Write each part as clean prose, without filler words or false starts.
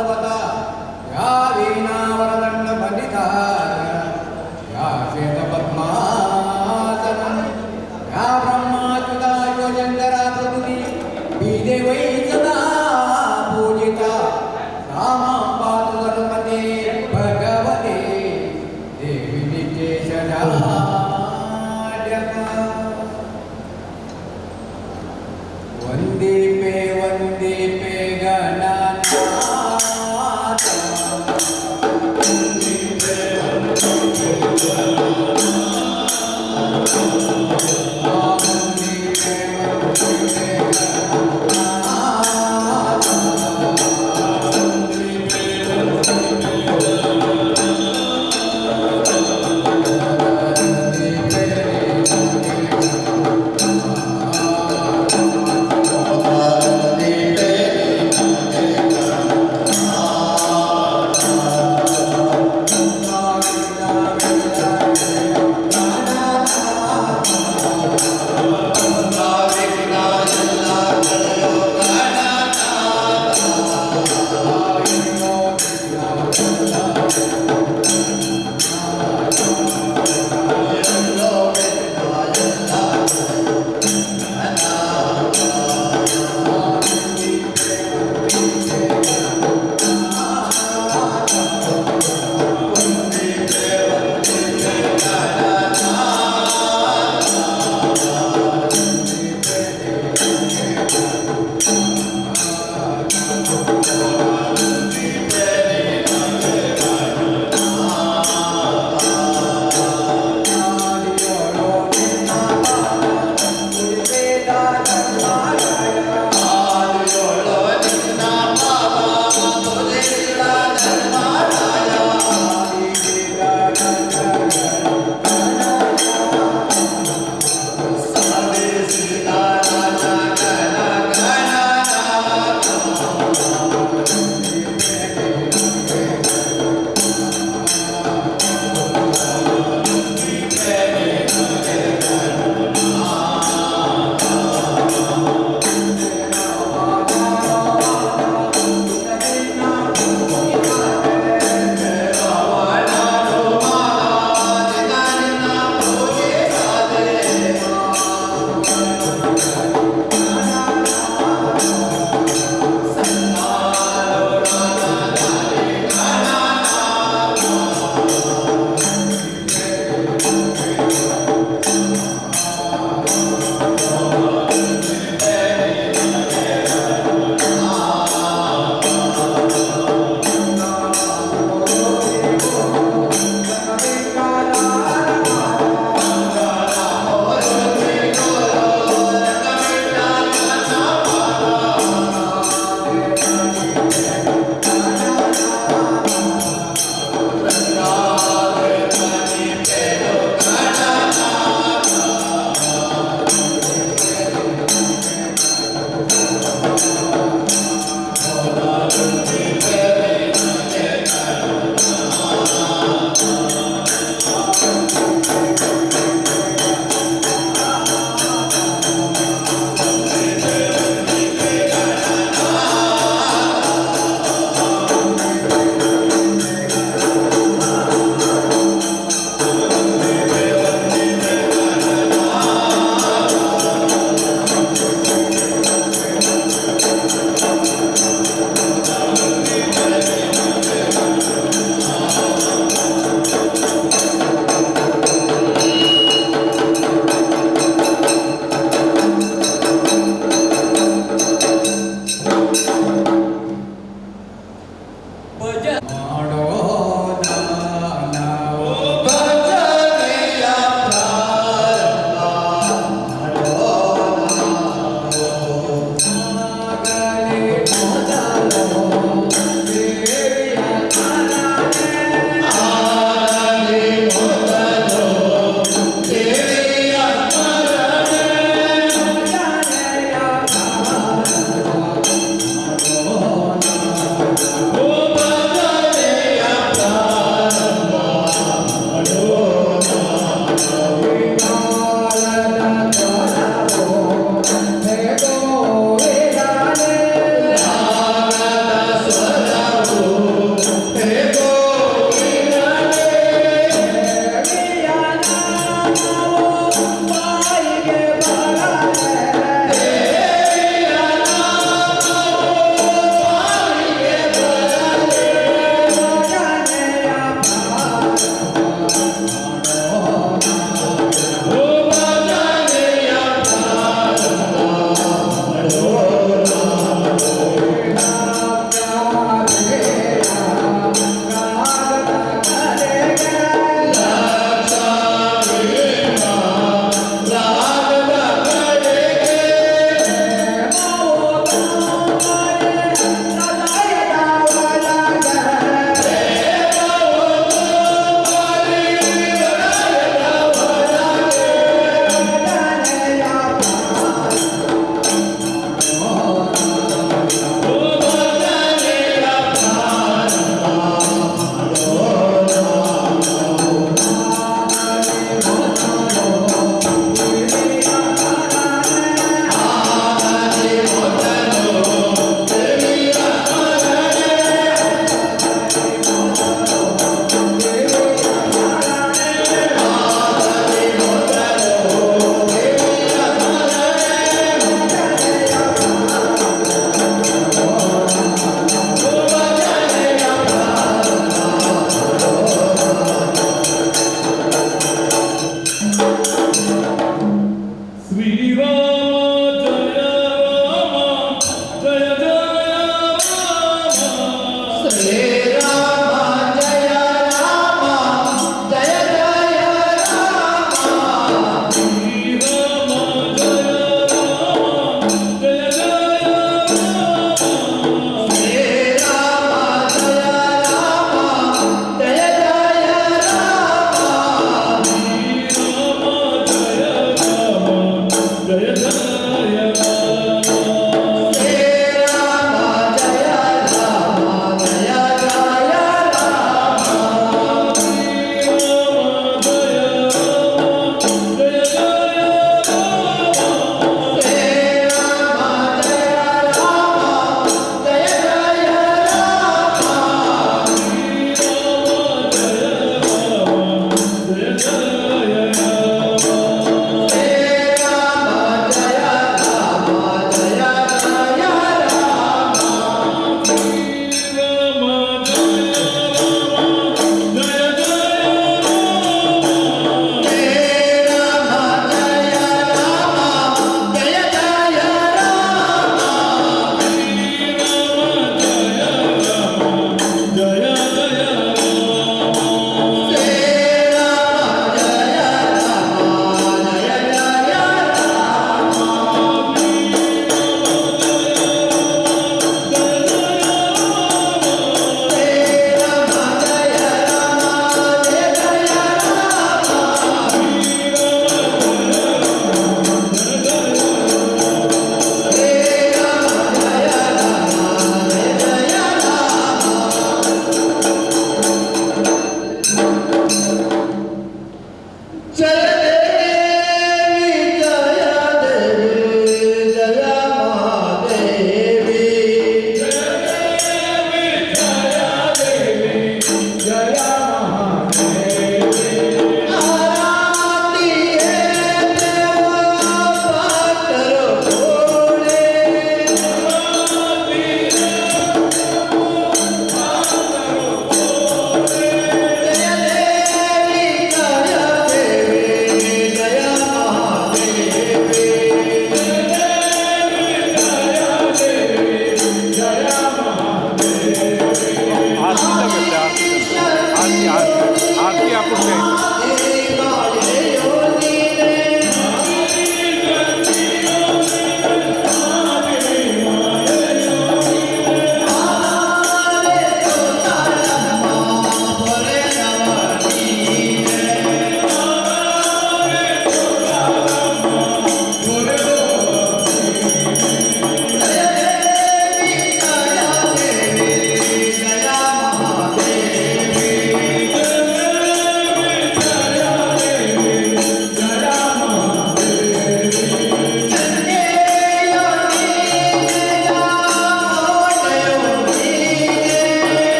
या वीणावरदण्ड पंडिता या श्वेतपद्मासनं या ब्रह्माच्युता योजंकरा प्रभुती बीदेवै सदा पूजिता रामां पातु सर्वते भगवते देवी नित्येशजा वन्दे पे गणनाथ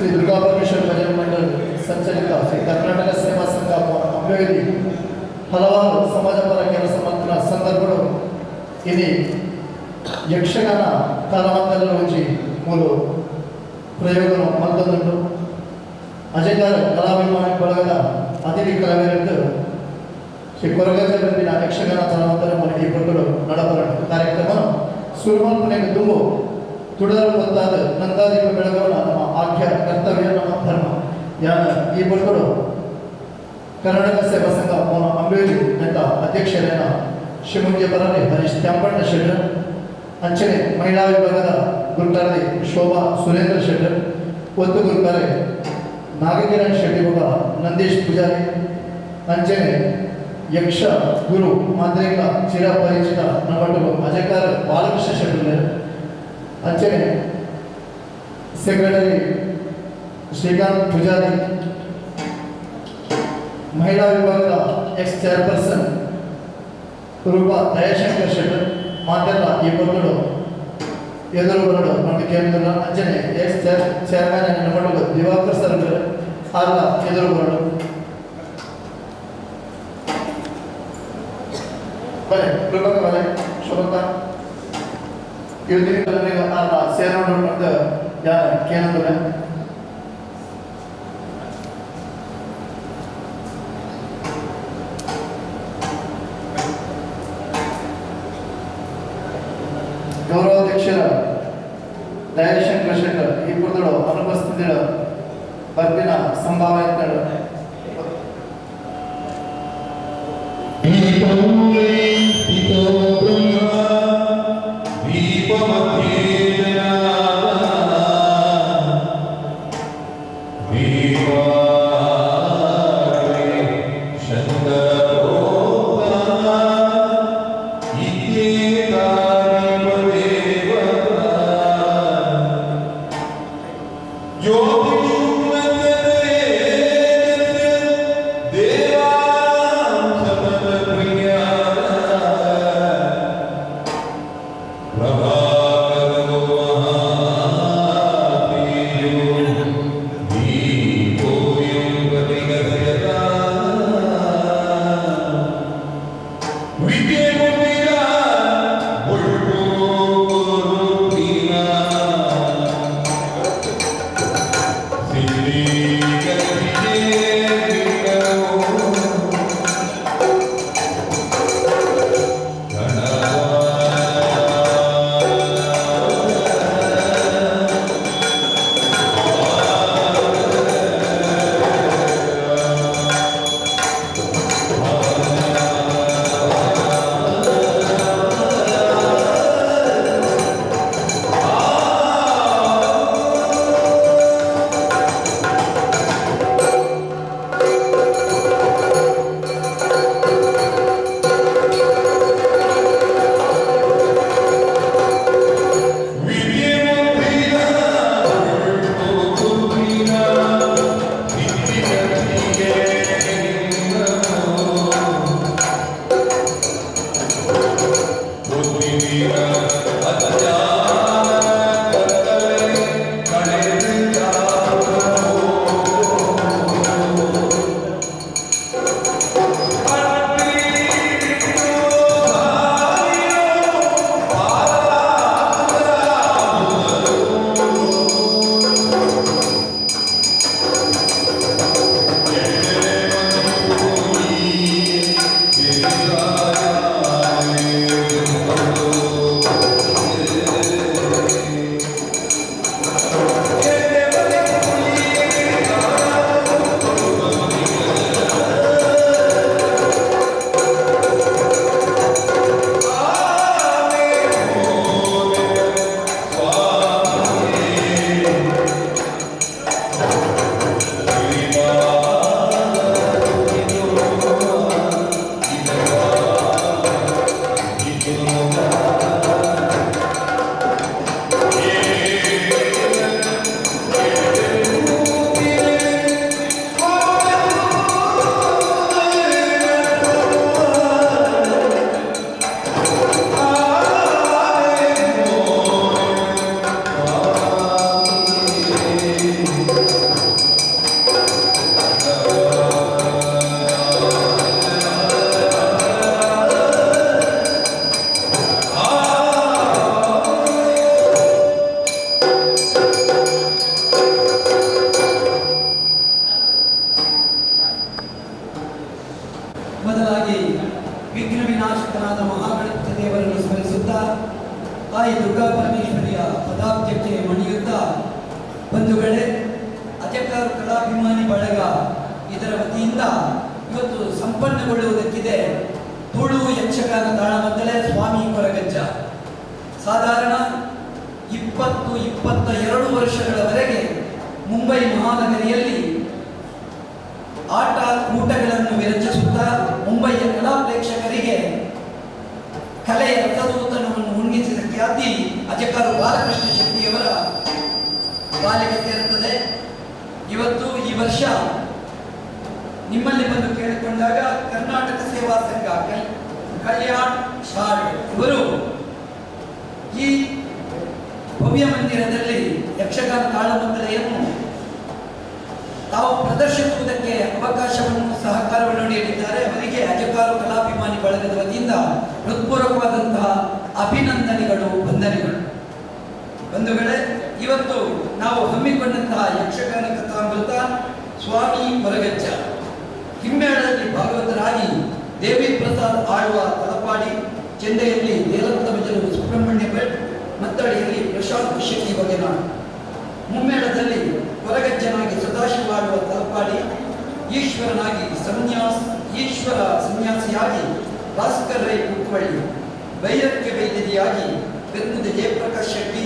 ಶ್ರೀ ದುರ್ಗಾಪರಮೇಶ್ವರ ಭಜನೆ ಮಂಡಳಿ ಸಂಚಲಿತ ಶ್ರೀ ಕರ್ನಾಟಕ ಸೇವಾ ಸಂಘ ಅಂಬೇಲಿ ಹಲವಾರು ಸಮಾಜಪರ ಕೆಲಸ ಮಾಡುತ್ತಿರುವ ಸಂದರ್ಭಗಳು ಇಲ್ಲಿ ಯಕ್ಷಗಾನ ಕಲಾವಂತರ ರುಚಿ ಮೂರು ಪ್ರಯೋಗಗಳು ಮತ್ತೊಂದುಂಟು ಅಜಂಗಾರ ಕಲಾಭಿಮಾನಿ ಬಳಗದ ಅತಿಥಿ ಕಲಾವಿದರು ಶ್ರೀ ಕೊರಗಜ್ಜ ಬಂದಿನ ಯಕ್ಷಗಾನ ಕಲಾವಂತರ ಮೂಲಕ ಇಬ್ಬರು ನಡಪರ ಕಾರ್ಯಕ್ರಮ ಸುರುಮಲ್ಪನೆಗೆ ತುಂಬು ತುಡರು ಗೊತ್ತಾದ ನಂದಾದೀಪ ಬೆಳಗವನ ನಮ್ಮ ಆಖ್ಯ ಕರ್ತವ್ಯ ನಮ್ಮ ಧರ್ಮ ಯಾನ ಈ ಬಡ್ಗಳು ಕರ್ನಾಟಕ ಸೇವಾ ಸಂಘ ಮೋನ ಅಂಬೇಲಿ ಅಂತ ಅಧ್ಯಕ್ಷರೇನ ಶಿವಮೊಗ್ಗ ಪರನೆ ಹರೀಶ್ ತ್ಯಾಂಪಣ್ಣ ಶೆಟ್ಟರ್ ಅಂಚನೆ ಮಹಿಳಾ ವಿಭಾಗದ ಗುರುಕಾರೆ ಶೋಭಾ ಸುರೇಂದ್ರ ಶೆಟ್ಟರ್ ಒತ್ತು ಗುರುಕಾರೆ ನಾಗಕಿರಣ್ ಶೆಟ್ಟಿ ಒಬ್ಬ ನಂದೀಶ್ ಪೂಜಾರಿ ಅಂಚನೆ ಯಕ್ಷ ಗುರು ಮಾದ್ರೇಕ ಚಿರಪರಿಚಿತ ನವಟರು ಅಜಕಾರ ಬಾಲಕೃಷ್ಣ ಶೆಟ್ಟರ್ ಅಂಚನೆ ಸೆಕ್ರೆಟರಿ ಶ್ರೀಕಾಂತ್ ಪೂಜಾರಿ ಮಹಿಳಾ ವಿಭಾಗದ ಎಕ್ಸ್ ಚೇರ್ಪರ್ಸನ್ ರೂಪಾ ದಯಾಶಂಕರ್ ಶೆಟ್ಟರ್ ಮಾತೆಲ್ಲ ಈ ಬಗಳು ಎದುರು ಬರಡು ಮತ್ತು ಕೇಂದ್ರ ಅಂಚನೆ ಎಕ್ಸ್ ಚೇರ್ಮನ್ ನಮ್ಮಗಳು ದಿವಾಕರ್ ಸರ್ ಆರ್ಲ ಎದುರು ಬರಡು ಬಲೆ ಕೃಪಕ ಬಲೆ ಶೋಭಕ ಇವತ್ತಿನ ಆರ್ಲ ಸೇರೋಣ ಮತ್ತು ಯಾರ ಕೇಂದ್ರ ಗೌರವಾಧ್ಯಕ್ಷರ ದಯಾಶಂಕರ್ ಶೆಟ್ಟರ್ ಈ ಕುರಿತು ಅನುಪಸ್ಥಿತಿಗಳ ಬರ್ದಿನ ಸಂಭಾವನೆಗಳು ದೇವಾ ಇವತ್ತು ಸಂಪನ್ನಗೊಳ್ಳುವುದಕ್ಕಿದೆ ತುಳು ಯಕ್ಷಗಾನ ತಾಳಮದ್ದಲೆ ಸ್ವಾಮಿ ಕೊರಗಜ್ಜ. ಸಾಧಾರಣ 20-22 ವರ್ಷಗಳವರೆಗೆ ಮುಂಬೈ ಮಹಾನಗರಿಯಲ್ಲಿ ಆಟ ಕೂಟಗಳನ್ನು ವಿರಚಿಸುತ್ತಾ ಮುಂಬಯಿಯ ಕಲಾ ಪ್ರೇಕ್ಷಕರಿಗೆ ಕಲೆಯ ರಸದೂತನವನ್ನು ಉಣ್ಣಿಸಿದ ಖ್ಯಾತಿ ಅಜಕಾರು ಬಾಲಕೃಷ್ಣ ಶೆಟ್ಟಿಯವರ ಪಾಲಿಗೆ ಸೇರುತ್ತದೆ. ಇವತ್ತು ಈ ವರ್ಷ ನಿಮ್ಮಲ್ಲಿ ಬಂದು ಕೇಳಿಕೊಂಡಾಗ ಕರ್ನಾಟಕ ಸೇವಾ ಸಂಘ ಕಲ್ಯಾಣ್ ಶಾಡ್ ಇವರು ಈ ಭವ್ಯ ಮಂದಿರದಲ್ಲಿ ಯಕ್ಷಗಾನ ತಾಳಮದ್ದಲೆಯನ್ನು ತಾವು ಪ್ರದರ್ಶಿಸುವುದಕ್ಕೆ ಅವಕಾಶವನ್ನು ಸಹಕಾರವನ್ನು ನೀಡಿದ್ದಾರೆ. ಅವರಿಗೆ ಅಜಕಾರು ಕಲಾಭಿಮಾನಿ ಬಳಗದ ವತಿಯಿಂದ ಹೃತ್ಪೂರ್ವಕವಾದಂತಹ ಅಭಿನಂದನೆಗಳು, ವಂದನೆಗಳು. ಬಂಧುಗಳೇ, ಇವತ್ತು ನಾವು ಹಮ್ಮಿಕೊಂಡಂತಹ ಯಕ್ಷಗಾನ ಕಥಾಮೃತ ಸ್ವಾಮಿ ಕೊರಗಜ್ಜ ಹಿಮ್ಮೇಳದಲ್ಲಿ ಭಾಗವತರಾಗಿ ದೇವಿ ಪ್ರಸಾದ್ ಆಳ್ವ ತಲಪಾಡಿ, ಚೆಂಡೆಯಲ್ಲಿ ದೇಲತ್ತ ಬಜಲು ಸುಬ್ರಹ್ಮಣ್ಯ ಭಟ್, ಮತ್ತಳಿಯಲ್ಲಿ ಪ್ರಶಾಂತ್ ಶೆಟ್ಟಿ ಬಗೆನಾಡು, ಮುಮ್ಮೇಳದಲ್ಲಿ ಕೊರಗಜ್ಜನಾಗಿ ಸದಾಶಿವ ಆಳ್ವ ತಲಪಾಡಿ, ಈಶ್ವರ ಸನ್ಯಾಸಿಯಾಗಿ ಭಾಸ್ಕರ್ ರೈ ಕುಕ್ಕವಳ್ಳಿ, ಭೈರಕ್ಕೆ ವೈದ್ಯದಿಯಾಗಿ ಬೆನ್ನುದ ಜಯಪ್ರಕಾಶ್ ಶೆಟ್ಟಿ,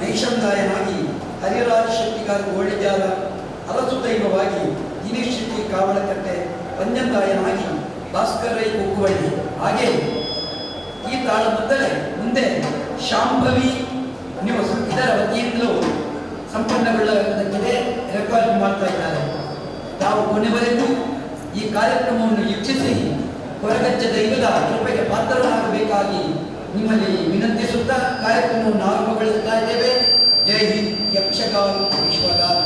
ನೈಷಂದಾಯನಾಗಿ ಹರಿರಾಜ್ ಶೆಟ್ಟಿಗಾರ ಗೋಳಿಜಾಲ, ಅರಸು ದೈವವಾಗಿ ದಿನೇಶ್ ಶೆಟ್ಟಿ ಕಾವಳಕಟ್ಟೆ, ಪಂಜಂದಾಯನಾಗಿ ಭಾಸ್ಕರ್ ರೈ ಕುಕ್ಕವಳ್ಳಿ. ಹಾಗೆ ಈ ತಾಳಮದ್ದಲೆ ಮುಂದೆ ಶಾಂಭವಿ ನ್ಯೂಸ್ ಇದರ ವತಿಯಿಂದಲೂ ಸಂಪನ್ನಗೊಳ್ಳಬೇಕಿದೆ, ರೆಕಾರ್ಡ್ ಮಾಡ್ತಾ ಇದ್ದಾರೆ. ತಾವು ಕೊನೆವರೆಗೂ ಈ ಕಾರ್ಯಕ್ರಮವನ್ನು ವೀಕ್ಷಿಸಿ ಕೊರಗಜ್ಜ ದೈವದ ಕೃಪೆಗೆ ಪಾತ್ರರಾಗಬೇಕಾಗಿ ನಿಮ್ಮಲ್ಲಿ ವಿನಂತಿಸುತ್ತಾ ಕಾರ್ಯಕ್ರಮವನ್ನು ಆರಂಭಗೊಳಿಸುತ್ತಾ ಇದ್ದೇವೆ. ಜೈ ಹಿಂದ್. ಯಕ್ಷಗಾನ ವಿಶ್ವಗಾನ.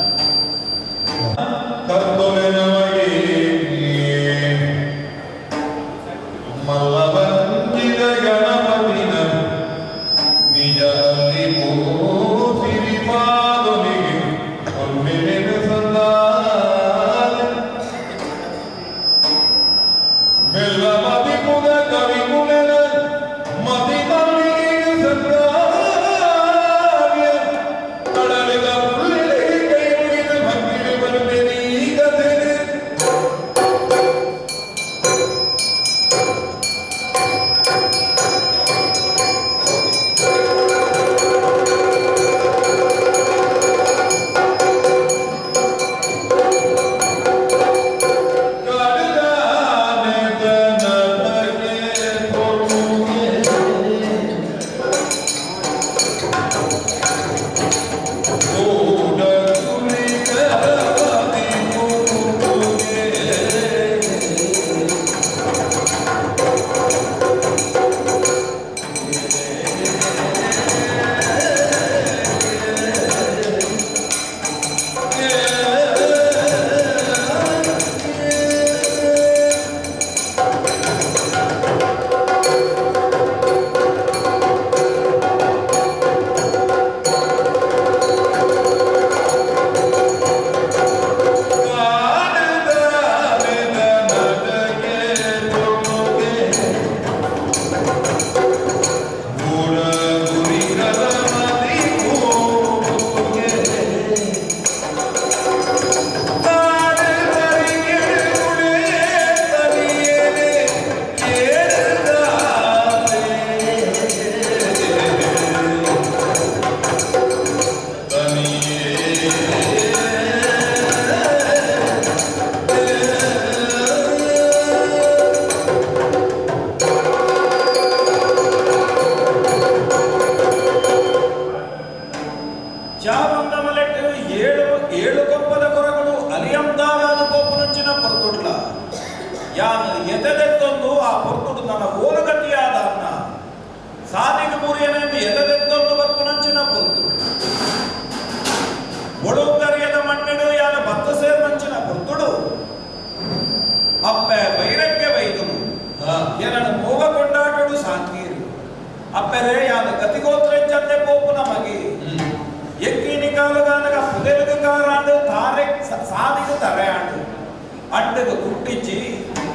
ಅಡ್ಡಗ ಕುಟ್ಟಿಚ್ಚಿ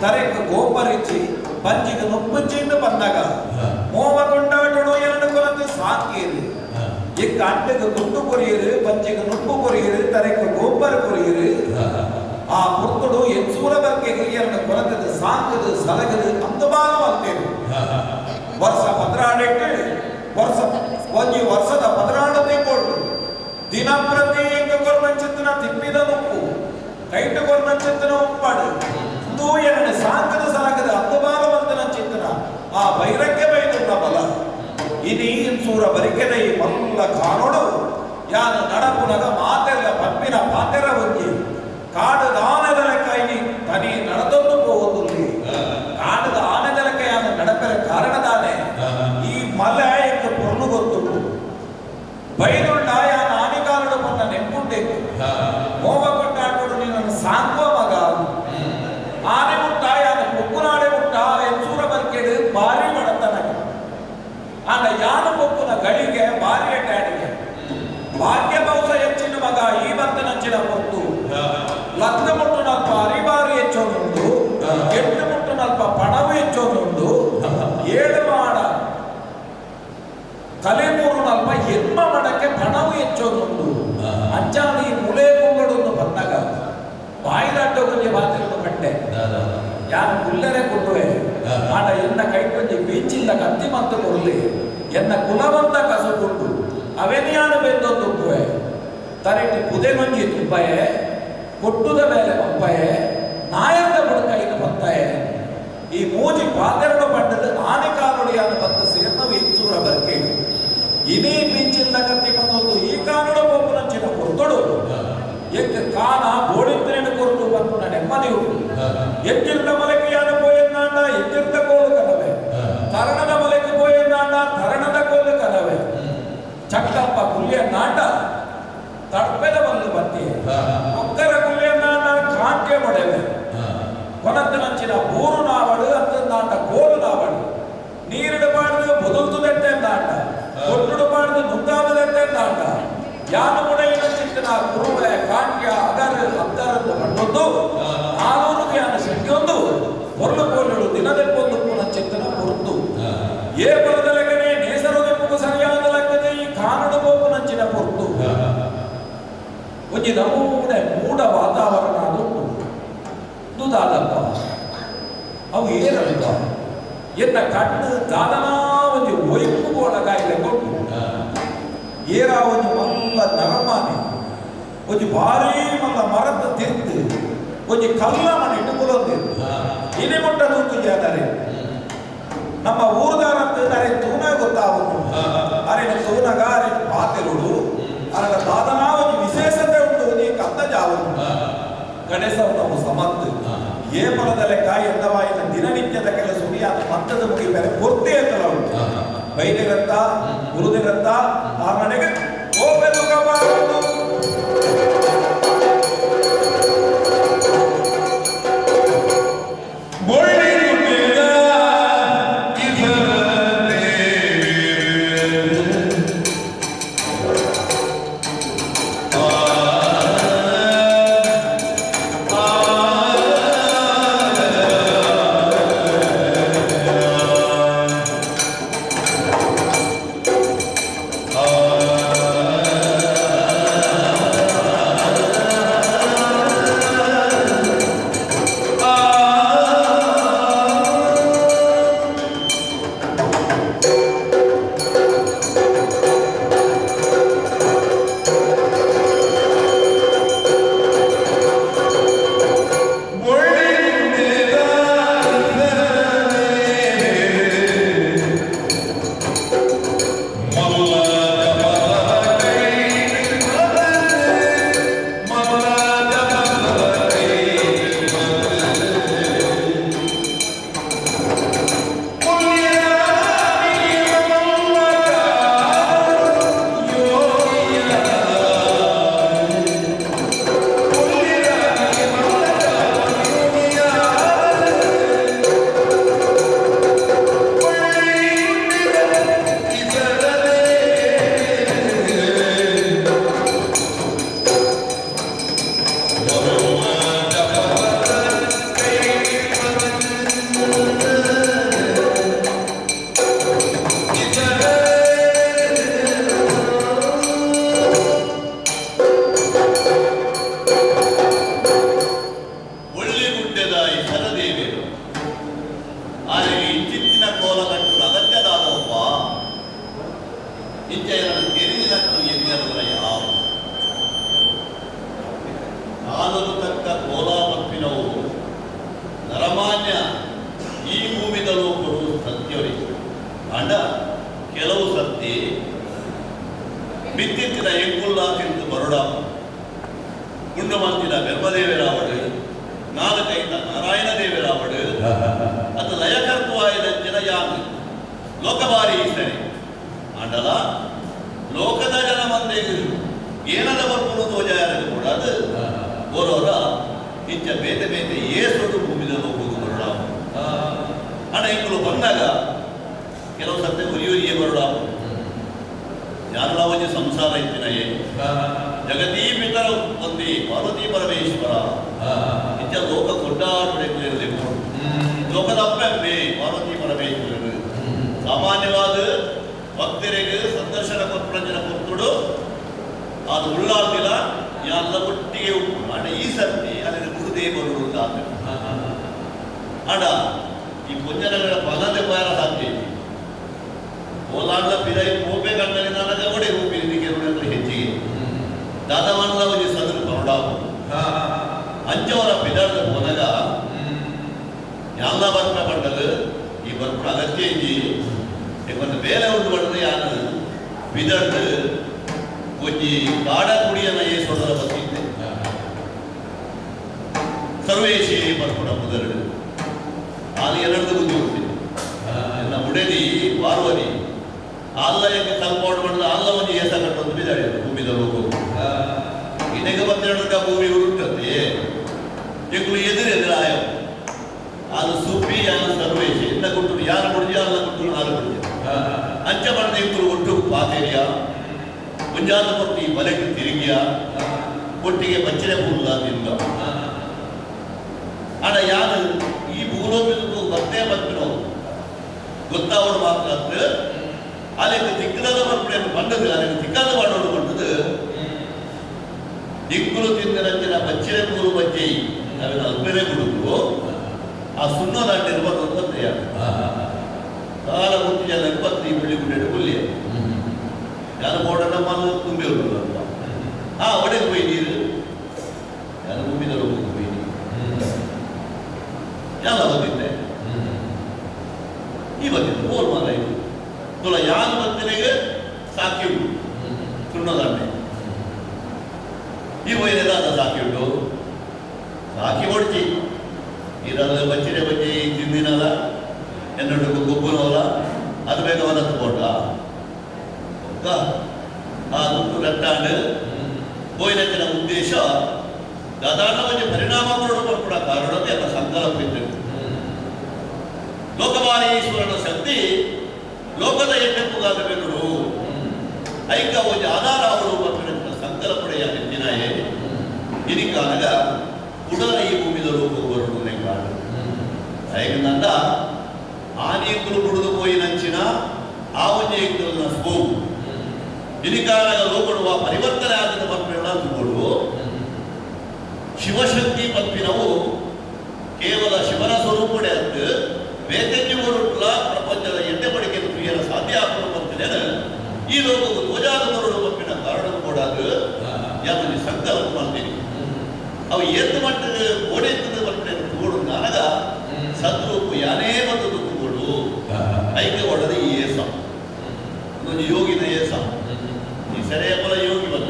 ತರೆಕ ಗೋಪರಿಚ್ಚಿ ಪಂಜಿಗ ನುಪ್ಪುಚ್ಚಿಂದ ಬಂದಾಗ ಮೋವ ಕೊಂಡಾಟಡು ಎರಡು ಕೊಲದ ಸಾಕೀರಿ ಇಕ್ಕ ಅಡ್ಡಗ ಕುಟ್ಟು ಕೊರಿಯರು ಪಂಜಿಗ ನುಪ್ಪು ಕೊರಿಯರು ತರೆಕ ಗೋಪರ ಕೊರಿಯರು ಆ ಪುರ್ತುಡು ಎನ್ಸೂರ ಬಗ್ಗೆ ಬಗ್ಗೆ ಎರಡು ಕೊರತದ ಸಾಂಗದು ಸಲಗದು ಅಂತಬಾಲ ಅಂತೇವೆ ವರ್ಷ 18 ವರ್ಷ ಒಂದು ವರ್ಷದ 16 ಕೊಟ್ಟು ದಿನ ಪ್ರತಿ ಎಂಗ ಕೊರ್ನ ಚಿತ್ತನ ತಿಪ್ಪಿದ ಉಪ್ಪು ಕೈಟ ಕೊರ್ನ ಚಿತ್ತನ ಉಪ್ಪಾಡು ಇಂದು ಎರಡು ಸಾಂಗದ ಸಲಗದ ಅಂತಬಾಲವಂತನ ಚಿತ್ತನ ಆ ಬೈರಕ್ಕೆ ಬೈದುನ್ನ ಬಲ ಇನಿ ಸೂರ ಬರಿಕೆದ ಈ ಮಲ್ಲ ಕಾನೋಡು ಯಾನು ನಡಪುನಗ ಮಾತೆಲ್ಲ ಪಂಪಿನ ಪಾತೆರ ಬಂದಿ ಕಾಡದ ಆನೆದಲ ಕೈನಿ ತನಿ ನಡೆದೊಂದು ಹೋಗುದಿಲ್ಲ ಕಾಡದ ಆನೆದಲ ಕೈ ಯಾನು ನಡಪರ ಕಾರಣದಾನೆ ಈ ಮಲ ಎಂಕ ಪೊರ್ಲು ಗೊತ್ತುಂಟು ಬೈದುಂಡ ಯಾನು ಆನಿಕಾಲಡು ಪನ್ನ ನೆಂಪುಂಡೆಕು ಮೋವ ಕೊಟ್ಟಾಟೋಡು ನೀನು ಸಾಂಗುವ ಮಗ ಆನೆ ಮುಟ್ಟ ಯಾನು ಪೊಕ್ಕುನಾಡೆ ಮುಟ್ಟ ಎನ್ಸೂರ ಬರ್ಕೆಡು ಭಾರಿ ಮಡತನಗ ಆಗ ಯಾನು ಪೊಕ್ಕುನ ಗಳಿಗೆ ಭಾರಿ ಅಡ್ಡಾಡಿಗೆ ಭಾಗ್ಯ ಬಹುಶ ಹೆಚ್ಚಿನ ಮಗ ಈ ಬರ್ತನಂಚಿನ ಹೊತ್ತು ಲಗ್ನ ಮುಟ್ಟುನಲ್ಪ ಅರಿಬಾರಿ ಹೆಚ್ಚೋದುಂಟು ಎಂಟು ಮುಟ್ಟುನಲ್ಪ ಪಣವು ಹೆಚ್ಚೋದುಂಟು ಏಳು ಮಾಡ ಕಲೆಮೂರು ನಲ್ಪ ಎನ್ಮ ಮಡಕ್ಕೆ ಪಣವು ಹೆಚ್ಚೋದುಂಟು ಅಂಚಾಣಿ ಮುಳೆ ಕುಂಗಡೊಂದು ಬಂದಾಗ ಬಾಯಿದಾಟ ಕೊಂಚ ಬಾತಿರುವುದು ಕಟ್ಟೆ ಯಾರು ಕುಲ್ಲರೆ ಕೊಡುವೆ ಆಡ ಎನ್ನ ಕೈ ಕೊಂಚ ಬೀಚಿಲ್ಲ ಕತ್ತಿ ಮತ್ತು ಕೊಡಲಿ ಎನ್ನ ಕುಲವಂತ ಕಸುಕೊಂಡು ಅವೆನಿಯಾನು ಬೆಂದೊಂದುಪ್ಪುವೆ ತರೆಟಿ ಪುದೆಗೊಂಜಿ ತುಪ್ಪಯೆ ಕೊಟ್ಟುದ ಮೇಲೆ ಪಪ್ಪಯೆ ನಾಯದ ಬುಡಕೈನ ಪತ್ತಾಯೆ ಈ ಮೂಜಿ ಪಾತೆರಡು ಪಟ್ಟದ ಆನೆ ಕಾನುಡಿಯಾನ ಪತ್ತು ಸೇರ್ನವು ಹೆಚ್ಚೂರ ಬರ್ಕೇನು ಇನಿ ಪಿಂಚಿಲ್ಲ ಕತ್ತಿ ಮತ್ತೊಂದು ಈ ಕಾನುಡ ಪೋಪುನಂಚಿನ ಕೊರ್ತೊಡು ಎಕ್ಕ ಕಾನ ಗೋಳಿಂದ್ರೇನು ಕೊರತು ಬಂದು ನೆಮ್ಮದಿ ಉಂಟು ಎಚ್ಚಿರ್ದ ಮಲಕ್ಕೆ ಯಾರು ಪೋಯನ್ನಾಂಡ ಎಚ್ಚಿರ್ದ ಕೋಲು ಕನವೆ ತರಣದ ಮಲಕ್ಕೆ ಪೋಯನ್ನಾಂಡ ತರಣದ ಕೋಲು ಕನವೆ ಚಕ್ಕಪ್ಪ ಕುಲ್ಯ ನಾಟ ತಡ್ಪೆದ ಬಂದು ಬತ್ತಿ ಒಕ್ಕರ ಕುಲ್ಯ ನಾಟ ಕಾಂಟ್ಯ ಮೊಡೆವೆ ಕೊನತ್ತನಂಚಿನ ಊರು ನಾವಡು ಅಂತಂದಾಂಡ ಕೋಲು ನಾವಡು ನೀರಿಡು ಪಾಡ್ದು ಬದುಲ್ತುದೆತ್ತೆ ನಾಟ ಕೊಟ್ಟುಡು ಪಾಡ್ದು ನುಗ್ಗಾದುದೆತ್ತೆ ನಾಟ ಯಾನು ಮುಡೆಯಿನ ಚಿತ್ತನ ಕುರುವೆ ಕಾಂಟ್ಯ ಅಗರ ಅದ್ದರದ್ದು ಮಣ್ಣೊಂದು 400 ಯಾನ ಶೆಟ್ಟಿಯೊಂದು ಹೊರಲು ಕೋಲುಗಳು ದಿನದೆಪ್ಪೊಂದು ಪುನಃ ಚಿತ್ತನ ಹೊರತು ಏ ಬಲದಲೆಗನೆ ನೇಸರುದೆಪ್ಪು ಸರಿಯಾದ ಲೆಕ್ಕದೆ ಈ ಕಾನಡು ಬೋಪುನಂಚಿನ ಹೊರತು ಒಂಜಿ ನಮೂನೆ ಮೂಢ ವಾತಾವರಣ ಅದು ದುದಾದಪ್ಪ ಅವು ಏರಲ್ಪ ಎನ್ನ ಕಣ್ಣು ದಾದನಾ ಒಂಜಿ ಒಯ್ಪು ಗೋಳಗಾಯಿಲೆ ಕೊಟ್ಟು ಏರ ಒಂಜಿ ಮಲ್ಲ ನರಮಾನೆ ಒಂಜಿ ಭಾರೀ ಮಲ್ಲ ಮರದ ತಿರ್ದು ಒಂಜಿ ಕಲ್ಲ ಮನೆ ಇಟ್ಟುಕೊಳ್ಳೋದು ಇನಿ ಮುಟ್ಟ ತೂತು ಜಾದರೆ ನಮ್ಮ ಊರುದಾರಂತ ಅರೆ ತೂನ ಗೊತ್ತಾಗುವುದು ಅರೆ ತೂನಗ ಅರೆ ಪಾತೆಗಳು ಅರಗ ದಾದನಾ ಒಂದು ವಿಶೇಷತೆ ಉಂಟು ನೀ ಕತ್ತ ಜಾವುದು ಗಣೇಶ ನಾವು ಸಮತ್ತು ಏ ಮನದ ಲೆಕ್ಕ ಎಂದವಾಯಿನ ದಿನನಿತ್ಯದ ಕೆಲಸ ಅದು ಮತ್ತದ ಮುಗಿಬೇರೆ ಪೂರ್ತಿ ಅಂತಲ್ಲ ಉಂಟು ಬೈದಿರಂತ ಗುರುದಿರಂತ ಆ ಮನೆಗೆ ಹೋಗಬೇಕು ಕಬಾರದು ಕುಂಡಮಂತಿನ ಬ್ರಹ್ಮದೇವರಾವಡು ನಾಲ್ಕೈತ ನಾರಾಯಣ ದೇವರಾವಡು ಅದು ಲಯಕರ್ತವಾಯದಂಚಿನ ಯಾನು ಲೋಕಬಾರಿ ಈಸನೆ ಅಂಡಲ ಲೋಕದ ಜನ ಮಂದಿಗೆ ಏನದ ಬರ್ಪುರು ತೋಜಾಯರು ಕೂಡ ಅದು ಓರೋರ ಇಂಚ ಬೇತೆ ಬೇತೆ ಏಸೋಡು ಭೂಮಿದ ಹೋಗುವುದು ಬರೋಣ ಹಣ ಇಂಕಲು ಬಂದಾಗ ಕೆಲವು ಸತ್ಯ ಉರಿಯುರಿಯೇ ಬರೋಣ ಯಾರಲ್ಲ ಒಂದು ಸಂಸಾರ ಇತ್ತಿನಯೇ ಜಗತೀ ಪಿತರ ಒಂದಿ ಪಾರ್ವತಿ ಪರಮೇಶ್ವರ ಇಂಚ ಲೋಕ ಕೊಟ್ಟಾಡಬೇಕು ಲೋಕದ ಅಪ್ಪೆ ಪಾರ್ವತಿ ಪರಮೇಶ್ವರರು ಸಾಮಾನ್ಯವಾದ ಭಕ್ತರಿಗೆ ಸಂದರ್ಶನ ಪ್ರಪಂಚನ ಕೊಟ್ಟುಡು ಅದು ಉಳ್ಳಾದಿಲ್ಲ ಎಲ್ಲ ಒಟ್ಟಿಗೆ ಅಣ್ಣ ಈ ಸರ್ತಿ ಅಲ್ಲಿ ಗುರುದೇವರು ಅಂತ ಅಣ್ಣ ಈ ಪುಂಜನಗಳ ಪದದ ಬಾರ ಸಾಧ್ಯ ಓಲಾಡ್ಲ ಪಿರೈ ಹೋಗ್ಬೇ ಕಂಡಲ್ಲಿ ನನಗೆ ಒಡೆ ಹೋಗ್ಬಿಟ್ಟಿಗೆ ಹೆಚ್ಚಿಗೆ ದಾದವನ್ನ ಒಂದು ಸದರು ಕನ್ನಡ ಅಂಚವರ ಪಿದಾರ್ದ ಹೋದಾಗ ಎಲ್ಲ ಬರ್ಪ ಪಟ್ಟದು ಈ ಬರ್ಪ ಅಗತ್ಯ ಇದ್ದಿ ಒಂದು ಬೇರೆ ಒಂದು ಪಡೆದು ಯಾನು ಪಿದಾರ್ದು ಒಂಜಿ ಕಾಡ ಕುಡಿಯನ್ನ ಏಸೋದರ ಬತ್ತಿದ್ದೆ ಸರ್ವೇಶಿ ಬರ್ಪುಡ ಮುದರಡು ಅಲ್ಲಿ ಎರಡದು ಬುದ್ಧಿ ಹೋಗ್ತಿದ್ದೆ ಎಲ್ಲ ಉಡದಿ ಪಾರ್ವತಿ ಅಲ್ಲ ಹೆಂಗೆ ಕಲ್ಪೋಡ್ ಮಾಡಿದ ಅಲ್ಲ ಒಂದು ಏಸ ಕಟ್ಟೊಂದು ಬಿದ್ದಾಳೆ ಭೂಮಿದ ಹೋಗು ಇನ್ನೆಗೆ ಬತ್ತೆರಡಕ್ಕ ಭೂಮಿ ಉರುಟ್ಟತ್ತೆ ಎಗ್ಳು ಎದುರಾಯ ಅದು ಸುಪ್ಪಿ ಯಾರು ಸರ್ವೇಶಿ ಎಂತ ಕೊಟ್ಟು ಯಾರು ಕೊಡ್ತೀಯ ಅಲ್ಲ ಕೊಟ್ಟು ನಾರು ಕೊಡ್ತೀಯ ಅಂಚ ಮಾಡಿದ ಇಬ್ಬರು ಒಟ್ಟು ಪಾತೇರಿಯ ಮುಂಜಾನೆ ಕೊಟ್ಟು ಈ ಬಲೆಗೆ ತಿರುಗಿಯ ಒಟ್ಟಿಗೆ ಬಚ್ಚನೆ ಬೂಲ ತಿಂದ ಅಡ ಯಾರು ಈ ಭೂಲೋಕಕ್ಕೂ ಬರ್ತೇ ಬಂದಿರೋ ಗೊತ್ತಾವಡು ಮಾತ್ರ ಅಂದ್ರೆ ಅಲ್ಲಿ ತಿಕ್ಕದ ಬರ್ಪಡೆ ಬಂದದ್ದು ಅಲ್ಲಿ ತಿಕ್ಕದ ಮಾಡೋಡು ಬಂದದ್ದು ದಿಕ್ಕುಲು ತಿಂದಿರಂಚಿನ ಬಚ್ಚನೆ ಮೂರು ಬಚ್ಚೆ ನಾವೇನು ಅಲ್ಪನೆ ಬಿಡುದು ಆ ಸುಣ್ಣದಾಟಿರುವ ಒಂದೊಂದೆಯ ಕಾಲ ಮುಟ್ಟಿ ಜನ 20 ಬಿಳಿ ಗುಡ್ಡೆ ಹುಲ್ಲಿಯ ಯಾರು ಬೋಡನ ಮಾಲು ತುಂಬಿ ಹೋಗುದು ಒಡೆದು ಹೋಗಿ ನೀರು ಯಾರು ಭೂಮಿದಲ್ಲಿ ಹೋಗುದು ಹೋಗಿ ನೀರು ಎಲ್ಲ ಬಂದಿದ್ದೆ ಈ ಬಂದಿದ್ದು 3 ಮಾರ ಇದು ತುಲ ಯಾರು ಬಂದಿನೆಗೆ ಸಾಕಿ ಉಂಟು ಸುಣ್ಣದಾಟೆ ಈ ವೈದ್ಯದ ಸಾಕಿ ಉಂಟು ಸಾಕಿ ಹೊಡ್ತಿ ಇರಲ್ಲ ಬಚ್ಚಿನ ಬಜ್ಜಿ ತಿಂದಿನಲ್ಲ ಎನ್ನೊಡ್ಡು ಗೊಬ್ಬನವಲ್ಲ ಅದು ಬೇಗ ಹೊರತು ಕೊಟ್ಟ ಆ ದುಡ್ಡು ರಟ್ಟಾಂಡು ಹೋಯಿನ ಉದ್ದೇಶ ದಾದಾಟ ಪರಿಣಾಮಗಳು ಕೂಡ ಕಾರಣತೆ ಅದರ ಸಂಕಲ್ಪ ಇತ್ತು ಲೋಕಮಾನೀಶ್ವರನ ಶಕ್ತಿ ಲೋಕದ ಎಟ್ಟೆಪ್ಪುಗಾಗಬೇಕು ಐಕ ಒಂದು ಆಧಾರ ಅವರು ಬರ್ತಿರೋ ಸಂಕಲ್ಪಡೆಯ ಹೆಚ್ಚಿನಾಯೇ ಇದಕ್ಕಾಗ ಉಡಲ ಈ ಭೂಮಿದ ಲೋಕ ಹೊರಡುವುದೇ ಕಾರಣ ಹೇಗಂದ ಆನೆಯಕ್ಕಲು ಬಿಡುದು ಹೋಯಿನಂಚಿನ ಆ ಒಂದು ಏಕನ ಸ್ಕೋಪ್ ಇದಕ್ಕಾಗ ಲೋಕಡುವ ಪರಿವರ್ತನೆ ಆದ ಪತ್ನಿಗಳ ಅಂದುಕೊಂಡು ಶಿವಶಕ್ತಿ ಪತ್ನಿನವು ಕೇವಲ ಶಿವನ ಸ್ವರೂಪಡೆ ಅಂತ ಬೇತೆಜ್ಜುಗೊರುಟ್ಲ ಪ್ರಪಂಚದ ಎಣ್ಣೆ ಬಡಿಕೆ ಕ್ರಿಯರ ಸಾಧ್ಯ ಆಗಲು ಪತ್ನಿನ ಈ ಲೋಕವು ಧ್ವಜಾದ ಮರಳು ಪತ್ನಿನ ಕಾರಣ ಕೂಡ ಯಾವಲ್ಲಿ ಸಂಕಲ್ಪ ಮಾಡ್ತೀನಿ ಅವು ಎದ್ದು ಮಟ್ಟದ ಗೋಡೆ ಪತ್ನಿ ತೋಡು ನನಗ ಸದ್ರೂಪು ಯಾನೇ ಬಂದು ತಗೊಂಡು ಐಕ್ಯ ಹೊಡೆದ ಈ ಏಸ ಒಂದು ಯೋಗಿನ ಏಸ ಈ ಸರಿಯ ಬಲ ಯೋಗಿ ಬಂದ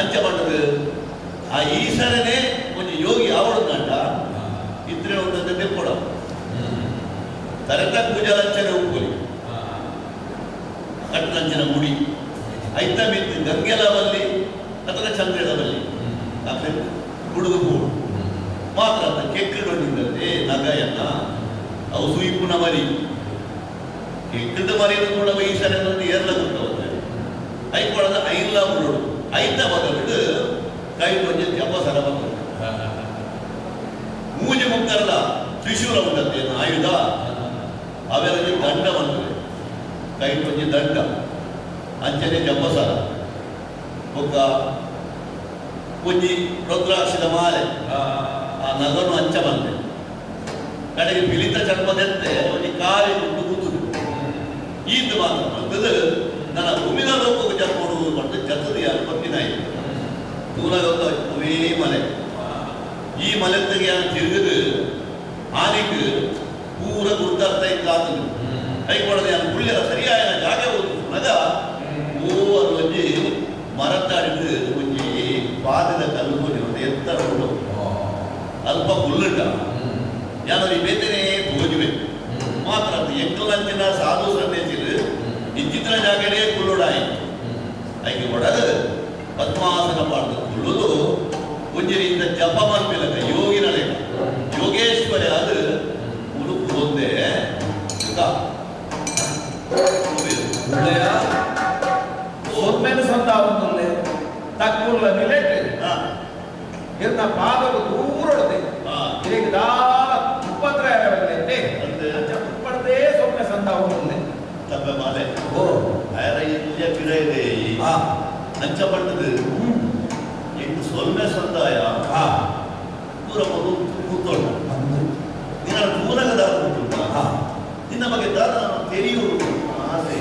ಅಂಚ ಮಾಡದು ಆ ಈಶ್ವರನೇ ಒಂದು ಯೋಗಿ ಆವಡದಂಡ ಇದ್ರೆ ಒಂದಂತೆ ತೆಪ್ಪಡ ತರತ ಪೂಜಾರಂಚನೆ ಉಪ್ಪುಲಿ ಕಟ್ಟಂಚಿನ ಮುಡಿ ಐತ ಮಿತ್ತು ಗಂಗೆಲ ಬಲ್ಲಿ ಅಥವಾ ಚಂದ್ರನ ಬಲ್ಲಿ ಹುಡುಗ ಕೂಡು ಮಾತ್ರ ಅಂತ ಕೆಕ್ಕಿಡೊಂಡಿದ್ದಂತೆ ನಗಯನ್ನ ಅವು ಸುಯಿಪುನ ಮರಿ ಕೆಕ್ಕಿದ ಮರಿಯನ್ನು ಕೂಡ ಈಶ್ವರನಲ್ಲಿ ಏರ್ಲ ಕೊಟ್ಟವಂತೆ ಐಕೊಳದ ಐಲ್ಲ ಬಿಡೋಡು ಐತ ಬದಲಿಡು ಕೈ ಕೊಂಚ ಜಪಸರ ಬಂದ ಮೂಜಿ ಮುಕ್ಕರಲ್ಲ ತ್ರಿಶೂಲ ಉಂಟಂತೆ ಆಯುಧ ಅವೆಲ್ಲ ದಂಡ ಬಂದಿದೆ ಕೈ ಕೊಂಚ ದಂಡ ಅಂಚನೆ ಜಪಸರ ಒಕ್ಕ ಒಂಜಿ ರುದ್ರಾಕ್ಷದ ಮಾಲೆ ಆ ನಗನು ಅಂಚ ಬಂದೆ ಕಡೆಗೆ ಪಿಲಿತ ಚರ್ಮದಂತೆ ಒಂದು ಕಾಲಿ ಕೊಂಡು ಕೂತುದು ಈದ್ ಮಾತ್ರ ಬಂದದು ನನ್ನ ಭೂಮಿನ ಲೋಕಕ್ಕೆ ಜರ್ಕೊಡುವುದು ಬಂದು ಜತದು ಯಾರು ಪತ್ತಿನಾಯಿತು ದೂರಗೊಂದು ಅವೇ ಮಲೆ ಈ ಮಲೆತ್ತಿಗೆ ಯಾರು ತಿರುಗದು ಆನೆಗೆ ಪೂರ ಗುರುತಾರ್ಥ ಇತ್ತು ಆತನು ಕೈಕೊಡದೆ ಯಾರು ಹುಳ್ಳಿರ ಸರಿಯಾದ ಜಾಗ ಹೋಗುದು ನಗ ಅದು ಒಂಜಿ ಮರತ್ತಾಡಿದ್ದು ಒಂಜಿ ಪಾದದ ಕಲ್ಲು ಎತ್ತರ ಉಂಟು ಅಲ್ಪ ಹುಲ್ಲುಂಟ ಯಾನೊಂದು ಬೇತನೇ ತೋಜುವೆ ಮಾತ್ರ ಎಂಕಲಂಚಿನ ಸಾಧು ಸಂದೇಶಿಲು ಇಚ್ಚಿತ್ರ ಜಾಗನೇ ಕುಳ್ಳುಡಾಯಿ ಐಕೆ ಕೊಡದು ಪದ್ಮಾಸನ ಪಾಡ್ದು ಕುಳ್ಳುದು ಕುಂಜರಿಯಿಂದ ಜಪ ಮಲ್ಪಿಲಕ ಯೋಗಿನ ಲೆಕ್ಕ ಯೋಗೇಶ್ವರಿ ಅದು ಉಡುಪು ಒಂದೇ ಸೊನ್ಮೆನು ಸಂತಾವೊಂದುಲ್ಲೆ ತಕ್ಕುಲ್ಲ ನಿಲೆಟ್ಟು ಇರ್ನ ಪಾದವು ದೂರೊಡದೆ ಇದಕ್ಕೆ ದಾಲ ತುಪ್ಪತ್ರ ಎರವಲ್ಲೈತೆ ತುಪ್ಪಡದೇ ಸೊನ್ನೆ ಸಂತಾವೊಂದುಲ್ಲೆ ತಪ್ಪೆ ಮಾಲೆ ಓ ಅಯರ ಇಲ್ಲಿಯ ಗಿಡ ಇದೆ ಅಂಚ ಪಟ್ಟದು ಎಂದು ಸೊನ್ನೆ ಸಂದಾಯ ದೂರ ಬಂದು ಕೂತ್ಕೊಂಡ ನಿನ್ನ ದೂರಗದ ಕೂತ್ಕೊಂಡ ನಿನ್ನ ಬಗ್ಗೆ ದಾದ ತೆರೆಯುವುದು ಆಸೆ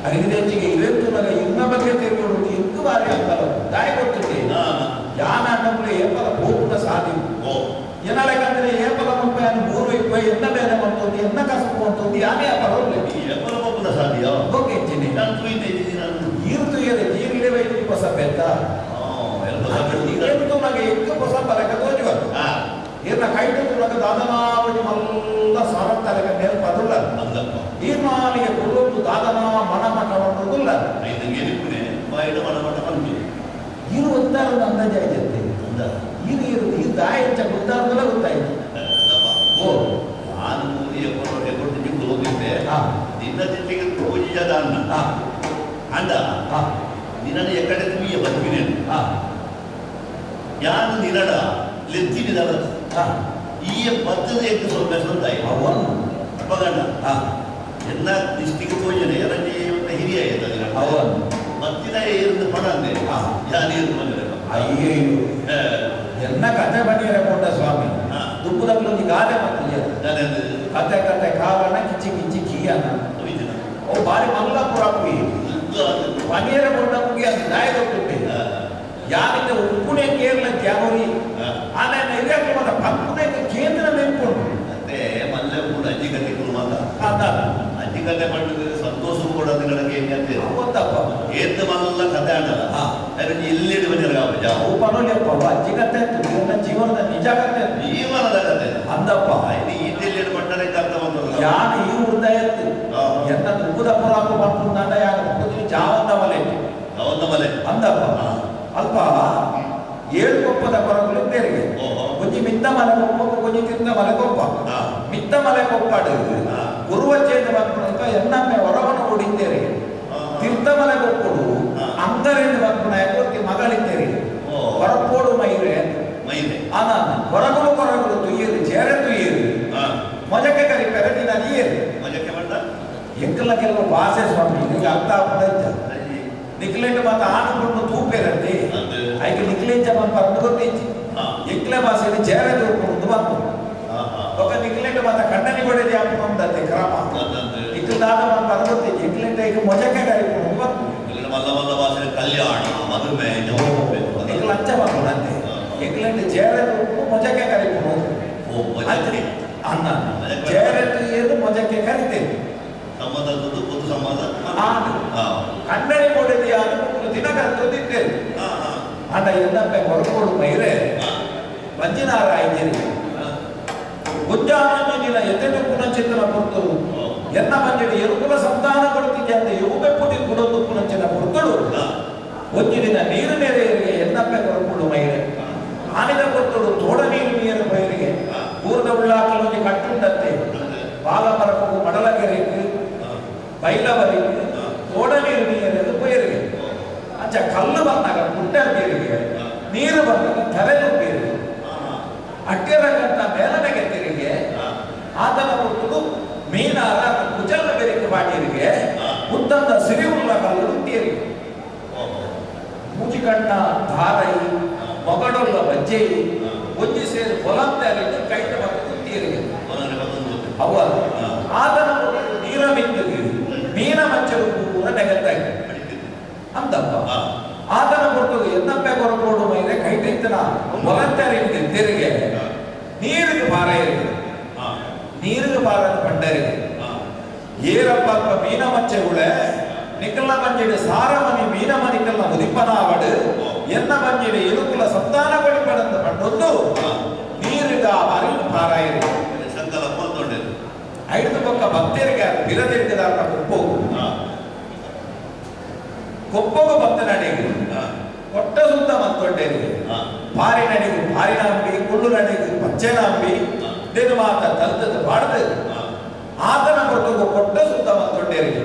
ಅರಿವಿನೆಂಚಿಗೆ ಇವೆಂತು ನನಗೆ ಇನ್ನ ಬಗ್ಗೆ ತೆರೆಯುವುದು ಎಂಟು ಬಾರಿ ಅಂತಲ್ಲ ದಾಯಿ ಕೊಟ್ಟಿದ್ದೆ ಯಾನ ನಮ್ಮಲ್ಲಿ ಏಪಲ ಬೋಪುನ ಸಾಧಿವು ಎನ್ನಲೆಕ್ಕಂದ್ರೆ ಏಪಲ ಮುಪ್ಪೆ ಅನ್ನು ಮೂರು ಇಪ್ಪ ಎನ್ನ ಬೇರೆ ಮಾಡ್ತೋದು ಎನ್ನ ಕಸಪು ಅಂತೋದು ಯಾನೇ ಪರವಲ್ಲ ಏಪಲ ಬೋಪುನ ಸಾಧ್ಯ ಓಕೆ ಚಿನ್ನಿ ನಾನು ತುಯಿದೆ ನಾನು ಈರ್ತು ಏರೆ ಜೀರಿಡೆ ವೈದ್ಯ ಹೊಸ ಬೆತ್ತ ಎಂಟು ನನಗೆ ಎಂಟು ಹೊಸ ಬರಕ ತೋಜುವ ಇರ್ನ ಕೈಟು ನನಗೆ ದಾದನಾವಳಿ ಮಲ್ಲ ಸಾರತ್ತಲೆಗ ನೆನಪದುಲ್ಲ ಈರ್ಮಾನಿಗೆ ಕೊಲ್ಲೊಂದು ದಾದನಾವ ಮಣಮಠವನ್ನುವುದಿಲ್ಲ ಇದು ಉದ್ದಾರದ ಅಂದಾಜು ಆಯ್ತಂತೆ ಇದು ಇರುವುದು ಇದು ದಾಯಂಚ ಉದ್ದಾರದಲ್ಲ ಗೊತ್ತಾಯ್ತು ಓ ನಾನು ಎಕೊಂಡು ಹೋಗಿದ್ದೆ ನಿನ್ನ ಜೊತೆಗೆ ಪೂಜಿಸದ ಅನ್ನ ಅಂದ ನಿನ್ನನ್ನು ಎಕಡೆ ತುಯ್ಯ ಬದುಕಿನೇನು ಯಾನು ನಿನ್ನಡ ಲೆತ್ತಿನಿದವ ಈ ಬತ್ತದ ಎದ್ದು ಸ್ವಲ್ಪ ಸಂದಾಯ ಅವನು ಪಗಣ್ಣ ಎಲ್ಲ ಡಿಸ್ಟಿಕ್ ಪೂಜನೆ ಎರಡನೇ ಹಿರಿಯ ಇದ್ದ ಅವನು ಮತ್ತಿನ ಇருந்து ಪಣ ಅಂದೆ ಯಾರು ಇருந்து ಬಂದಿರ ಅಯ್ಯೋ ಎನ್ನ ಕಥೆ ಬಣಿಯರ ಕೊಂಡ ಸ್ವಾಮಿ ದುಪ್ಪುದಲ್ಲೊಂದು ಗಾದೆ ಮಕ್ಕಳಿಯ ಕತೆ ಕತೆ ಕಾರಣ ಕಿಚ್ಚಿ ಕಿಚ್ಚಿ ಕೀಯನ ಓ ಬಾರಿ ಮಲ್ಲಪುರ ಪುಯಿ ಬಣಿಯರ ಕೊಂಡ ಮುಗಿ ಅದು ನಾಯ ಕೊಟ್ಟುಂಟೆ ಯಾರಿಂದ ಉಪ್ಪುಣೆ ಕೇರಳ ತ್ಯಾಗೋರಿ ಆನೆ ಹಿರಿಯಕ್ಕೆ ಮತ ಪಕ್ಕುನೆ ಕೇಂದ್ರ ಮೆಂಕೊಂಡು ಮತ್ತೆ ಮಲ್ಲೆ ಕೂಡ ಅಜ್ಜಿ ಕತೆ ಮಾತ ಅದ ಅಜ್ಜಿ ಕತೆ ಮಾಡಿದ್ರೆ ಸಂತೋಷ ಕೂಡ ನಿಗಳಿಗೆ ಹೆಂಗಂತೆ ಗೊತ್ತಪ್ಪ ಏತ್ ಮಲ್ಲ ಕತೆ ಆಡಲ್ಲ ಇಲ್ಲಿ ಬಂದಿರ ಅವು ಪನೋಲಿಯಪ್ಪ ಅಜ್ಜಿ ಕತೆ ನನ್ನ ಜೀವನದ ನಿಜ ಕತೆ ಜೀವನದ ಕತೆ ಅಂದಪ್ಪ ಇಲ್ಲಿ ಪಟ್ಟನೆ ಕರ್ತ ಬಂದಲ್ಲ ಯಾನು ಈ ಉರ್ದ ಎತ್ತು ಎನ್ನ ದುಬ್ಬದ ಪುರಾಕು ಮಾಡ್ಕೊಂಡ ಯಾರು ಮುಗಿದು ಜಾವಂದ ಮಲೆ ಅಂದಪ್ಪ ಅಲ್ಪ ಏಳು ಕೊಪ್ಪದ ಕೊರಗುಲು ಬೇರೆಗೆ ಕೊಂಚಿ ಮಿತ್ತ ಮಲೆ ಕೊಪ್ಪ ಕೊಂಚಿ ತಿರ್ದ ಮಲೆ ಕೊಪ್ಪ ಮಿತ್ತ ಮಲೆ ಕೊಪ್ಪಾಡು ಗುರುವಚ್ಚೇದ ಬಂದ್ಬಿಡಕ ಎನ್ನಮ್ಮೆ ಹೊರವನು ಓಡಿದ್ದೇರಿ ತೀರ್ಥ ಮಲೆ ಕೊಪ್ಪಡು ಅಂಗರಿಂದ ಬಂದ್ಬಿಡ ಯಾಕೆ ಮಗಳಿದ್ದೇರಿ ಹೊರಪೋಡು ಮೈರೆ ಅನ ಹೊರಗುಲು ಕೊರಗುಲು ತುಯ್ಯರು ಜೇರೆ ತುಯ್ಯರು ಮೊಜಕ್ಕೆ ಕರಿತಾರೆ ನೀನು ಅದಿಯರು ಎಂಕಲ್ಲ ಕೆಲವು ಭಾಷೆ ಸ್ವಾಮಿ ಈಗ ಅರ್ಥ ಆಗ್ತದೆ ನಿಕ್ಲೆಂಟ್ ಮಾತ ಆನುಕೊಂಡು ತೂಪೇರಂತೆ ಐಕೆ ನಿಕ್ಲೆಂಚ ಬಂದು ಬಂದು ಗೊತ್ತಿಚ್ಚಿ ಎಂಕ್ಲೆ ಭಾಷೆಯಲ್ಲಿ ಚೇರೆ ತೂಕೊಂಡು ಬಂದು ఒక నిక్లెంట్ మాత కన్నని కూడా జాపుకుందంతే క్రమ నిక్లాద మన పరగొత్తి నిక్లెంట్ ఐక మొజకే గరిపోను వತ್ತು మల్ల మల్ల భాష కళ్యాణ మధుమే నిక్లంచ ಬಂದಂತೆ నిక్లెంట్ చేరదు మొజకే గరిపోను ಓ ಮೊಜಕೆ ಅನ್ನ చేరదు ಏದು ಮೊಜಕೆ ಕರಿತೆ ಸಂಬಂಧದ್ದು ಪೊದು ಸಂಬಂಧ ಕನ್ನಡಿ ಕೊಡಿದೆ ಅದು ದಿನಗಂತದಿದ್ದೆ ಅಂಡ ಎಂದಪ್ಪೆ ಹೊರಕೋಡು ಮೈರೆ ಮಂಜಿನಾರಾಯಣರಿಗೆ ಗುಜ್ಜಾನಂದಿನ ಎದೆಟು ಪುನಚಿತ್ತನ ಪುರ್ತರು ಎನ್ನ ಮಂಜಡಿ ಎರುಕುಲ ಸಂತಾನ ಕೊಡುತ್ತಿದ್ದೆ ಅಂತ ಯುವೆಪ್ಪುಟಿ ಕುಡೊಂದು ಪುನಚಿನ ಪುರ್ತಳು ಒಂಜಿನ ನೀರು ನೆರೆಯರಿಗೆ ಎನ್ನಪ್ಪೆ ಹೊರಕೋಡು ಮೈರೆ ಆನಿದ ಪುರ್ತಳು ತೋಡ ನೀರು ನೀರು ಮೈರಿಗೆ ಪೂರ್ದ ಉಳ್ಳಾಕಲೊಂದು ಕಟ್ಟುಂಡಂತೆ ಬಾಲಮರಕು ಮಡಲಗೆರೆಗೆ ಬೈಲವರಿಗೆ ತೋಡ ನೀರು ನೀರು ಪೈರಿಗೆ ಅಂಚ ಕಲ್ಲು ಬಂದಾಗ ಪುಟ್ಟ ನೀರಿಗೆ ನೀರು ಬಂದಾಗ ಕೆರೆದು ಬೇರಿಗೆ ಅಟ್ಟಿರಗಂತ ಮೇಲನೆಗೆ ತೆರಿಗೆ ಆತನ ಹುಟ್ಟುದು ಮೀನಾರ ಕುಚಲ ಬೆರಿಕೆ ಬಾಡಿಯರಿಗೆ ಉತ್ತಂದ ಸಿರಿವುಳ್ಳ ಕಲ್ಲು ತೀರಿಗೆ ಮೂಜಿಕಣ್ಣ ಧಾರೈ ಮೊಗಡೊಲ್ಲ ಬಜ್ಜೆ ಒಂಜಿ ಸೇರಿ ಹೊಲಂತರಿದ್ದು ಕೈತ ಮತ್ತು ತೀರಿಗೆ ಅವ ಆತನ ನೀರ ಮಿಂದಿಗೆ ಮೀನ ಮಚ್ಚಲು ಪೂರ ನೆಗತ್ತಾಗಿ ಅಂತಪ್ಪ ಆತನ ಕೊಟ್ಟು ಎನ್ನಪ್ಪೆ ಕೊರಕೋಡು ಮೈರೆ ಕೈಟಿತ್ತನ ಹೊಲಂತರಿಗೆ ತೆರಿಗೆ ನೀರಿಗೆ ಭಾರ ಇರಿಗೆ ನೀರಿಗೆ ಭಾರದ ಪಂಡರಿಗೆ ಏರಪ್ಪ ಮೀನ ಮಚ್ಚೆ ಉಳೆ ನಿಕಲ್ನ ಮಂಜಿಡು ಸಾರಮನಿ ಮೀನ ಮನಿಕಲ್ನ ಉದಿಪ್ಪನಾವಡು ಎನ್ನ ಬಂಜಿಡೆ ಎಲುಕುಲ ಸಂತಾನಗಳು ಪಡೆದ ಪಟ್ಟೊಂದು ನೀರಿಗ ಅರಿವು ಪಾರಾಯಿರಿ ಸಂಕಲ್ಪ ಅಂತೊಂಡೇನು ಐದು ಪಕ್ಕ ಭಕ್ತರಿಗೆ ಬಿರದಿರ್ಗದಾರ ಕೊಪ್ಪೋಗು ಕೊಪ್ಪೋಗು ಭಕ್ತ ನಡೆಗೆ ಕೊಟ್ಟ ಸುತ್ತ ಮತ್ತೊಂಡೇರಿಗೆ ಭಾರಿ ನಡೆಗೆ ಭಾರಿನಾಂಬಿ ಕುಳ್ಳು ನಡೆಗೆ ಪಚ್ಚೆನಾಂಬಿ ದೇನು ಮಾತ ತಲ್ತದ ಬಾಡದು ಆತನ ಹೊರತು ಕೊಟ್ಟ ಸುತ್ತ ಮತ್ತೊಂಡೇರಿಗೆ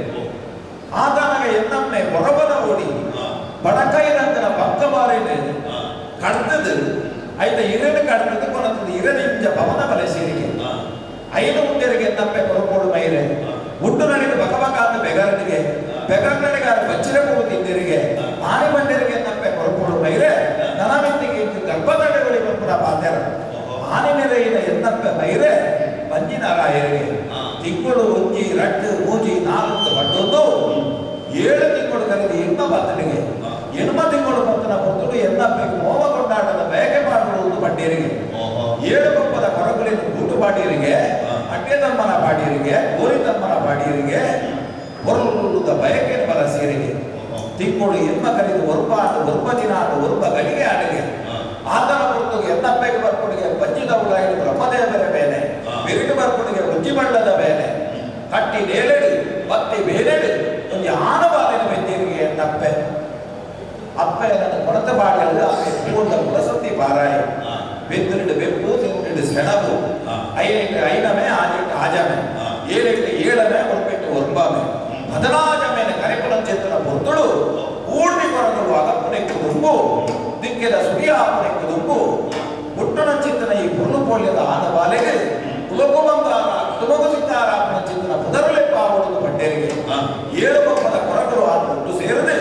ಆತನಗೆ ಎನ್ನಮ್ಮೆ ಹೊರಬನ ಓಡಿ ಬಡಕೈರಂಗನ ಪಕ್ಕ ಬಾರೇನೆ ಕಡ್ತದು ಐತ ಇರನು ಕಡ್ತದು ಕೊನತದು ಇರನ ಇಂಜ ಭವನ ಬಲೆ ಸೇರಿಗೆ ಐದು ಮುಂಡೆರಿಗೆ ಎನ್ನಮ್ಮೆ ಹೊರಕೋಡು ಮೈರೆ ಉಂಡು ನನಗೆ ಬಕಬಕಾದ ಬೆಗರನಿಗೆ ಬೆಗರನಿಗೆ ಬಚ್ಚಿರ ಕೂತಿದ್ದರಿಗೆ ಆನೆ ಬಂಡರಿಗೆ ಎನ್ನಮ್ಮೆ ಹೊರಕೋಡು ಮೈರೆ ನನಮಿತ್ತಿಗೆ ಗರ್ಭದಡೆಗಳಿಗೆ ಕೂಡ ಪಾತ್ಯಾರ ಆನೆ ನೆರೆಯಿನ ಎನ್ನಪ್ಪೆ ಮೈರೆ ಬಂಜಿನಾರಾಯರಿಗೆ ತಿಂಗಳು ಒಂಜಿ ರಟ್ಟು ಮೂಜಿ ನಾಲ್ಕು ಪಟ್ಟೊಂದು 7 ತಿಂಗಳು ಕರೆದು ಎನ್ನ ಬತ್ತನಿಗೆ ಎಣ್ಮ ತಿಂಗಳು ಬತ್ತನ ಹೊತ್ತಲು ಎನ್ನಪ್ಪೆಗೆ ಮೋವ ಕೊಂಡಾಟದ ಬೇಕೆ ಮಾಡುವುದು ಬಡ್ಡಿಯರಿಗೆ 7 ಕೊಪ್ಪದ ಕೊರಗುಲಿನ ಗೂಟು ಬಾಡಿಯರಿಗೆ ಅಡ್ಡೆ ತಮ್ಮನ ಬಾಡಿಯರಿಗೆ ಗೋರಿ ತಮ್ಮನ ಬಾಡಿಯರಿಗೆ ಹೊರಲುದ ಬಯಕೆ ಬರ ಸೇರಿಗೆ ತಿಂಗಳು ಎನ್ನ ಕರೆದು ಒರ್ಪ ದಿನ ಒರ್ಪ ಗಳಿಗೆ ಆಡಿಗೆ ಆತನ ಹೊರತು ಎನ್ನಪ್ಪೆಗೆ ಬರ್ಕೊಡಿಗೆ ಬಜ್ಜಿದ ಉಡಾಯಿಗೆ ಬ್ರಹ್ಮದೇವರ ಬೇನೆ ಬಿರುಡು ಬರ್ಕೊಡಿಗೆ ಉಜ್ಜಿ ಬಣ್ಣದ ಬೇನೆ ಕಟ್ಟಿ ನೇಲೆಡು ಬತ್ತಿ ಬೇರೆಡು ಒಂದು ಆನಬಾಲಿನ ಬೆಂದಿರಿಗೆ ಎನ್ನಪ್ಪೆ ಅಪ್ಪೆ ನನ್ನ ಕೊರತೆ ಬಾಡಲು ಆమె ಪೂರ್ಣ ಕುಲಸತಿ ಪಾರಾಯ ಬೆಂದಿರುಡು ಬೆಪ್ಪು ತಿಂದಿಡು ಸೆಣಬು ಐನಮೆ ಆಜಮೆ ಏಳಮೆ ಹೊರಪೆಟ್ಟು ಒರ್ಬಾಮೆ 16 ಮೇಲೆ ಕರೆಪುಲ ಚೇತನ ಹೊರತುಳು ಊರ್ಣಿ ಕೊರಗಳು ಅಗಪ್ಪನೆಕ್ಕು ದುಂಬು ದಿಕ್ಕಿದ ಸುಡಿಯಾಪನೆಕ್ಕು ದುಂಬು ಹುಟ್ಟನ ಚಿತ್ತನ ಈ ಪುರ್ಣು ಪೋಲ್ಯದ ಆನಬಾಲೆಗೆ ಕುಲಕುಮಂಗಾರ ತುಮಗು ಸಿದ್ದಾರಾಪನ ಚಿತ್ತನ ಪುದರಲೆ ಪಾವೊಂದು ಬಡ್ಡೆರಿಗೆ 7 ಕೊಪ್ಪದ ಕೊರಗಳು ಆ ಹುಟ್ಟು ಸೇರದೆ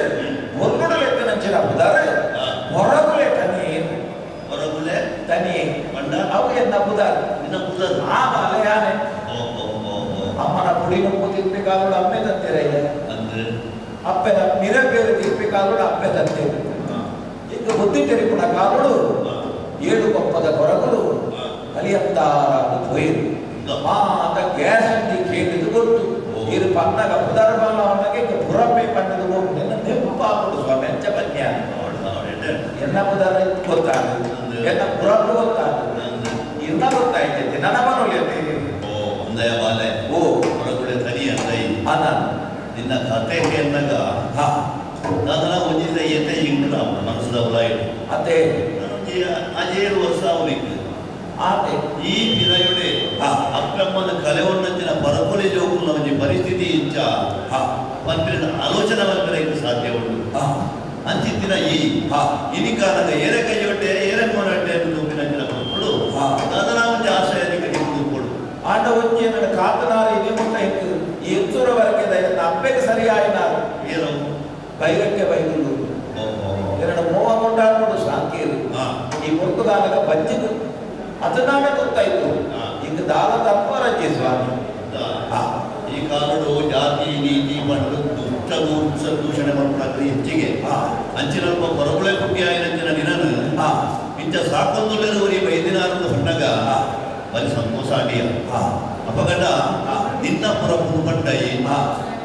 ಹೊರಗುಡು ಲೆಕ್ಕನಂಚಿನ ಪುದರ ಹೊರಗುಲೆ ಹೊರಗುಲೆ ತನಿ ಮಂಡ ಅವು ಎನ್ನ ಪುದರ್ ಇನ್ನ ಪುದರ್ ಆ ಬಾಲೆಯಾನೆ ಅಮ್ಮನ ಪುಡಿ ನುಪ್ಪು ತಿನ್ಬೇಕಾದ್ರು ಅಪ್ಪೆ ತತ್ತೇರಯ್ಯ ಅಪ್ಪೆನ ಮಿರಬೇರು ತಿನ್ಬೇಕಾದ್ರು ಅಪ್ಪೆ ತತ್ತೇರು ಈಗ ಬುದ್ಧಿ ತೆರಿಪುಣ ಕಾಲುಗಳು 7 ಕೊಪ್ಪದ ಕೊರಗಳು ಅಲಿಯಂತಾರ ಹೋಯಿರು ಮಾತ ಗ್ಯಾಸ್ ಅಂತಿ ಕೇಳಿದು ಗೊತ್ತು ಇರು ಪನ್ನಗ ಪುದರ್ಬಲ್ಲ ಅವನಿಗೆ ಪುರಪ್ಪೆ ಪಣ್ಣದು ಹೋಗಿ ನಿನ್ನ ನೆಪ್ಪಾಪುಡು ಸ್ವಾಮಿ ಅಂಚ ಬನ್ಯ ಎನ್ನ ಪುದರ ಗೊತ್ತಾಗ ಎನ್ನ ಪುರಪ್ಪು ಗೊತ್ತಾಗ ಇನ್ನ ಗೊತ್ತಾಯ್ತೈತೆ ನನ್ನ ಮನೋಲಿ ಒಂದಯ ಬಾಲೆ ಓ ಹೊರಗುಡೆ ತನಿ ಅಂದೈ ಅನ ನಿನ್ನ ಕತೆ ಎನ್ನಗ ನನ್ನ ಒಂಜಿದ ಎತೆ ಇಂಗ್ಲ ಮನಸ್ಸದ ಉಲಾಯಿಡು ಅದೇ ಆ 7 ವರ್ಷ ಅವನಿಗೆ ಆತೆ ಈ ಪಿರಯುಡೆ ಅಪ್ಪಮ್ಮನ ಕಲೆವನ್ನಂಚಿನ ಪರಪೊಲಿ ಜೋಗುಲ ಒಂಜಿ ಪರಿಸ್ಥಿತಿ ಇಂಚ ಪಂಪಿನ ಆಲೋಚನೆ ಬಂದರೆ ಸಾಧ್ಯ ಉಂಟು ಅಂಚಿತ್ತಿನ ಇನಿಕಾನಗ ಏರೆ ಕೈಯೊಟ್ಟೆ ಏರೆ ಮೊನೊಟ್ಟೆ ತೂಪಿನಂಚಿನ ಮಕ್ಕಳು ಅದನ್ನ ಒಂಜಿ ಆಶ್ರಯನಿಗೆ ಕೊಡು ಆಂಡ ಒಂಜಿ ನನ್ನ ಕಾತನಾರ ಇನಿ ಮುಟ್ಟ ಇತ್ತು ಎತ್ತೂರವರೆಗೆ ನನ್ನ ಅಪ್ಪೆಗೆ ಸರಿಯಾಯಿನಾರು ಏನು ಬೈರಕ್ಕೆ ಬೈದುಲು ಎರಡು ಮೋಹ ಕೊಂಡಾಡ್ಕೊಂಡು ಶಾಂತಿಯರು ಈ ಪುರ್ತುಗಾಲಗ ಬಜ್ಜಿದು ಅದನ್ನಾಗ ಗೊತ್ತಾಯ್ತು ಈಗ ದಾಲ ತಪ್ಪರಜ್ಜಿ ಸ್ವಾಮಿ ಈ ಕಾಲಡು ಜಾತಿ ನೀತಿ ಬಂದು ದೂಷಣೆ ಮಾಡ್ಬಿಡಕ್ಕೆ ಹೆಚ್ಚಿಗೆ ಅಂಚಿನಲ್ಪ ಹೊರಗುಳೆ ಕುಟ್ಟಿ ಆಯ್ನಂಚಿನ ನಿನನು ಇಂಚ ಸಾಕೊಂದುಳ್ಳವರಿ ಬೈದಿನಾರನ್ನು ಹೊಂಡಗ ಬಲಿ ಸಂತೋಷ ಆಡಿಯ ಅಪಗಡ ನಿನ್ನ ಪುರಪ್ಪು ಕಂಡೈ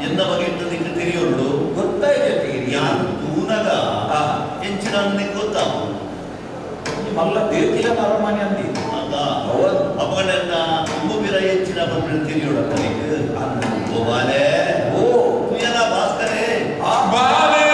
ಎನ್ನ ಬಗೆ ಇಟ್ಟದಕ್ಕೆ ತಿರಿಯೋಳು ಗೊತ್ತಾಯ್ತು ಯಾರು ತೂನಗ ಹೆಂಚಿನ ಗೊತ್ತಾವು ಮಲ್ಲ ದೇತಿಯ ಅರಮನೆ ಅಂದಿ ಅಪಗಡ ತುಂಬುಬಿರ ಹೆಚ್ಚಿನ ಬಂದು ತಿರಿಯೋಳ ಓ ಬಾಲೆ ಓ ತುಯನ ಭಾಸ್ಕರೇ ಬಾಲೆ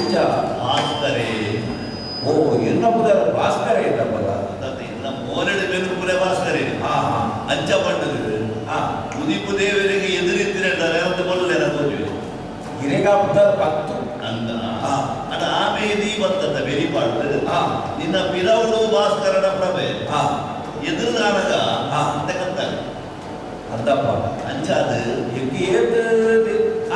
ಎಂಚ ಭಾಸ್ಕರೇ ಓ ಇನ್ನ ಬುಧರ ಭಾಸ್ಕರ ಇದ್ದಪ್ಪಲ್ಲ ಇನ್ನ ಮೋನೆಡೆ ಬೆನುಪುರೆ ಭಾಸ್ಕರೇ ಹಾ ಹಾ ಅಂಚ ಪಂಡದು ಹಾ ಉದಿಪು ದೇವರಿಗೆ ಎದುರಿತ್ತಿರಲ್ಲ ಅಂತ ಬಲ್ಲ ತೋಜು ಗಿರಿಗ ಬುಧರ ಪತ್ತು ಅಂದ ಹಾ ಅದ ಆಮೇದಿ ಬರ್ತದ ಬೆರಿಪಾಡು ಹಾ ನಿನ್ನ ಪಿರವಡು ಭಾಸ್ಕರನ ಪ್ರಭೆ ಹಾ ಎದುರುಗಾನಗ ಹಾ ಅಂತಕ್ಕಂತ ಅಂದಪ್ಪ ಅಂಚಾದ ಎಕ್ಕಿ ಏತ್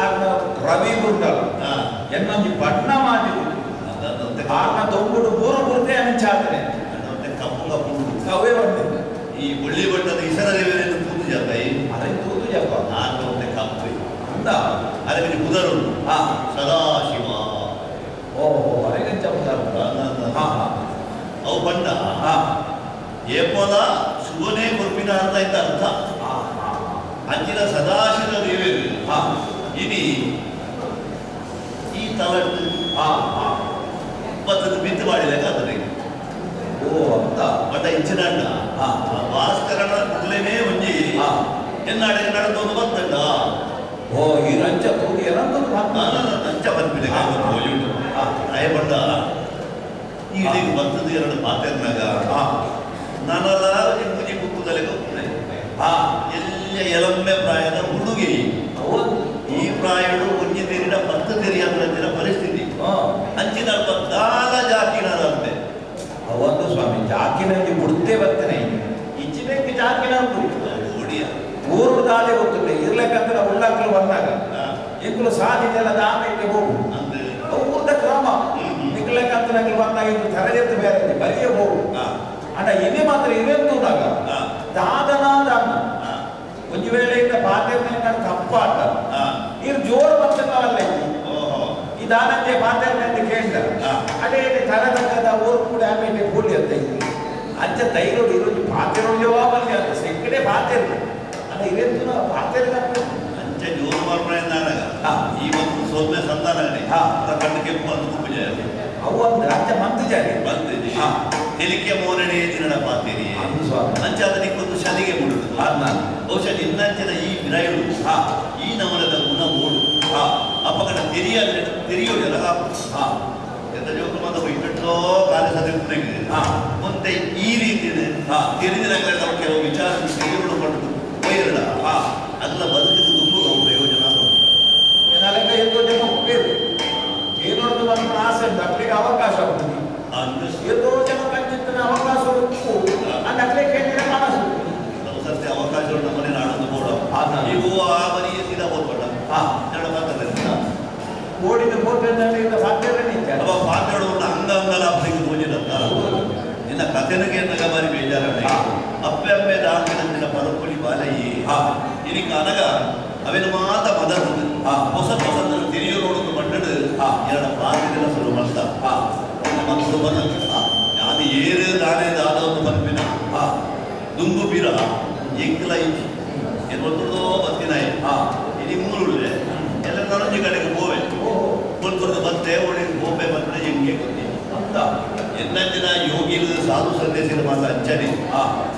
ಆಗ ರವಿ ಬುಂಡಲ ಹಾ ಎನ್ನೊಂದು ಬಣ್ಣ ಮಾಡಿದ್ರು ಅದಂತೆ ಆಗ ದೊಂಗುಡು ಮೂರು ಬುರ್ದೆ ಅಂಚಾದ್ರೆ ಅದಂತೆ ಕಪ್ಪು ಕಪ್ಪು ಅವೇ ಬಂದಿದ್ದೆ ಈ ಬುಳ್ಳಿ ಬಟ್ಟದ ಇಸರ ದೇವರನ್ನು ಪೂಜೆ ಜಾತಾಯಿ ಅದೇ ತೂತು ಜಪ್ಪ ಆದ್ರೆ ಕಪ್ಪು ಅಂದ ಅದಕ್ಕೆ ಬುಧರು ಹಾ ಸದಾಶಿವ ಓ ಅರೆಗಂಚ ಬುಧರ ಹಾ ಹಾ ಅವು ಬಂಡ ಹಾ ಏಪೋಲ ಶುಭನೇ ಕೊರ್ಪಿನ ಅಂತ ಇದ್ದ ಅರ್ಥ ಹಾ ಹಾ ಅಂಚಿನ ಸದಾಶಿವ ದೇವರು ಹಾ ಇನಿ ಈ ತಲಟ್ಟು ಹಾ ಹಾ ಮತ್ತದು ಬಿತ್ತು ಮಾಡಿದಾಗ ಅದರಿಗೆ ಓ ಅಂತ ಬಟ್ ಇಂಚಿನಣ್ಣ ಹಾ ಭಾಸ್ಕರನ ಕುಡ್ಲೇನೆ ಒಂಜಿ ಹಾ ಎನ್ನಾಡೆ ನಡೆದೊಂದು ಬಂತಣ್ಣ ಓ ಈ ರಂಚ ತೂತು ಏನಂತ ನಂಚ ಬಂದ್ಬಿಡೆ ಹೋಯುಂಡು ಹಾ ಅಯ್ಯ ಬಂಡ ಈಡಿಗೆ ಬರ್ತದ ಎರಡು ಮಾತಾಡಿನಾಗ ಹಾ ನಾನಲ್ಲ ಮುಜಿ ಕುಕ್ಕುದಲೆ ಹೋಗ್ತದೆ ಹಾ ಎಲ್ಲ ಎಲಮ್ಮೆ ಪ್ರಾಯದ ಹುಡುಗಿ ಹೌದು ಈ ಪ್ರಾಯಡು ಒಂಜಿ ತೆರಿನ 10 ತೆರಿ ಅಂದಿನ ಪರಿಸ್ಥಿತಿ ಹಾ ಅಂಚಿನ ದಾಲ ಜಾತಿನರಂತೆ ಅವತ್ತು ಸ್ವಾಮಿ ಜಾಕಿನಲ್ಲಿ ಮುಡ್ತೆ ಬರ್ತೇನೆ ಇಚ್ಚಿನಕ್ಕೆ ಜಾಕಿನ ಓಡಿಯ ಊರು ದಾಲೆ ಗೊತ್ತಿಲ್ಲ ಇರ್ಲಿಕ್ಕಂದ್ರೆ ಉಳ್ಳಾಕಲು ಬಂದಾಗ ಎಂಕುಲು ಸಾಧಿದೆಲ್ಲ ದಾಮೆಗೆ ಹೋಗು ಅಂದ್ರೆ ಊರ್ದ ಕ್ರಮ ನಿಕ್ಲಕ್ಕಂತ ನಂಗೆ ಬಂದಾಗ ಇದು ತರಗತಿ ಬೇರೆ ಇದೆ ಬರಿಯ ಹೋಗು ಅಣ್ಣ ಇವೆ ಮಾತ್ರ ಇವೆಂತೂನಾಗ ದಾದನ ದಾನ ಒಂದು ವೇಳೆಯಿಂದ ಪಾತ್ರೆನ ತಪ್ಪಾಟ ಇವ್ರು ಜೋರು ಬರ್ತಲ್ಲ ಈ ದಾನಂತೆ ಪಾತ್ರೆ ಕೇಳಿದ ಅದೇ ತರದಕ್ಕದ ಊರು ಕೂಡ ಆಮೇಲೆ ಕೂಲಿ ಅಂತ ಇತ್ತು ಅಂಚ ತೈರೋಡು ಇರೋದು ಪಾತ್ರೆ ಜವಾಬಲ್ಲಿ ಅಂತ ಸೆಕ್ಕಡೆ ಪಾತ್ರೆ ಅಣ್ಣ ಇವೆಂತೂ ಪಾತ್ರೆ ಅಂಚೆ ಜೋರು ಮಾಡ್ಕೊಂಡಾಗ ಈ ಒಂದು ಸೋಲ್ಮೆ ಸಂತಾನಗಣಿ ಕಣ್ಣು ಕೆಂಪು ಅಂತ ಪೂಜೆ ಅವು ಒಂದು ಅಂಚ ಮಂತು ಜಾರಿ ಬಂದಿದೆ ತೆಲಿಕೆ ಮೋರಣೆ ದಿನ ಪಾತೀರಿ ಅಂಚ ಅದಕ್ಕೊಂದು ಶನಿಗೆ ಮುಡುದು ಬಹುಶಃ ನಿನ್ನಂಚಿನ ಈ ವಿರಯುಡು ಈ ನಮನದ ಗುಣ ಓಡು ಅಪಕಡ ತೆರಿಯೋದು ಎಲ್ಲ ಎಂತ ಜೋಕುಮಾದ ಇಟ್ಟೋ ಕಾಲ ಸದಕ್ಕೆ ಮುಂದೆ ಈ ರೀತಿ ತೆರೆದಿನ ಕೆಲವು ವಿಚಾರ ತೆಗೆದುಕೊಂಡು ಪಟ್ಟು ಬೈರಡ ಅಲ್ಲ ಬದುಕಿದ ತುಂಬ ಪ್ರಯೋಜನ ನಾಲ್ಕ ಎಷ್ಟೋ ಜನ ಒಪ್ಪೇರು ಏನೊಂದು ನಮ್ಮ ಆಸೆ ಉಂಟು ಅಕ್ಕಳಿಗೆ ಅವಕಾಶ ಉಂಟು ಎಷ್ಟೋ ಜನ ಕಂಚಿತ್ತಿನ ಅವಕಾಶ ಉಂಟು ಆ ನಕಲಿ ಕೇಳಿದ್ರೆ ಮನಸ್ಸು ಸತ್ಯ ಅವಕಾಶ ನಮ್ಮನೆ ನಾಡೊಂದು ಬೋಡ ನೀವು ಆ ಮನೆಯ ಸೀದಾ ಹೋಗ್ಬೇಡ ಎರಡು ಮಾತಾಡ್ತಾರೆ ಓಡಿದ ಬೋಟಿನಿಂದ ಪಾತ್ರೆ ನಿಂತ ಅವ ಪಾತ್ರೆಗಳು ಅಂಗಂಗಲ ಅಪ್ಪಳಿಗೆ ಹೋಗಿದಂತ ನಿನ್ನ ಕಥೆನಗೆ ನಗ ಬಾರಿ ಬೇಜಾರಣ್ಣ ಅಪ್ಪೆ ಅಪ್ಪೆ ದಾಟಿನ ಪರಪುಳಿ ಬಾಲಯ್ಯಿ ಇನಿಕ ಅನಗ ಅವೇನು ಮಾತ ಮದದು ಹೊಸ ಹೊಸದನ್ನು ತಿರಿಯೋ ನೋಡೋದು ಮಟ್ಟಡು ಎರಡು ಪಾತ್ರೆಗಳ ಸುರು ಮತ್ತ ಮಕ್ಕಳು ಬಂದ ಅದು ಏರು ದಾನೆ ದಾದ ಒಂದು ಬಂಪಿನ ದುಂಗು ಬೀರ ಎಂಕಲ ಇಂಚಿ ಎನ್ನುವಂಥದ್ದು ಬತ್ತಿನ ಇಡೀ ಮೂರುಳ್ಳೆ ಎಲ್ಲ ನೊಂಜಿ ಕಡೆಗೆ ಹೋವೆ ಕೊಡ್ಕೊಂಡು ಬತ್ತೆ ಒಳ್ಳೆ ಗೋಪೆ ಬಂದ್ರೆ ಹೆಂಗೆ ಗೊತ್ತಿ ಅಂತ ಎನ್ನಂಚಿನ ಯೋಗಿಲು ಸಾಧು ಸಂದೇಶದ ಮಾತ್ರ ಅಂಚನೆ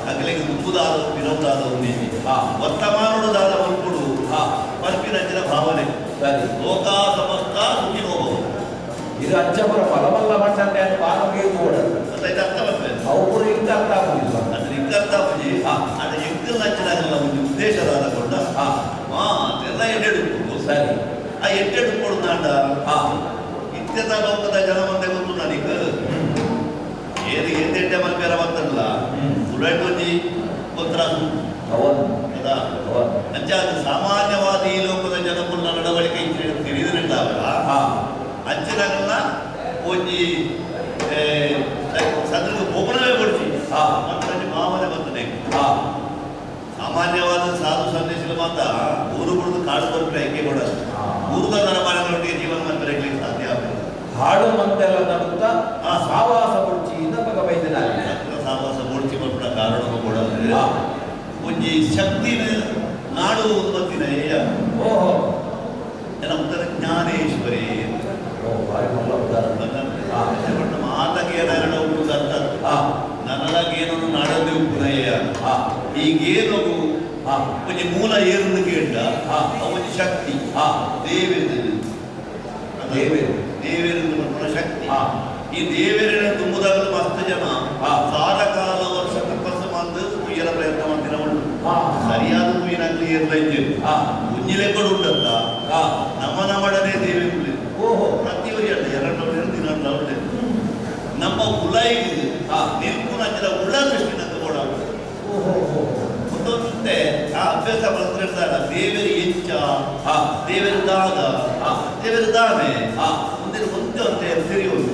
ಅಗಲಿಗೆ ದುಂಬುದಾದ ವಿರೋಧಾದ ನೀತಿ ವರ್ತಮಾನೋದಾದ ಮಲ್ಕೊಡು ಪರ್ಪಿನಂಚಿನ ಭಾವನೆ ಲೋಕ ಸಮಸ್ತ ಸುಖಿ ಹೋಗಬಹುದು ಇದು ಅಂಚಪುರ ಫಲವಲ್ಲ ಮಟ್ಟಂತೆ ಅಂತ ಬಾಲಗೆ ಕೂಡ ಅಂತ ಅರ್ಥ ಬರ್ತದೆ ಅವರು ಇಂತ ಅರ್ಥ ಆಗುದಿಲ್ಲ ಅದ್ರ ಇಂಕರ್ತ ಪೂಜೆ ಅದು ಎಂಕಲ್ ನಂಚಿನಾಗಲ್ಲ ಒಂದು ಉದ್ದೇಶದಾದ ಕೊಂಡ ಅದೆಲ್ಲ ಎಡ್ಡೆಡುಕೊಂಡು ಸರಿ ಆ ಎಡ್ಡೆಡುಕೊಂಡು ನಾಡ ಇತ್ಯದ ಲೋಕದ ಜನ ಮಂದೆ ಗೊತ್ತು ನನಗ ಏದು ಎಂದೆಡ್ಡೆ ಮಲ್ಪೇರ ಬಂತಲ್ಲ ಉರಟೊಂಜಿ ಗೊತ್ತರಾಸು ಅಂಚ ಅದು ಸಾಮಾನ್ಯವಾದ ಈ ಲೋಕದ ಜನಪುರ ನಡವಳಿಕೆ ತಿಳಿದ್ರಿದ್ದಾವಲ್ಲ ಅಂಚಿನಾಗಲ್ಲ ಒಂಜಿ ಸದ್ರಿಗೆ ಬೋಪಣವೇ ಕೊಡ್ಸಿ ಮತ್ತೆ ಮಾವನೆ ಬರ್ತದೆ ಸಾಮಾನ್ಯವಾದ ಸಾಧು ಸಂದೇಶದ ಮಾತ ಊರು ಬಿಡುದು ಕಾಡು ಬರ್ತಾರೆ ಹೆಂಗೆ ಕೊಡೋದು ಊರುದ ನರಮಾನಗಳೊಟ್ಟಿಗೆ ಜೀವನ ಮಾಡ್ತಾರೆ ಸಾಧ್ಯ ಆಗಬೇಕು ಹಾಡು ಮಂತೆಲ್ಲ ನಡುತ್ತಾ ಸಾವಾಸ ಮುಡ್ಚಿ ಇದಕ್ಕ ಬೈದಿನ ಸಾವಾಸ ಮುಡ್ಚಿ ಬರ್ಬಿಡ ಕಾರಣ ಕೊಡೋದು ಒಂಜಿ ಶಕ್ತಿನ ನಾಡು ಬತ್ತಿನ ಓಹೋ ಜನ ಉತ್ತರ ಜ್ಞಾನೇಶ್ವರಿ ಮಾತಗೆ ಏನಾರ ಉಂಟು ನನಗೇನು ನಾಡಲ್ಲಿ ಉಪ್ಪುನಯ್ಯ ಈಗೇನು ಒಂಜಿ ಮೂಲ ಏರುದು ಕೇಳ ಒಂಜಿ ಶಕ್ತಿ ದೇವೇಂದ್ರ ದೇವೇಂದ್ರ ಜನ ಸಾರಕಾಲ ವರ್ಷ ತಪಸ್ಸು ಮಾಡಿದು ತುಯ್ಯರ ಪ್ರಯತ್ನ ಮಾಡ್ತಿನ ಉಂಟು ಸರಿಯಾದ ತುಯ್ಯನಾಗ್ಲಿ ಎಲ್ಲ ಇದ್ದೇವೆ ಮುಂಜಿಲೆ ಕೊಡು ಉಂಟಂತ ನಮ್ಮ ನಮ್ಮಡನೆ ದೇವಿ ಓಹೋ ಪ್ರತಿಯೊಂದು ಎರಡು ದಿನ ಉಂಟೆ ನಮ್ಮ ಉಲಾಯಿಗೆ ನಿಲ್ಪು ನಂತರ ಉಳ್ಳ ದೃಷ್ಟಿನ ಕೂಡ ಒಂದೊಂದೇ ಆ ಅಭ್ಯಾಸ ಬರ್ತಿರ್ತಾರ ದೇವರ ಹೆಚ್ಚ ದೇವರ ದಾದ ದೇವರ ದಾನೆ ಮುಂದಿನ ಮುಂದೆ ಅಂತೆ ತಿರಿಯೋದು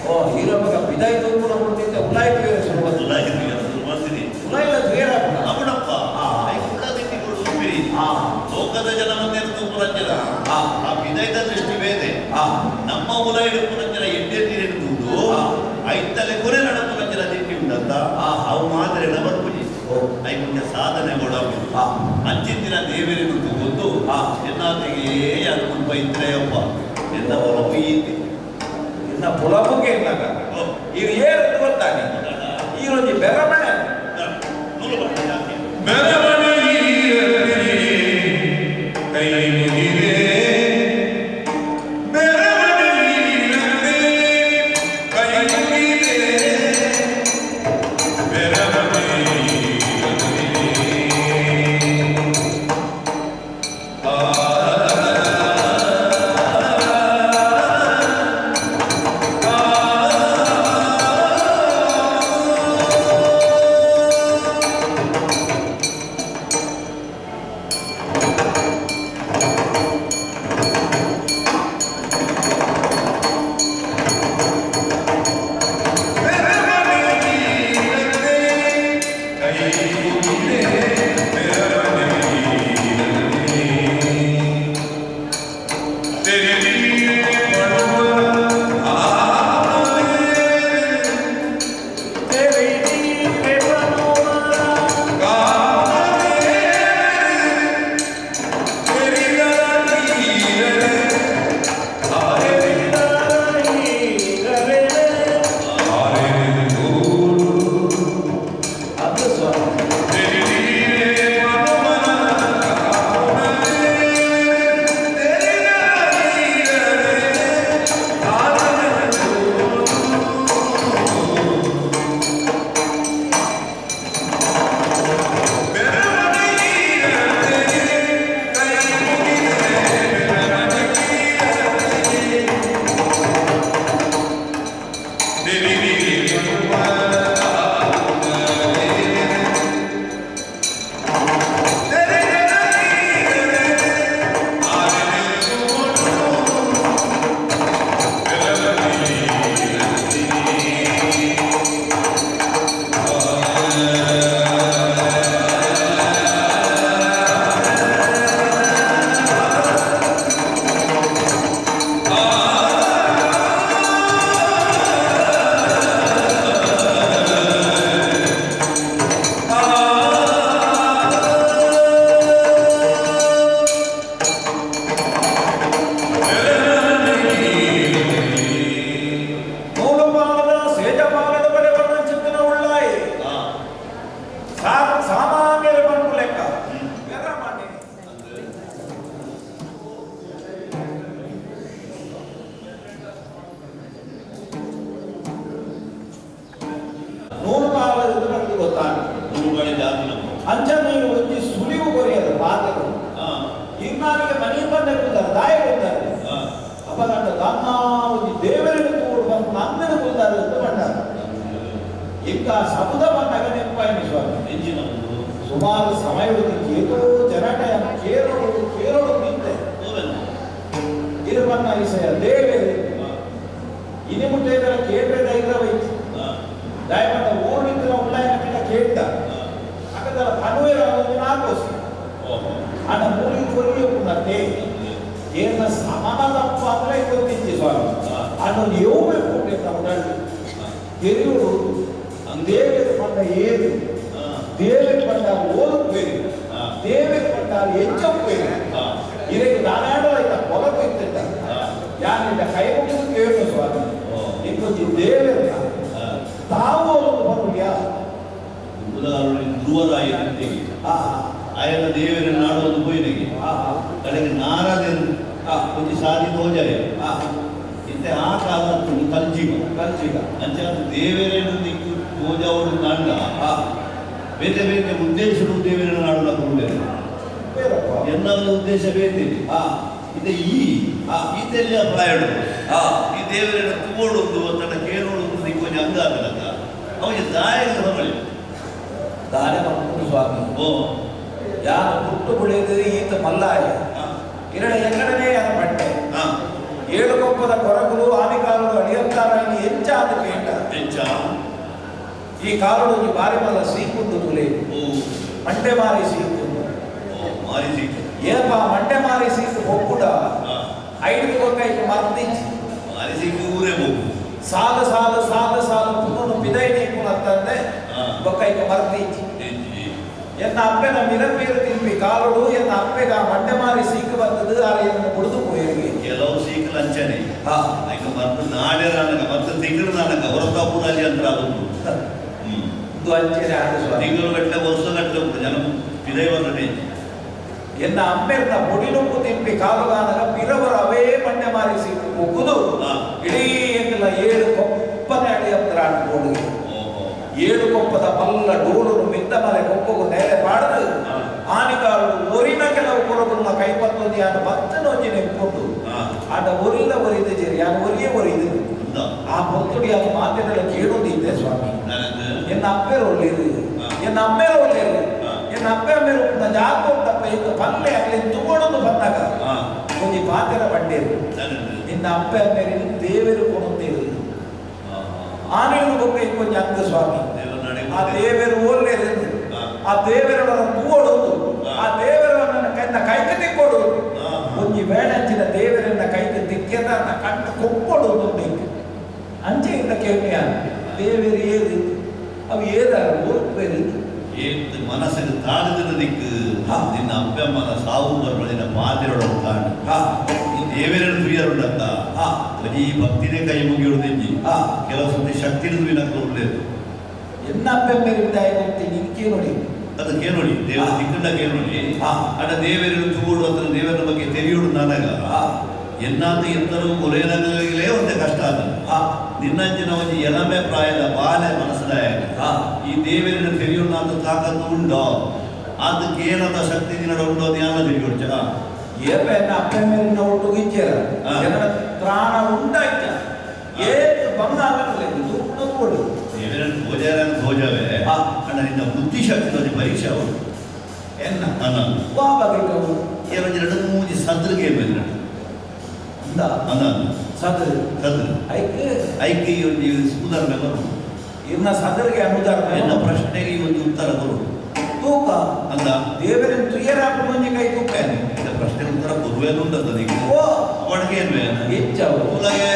ಓ ಹೀರೋಗ ಬಿದಾಯ್ತು ಕೂಡ ಮುಂದಿನ ಉಲಾಯಿಗೆ ಬರ್ತೀನಿ ಅವನಪ್ಪ ಲೋಕದ ಜನ ಮಂದಿರದ್ದು ಪುರಂಜನ ಆ ವಿದಯದ ದೃಷ್ಟಿ ಬೇರೆ ನಮ್ಮ ಉಲಾಯಿಡ ಪುರಂಜನ ಎಡ್ಡೆ ತೀರೆಡುವುದು ಐತಲೆ ಕೊನೆ ನಡ ಪುರಂಜನ ತಿಂಡಿ ಉಂಟಂತ ಅವು ಮಾತ್ರ ನವರ್ಪುಜಿ ಐಕೊಂಡೆ ಸಾಧನೆ ಕೊಡಬಹುದು ಅಂಚಿನ ದೇವರಿಗೂ ಗೊತ್ತು ಎನ್ನಾದಿಗೆ ಅನುಕೂಲ ಬೈತ್ರೆಯಪ್ಪ ಎನ್ನ ಹೊಲಪು ಈತಿ ಇನ್ನ ಪುಲಪುಗೆ ಇನ್ನಾಗ ಈಗ ಏನು ಗೊತ್ತಾನೆ ಈರೋಜಿ ಬೆರಮಣೆ ನೂರು ಬಟ್ಟೆ ಯಾಕೆ ಅಂಚನೆಗೆ ಒಂದು ಸುಳಿವು ಕೊರಿಯದ ಪಾತ್ರಗಳು ಇನ್ನಾರಿಗೆ ಮನೆ ಬಂದೆ ಕೂತಾರೆ ದಾಯ ಕೊಡ್ತಾರೆ ಅಪಗಂಡ ತನ್ನ ಒಂದು ದೇವರಿಗೆ ತೋಡು ಬಂದು ನನ್ನನ್ನು ಕೊಡ್ತಾರೆ ಅಂತ ಬಂದಾರ ಈಗ ಸಬುದ ಬಂದಾಗ ನೆನಪಾಯಿನಿ ಸ್ವಾಮಿ ಎಂಜಿನ ಸುಮಾರು ಸಮಯದಲ್ಲಿ ಏತೋ ಜನಟ ಕೇರಳು ನಿಂತೆ ಇರುವನ್ನ ಈಸೆಯ ದೇವೇರಿ ಇನಿ ಮುಟ್ಟೈದರ ಕೇಂದ್ರ ಧೈರ್ಯವೈತಿ ದಯಮಂತ ಓಡಿದ್ರ ಉಳ್ಳಾಯನ ಕೇಳ್ತ ಹಾಗಾದ್ರೆ ಪನುವೆ ನಾಲ್ಕೋಸಿ ಅಣ್ಣ ಮೂಲಿ ಕೊರಿಯ ಪುನತೆ ಏನ ಸಮಾನದಪ್ಪ ಅಂದ್ರೆ ಗೊತ್ತಿತ್ತು ಸ್ವಾಮಿ ಅದನ್ನು ಯೋಗ ಕೊಟ್ಟಿರ್ತ ಉಡಾಡಿ ತೆರೆಯುವುದು ದೇವರ ಪಂಡ ಏರು ದೇವರ ಪಂಡ ಓದುತ್ತೇನೆ ದೇವರ ಪಂಡ ಹೆಚ್ಚಪ್ಪೇನೆ ಇದಕ್ಕೆ ನಾನಾಡೋಯ್ತ ಹೊಲಕ್ಕೆ ಇತ್ತಿಟ್ಟ ಯಾರಿಲ್ಲ ಕೈ ಮುಗಿದು ಕೇಳು ಸ್ವಾಮಿ ಇಂకొಂದು ದೇವರ ತಾವು ಬರುವುದ್ಯಾ ಧ್ರುವರಾಯನಿಗೆ ఆయన ದೇವರ ನಾಡೋದು ಹೋಯ್ನಿಗೆ ಕಡೆಗೆ ನಾರಾದೇನು ಕೊಂಚ ಸಾಧಿತ ಹೋಜಾಯ ಎಂತೆ ಆ ಕಾಲ ಕಲ್ಜಿಗ ಅಂಚ ದೇವರೇನು ದಿಕ್ಕು ಪೂಜಾವಡು ನಾಡ ಬೇತೆ ಬೇತೆ ಉದ್ದೇಶಗಳು ದೇವರ ನಾಡು ಕೊಡಬೇಕು ಎನ್ನದ ಉದ್ದೇಶ ಬೇತೆ ಇದೆ ಇದೆಲ್ಲ ಪ್ರಾಯಡು ಈ ದೇವರನ್ನು ತಗೋಡುವುದು ತನ್ನ ಕೇಳೋದು ಕೊಂಚ ಅಂಗ ಆಗಲಕ್ಕ ಅವನಿಗೆ ದಾಯದ ಹೊರಳಿ ದಾರಿ ಮಾಡ್ಕೊಂಡು ಸ್ವಾಮಿ ಯಾರು ಹುಟ್ಟು ಬಿಳಿದು ಈತ ಮಲ್ಲಾಯ ಎರಡು ಎಕಡನೇ ಯಾರ ಬಟ್ಟೆ ಏಳು ಕೊಪ್ಪದ ಕೊರಗುಲು ಆನೆಕಾಲುಗಳು ಅಡಿಯುತ್ತಾರ ಎಂಚಾದ ಕೇಟ ಈ ಕಾಲುಡು ಈ ಬಾರಿ ಮಲ್ಲ ಸೀಕುಂದು ತುಲೆ ಮಂಡೆ ಮಾರಿ ಸೀಕುಂದು ಏನಪ್ಪ ಮಂಡೆ ಮಾರಿ ಸೀಕು ಒಕ್ಕುಡ ಐದು ಕೊಕ್ಕೈದು ಮರ್ದಿಚ್ಚಿ ಮಾರಿ ಸೀಕು ಊರೇ ಹೋಗು ಸಾಲು ಪುನಃ ಬಿದೈ ನೀಕು ಅಂತಂದೆ ಬೊಕ್ಕೈದು ಮರ್ದಿಚ್ಚಿ ಎನ್ನ ಅಪ್ಪನ ಮಿರಪೇರು ತಿಂಪಿ ಕಾಲುಡು ಎನ್ನ ಅಪ್ಪೆಗ ಮಂಡೆ ಮಾರಿ ಸೀಕು ಬರ್ತದೆ ಆರೆಯನ್ನು ಕುಡಿದು ಹೋಗಿ ಕೆಲವು ಸೀಕಲ್ ಅಂಚನೆ ಈಗ ಮತ್ತು ನಾಳೆ ನನಗೆ ಮತ್ತು ತಿಂಗಳು ನನಗೆ ಹೊರತಾಪುರಲ್ಲಿ ಅಂತ ಆಗುದು ಇದು ಅಂಚನೆ ಆದ ತಿಂಗಳು ಗಟ್ಟಲೆ ವರ್ಷ ಗಟ್ಟಲೆ ಉಂಟು ಜನ ಇದೇ ಬರ್ತದೆ ಎನ್ನ ಅಮ್ಮೆರ್ನ ಬುಡಿನುಪ್ಪು ತಿಂಪಿ ಕಾಲುಗಾನಗ ಪಿರವರು ಅವೇ ಮಂಡೆ ಮಾರಿ ಸೀಕು ಹೋಗುದು ಇಡೀ ಎಂದಿಲ್ಲ ಏಳು ಕೊಪ್ಪನೆ ಅಡಿ ಹತ್ರ ಆಡ್ಕೊಂಡು ಏಳು ಕೊಪ್ಪದ ಮಲ್ಲ ಡೋಲರು ಮಿದ್ದ ಮಲೆ ಕೊಪ್ಪಗೂ ನೆರೆ ಮಾಡಿದು ಆನಿಗಾರು ಒರಿನ ಕೆಲವು ಕೊರಗುಲ್ಲ ಕೈಪತ್ತೊಂದು ಯಾರು ಭಕ್ತನೊಂಜಿ ನೆಕ್ಕೊಂಡು ಆಟ ಒರಿಲ್ಲ ಒರಿದ ಜೇರಿ ಯಾರು ಒರಿದು ಆ ಭಕ್ತುಡಿ ಅದು ಮಾತೆಲ್ಲ ಕೇಳುವುದಿದ್ದೆ ಸ್ವಾಮಿ ಎನ್ನ ಅಪ್ಪೇರು ಒಳ್ಳೆಯದು ಎನ್ನ ಅಮ್ಮೇರು ಒಳ್ಳೆಯದು ಎನ್ನ ಅಪ್ಪೆ ಮೇರು ಜಾಗಪ್ಪ ಇತ್ತು ಪಲ್ಲೆ ಆಗಲಿ ತಗೊಂಡು ಬಂದಾಗ ಒಂದು ಪಾತೆರ ಬಂಡೇರು ನಿನ್ನ ಅಪ್ಪೆ ಅಮ್ಮೇರಿ ದೇವರು ಕೊಡುತ್ತೇವೆ ಆನೆಗಳು ಬೊಕ್ಕ ಕೊಂಚ ಅಂಗ ಸ್ವಾಮಿ ಆ ದೇವರು ಒಳ್ಳೆಯದು ಆ ದೇವರನ್ನು ತೂಡುವುದು ಆ ದೇವರನ್ನ ಕೈಗೆ ತಿಕ್ಕೊಡುವುದು ಒಂಜಿ ಬೇಡಂಚಿನ ದೇವರನ್ನ ಕೈಗೆ ತಿಕ್ಕಿದ ಕಣ್ಣು ಕೊಪ್ಪೊಡುವುದು ಅಂಚೆಯಿಂದ ಕೇಳ್ತೀಯ ದೇವರು ಏದು ಅವು ಏದಾರು ಓದ್ಬೇರು ಏತ್ ಮನಸ್ಸಿಗೆ ತಾಳದ ದಿಕ್ಕು ನಿನ್ನ ಅಪ್ಪಮ್ಮನ ಸಾವು ಬರಲಿನ ಮಾತಿರೋಡ ತಾಂಡು ಈ ದೇವರನ್ನು ಪ್ರಿಯರುಂಡಂತ ಈ ಭಕ್ತಿನೇ ಕೈ ಮುಗಿಯುವುದಿಲ್ಲ ಕೆಲವು ಸತಿ ಶಕ್ತಿ ವಿನಕ್ಕೆ ಒಳ್ಳೆಯದು ಎನ್ನ ಅಪ್ಪೆಮ್ಮೆರಿದ್ದಾಯ್ತು ನಿನ್ಕೆ ನೋಡಿ ಅದು ಕೇಳೋಡಿ ದೇವರ ದಿಕ್ಕಂಡ ಕೇಳೋಡಿ ಅಡ ದೇವರನ್ನು ತೂಡುವಂತ ದೇವರ ಬಗ್ಗೆ ತೆರೆಯುವುದು ನನಗ ಎನ್ನಾದ ಎಂತರೂ ಕೊರೆಯಲೇ ಒಂದೇ ಕಷ್ಟ ಅದು ನಿನ್ನಂಚಿನ ಒಂದು ಎಳಮೆ ಪ್ರಾಯದ ಬಾಲೆ ಮನಸ್ಸದಾಯ ಈ ದೇವರನ್ನು ತೆರೆಯೋಣ ಅಂತ ತಾಕತ್ತು ಉಂಡೋ ಅದಕ್ಕೆ ಏನದ ಶಕ್ತಿ ದಿನ ಉಂಡೋ ಧ್ಯಾನ ತಿರುಗಿ ಏನ ಅಪ್ಪೆಮ್ಮೆರಿನ ಒಟ್ಟು ಗಿಚ್ಚರ ಜನರ ತ್ರಾಣ ಉಂಟಾಯ್ತ ಏತು ಬಂಗಾಗಲ್ಲ ಇದು ಕೊಡು ದೇವರನ್ನು ಭೋಜಾರನ್ನು ಭೋಜವೇ ಅಣ್ಣ ನಿನ್ನ ಬುದ್ಧಿಶಕ್ತಿ ಪರೀಕ್ಷೆ ಅವರು ಎನ್ನ ಅನ್ನ ಬಾಬಾಗಿಟ್ಟವು ಏವೊಂದು ಎರಡು ಮೂಜಿ ಸದ್ರಿಗೆ ಬಂದ್ರೆ ಅನ್ನ ಸದ್ರ ಐಕೆ ಈ ಒಂದು ಉದಾಹರಣೆ ಬರು ಇನ್ನ ಸದರಿಗೆ ಅನುದಾನ ಎನ್ನ ಪ್ರಶ್ನೆಗೆ ಈ ಒಂದು ಉತ್ತರ ಬರು ತೂಕ ಅಂದ ದೇವರನ್ನು ತುಯ್ಯರಾಪ ಮುಂಜೆ ಕೈ ತೂಕ ಪ್ರಶ್ನೆ ಉತ್ತರ ಬರುವೇನುಂಟದ ಈಗ ಒಳಗೆ ಏನು ಹೆಚ್ಚವು ಒಳಗೆ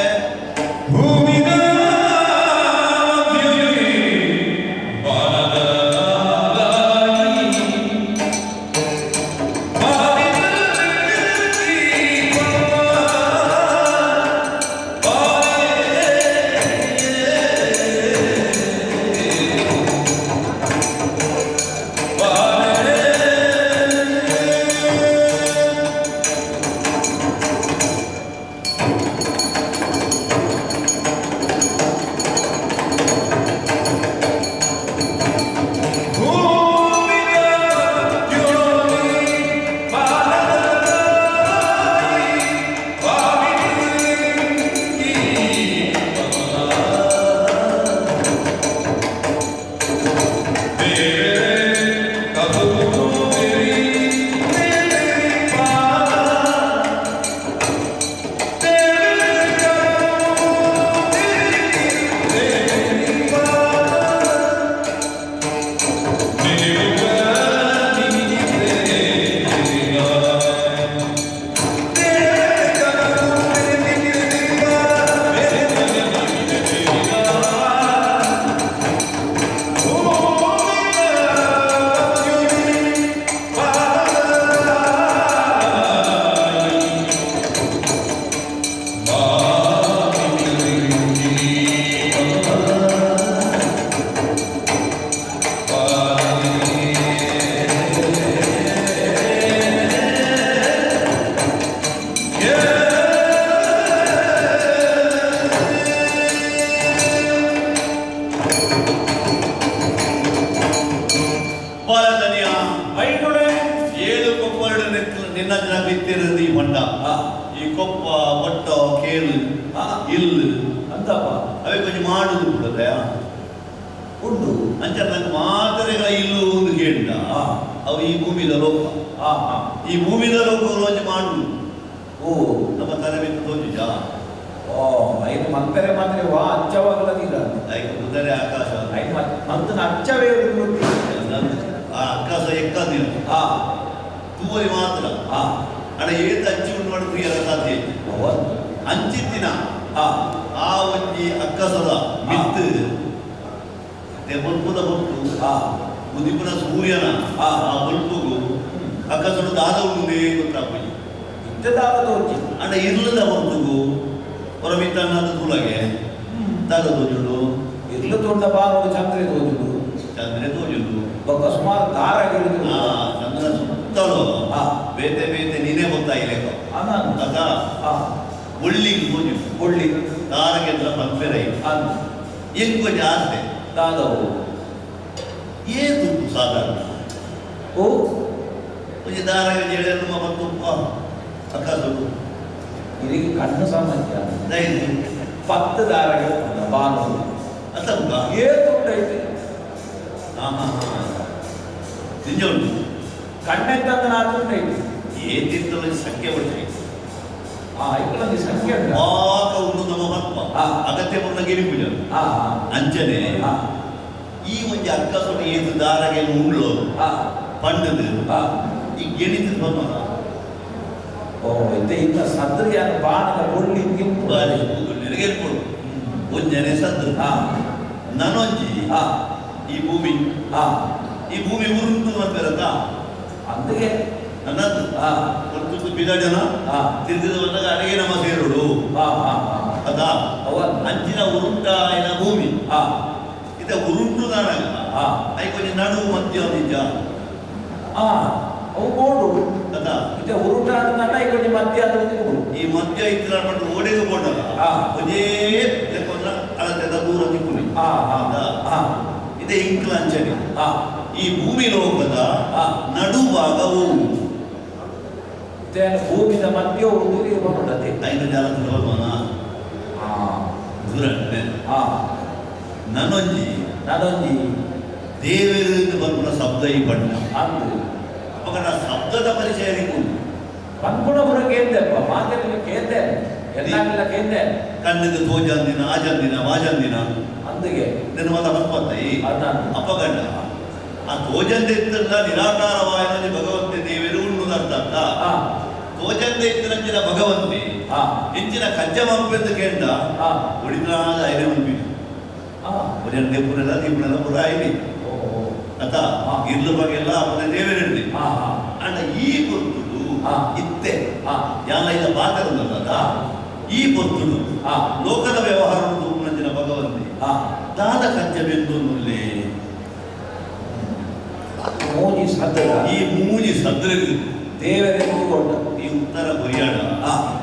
ಬಾಲಧನಿಯ ಐಗುಳೆ 7 ಕೊಪ್ಪರಡು ನಿನ್ನ ಜನ ಬಿತ್ತಿರೋದು ಈ ಹೊಂಡ. ಈ ಕೊಪ್ಪ ಮೊಟ್ಟ ಕೇಳು ಇಲ್ಲು ಅಂತಪ್ಪ ಅವೇ ಕೊಂಚ ಮಾಡುದು ಬಿಡದೆ ಉಂಟು ಅಂಚ ನಂಗೆ ಮಾತರೆಗಳ ಇಲ್ಲು ಒಂದು ಕೇಳಿದ ಅವು ಈ ಭೂಮಿದ ಲೋಕ. ಈ ಭೂಮಿದ ಲೋಕಗಳು ಒಂಚ ಮಾಡುದು ಓ ನಮ್ಮ ತಲೆ ಬಿಟ್ಟು ತೋಜುಜ ಓ ಐದು ಮಂತರೆ ಮಾತ್ರ ವಾ ಅಚ್ಚವಾಗಲದಿಲ್ಲ ಕುದುರೆ ಆಕಾಶ ಐದು ಮಂತನ ಅಚ್ಚವೇ ಆ ಆಕಾಶ ಎಕ್ಕದಿಲ್ಲ ತೂವರಿ ಮಾತ್ರ ಅಡ ಏತ ಅಂಚಿ ಉಂಟು ಮಾಡಿ ಪ್ರಿಯರ ಸಾಧ್ಯ ಅಂಚಿತ್ತಿನ ಆ ಒಂಜಿ ಅಕ್ಕಸದ ಮಿತ್ತು ಬಲ್ಪುದ ಹೊತ್ತು ಉದಿಪುನ ಸೂರ್ಯನ ಆ ಬಲ್ಪುಗು ಅಕ್ಕಸಡು ದಾದ ಉಂದೇ ಗೊತ್ತಾಗ್ಬೋದು ಇದ್ದದಾದ ತೋಚಿ ಅಂಡ ಇರ್ಲದ ಹೊರತುಗು ಹೊರಮಿತ್ತನ್ನದ ತುಳಗೆ ದಾದ ತೋಜುಡು ಇರ್ಲು ತೊಂಡ ಬಾರೋಡು ಚಂದ್ರೆ ತೋಜುಡು ಚಂದ್ರೆ ತೋಜುಡು ಒಬ್ಬ ಸುಮಾರು ದಾರಗಳಿದು ಚಂದ್ರ ಸುತ್ತಲೂ ಬೇತೆ ಬೇತೆ ನೀನೇ ಗೊತ್ತಾಗಿಲ್ಲ ಅದ ಒಳ್ಳಿಗೆ ತೋಜು ಒಳ್ಳಿ ದಾರಗೆ ಪಂಪೆರೈ ಎಂಕೊ ಜಾಸ್ತಿ ದಾದವು ಏನು ಸಾಧಾರಣ ಓ ಒಂದು ದಾರಗೆ ಜೇಳೆಯನ್ನು ಮತ್ತು ಅಕ್ಕಸು ಇದಕ್ಕೆ ಕಣ್ಣು ಸಾಮರ್ಥ್ಯ ದೈದು 10 ದಾರಗಳು ಬಾನು ಅತಂಕ ಏನು ಉಂಟೈತೆ ನಿಜ ಉಂಟು ಕಣ್ಣೆತ್ತಂದ ನಾನು ಉಂಟೈತೆ ಏತಿತ್ತಲ್ಲ ಸಂಖ್ಯೆ ಉಂಟು ಐಕ್ಳಲ್ಲಿ ಸಂಖ್ಯೆ ಉಂಟು ಪಾಕ ಉಂಟು ನಮ್ಮ ಮತ್ವ ಅಗತ್ಯ ಪೂರ್ಣ ಗೆಲಿಪುಜ ಅಂಚನೆ ಈ ಒಂದು ಅಕ್ಕಸು ಏದು ದಾರಗೆ ಉಂಡ್ಲು ಪಂಡದು ಈ ಗೆಣಿತ ಬಂದ ಓ ಇತ್ತೆ ಇನ್ನ ಸದ್ರಿಯಾನ ಬಾಣದ ಒಳ್ಳಿ ನೆರಗೇರ್ಕೊಡು ಒಂಜನೆ ಸದ್ದು ನನೊಂಜಿ ಈ ಭೂಮಿ ಉರುಂಟು ಅಂತಾರಲ್ಲ అందుకే ನನ್ನದು ಒಂದು ಬಿದಜನ ತಿರುಗಿದ ಬಂದಾಗ ಅಡಿಗೆ ನಮ್ಮ ಸೇರುಡು ಅದ ಅಂಚಿನ ಉರುಂಟ ಏನ ಭೂಮಿ ಇದ ಉರುಂಟು ನಾನಲ್ಲ ಐ ಕೊಂಚ ನಡುವು ಮಧ್ಯ ನಿಜ ಅವು ಬೋಡು ಅದ ಇತ್ತೆ ಉರುಂಟ ಅಂದ್ರೆ ಐ ಮಧ್ಯ ಈ ಮಧ್ಯ ಇದ್ರ ಮಟ್ಟು ಓಡೆಗೆ ಬೋಡಲ್ಲ ಒಂದೇ ಲೆಕ್ಕೊಂದ್ರ ಅಳತೆದ ದೂರ ತಿಕ್ಕುನಿ ಇದೇ ಇಂಕ್ಲ ಅಂಚನೆ ಈ ಭೂಮಿ ಲೋಕದ ನಡುಭಾಗವು ಭೂಮಿದ ಮಧ್ಯ ಉಳಿದು ಬರುತ್ತದೆ 5 ಜಾಲ ಸುಲಭನ ದೂರ ನನೊಂಜಿ ದೇವರು ಬರ್ಪುನ ಶಬ್ದ ಈ ಬಣ್ಣ ಅವಾಗ ಶಬ್ದದ ಪರಿಚಯ ಪನ್ಪುಣಪುರ ಕೇಂದ್ರಪ್ಪ ಮಾತೆಲ್ಲ ಕೇಂದ್ರ ಎಲ್ಲ ಕೇಂದ್ರ ಕಣ್ಣಿಗೆ ತೋಜಂದಿನ ಆಜಂದಿನ ವಾಜಂದಿನ ಅಂದಿಗೆ ನಿನ್ನ ಮತ ಹತ್ಪತ್ತೈ ಅಪಗಂಡ ಆ ತೋಜಂದೆ ಇತ್ತಲ್ಲ ನಿರಾಕಾರವಾಯನಲ್ಲಿ ಭಗವಂತೆ ದೇವರು ಉಣ್ಣುದರ್ಥ ತೋಜಂದೆ ಇತ್ತಿನಂಚಿನ ಭಗವಂತೆ ಇಂಚಿನ ಕಜ್ಜ ಮಂಪೆಂದು ಕೇಂಡ ಉಳಿದಾದ ಐನೇ ಮಂಪಿ ಒಜಂದೆ ಪುರೆಲ್ಲ ನಿಮ್ಮನೆಲ್ಲ ಪುರ ಐನಿ ಅತ ಇರ್ಲು ಬಗೆಲ್ಲ ಅವನ ದೇವರಿರಲಿ ಅಂಡ ಈ ಗೊತ್ತುಡು ಇತ್ತೆ ಯಾನ ಇಲ್ಲ ಪಾತ್ರದಲ್ಲ ಈ ಗೊತ್ತುಡು ಲೋಕದ ವ್ಯವಹಾರ ನಂಚಿನ ಭಗವಂತೆ ದಾದ ಕಜ್ಜ ಬೆಂದುಲ್ಲೇ ಈ ಮೂಜಿ ಸದ್ರಗಿ ದೇವರೆಂದುಕೊಂಡ ಈ ಉತ್ತರ ಕೊರಿಯಾಡ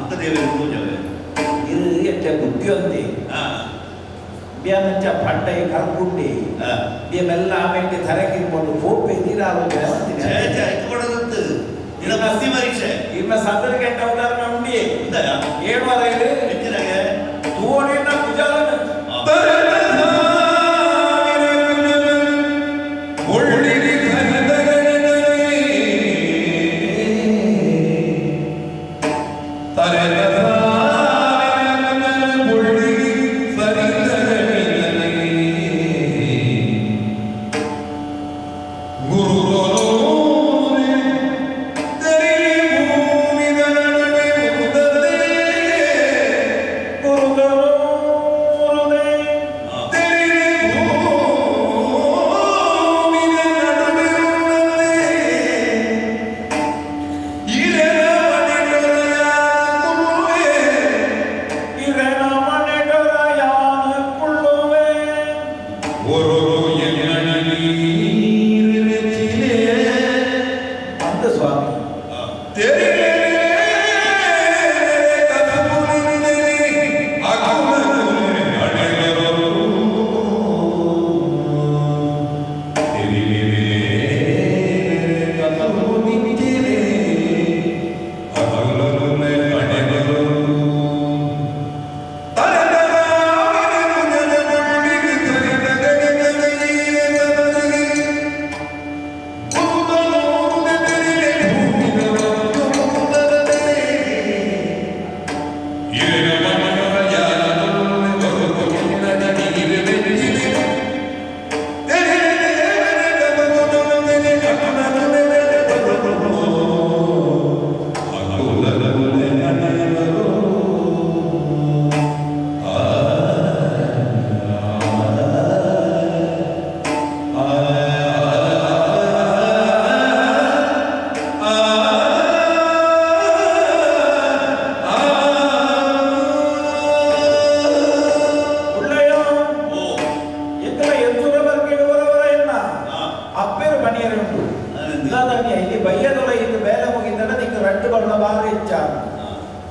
ಉತ್ತರ ದೇವರೆಂದು ಜವೆ ಇದು ಎತ್ತೆ ಬುದ್ಧಿಯೊಂದಿ ಬ್ಯಾನಂಚ ಪಟ್ಟೈ ಕರ್ಕುಂಡಿ ಬೇಮೆಲ್ಲ ಆಮೇಲೆ ತರಕಿರ್ಕೊಂಡು ಹೋಪೆ ನೀರಾಲೋಚನೆ ಇಟ್ಕೊಡದಂತ ಇಲ್ಲ ಬಸ್ತಿ ಪರೀಕ್ಷೆ ಇನ್ನ ಸದರ ಕೆಟ್ಟ ಉದಾಹರಣೆ ಉಂಡಿ 7 ವಾರ ಇದೆ ಹೆಚ್ಚಿನಾಗೆ ತೋಡಿನ ಕುಜಾಲನ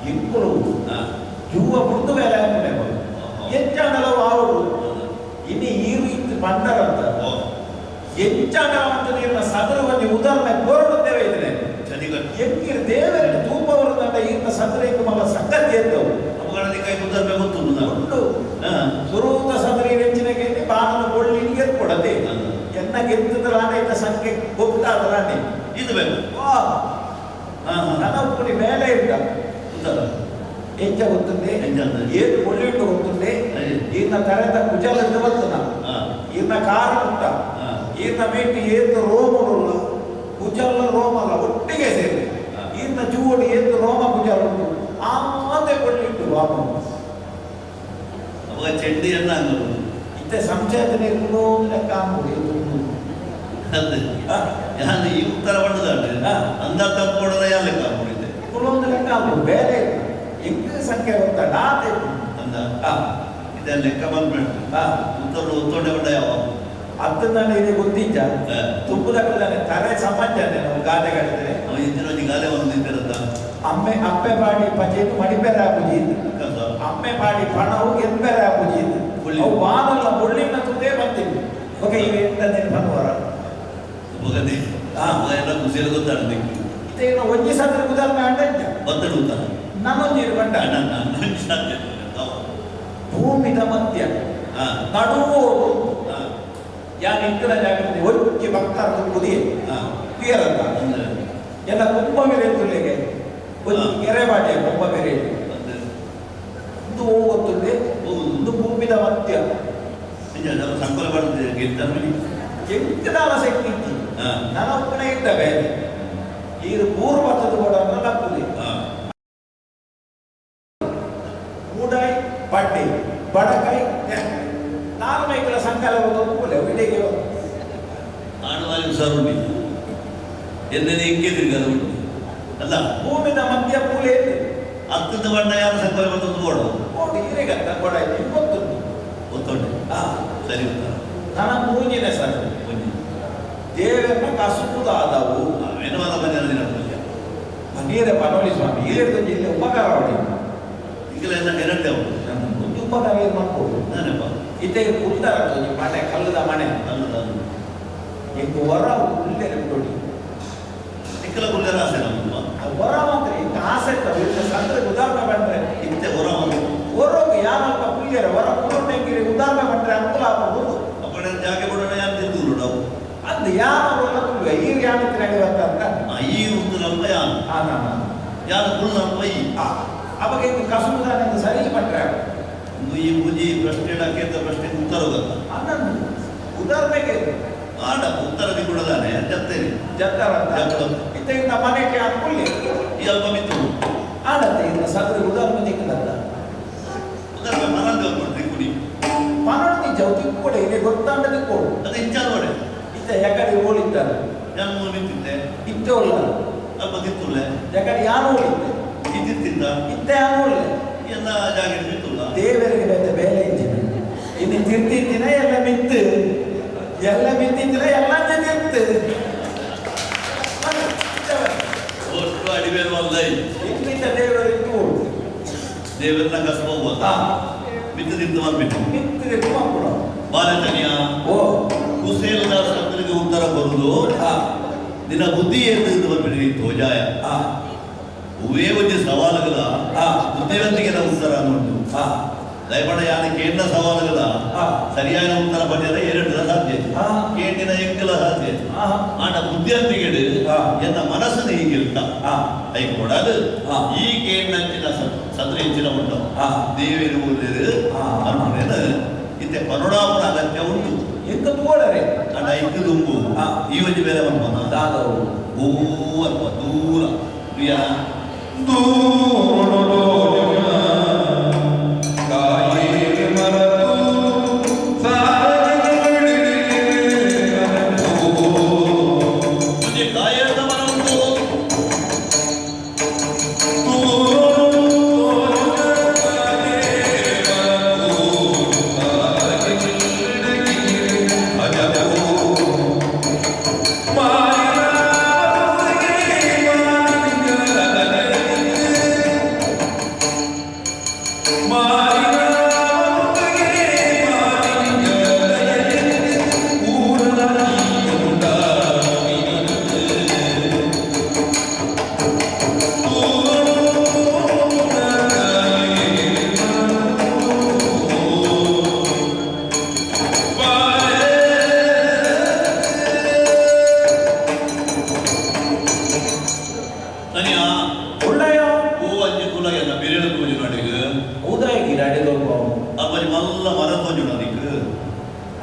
ಇಂಕುಲು ಜೂವ ಮುರಿದು ಬೇರೆ ಆಗ್ತದೆ ಎಂಚಾಂಡಲ ಅವರು ಇನ್ನು ಈ ರೀತಿ ಬಂದರಂತ ಎಂಚಾಂಡವಂತ ನೀರಿನ ಸದರು ಒಂದು ಉದಾಹರಣೆ ಕೋರುತ್ತೇವೆ ಇದ್ರೆ ಎಂಗಿರ ದೇವರಿಗೆ ತೂಪವರದಂಡ ಈಗಿನ ಸದರಿಗೆ ಮಗ ಸಂಗತಿ ಎದ್ದವು ಕೈ ಉದಾಹರಣೆ ಗೊತ್ತುಂಟು ಸುರೂತ ಸದರಿ ನೆಚ್ಚಿನಗೆ ಬಾಣನ ಒಳ್ಳಿಗೆ ಕೊಡದೆ ಎನ್ನ ಗೆದ್ದದ ರಾಣೆಯ ಸಂಖ್ಯೆ ಗೊತ್ತಾದ ರಾಣೆ ಇದು ಬೇಕು ನನ್ನ ಪುಡಿ ಮೇಲೆ ಇದ್ದ ಎಂಚ ಗೊತ್ತದೆ ಏನು ಒಳ್ಳೆಂಟು ಗೊತ್ತದೆ ಈಗಿನ ತರದ ಕುಜಲದ್ದು ಬರ್ತನ ಈಗಿನ ಕಾರ ಉಂಟ ಈಗಿನ ಮೇಟಿ ಏತು ರೋಮಗಳು ಕುಜಲ ರೋಮಲ್ಲ ಒಟ್ಟಿಗೆ ಸೇರಿ ಈಗಿನ ಜೂಡಿ ಏತು ರೋಮ ಕುಜಲ ಉಂಟು ಆಮದೆ ಒಳ್ಳೆಂಟು ವಾಮ ಅವಾಗ ಚೆಂಡಿಯನ್ನ ಇತ್ತೆ ಸಂಚೇತನೆ ಇರುವುದು ಲೆಕ್ಕ ಆಗ್ಬೋದು ഞാൻ ഈ ഉത്തര പണ്ടതാണ് അന്നത്തെ കൂടെ ഞാൻ ಲೆಕ್ಕ ಆಗ್ಬಿಟ್ಟಿದ್ದೆ ಕೆಲವೊಂದು ಲೆಕ್ಕ ಆಗ್ಬೋದು ಬೇರೆ ಎಂಟು ಸಂಖ್ಯೆ ಗೊತ್ತಾ ನಾತೆ ಅಂದ ಇದೆ ಲೆಕ್ಕ ಬಂದ್ಬಿಟ್ಟು ಉತ್ತರ ಉತ್ತೊಂಡೆ ಬಂದ ಯಾವ ಅದು ನಾನು ಇದು ಗೊತ್ತಿದ್ದ ತುಪ್ಪದಾನೆ ತರೆ ಸಮಾಜಾನೆ ನಾವು ಗಾದೆ ಕಟ್ಟಿದ್ರೆ ಅವ ಇಂಚಿನ ಗಾದೆ ಬಂದಿದ್ದಾರಂತ ಅಪ್ಪೆ ಪಾಡಿ ಪಂಚಾಯತ್ ಮಡಿಬೇರೆ ಆಗುಜಿ ಅಮ್ಮೆ ಪಾಡಿ ಪಣವು ಎಂಬೇರೆ ಆಗುಜಿ ಅವು ವಾದಲ್ಲ ಮುಳ್ಳಿನ ತುದೇ ಬರ್ತೀವಿ ಓಕೆ ಈಗ ಎಂಟನೇ ಬನ್ನುವರ ಹೋಗದೆ ಎಲ್ಲ ಖುಷಿಯಲ್ಲಿ ಗೊತ್ತಾಡ್ದೆ ಇದೇನು ಒಂಜಿ ಸಾಧ್ರೆ ಉದಾಹರಣೆ ಅಂಡ ಬತ್ತಡು ಉತ್ತರ ನನ್ನೊಂದಿರು ಬಂಡ ಭೂಮಿದ ಮಧ್ಯ ನಡುವು ಯಾನ್ ಇಂಕಲ ಜಾಗದಲ್ಲಿ ಒಜ್ಜಿ ಭಕ್ತಾರ್ಥ ಕುದಿ ಕ್ಲಿಯರ್ ಅಂತ ಎಲ್ಲ ಕುಂಭಮೇರೆ ತುಲೆಗೆ ಎರೆಬಾಡಿಯ ಕುಂಭಮೇರೆ ಇದು ಹೋಗುತ್ತದೆ ಒಂದು ಭೂಮಿದ ಮಧ್ಯ ಸಂಕಲ ಬರ್ತದೆ ಎಂಕದಾಲ ಶಕ್ತಿ ನನ್ನ ಒಪ್ಪನೆ ಇದ್ದಾವೆ ಈ ಪೂರ್ವತದ ಕೂಡ ನಲ್ಲಪ್ಪುಲಿ ಮೂಡಾಯಿ ಪಡ್ಡಿ ಬಡಕಾಯಿ ನಾಲ್ಕು ಮೈಕಲ ಸಂಕಲ ಒಪ್ಪುಲೆ ವಿಡಿಗೆ ಆಡುವಾಲಿ ಸರುಣಿ ಎನ್ನೇ ಹಿಂಗೆ ತಿರ್ಗದು ಉಂಟು ಅಲ್ಲ ಭೂಮಿದ ಮಧ್ಯ ಪೂಲೆ ಹತ್ತದ ಬಣ್ಣ ಯಾರು ಸಂಕಲ ಬಂದದ್ದು ಕೊಡು ಓಡಿ ಹಿರೇಗತ್ತ ಕೊಡ ಗೊತ್ತುಂಟು ಗೊತ್ತುಂಟು ಸರಿ ನನ್ನ ಮೂಜಿನ ಸರ್ ದೇವರನ್ನ ಕಸುವುದಾದವು ವೇಣುವಾದ ಮನೆಯಲ್ಲಿ ನೀರೇ ಪನೋಲಿ ಸ್ವಾಮಿ ಹಿರಿಯದ ಜಿಲ್ಲೆ ಉಪಕಾರ ಮಾಡಿ ಈಗಲೆಲ್ಲ ನೆರಟೆವು ಒಂದು ಉಪಕಾರ ಏನು ಮಾಡ್ಬೋದು ನಾನಪ್ಪ ಇತ್ತೆ ಉತ್ತರ ಮನೆ ಕಲ್ಲದ ಮನೆ ಎಂಟು ವರ ಉಳ್ಳೆ ನೋಡಿ ನಿಕ್ಕಲ ಕುಳ್ಳರ ಆಸೆ ನಮ್ಮ ವರ ಮಾತ್ರ ಇಂಥ ಆಸೆ ಸಂದ್ರೆ ಉದಾಹರಣೆ ಬಂದ್ರೆ ಇಂತೆ ಹೊರ ಹೊರೋಗಿ ಯಾರಪ್ಪ ಪುಳ್ಯರ ವರ ಪೂರ್ಣಗಿರಿ ಉದಾಹರಣೆ ಬಂದ್ರೆ ಅನುಕೂಲ ಆಗಬಹುದು ಅಪ್ಪಣ ಜಾಗೆ ಕೊಡೋಣ ಯಾರು ತಿಂದು ನಾವು ಅದು ಯಾರಲ್ಲ ಕುಳ್ಳ ಈಗ ಯಾನಿತ್ತು ನಡೆಯುವಂತ ಈ ಒಂದು ನಮ್ಮ ಯಾರು ಕುಳ್ಳ ನಮ್ಮ ಈ ಅವಾಗ ಇದು ಕಸುವುದಾನೆ ಸರಿ ಪಟ್ರೆ ಈ ಬುಜಿ ಪ್ರಶ್ನೆ ಕೇಂದ್ರ ಪ್ರಶ್ನೆ ಉತ್ತರ ಗೊತ್ತ ಅನ್ನೊಂದು ಉದಾಹರಣೆಗೆ ಆಡ ಉತ್ತರದಿ ಕೊಡದಾನೆ ಜತ್ತೇನೆ ಜತ್ತರ ಇತ್ತ ಮನೆಗೆ ಅನ್ಕೊಳ್ಳಿ ಈ ಅಲ್ಪ ಮಿತ್ತು ಆಡತ್ತೆ ಇನ್ನು ಸದ್ರ ಉದಾಹರಣೆ ದಿಕ್ಕದಂತ ಉದಾಹರಣೆ ಮನಂದು ಕೊಡ್ತೀವಿ ಕುಡಿ ಪನೋಡ್ ನಿಜ ತಿಕ್ಕೊಡೆ ಇದೆ ಗೊತ್ತಾಂಡದ ಕೊಡು ಅದು ಇಂಚ ನೋಡಿ ಇತ್ತ ಯಾಕಡೆ ಓಳಿದ್ದಾರೆ ನಾನು ಮೂರು ನಿಂತಿದ್ದೆ ಇತ್ತೆ ಒಳ್ಳ ಅಲ್ಪ ತಿತ್ತುಳ್ಳೆ ಯಾಕಡೆ ಯಾರು ಓಳಿದ್ದೆ ಇದ್ದಿತ್ತಿದ್ದ ಇತ್ತೆ ಯಾರು ಒಳ್ಳೆ ಎಲ್ಲ ಜಾಗ ನಿಂತುಲ್ಲ ದೇವರಿಗೆ ಬೇತೆ ಬೇಲೆ ಇಂಜಿನ ಇನ್ನು ತಿರ್ತಿದ್ದಿನ ಎಲ್ಲ ಮಿತ್ತು ಎಲ್ಲ ಮಿತ್ತಿದ್ರೆ ಎಲ್ಲ ತಿರ್ತು ಒಟ್ಟು ಅಡಿಬೇರು ಅಲ್ಲ ಇಂಗ್ಲಿಂದ ದೇವರಿಗೆ ದೇವರನ್ನ ಕಸಬಹುದು ಮಿತ್ತು ತಿಂತು ಮಾಡ್ಬಿಟ್ಟು ಮಿತ್ತಿದೆ ಕೂಡ ಬಾಲತನಿಯ ಓ ಕುಸೇಲದ ಶಬ್ದಕ್ಕೆ ಉತ್ತರ ಬರುವುದು ನಿನ್ನ ಬುದ್ಧಿ ಏನು ಬಂದ್ಬಿಡ್ರಿ ತೋಜಾಯ ಉವೇ ಒಂದು ಸವಾಲುಗಳ ಬುದ್ಧಿವಂತಿಕೆ ಉತ್ತರ ಅನ್ನುಂಟು ದಯಮಾಡ ಯಾನ ಕೇಂದ್ರ ಸವಾಲುಗಳ ಸರಿಯಾದ ಉತ್ತರ ಬಂದಿರ ಎರಡು ಸಾಧ್ಯ ಕೇಂದ್ರ ಎಂಕಲ ಸಾಧ್ಯ ಆಟ ಬುದ್ಧಿವಂತಿಕೆ ಎನ್ನ ಮನಸ್ಸು ಹೀಗಿರ್ತ ಐಕೊಡದು ಈ ಕೇಂದ್ರಂಚಿನ ಸದ್ರಿಂಚಿನ ಉಂಟು ದೇವಿರುವುದು ಅನ್ನೋದೇನು ಇತ್ತೆ ಪನೋಡಾಪುರ ಅಗತ್ಯ ಉಂಟು ಎಂತ ತೋಳರೆ ಅಣ್ಣ ಇದ್ದು ತುಂಬು ಈ ಒಂದು ಬೇರೆ ಬಂದ ದಾದವು ಓ ಅಲ್ಪ ದೂರ ಪ್ರಿಯ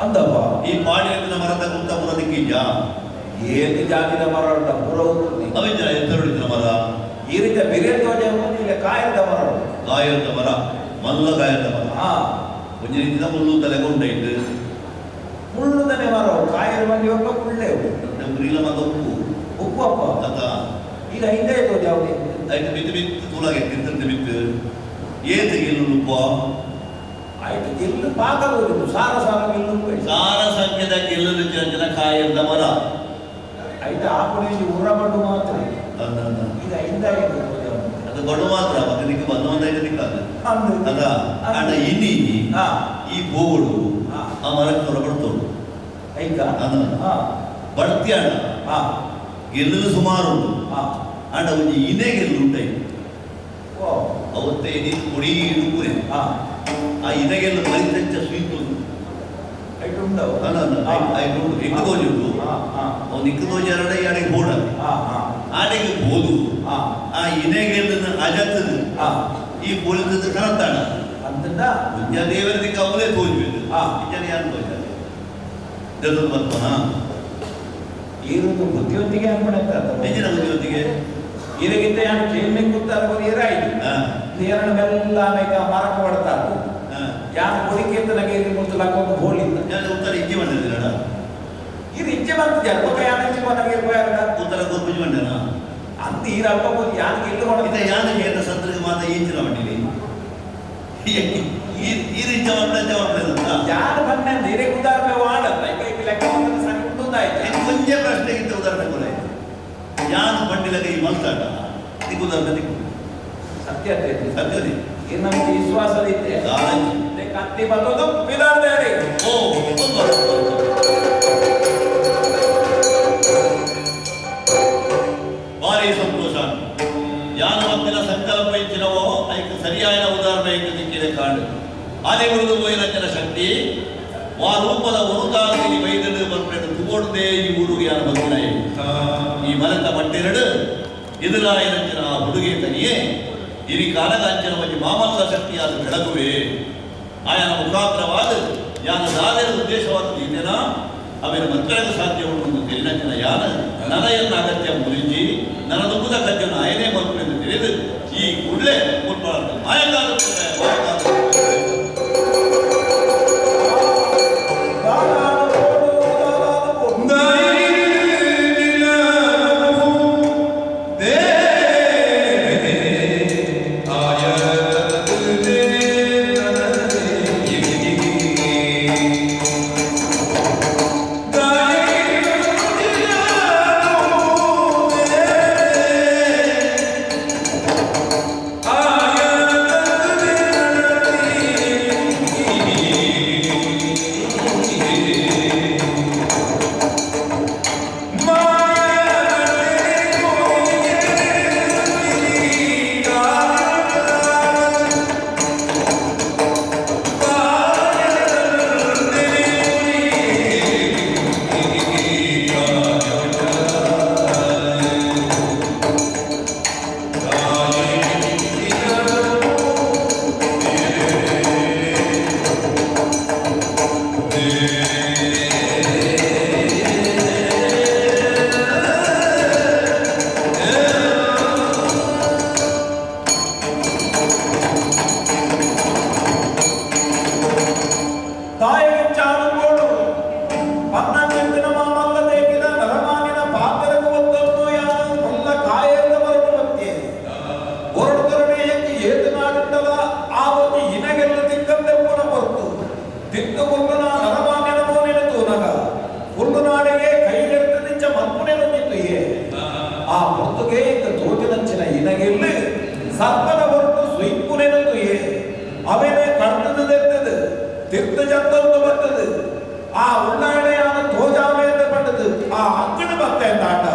ಅಂದಪ್ಪ ಈ ಪಾಡಿಯಂತಿನ ಮರದ ಗುಂತ ಬರೋದಕ್ಕೆ ಏನು ಜಾತಿನ ಮರ ಉಂಟ ಪುರ ಅವಿಂದ ಎತ್ತರಡಿನ ಮರ ಈ ರೀತಿಯ ಬಿರೇತೋಜ ಇಲ್ಲ ಕಾಯದ ಮರ ಕಾಯದ ಮರ ಮಲ್ಲ ಕಾಯದ ಮರ ಹಾ ಒಂದು ರೀತಿಯ ಮುಳ್ಳು ತಲೆಗೊಂಡೈತು ಮುಳ್ಳುದನೆ ಮರ ಕಾಯದ ಮಂದಿ ಒಬ್ಬ ಮುಳ್ಳೆ ನಮ್ಮ ಇಲ್ಲ ಮಗ ಉಪ್ಪು ಉಪ್ಪು ಅಪ್ಪ ಅದ ಈಗ ಹಿಂದೆ ತೋಜ ಅವಳಿ ಆಯ್ತು ಬಿತ್ತು ಬಿತ್ತು ತೂಲಾಗೆ ತಿಂತಂತೆ ಬಿತ್ತು ಏತು ಗೆಲ್ಲು ಉಪ್ಪ ಆಯ್ತು ಗೆಲ್ಲು ಪಾಕಬಹುದು ಸಾರ ಸಾರ ಗೆಲ್ಲು ಸಾರ ಸಂಖ್ಯದ ಗೆಲ್ಲಲು ಜನ ಕಾಯದ ಮರ ಆಯ್ತು ಆ ಕಡೆ ಉರ ಬಂಡು ಮಾತ್ರ ಈಗ ಹಿಂದೆ ಅದು ಬಡು ಮಾತ್ರ ಮಗನಿಗೆ ಬಂದೊಂದೈದಕ್ಕೆ ಅದ ಅಣ್ಣ ಇನ್ನಿ ಈ ಗೋಗಳು ಆ ಮರಕ್ಕೆ ಹೊರಬಡ್ತೋಡು ಐಕ ಬಡ್ತಿ ಅಣ್ಣ ಗೆಲ್ಲಲು ಸುಮಾರು ಉಂಟು ಅಣ್ಣ ಒಂದು ಇನೇ ಗೆಲ್ಲು ಉಂಟಾಯ್ತು ಅವತ್ತೇ ನೀನು ಕೊಡಿ ಇಡುಕುರೆ ಆ ಇನೆಗೆಲ್ಲ ಮರಿತಂಚ ಸ್ವೀಟ್ ಉಂಟು ಇಕ್ಕದೋಜುಂಟು ಅವ್ನು ಇಕ್ಕದೋಜಾರಡೆ ಯಾರಿಗೆ ಬೋಡ ಆಡೆಗೆ ಬೋದು ಆ ಇನೆಗೆಲ್ಲ ಅಜತ್ತದು ಈ ಬೋಲಿದ ಕನತ್ತಾಣ ಮುಂಜಾ ದೇವರದಿಕ್ಕೆ ಅವಲೇ ತೋಜುವುದು ಮುಂಜಾನೆ ಯಾರು ತೋಜಾರೆ ಜೊತೆ ಬರ್ತನ ಈರುದು ಬುದ್ಧಿವಂತಿಗೆ ಅನ್ಕೊಂಡ ನಿಜನ ಬುದ್ಧಿವಂತಿಗೆ ಇದಕ್ಕಿಂತ ಯಾರು ಟ್ರೈನಿಂಗ್ ಗೊತ್ತಾಗ ಏರಾಯ್ತು ನೀರನ್ನು ಮೆಲ್ಲ ಮೇಕ ಮಾರಕ ಹೊಡ್ತಾರೆ ಯಾರು ಕೊಡಿಕೆ ನನಗೆ ಇಲ್ಲಿ ಮುಂದೆ ಹಾಕೊಂಡು ಹೋಲಿಲ್ಲ ಉತ್ತರ ಇಜ್ಜಿ ಬಂದಿದ್ದೀರಣ ಇದು ಇಜ್ಜೆ ಬಂತು ಜರ್ಪಕ ಯಾನಿಜ್ಜಿ ಬಂದಾಗ ಇರ್ಬೋಯಾರ ಉತ್ತರ ಗೋರ್ಪುಜಿ ಬಂಡನ ಅಂತ ಈ ಅಲ್ಪ ಹೋಗಿ ಯಾನಿಗೆ ಇಲ್ಲಿ ಹೊಡೆದ ಯಾನಿಗೆ ಏನ ಸಂದ್ರಿಗೆ ಮಾತ ಈಚಿನ ಬಂಡಿರಿ ಈ ರೀತಿ ಹೊಡೆದಂತ ಯಾರು ಬಂದ ನೀರೇ ಉದಾಹರಣೆ ಮಾಡಲ್ಲ ಕೈ ಲೆಕ್ಕ ಸರಿ ಮುಂದಾಯ್ತು ಮುಂಚೆ ಪ್ರಶ್ನೆಗಿಂತ ಉದಾಹರಣೆ ಕೂಡ ಯಾನು ಬಂಡಿಲ ಕೈ ಮಲ್ತಾಡ ದಿಕ್ಕು ಉದಾಹರಣೆ ಸತ್ಯತೆ ಸತ್ಯತೆ ಇದು ನಮಗೆ ವಿಶ್ವಾಸದಿತ್ತೆ ಕತ್ತಿ ಬರೋದು ಬಿದಾರ್ದೇರಿ ಓ ಭಾರಿ ಸಂತೋಷ ಯಾನ ಮತ್ತಿನ ಸಂಕಲ್ಪ ಇಚ್ಚಿನವೋ ಅದಕ್ಕೆ ಸರಿಯಾದ ಉದಾಹರಣೆ ದಿಕ್ಕಿದೆ ಕಾಡು ಆನೆ ಮುರಿದು ಹೋಯಿನ ಶಕ್ತಿ ಆ ರೂಪದ ಹೊರತಾಗಿ ವೈದ್ಯರು ಬರ್ಬೇಕು ತುಗೋಡದೆ ಈ ಊರಿಗೆ ಯಾರು ಬಂದಿನ ಈ ಮಲತ ಮಟ್ಟೆರಡು ಎದುರಾಯನಂಚಿನ ಆ ಹುಡುಗಿ ತನಿಯೇ ಇರಿ ಕಾಲಗಾಂಚನ ಬಗ್ಗೆ ಮಾಮಲ್ಲ ಶಕ್ತಿಯಾದ ಬೆಳಗುವೆ ಆಯನ ಮುಖಾಂತರವಾದ ಯಾನ ದಾದರ ಉದ್ದೇಶವಾದ ಇದೆನ ಅವೇನು ಮಂತ್ರಕ್ಕೆ ಸಾಧ್ಯ ಉಂಟು ತಿಳಿನಂಚಿನ ಯಾನ ನನಯನ್ನ ಅಗತ್ಯ ಮುರಿಜಿ ನನ್ನ ದುಃಖದ ಕಜ್ಜನ ಆಯನೇ ಬರುವುದು ಎಂದು ತಿಳಿದು ಈ ಕೂಡಲೇ ಮಾಯಗಾಲ ಸರ್ಪದ ಹೊರಟು ಸ್ವೈಪುನೆನದು ಅವನೇ ಕರ್ತದೆತ್ತದು ತೀರ್ಥ ಜಂತದ್ದು ಬರ್ತದೆ ಆ ಉಳ್ಳಾಡೆಯಾದ ತೋಜಾಮೆಯಿಂದ ಪಟ್ಟದು ಆ ಅಂಗಡಿ ಬರ್ತಾ ಆಟ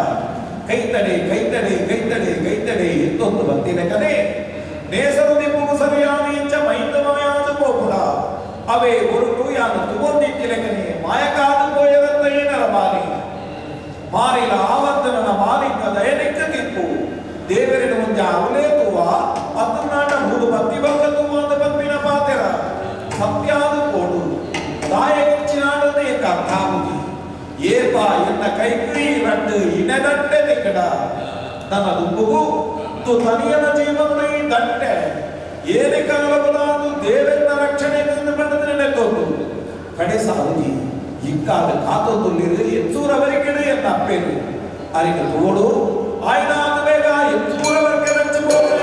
ಕೈತಡೆ ಕೈತಡೆ ಕೈತಡೆ ಕೈತಡೆ ಎಂತೊಂದು ಬರ್ತಿನ ಕನೆ ನೇಸರು ನಿಪ್ಪು ಸರಿಯಾದ ಇಂಚ ಮೈಂದಮಯಾದ ಗೋಪುರ ಅವೇ ಹೊರಟು ಯಾನು ತುಗೊಂದಿಟ್ಟಿನ ಕನೆ ಮಾಯಕಾದ ಗೋಯದಂತ ಏನರ ಮಾರಿಲ ಆವರ್ತನ ಮಾಲಿಕ ದಯನಿಕ್ಕ ತಿಪ್ಪು ದೇವರಿನ ಮುಂದೆ ಅವಲೇ ತೂವ ಅತನಾಟ ಮೂಡು ಭಕ್ತಿ ಭಕ್ತ ತೂವ ಅಂತ ಪತ್ಮಿನ ಪಾತೆರ ಸತ್ಯಾದ ಕೋಡು ದಾಯ ಹೆಚ್ಚಿನಾಡದೆ ಏಪ ಎನ್ನ ಕೈಕೈ ರಟ್ಟು ಇನೆದಂಟೆ ತಿಕ್ಕಡ ನನ್ನ ದುಂಬುಗು ತು ತನಿಯನ ಜೀವನ ಈ ದಂಟೆ ಏನೆ ಕಾಲಬಲಾದು ದೇವೆನ್ನ ರಕ್ಷಣೆಯಿಂದ ಬಂದದ್ರೆ ನೆತ್ತೋದು ಕಡೆ ಸಾವುದಿ ಇಕ್ಕಾದ ಕಾತೊಂದುಲ್ಲಿರು ಎತ್ತೂರವರೆಗೆ ಎನ್ನ ಅಪ್ಪೇನು ಅರಿಗೆ ತೋಡು ಆಯ್ನಾದ ಬೇಗ ಎತ್ತೂರವರೆಗೆ ರಚಿಬೋದೆ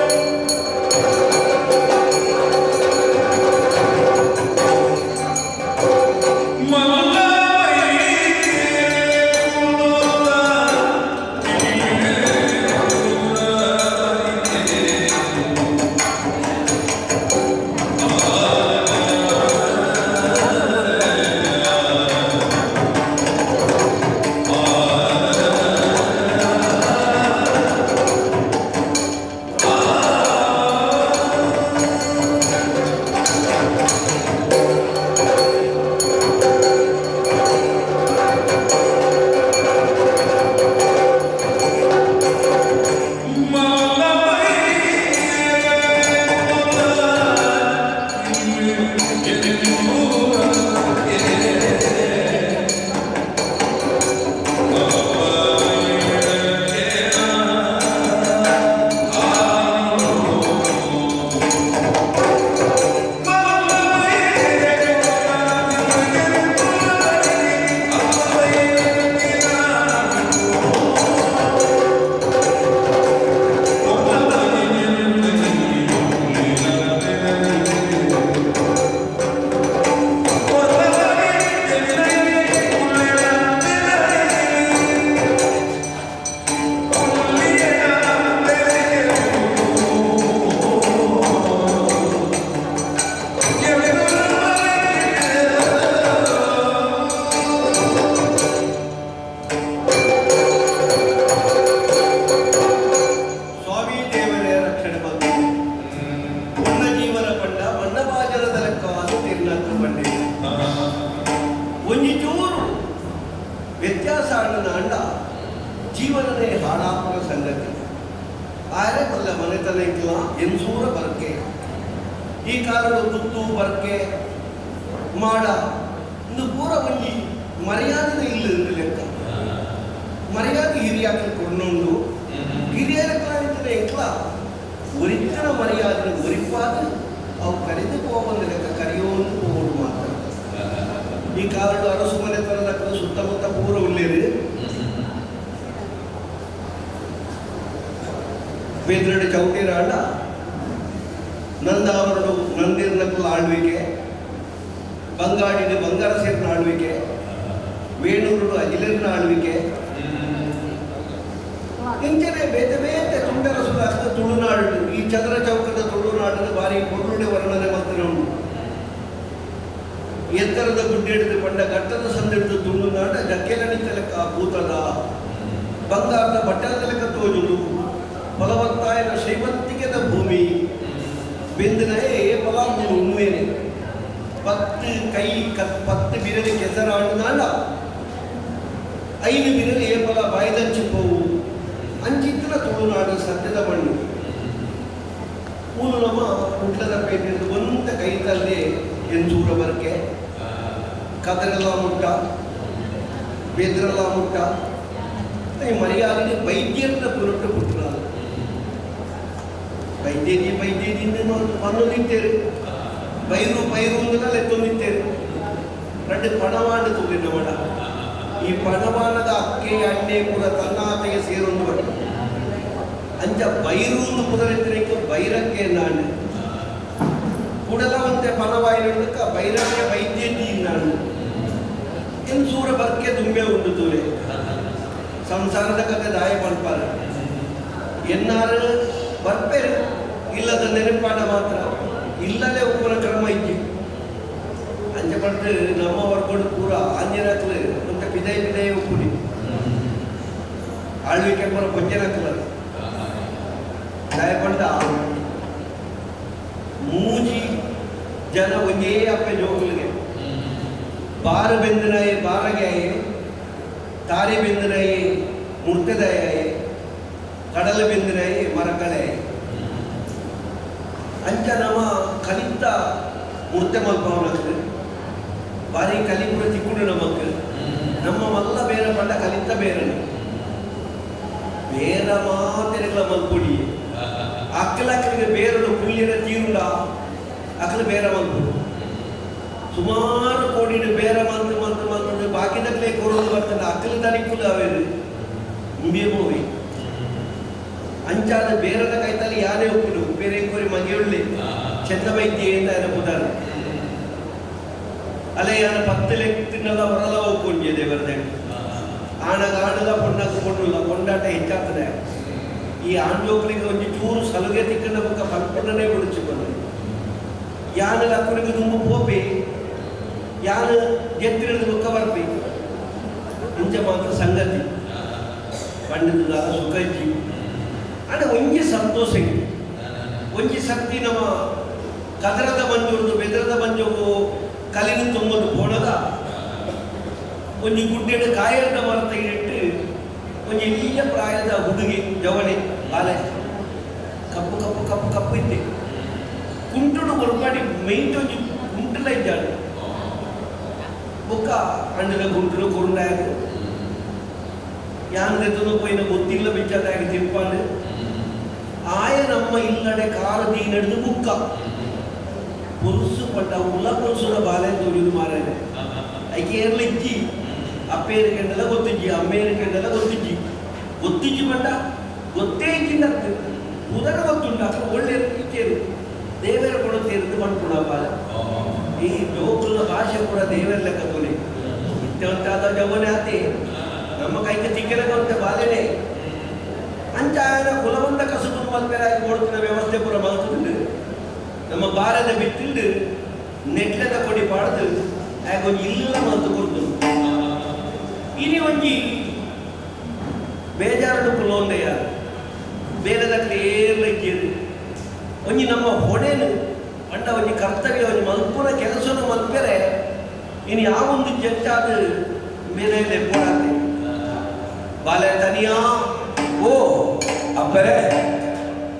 ಜೀವನನೇ ಹಾಳಾಪುರ ಸಂಗತಿ ಆರೆ ಬಲ್ಲ ಮನೆತನ ಇಕ್ಲ ಎನ್ಸೂರ ಬರ್ಕೆ ಈ ಕಾರಣ ಗುತ್ತು ಬರ್ಕೆ ಮಾಡ ಇಂದು ಪೂರ ಒಂಜಿ ಮರ್ಯಾದೆ ಇಲ್ಲ ಲೆಕ್ಕ ಮರ್ಯಾದೆ ಹಿರಿಯಾಕ ಕೊಂಡೊಂಡು ಹಿರಿಯರ ಕಾಣಿತನ ಇಕ್ಲ ಒರಿಜಿನ ಮರ್ಯಾದೆ ಒರಿಪಾದ ಅವು ಕರೆದು ಹೋಗಂದ ಲೆಕ್ಕ ಕರೆಯೋನು ಹೋಗೋದು ಮಾತ್ರ ಈ ಕಾರಣ ಅರಸು ಮನೆತನದ ಸುತ್ತಮುತ್ತ ಪೂರ ಉಳ್ಳೇರಿ ಬೇದ್ರಡಿ ಚೌಟಿರ ಆಂಡ ನಂದಾವರಡು ನಂದಿರ್ನಕ್ಕಲ ಆಳ್ವಿಕೆ ಬಂಗಾಡಿನ ಬಂಗಾರ ಸೇರಿನ ಆಳ್ವಿಕೆ ವೇಣೂರು ಅಜಿಲರಿನ ಆಳ್ವಿಕೆ ಇಂಚನೆ ಬೇತೆ ಬೇತೆ ತುಂಡರ ಸುಧಾರಿಸಿದ ತುಳುನಾಡು ಈ ಚಂದ್ರ ಚೌಕದ ತುಳುನಾಡಿನ ಬಾರಿ ಪೊರುಡೆ ವರ್ಣನೆ ಮಾತ್ರ ಉಂಟು ಎತ್ತರದ ಗುಡ್ಡೆಡಿದು ಬಂಡ ಘಟ್ಟದ ಸಂದಿಡಿದು ತುಳುನಾಡ ಜಕ್ಕೆಲಣಿತ ಲೆಕ್ಕ ಭೂತದ ಬಂಗಾರದ ಬಟ್ಟದ ಲೆಕ್ಕ ತೋಜುದು ಫಲವತ್ತಾಯನ ಶ್ರೀಮಂತಿಕೆದ ಭೂಮಿ ಬೆಂದಿನಯೇ ಫಲಾಂಬು ಉಣ್ಮೇನೆ ಪತ್ತು ಕೈ ಪತ್ತು ಬಿರಲಿ ಕೆಸರಾಂಡ ಐದು ಬಿರಲಿ ಏ ಫಲ ಬಾಯ್ದಂಚಿ ಹೋವು ಅಂಚಿತ್ತಿನ ತುಳುನಾಡು ಸತ್ಯದ ಮಣ್ಣು ಮೂಲು ನಮ್ಮ ಹುಟ್ಟದ ಪೇಟೆದು ಒಂದ ಕೈತಲ್ಲೇ ಎಂದೂರ ಬರ್ಕೆ ಕದರೆಲ್ಲ ಮುಟ್ಟ ಬೆದ್ರೆಲ್ಲ ಮುಟ್ಟ ಮರ್ಯಾದೆ ವೈದ್ಯರನ್ನ ಪುರುಟ್ಟು ಪುಟ್ಟರು ವೈದ್ಯದಿಂದ ಅನ್ನೋದಿತ್ತೇರು ಪೈರು ಅಂದಲ್ಲ ಎತ್ತೊಂದಿತ್ತೇರು ரெண்டு பணவாண்டு சொல்லின மட ಈ ಪಣವಾನದ ಅಕ್ಕೆ ಅಣ್ಣೆ ಪುರ ತನ್ನಾತೆಗೆ ಸೇರೊಂದು ಬಟ್ಟ ಅಂಚ ಬೈರೂಂದು ಪುದರೆತ್ತನಿಗೆ ಬೈರಕ್ಕೆ ನಾನು ಕುಡಲವಂತೆ ಪಣವಾಯಿನಕ್ಕ ಬೈರಕ್ಕೆ ವೈದ್ಯಜಿ ನಾನು ಇನ್ನು ಸೂರ ಬರ್ಕೆ ತುಂಬೆ ಉಂಟು ತೂರೆ ಸಂಸಾರದ ಕತೆ ದಾಯ ಮಾಡ್ಪಾರ ಎನ್ನಾರು ಬರ್ಪೇರು ಇಲ್ಲದ ನೆನಪಾಡ ಮಾತ್ರ ಇಲ್ಲದೆ ಉಪ್ಪನ ಕ್ರಮ ಇಜ್ಜಿ ಅಂಚೆ ಪಟ್ಟು ನಮ್ಮ ವರ್ಗಡು ಪೂರ ಆಂಜನಕ್ಲು ಮತ್ತೆ ಪಿದೈ ಉಪ್ಪುಡಿ ಆಳ್ವಿಕೆ ಪರ ಪಂಜನಕ್ಲ ದಾಯ ಪಂಡ ಮೂಜಿ ಜನ ಒಂದೇ ಅಪ್ಪೆ ಜೋಕುಲಿಗೆ ಬಾರ ಬೆಂದನಾಯಿ ಬಾರಗಾಯಿ ತಾರಿ ಬೆಂದನಾಯಿ ಮುರ್ತದಾಯಿ ಕಡಲ ಬೆಂದನಾಯಿ ಮರಕಳೆ ಅಂಚ ನಮ್ಮ ಕಲಿತ ಮುರ್ತೆ ಮಲ್ಪವನಕ್ಕೆ ಬಾರಿ ಕಲಿಪುರ ತಿಕ್ಕುಡು ನಮಕ್ಕೆ ನಮ್ಮ ಮಲ್ಲ ಮಾತೆರೆಗಳ ಮಲ್ಪೊಡಿ ಅಕ್ಕಲಕ್ಕಲಿಗೆ ಬೇರಲು ಕುಳ್ಳಿನ ತೀರುಂಡ ಅಕ್ಕಲು ಬೇರೆ ಮಲ್ಪೊಡು ಸುಮಾರು ಕೋಡಿನ ಬೇರೆ ಮಂದು ಬಾಕಿದಕ್ಕಲೇ ಕೊರೋದು ಬರ್ತದೆ ಅಕ್ಕಲು ತನಿಕ್ಕುಲು ಅವೇರು ಇಂಬೆ ಮೂವಿ ಅಂಚಾದ ಬೇರದ ಕೈತಲ್ಲಿ ಯಾರೇ ಒಪ್ಪಿಡು ಬೇರೆ ಕೋರಿ ಮಗೆಯುಳ್ಳಿ ಚೆಂದ ವೈದ್ಯ ಅಂತ ಪುದಾರ ಅಲೆ ಯಾನ 10 ಲೆಕ್ಕದ ಹೊರಲ ಹೋಗ್ಕೊಂಡೆ ದೇವರದೇ ಆಣಗ ಪೊಣ್ಣಕ್ಕೆ ಕೊಂಡುಲ್ಲ ಕೊಂಡಾಟ ಹೆಚ್ಚಾಗ್ತದೆ ಈ ಆಂಜೋಕ್ಲಿಗೆ ಒಂದು ಚೂರು ಸಲುಗೆ ತಿಕ್ಕನ ಬುಕ್ಕ ಪಲ್ಪೊಂಡನೆ ಬಿಡಿಸಿಕೊಂಡು ಯಾನ ಅಕ್ಕನಿಗೆ ತುಂಬ ಪೋಪಿ ಯಾನ ಗೆತ್ತಿರದ ಬುಕ್ಕ ಬರ್ಪಿ ಇಂಚ ಮಾತ್ರ ಸಂಗತಿ ಪಂಡಿತದ ಸುಖಜ್ಜಿ ಅಣ್ಣ ಒಂಜಿ ಸಂತೋಷ ಒಂಜಿ ಶಕ್ತಿ ನಮ್ಮ ಕದರದ ಮಂಜುರ್ದು ಬೆದರದ ಮಂಜವು ಕಲಿನ ತುಂಬದು ಪೋಣದ ಒಂಜಿ ಗುಡ್ಡೆಡ ಕಾಯದ ಮರತ ಇಟ್ಟು ಒಂಜಿ ಇಲ್ಲಿಯ ಪ್ರಾಯದ ಹುಡುಗಿ ಜವಣೆ ಬಾಲೆ ಕಪ್ಪು ಕಪ್ಪು ಕಪ್ಪು ಕಪ್ಪು ಇದ್ದೆ ಕುಂಟುಡು ಹೊರಪಾಡಿ ಮೈಟ್ ಒಂಜಿ ಕುಂಟಲ ಇದ್ದಾಳೆ ಬೊಕ್ಕ ಅಣ್ಣನ ಗುಂಟುಡು ಕುರುಂಡಾಗ ಯಾನ್ರೆತನು ಪೋಯಿನ ಗೊತ್ತಿಲ್ಲ ಬಿಚ್ಚದಾಗಿ ತಿಂಪಾಂಡು ಆಯ ನಮ್ಮ ಇಲ್ಲಡೆ ಕಾರು ದೀನಡ್ದು ಬುಕ್ಕ ಪುರುಸು ಪಟ್ಟ ಉಲ್ಲ ಪುರುಸುಡ ಬಾಲೆ ತೋರಿದು ಮಾರೇನೆ ಐಕೇರ್ಲ ಇಜ್ಜಿ ಅಪ್ಪೇರಿಕೆಂಡೆಲ್ಲ ಗೊತ್ತಿಜ್ಜಿ ಅಮ್ಮೇರಿಕೆಂಡೆಲ್ಲ ಗೊತ್ತಿಜ್ಜಿ ಪಟ್ಟ ಗೊತ್ತೇ ಇಜ್ಜಿಂದ ಉದರ ಗೊತ್ತುಂಟ ಒಳ್ಳೆ ಇಚ್ಚೇರು ದೇವರ ಕೂಡ ಸೇರಿದು ಮಾಡ್ಕೊಳ ಬಾಲ ಈ ಜೋಕುಲ ಭಾಷೆ ಕೂಡ ದೇವರ ಲೆಕ್ಕ ತೋಲಿ ಇತ್ತಂತಾದ ಜವನೆ ಆತಿ ನಮ್ಮ ಕೈಗೆ ತಿಕ್ಕಿರಕೊಂತ ಬಾಲೆನೆ ಅಂಚಾಯನ ಕುಲವಂತ ಕಸುಬು ಮಲ್ಪೆರಾಗಿ ಕೊಡ್ತಿನ ವ್ಯವಸ್ಥೆ ಪೂರ ಮಲ್ತುಂಡು ನಮ್ಮ ಬಾರದ ಬಿಟ್ಟಿಂಡು ನೆಟ್ಲದ ಕೊಡಿ ಪಾಡ್ದು ಆಗ ಒಂದು ಇಲ್ಲ ಮಲ್ತು ಕೊಡ್ತು ಇನಿ ಒಂಜಿ ಬೇಜಾರದು ಕುಲೊಂದೆಯ ಬೇರೆದಕ್ಕೆ ಏರ್ಲ ಇದ್ದೀರಿ ಒಂಜಿ ನಮ್ಮ ಹೊಣೆನು ಅಂಡ ಒಂಜಿ ಕರ್ತವ್ಯ ಒಂಜಿ ಮಲ್ಪುನ ಕೆಲಸನ ಮಲ್ಪೆರೆ ಇನ್ನು ಯಾವೊಂದು ಜಡ್ಜಾದ ಬೇರೆ ಲೆಪ್ಪೋಡಾತೆ ಬಾಲೆ ತನಿಯಾ ಓ ಅಪ್ಪರೇ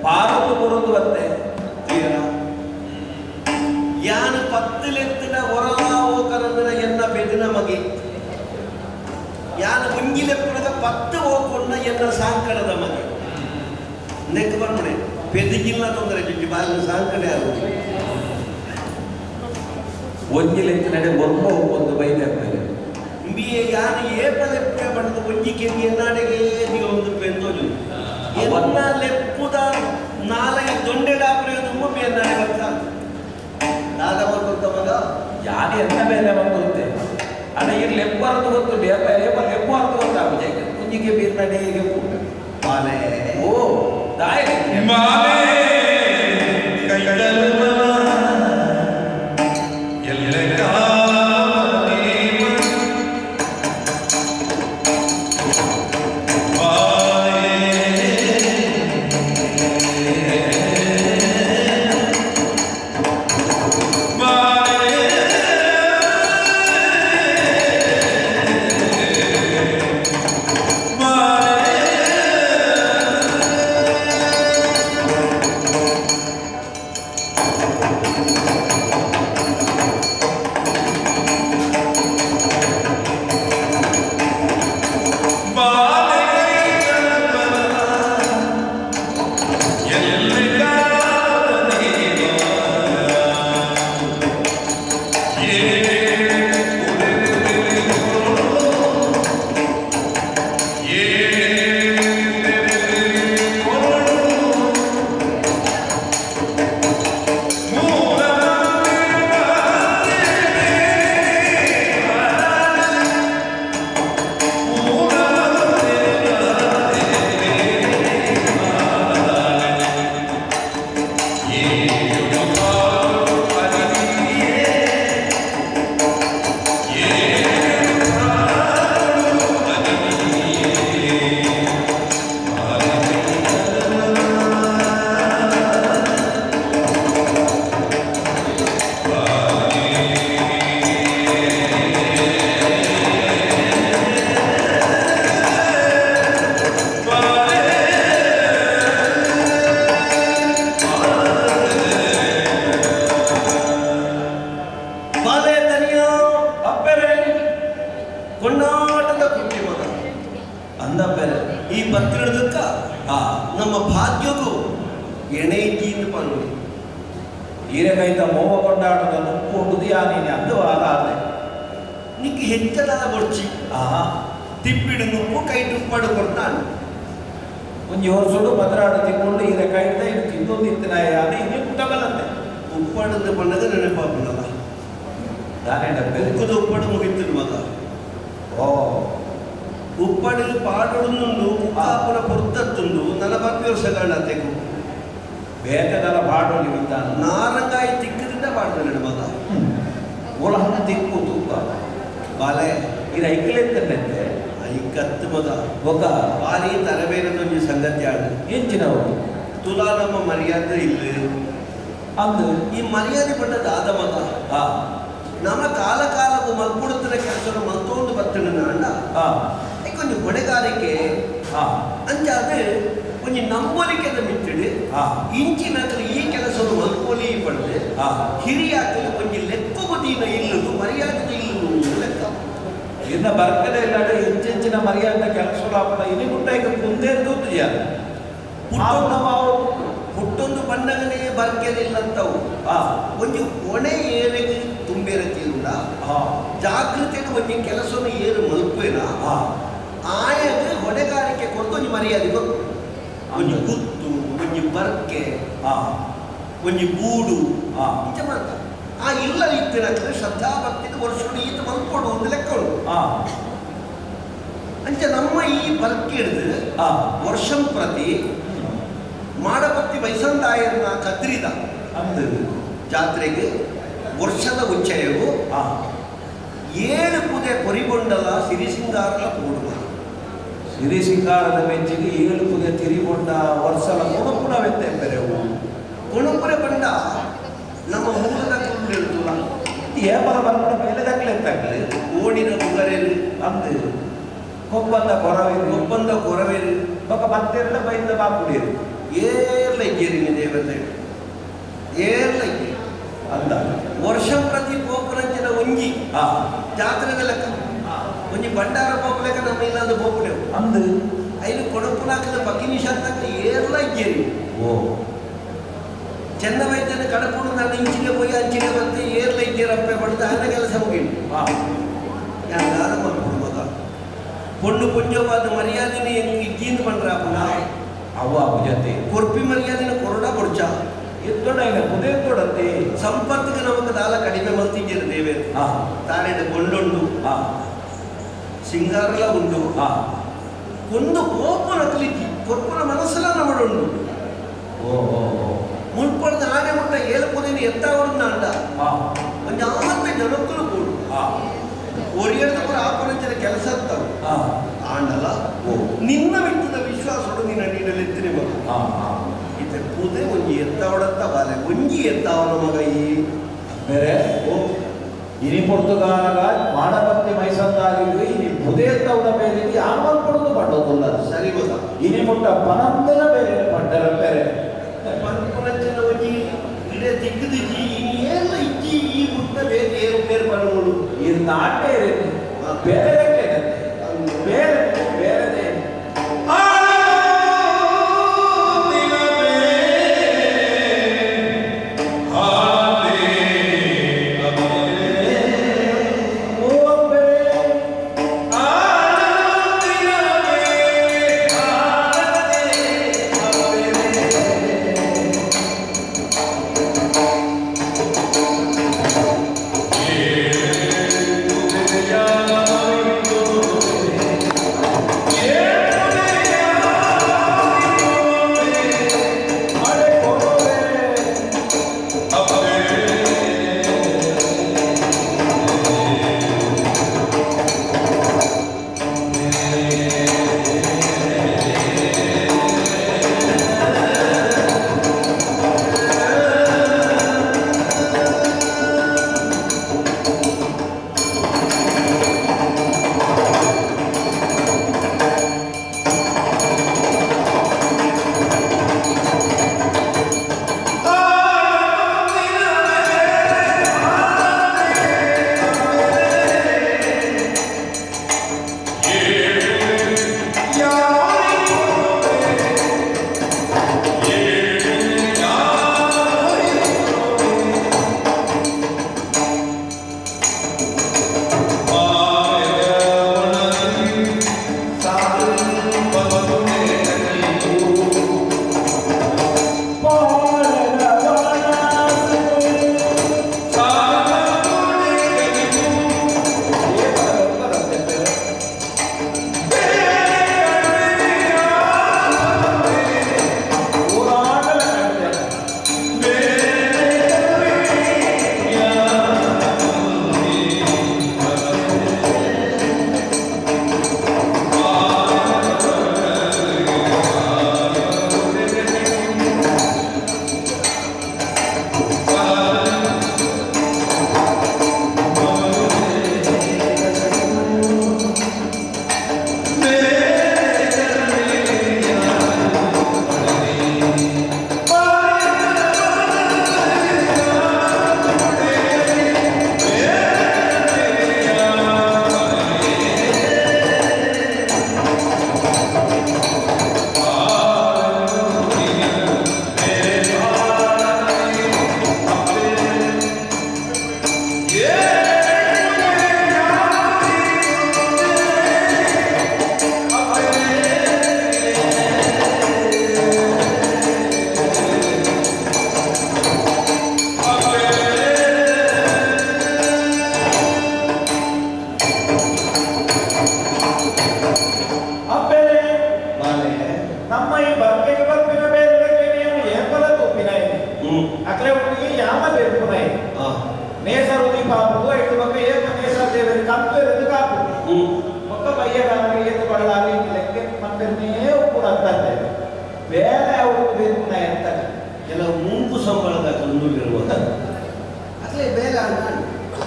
ಪಾರದು ಬರೋದು ಬತ್ತೆ ಯಾನು 10 ಲೆತ್ತಿನ ಹೊರಲ ಹೋಕರಂದ್ರ ಎನ್ನ ಬೆದಿನ ಮಗೆ ಯಾನು ಮುಂಗಿ ಲೆಪ್ಪುನಗ 10 ಹೋಕೊಂಡ ಎನ್ನ ಸಾಂಕಡದ ಮಗೆ ನೆಕ್ ಬರ್ಮಣೆ ಬೆದಿಗಿಲ್ಲ ತೊಂದರೆ ಜೊತೆ ಬಾಲಿನ ಸಾಂಕಡೆ ಆಗುವುದು ಒಂಜಿ ಲೆತ್ತಿನಡೆ ಒಬ್ಬ ಒಂದು ಬೈದೆ ಬಿಯೆ ಯಾನು ಏಪ ಲೆಪ್ಪೆ ಪಡೆದು ಒಂಜಿ ಕೆಮ್ಮಿ ಎನ್ನಾಡೆಗೆ ನೀವು ಒಂದು ಪೆಂದೋಜು ಎನ್ನ ಲೆಪ್ಪುದ ನಾಲ್ಗೆ ದೊಂಡೆಡಾಪರೆ ತುಂಬ ಎನ್ನಾಡೆ ಬರ್ತಾನೆ ನಾದ ಬರ್ಕೊಂತ ಮಗ ಯಾರು ಎಂತ ಬೇರೆ ಬಂದಿರುತ್ತೆ ಅಣ್ಣ ಇಲ್ಲಿ ಲೆಪ್ಪರದು ಗೊತ್ತು ಬೇರೆ ಲೆಪ್ಪರದು ಗೊತ್ತಾಗುತ್ತೆ ಕುಂಜಿಗೆ ಬೀರ್ ನಡೆಗೆ ಬಾಲೆ ಓ ದಾಯ ಕೊಂಡಾಟದ ಕುಟ್ಟಿ ಮಗ ಅಂದ ಬೇರೆ ಈ 10 ಹಿಡಿದಕ್ಕ ನಮ್ಮ ಭಾಗ್ಯಗೂ ಎಣೆ ಇದ್ದೀನು ಪನ್ನುಡಿ ಈರೆಗೈತ ಮೋವ ಕೊಂಡಾಟದ ನುಪ್ಪು ಹುಡುದಿಯಾ ನೀನು ಅಂದವಾದ ಆದ್ರೆ ನಿಕ್ಕೆ ಹೆಚ್ಚದಾದ ಬೊಡ್ಚಿ ತಿಪ್ಪಿಡು ನುಪ್ಪು ಕೈ ತುಪ್ಪಡು ಕೊಡ್ತಾನೆ ಒಂಜಿ ಹೊರಸುಡು ಭದ್ರಾಡು ತಿಕ್ಕೊಂಡು ಈರೆ ಕೈತ ಇದು ತಿನ್ನೊಂದು ಇತ್ತಿನಾಯ ಅದು ಇನ್ನೇ ಪುಟ್ಟಬಲ್ಲಂತೆ ಉಪ್ಪಡದ ಬಣ್ಣದ ನೆನಪಾಪನಲ್ಲ ನಾನೇ ಡಬ್ಬೆ ಉಕ್ಕದ ಉಪ್ಪಡು ಮುಗಿತಿರು ಮಗ ಓ ಉಪ್ಪಡಿಲು ಪಾಡುಂಡು ಉಪ್ಪಾಪನ ಪುರ್ತತ್ತುಂಡು ನನ್ನ ವರ್ಷಗಳ ತೆಗು ಬೇಟೆದರ ಬಾಡೋಲಿ ಬಿದ್ದಾನ ನಾರಂಗಾಯಿ ತಿಕ್ಕದಿಂದ ಪಾಡ್ತಾನೆ ಮಗ ಒಳಹಣ್ಣ ತಿಕ್ಕು ತೂಕ ಬಾಲೆ ಇದು ಐಕ್ಲೆತ್ತಂತೆ ಐಕತ್ತು ಮಗ ಒಗ ಭಾರಿ ತರಬೇರದೊಂದು ಸಂಗತಿ ಆಡು ಎಂಚಿನವರು ತುಲಾ ನಮ್ಮ ಮರ್ಯಾದೆ ಇಲ್ಲ ಅಂದು ಈ ಮರ್ಯಾದೆ ಪಟ್ಟದ ಆದ ಮಗ ನಮ್ಮ ಕಾಲ ಕಾಲಕ್ಕೂ ಮಲ್ಪುಡುತ್ತಿನ ಕೆಲಸ ಮಲ್ತೊಂದು ಬರ್ತಣ ಅಂಡ ಕೊಂಚ ಹೊಣೆಗಾರಿಕೆ ಅಂಚಾದ ಕೊಂಚ ನಂಬೋಲಿಕೆದ ಮಿಟ್ಟಿಡು ಇಂಚಿನಕಲು ಈ ಕೆಲಸವನ್ನು ಮಲ್ಪೊಲಿ ಪಡೆದು ಹಿರಿಯಾಕಲು ಕೊಂಚ ಲೆಕ್ಕಗುದೀನ ಇಲ್ಲದು ಮರ್ಯಾದೆ ಇಲ್ಲದು ಲೆಕ್ಕ ಇನ್ನ ಬರ್ಕಡೆ ಇಲ್ಲಾಡೆ ಇಂಚಿನ ಮರ್ಯಾದೆ ಕೆಲಸ ಇನಿ ಗುಟ್ಟಾಯ್ಕ ಮುಂದೆ ಹುಟ್ಟೊಂದು ಬಣ್ಣಗನೇ ಬರ್ಕೆದಿಲ್ಲಂತವು ಒಂದು ಹೊಣೆ ಏನೆಗೆ ತುಂಬಿರತಿಲ್ಲ ಜಾಗೃತಿಯನ್ನು ಒಂದು ಕೆಲಸವನ್ನು ಏನು ಮಲ್ಪೇನ ಆಯದ ಹೊಣೆಗಾರಿಕೆ ಕೊಟ್ಟು ಒಂದು ಮರ್ಯಾದೆ ಗೊತ್ತು ಒಂದು ಗುತ್ತು ಒಂದು ಬರ್ಕೆ ಒಂದು ಗೂಡು ನಿಜ ಮಾಡ್ತಾರೆ ಆ ಇಲ್ಲ ಇತ್ತಿನ ಶ್ರದ್ಧಾಭಕ್ತಿದ ವರ್ಷಗಳು ಈತ ಮಲ್ಕೊಡು ಒಂದು ಲೆಕ್ಕ ಉಂಟು ಅಂಚ ನಮ್ಮ ಈ ಬರ್ಕೆ ಹಿಡಿದು ವರ್ಷಂ ಪ್ರತಿ ಮಾಡಪತ್ತಿ ವೈಸಂತಾಯರನ್ನ ಕದ್ರಿದ ಅಂದು ಜಾತ್ರೆಗೆ ವರ್ಷದ ಉಚ್ಚಯವು 7 ಪುದೆ ಕೊರಿಗೊಂಡಲ ಸಿರಿಸಿಂಗಾರಲ ಕೂಡುವ ಸಿರಿಸಿಂಗಾರದ ಮೆಚ್ಚಿಗೆ 7 ಪುದೆ ತಿರಿಗೊಂಡ ವರ್ಷಲ ಗುಣಪುರ ವ್ಯತ್ತೆಂಬೆರೆವು ಗುಣಪುರ ಬಂಡ ನಮ್ಮ ಮೂಲದ ಕುಳ್ಳಿರ್ತುವ ಏಪರ ಬಂದ ಮೇಲೆ ದಕ್ಲೆತ್ತಾಗಲಿ ಓಡಿನ ಮುಗರೇರು ಅಂದು ಒಪ್ಪಂದ ಕೊರವೇರು ఒక పత్తెర్ల బయట బాపుడేరు ఏర్ల ఇచ్చేరింది దేవతే ఏర్ల అంద వర్షం ప్రతి పోపునంచిన ಒಂಜಿ ಜಾತ್ರೆದ ಲೆಕ್ಕ ಒಂಜಿ ಬಂಡಾರ ಪೋಪು ಲೆಕ್ಕ ನಮ್ಮ ಇಲ್ಲದ ಪೋಪುಡೆವು ಅಂದು ಐದು ಕೊಡಪುನಾಕದ ಬಗ್ಗಿನಿ ಶಾಂತಕ್ಕೆ ಏರ್ಲ ಇಜ್ಜೇರಿ ಓ ಚೆನ್ನ ವೈದ್ಯನ ಕಡಪುಡು ನಾನು ಇಂಚಿಗೆ ಹೋಗಿ ಅಂಚಿಗೆ ಬಂದು ಏರ್ಲ ಇಜ್ಜೇರಪ್ಪೆ ಪಡೆದು ಹಣ ಕೆಲಸ ಮುಗಿದು ಯಾರು ಮಾಡ್ಬೋದು ಮಗ பொண்ணு கொஞ்சவாದ ಮರ್ಯಾದೆನ ಇಜ್ಜಿಂದ ಪಂಡ್ರಾಪನ ಅವ ಜೊತೆ ಕೊರ್ಪಿ ಮರ್ಯಾದೆನ ಕೊರಡ ಕೊಡ್ಚಾ ಎತ್ತೊಡ ಪುದೇ ಕೊಡತ್ತೆ ಸಂಪತ್ತಿಗೆ ನಮಗೆ ದಾಲ ಕಡಿಮೆ ಮಲ್ತಿದ್ದೀರ ದೇವೆ ತಾನೆಡ ಕೊಂಡುಂಡು ಸಿಂಗಾರಲ ಉಂಡು ಒಂದು ಕೋಪನ ಕಲಿತಿ ಕೊರ್ಪನ ಮನಸ್ಸಲ್ಲ ನಮ್ಮಡುಂಡು ಮುಳ್ಪಡ್ದ ಆನೆ ಮುಟ್ಟ ಏಳ್ಪುದೇನು ಎತ್ತಾವಡು ಅಂಡ ಒಂದು ಆಮತ್ತ ಜನಕ್ಕೂ ಕೂಡು ಒರಿಯಡ್ದ ಆಪರಂಚಿನ ಕೆಲಸ ಅಂತವು ಆಂಡಲ ನಿನ್ನ ಮಿತ್ತದ ವಿಶ್ವಾಸಡು ನಿನ್ನ ನೀಡಲೆತ್ತಿನ ಮಗ ಇತ ಪುದೆ ಒಂಜಿ ಎತ್ತಾವಡತ್ತ ಬಾಲೆ ಒಂಜಿ ಎತ್ತಾವನ ಮಗ ಈ ಬೇರೆ ಇನಿ ಪೊರ್ತುಗಾಲಗ ಮಾಡಪತ್ತಿ ಮೈಸಂದಾಗಿದ್ದು ಇನಿ ಪುದೆ ಎತ್ತವಡ ಮೇಲೆ ಆಮಲ್ ಕೊಡುದು ಪಟ್ಟೋದಿಲ್ಲ ಸರಿ ಮಗ ಇನಿ ಮುಟ್ಟ ಪನಂದನ ಬೇರೆ ಪಟ್ಟರ ಬೇರೆ ಪಂಪನಂಚಿನ ಒಂಜಿ ಇಡೆ ದಿಗ್ಗದಿಜ್ಜಿ ಇನ್ನೇಲ್ಲ ಇಜ್ಜಿ ಈ ಮುಟ್ಟ ಬೇರೆ ಏರು ಬೇರೆ ಪಣಗಳು ಇದು ನಾಟೇ ಬೇರೆ ಬೇರೆ ಬೇರೆ Yeah.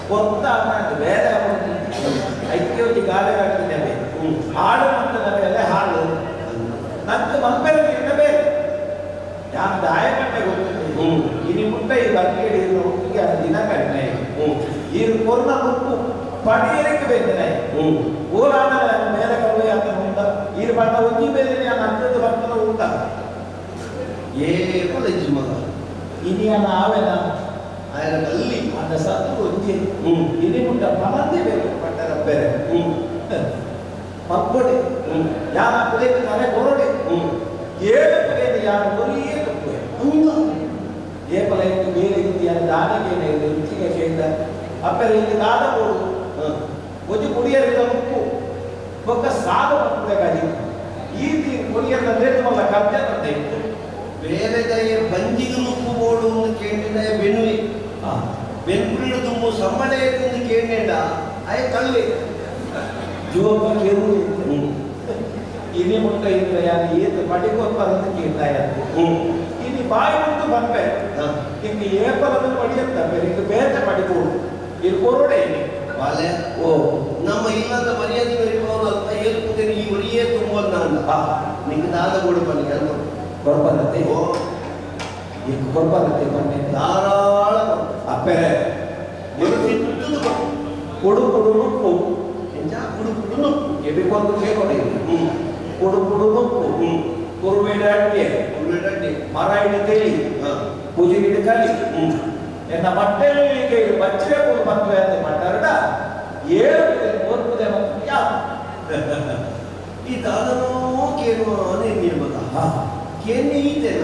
ಗೊತ್ತಾಗ ಬೇರೆ ಐಕ್ಯೋಜಿ ಗಾಳಿ ಆಗ್ತಿದ್ದೇವೆ ಹಾಡು ಮಂತದ ಮೇಲೆ ಹಾಡು ನಂದು ಮಂಪೆಲ್ಲ ಬೇರೆ ಯಾರು ದಾಯಕಟ್ಟೆ ಗೊತ್ತಿದೆ ಇನಿ ಮುಂದೆ ಈ ಬರ್ಕೇಡಿ ಒಟ್ಟಿಗೆ ದಿನ ಕಡಿಮೆ ಈ ಕೊರೋನ ಮುಪ್ಪು ಪಡಿಯಲಿಕ್ಕೆ ಬೇಕನೆ ಊರಾದ ಮೇಲೆ ಕರುವೆ ಅಂತ ಉಂಟ ಈ ಬಂದ ಒಂಜಿ ಬೇರೆ ಅಂತದ್ದು ಬರ್ತದ ಉಂಟ ಕಾಲೇಜ್ ಮಗ ಇನಿ ನಾವೆಲ್ಲ ಅಲ್ಲಿ ಅದ ಸತ್ತು ಒಂಜಿ ಇನಿ ಮುಂಟ ಪನಂದೇ ಬೇಕು ಪಟ್ಟರ ಬೇರೆ ಮಕ್ಕಳು ಯಾರ ಕುಡಿಯಕ್ಕೆ ತಲೆ ಕೊರಡೆ ಏಳು ಕುಡಿಯದು ಯಾರು ಬರೀ ತಪ್ಪುವೆ ಏಪಲ ಇತ್ತು ಬೇರೆ ರೀತಿಯ ದಾನಿಗೆ ರುಚಿಗೆ ಸೇರಿದ ಅಪ್ಪರ ಇಲ್ಲಿ ದಾದ ಕೊಡು ಒಂದು ಕುಡಿಯಲಿಲ್ಲ ಉಪ್ಪು ಒಕ್ಕ ಸಾಧ ಮಕ್ಕಳಿಗಾಗಿ ಈ ಕುಡಿಯಲ್ಲ ನೇತಮಲ್ಲ ಕಬ್ಜ ಅಂತ ಇತ್ತು ಬೇರೆ ಕೈ ಬಂಜಿಗೆ ಉಪ್ಪು ಬೋಡು ಕೇಳಿದ ಬೆನ್ನುವೆ ಬೆನ್ನುಳ್ಳು ತುಂಬು ಸಂಬಳ ಕೇಳಿದ ಅಯ್ಯ ಕಳ್ವೆ ಜೀವಪ್ಪ ಕೇಳು ಇನಿ ಮುಟ್ಟ ಇದ್ರೆ ಯಾರು ಏತು ಪಡಿಕೊಪ್ಪ ಅಂತ ಕೇಳ್ತಾ ಇನಿ ಬಾಯಿ ಮುಂದೆ ಬಂದೆ ಇನ್ನು ಏಪಲನ್ನು ಪಡಿಯುತ್ತ ಇದು ಬೇರೆ ಪಡಿಬೋದು ಇದು ಕೊರೋಡೆ ಇಲ್ಲಿ ಬಾಲೆ ಓ ನಮ್ಮ ಇಲ್ಲದ ಮರ್ಯಾದೆ ಇರುವವರು ಅಲ್ಪ ಏಲ್ಪುತ್ತೇನೆ ಈ ಒರಿಯೇ ತುಂಬೋದು ನಾನು ನಿಂಗೆ ದಾದ ಕೊಡು ಬನ್ನಿ ಅಲ್ವ ಕೊರ್ಬಂದತೆ ಓ ಈಗ ಕೊರ್ಬಂದತೆ ಬನ್ನಿ ಧಾರಾಳ ಅಪ್ಪರೆ ಸಿಟ್ಟುದು ಕೊಡು ಕೊಡು ನುಪ್ಪು ಎಂಜ ಕುಡು ಕುಡು ನುಪ್ಪು ಎಬಿಕೊಂದು ಕೇಳಿ ಕೊಡು ಕೊಡು ನುಪ್ಪು ಕುರುಬೇಡ ಅಡ್ಗೆ ಉಳ್ಳಾಗಡ್ಡೆ ಮರ ಹಿಡಿತೇಳಿ ಪೂಜೆ ಹಿಡಿದು ಕಲಿ ಎನ್ನ ಮಟ್ಟೆಲ್ಲಿಗೆ ಬಚ್ಚರೆ ಕೂರು ಬಂದ್ವೆ ಅಂತ ಮಾತಾಡ ಏಳು ಓದ್ಪುದೆ ಮತ್ತು ಯಾವ ಈ ದಾದನೋ ಕೇಳುವ ನಿರ್ಮದ ಕೇಳಿ ಈತೇನ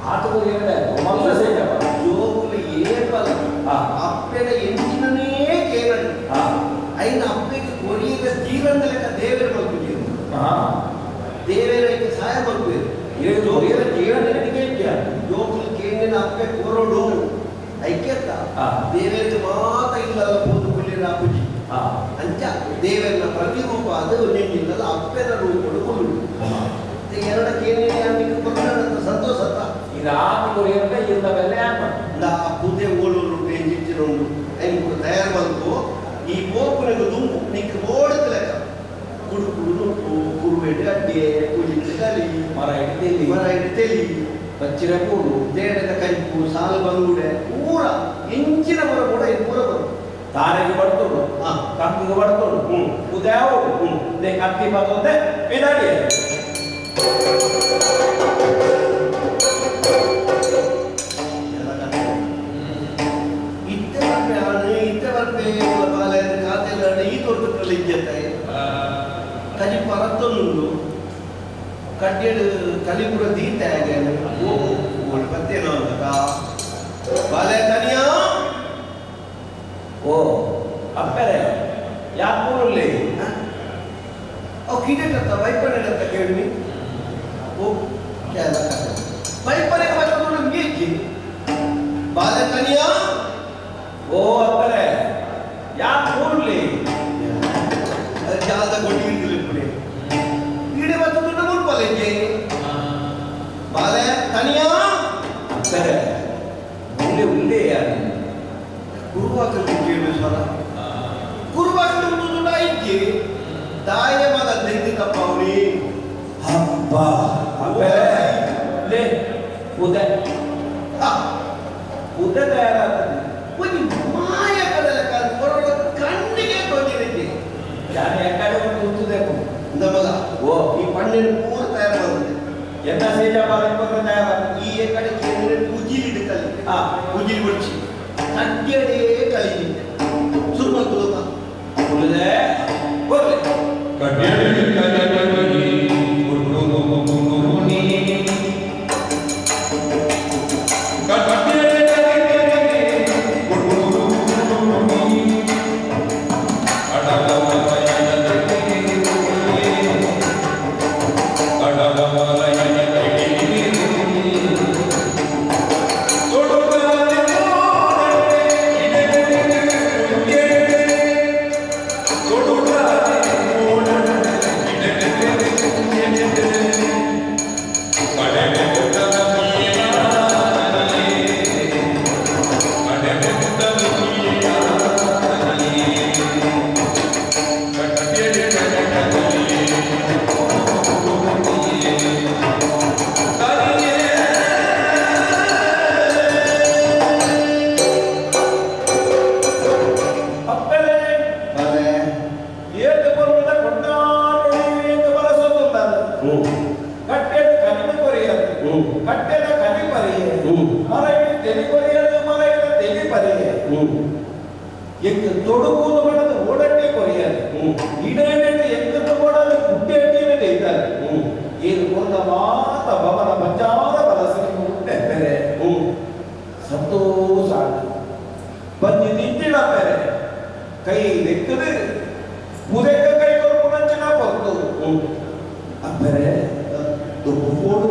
ಆಟಗಳು ಹೇಳಿದೆ ಮಲ್ಲ ಸೇಜಪ್ಪ ಜೋಗುಲು ಏಪಲ ಅಪ್ಪೆನ ಎಂಚಿನನೇ ಕೇಳಲಿ ಐನ ಅಪ್ಪೆಗೆ ಕೊರಿಯದ ಜೀವನದ ಲೆಕ್ಕ ದೇವರ ಮಲ್ಪಿದ್ದೀರು ದೇವರಿಗೆ ಸಹಾಯ ಮಾಡ್ಬೇಕು ಜೀವನ ಜೋಗುಲು ಕೇಳಿನ ಅಪ್ಪೆ ಕೊರಡು ಐಕ್ಯತ ದೇವರಿಗೆ ಮಾತ್ರ ಇಲ್ಲಲ್ಲ ಪೂಜೆ ಕೊಲ್ಲಿನ ಅಪ್ಪುಜಿ ಅಂಚ ದೇವರನ್ನ ಪ್ರತಿರೂಪ ಅದು ನಿನ್ನಿಲ್ಲದ ಅಪ್ಪೆನ ರೂಪಗಳು ಕೊಲ್ಲು ಎರಡ ಕೇಳಿ ಕೊಲ್ಲಂತ ಸಂತೋಷ ಇದು ಆಟಗಳು ಇಂದ ಬೆಲೆ ನಾ ಪೂಜೆ ಓಡೋರು ಬೇಂಜಿಟ್ಟಿರೋದು ಐನು ತಯಾರು ಬಂತು ಈ ಬೋಪುನಿಗೆ ದುಂಬು ನಿಂಗೆ ಓಡದ ಲೆಕ್ಕ ಕುಡು ಕುಡು ಕುರುಬೇಟೆ ಅಡ್ಡೆ ಪೂಜೆ ಕಲಿ ಮರ ಹಿಡಿತೇಲಿ ಮರ ಹಿಡಿತೇಲಿ ಬಚ್ಚಿರ ಕೂಡು ದೇಡದ ಕೈಪು ಸಾಲು ಬಂಗುಡೆ ಊರ ಎಂಚಿನ ಮರ ಕೂಡ ಇದು ಪೂರ ಬರು ತಾರೆಗೆ ಬರ್ತೋಡು ಕಂಕಿಗೆ ಬರ್ತೋಡು ಉದ್ಯಾವು ಕತ್ತಿ ಬರ್ತದೆ ಪಿದಾಡಿ ಇತ್ತೆ ಬರ್ಪೆ ಬಾಲೆ ಖಾತೆಲ್ಲ ಈ ತೋಟದಲ್ಲಿ ಇದ್ಯತೆ ಕಲಿ ಪರತ್ತೊಂದು ಕಡ್ಡೆಡು ಕಲಿಪುರ ದೀತೆ ಓಡ್ ಬತ್ತೇನೋ ಅಂತ ಬಾಲೆ ಕನಿಯ ಓ ಅಪ್ಪರೆ ಯಾಕೂರಲ್ಲಿ ಅವು ಕಿಡೆಟ ವೈಪರ್ಯ ಅಂತ ಕೇಳಿ ಓ ಕೇಳ ವೈಪರ್ಯ ಬರ್ತದೆ ನಮ್ಗೆ ಬಾಲೆ ಕನಿಯ ಓ ಅಪ್ಪರೆ ಯಾಕೂರಲ್ಲಿ ಜಾದ ಕೊಟ್ಟಿದ್ದಿಲ್ಲ ಪುಣೆ ಈಡೆ ಬರ್ತದೆ ನಮ್ಮ ಪಾಲೆಗೆ ಬಾಲೆ ಕನಿಯ ಅಪ್ಪರೆ ಉಳ್ಳೆ ಯಾರು ಗುರುವಾಕಲ್ಲಿ ಕೇಳಿ ಸ್ವರ ಗುರುವಾಕಲ್ಲಿ ಒಂದು ದುಡ್ಡ ಐತಿ ದಾಯ ಮಗ ತೆಗೆದಿದ್ದಪ್ಪ ಅವನಿ ಹಬ್ಬ ಅಪ್ಪರೆ ಲೇ ಉದ ಉದ ತಯಾರಾಗ್ತದೆ ಒಂದು ಮಾಯ ಕಡಲ ಬರೋಣ ಕಣ್ಣಿಗೆ ಬಂದಿರುತ್ತೆ ನಾನು ಯಾಕಡೆ ಒಂದು ಉಂಟುದೇಕು ಮಗ ಓ ಈ ಪಣ್ಣಿನ ಪೂರ ತಯಾರು ಬಂದಿದೆ ಎಂತ ಸೇಜಪ್ಪ ತಯಾರಾಗ್ತದೆ ಈ ಕಡೆ ಕೇಳಿದ್ರೆ ಪೂಜಿಲಿ ಇಡ್ಕಲ್ಲಿ ಪೂಜಿಲಿ ಬಿಡಿಸಿ ಕಡ್ಡೆಡೆ ಕಲಿದಿದ್ದೆ ಶುರು ಮಾಡ್ಕೊಳ್ಳೋದ ಉಳಿದೆ ಬರ್ಲಿ Todo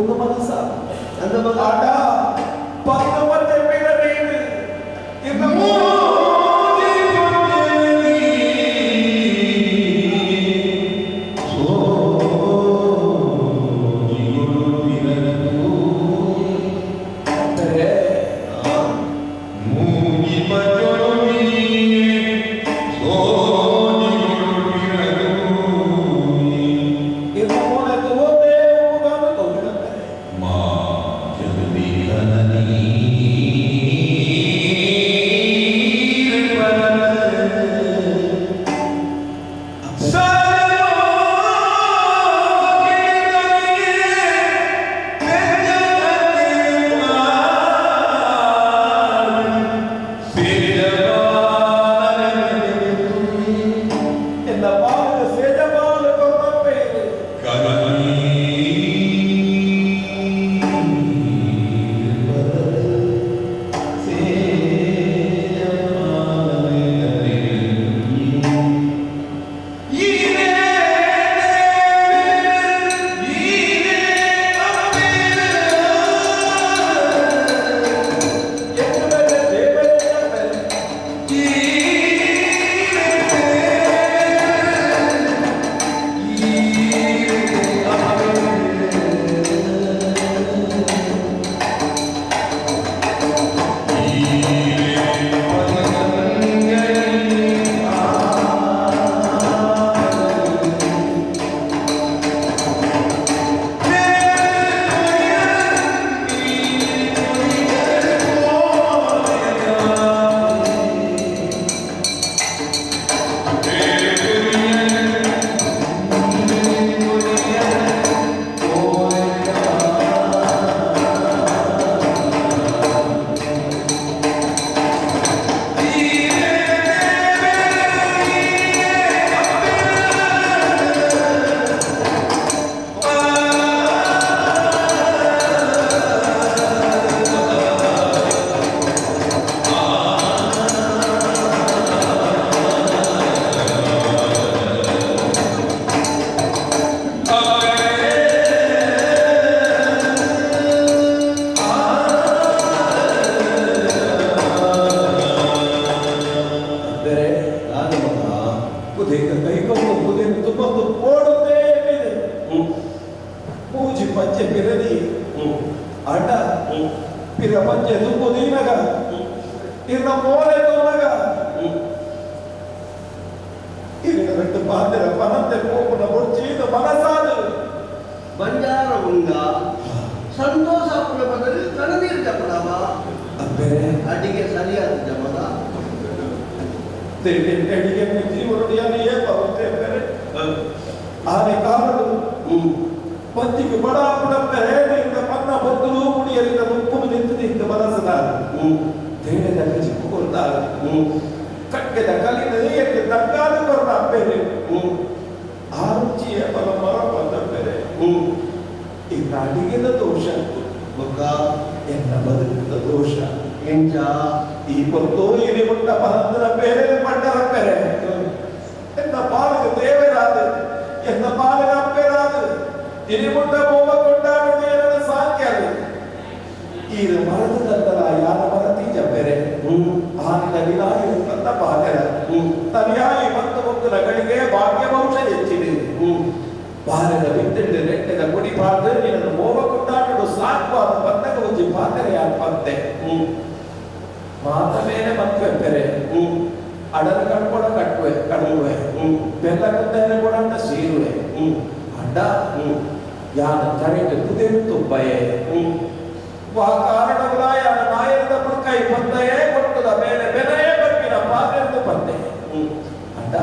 ಒಂದು ಮನಸ್ಸ ಅಂದ ಮಗ ಆಟ ಪತ್ತು ಮತ್ತೆ ಬೇರೆ ಇನ್ನು ಬಂಜಾರ ಉಂಗ ಸಂತೋಷ ಬದಲು ಕಣನೀರು ಜಪಡವ ಅಡಿಗೆ ಸರಿಯಾದ ಜಪದ ಅಡಿಗೆ ಜೀವನಡಿಯೇ ಬರುತ್ತೆ ಆನೆ ಕಾರಣ ಪಂಚಿಗೆ ಬಡ ಹೇಳಿಂದ ಮನ್ನ ಬೊತ್ತಲು ಮುಡಿಯರಿಂದ ಮುಪ್ಪು ನಿಂತಿದ್ದ ಮನಸ್ಸದ ತೇಳದ ಚಿಕ್ಕುಕೊಳ್ತಾರೆ ಕಟ್ಟೆದ ಕಲಿನ ಏಕೆ ತಗ್ಗಾದ ಬರೋಣ ಬೇರೆ ಆರುಚಿಯ ಬಲ ಮರ ಬಂದ ಬೇರೆ ಇನ್ನ ಅಡಿಗೆದ ದೋಷ ಬೊಕ್ಕ ಎನ್ನ ಬದುಕಿದ ದೋಷ ಎಂಚ ಈ ಹೊತ್ತು ಇಲ್ಲಿ ಮುಟ್ಟ ಬಂದರ ಬೇರೆ ಮಟ್ಟರ ಬೇರೆ ಎನ್ನ ಪಾಲಕ ದೇವರಾದ ಎನ್ನ ಪಾಲಕ ಅಪ್ಪೇರಾದ ಇಲ್ಲಿ ಮುಟ್ಟ ಬೋಮ ಕೊಂಡಾಡುವ ಎರಡು ಸಾಧ್ಯ ಈ ಮರದ ಯಾರ ಮರ ತೀಜ ಬೇರೆ ಆನಿನ ವಿನಾಯಕ ನನ್ನ ಪಾಲರ ತನಿಯಾಗಿ ಮತ್ತು ಮಕ್ಕಳಗಳಿಗೆ ಭಾಗ್ಯ ವಂಶ ಹೆಚ್ಚಿದೆ ಬಾರದ ಬಿದ್ದಿದ್ದ ನೆಟ್ಟದ ಗುಡಿ ಬಾರ್ದು ನಿನ್ನನ್ನು ಮೋವ ಕೊಂಡಾಡುವ ಸಾಕ್ವಾದ ಬಂದಾಗ ಒಂದು ಪಾತ್ರೆ ಪತ್ತೆ ಮಾತ ಮೇಲೆ ಮತ್ವೆ ಬೆರೆ ಅಡರ ಕಟ್ಕೊಡ ಕಡುವೆ ಬೆಲ್ಲ ಕುತ್ತನೆ ಕೊಡಂತ ಸೀರುವೆ ಅಡ್ಡ ಯಾನ ತಡೆದು ಕುದಿರ್ತು ಬಯೆ ವಾ ಕಾರಣವುಲ ಯಾನ ನಾಯರದ ಕೈ ಬಂದಯೇ ಕೊಟ್ಟದ ಮೇಲೆ ಬೆನೆಯೇ ಬಕ್ಕಿನ ಪಾತ್ರೆಂದು ಬಂದೆ ಅಡ್ಡ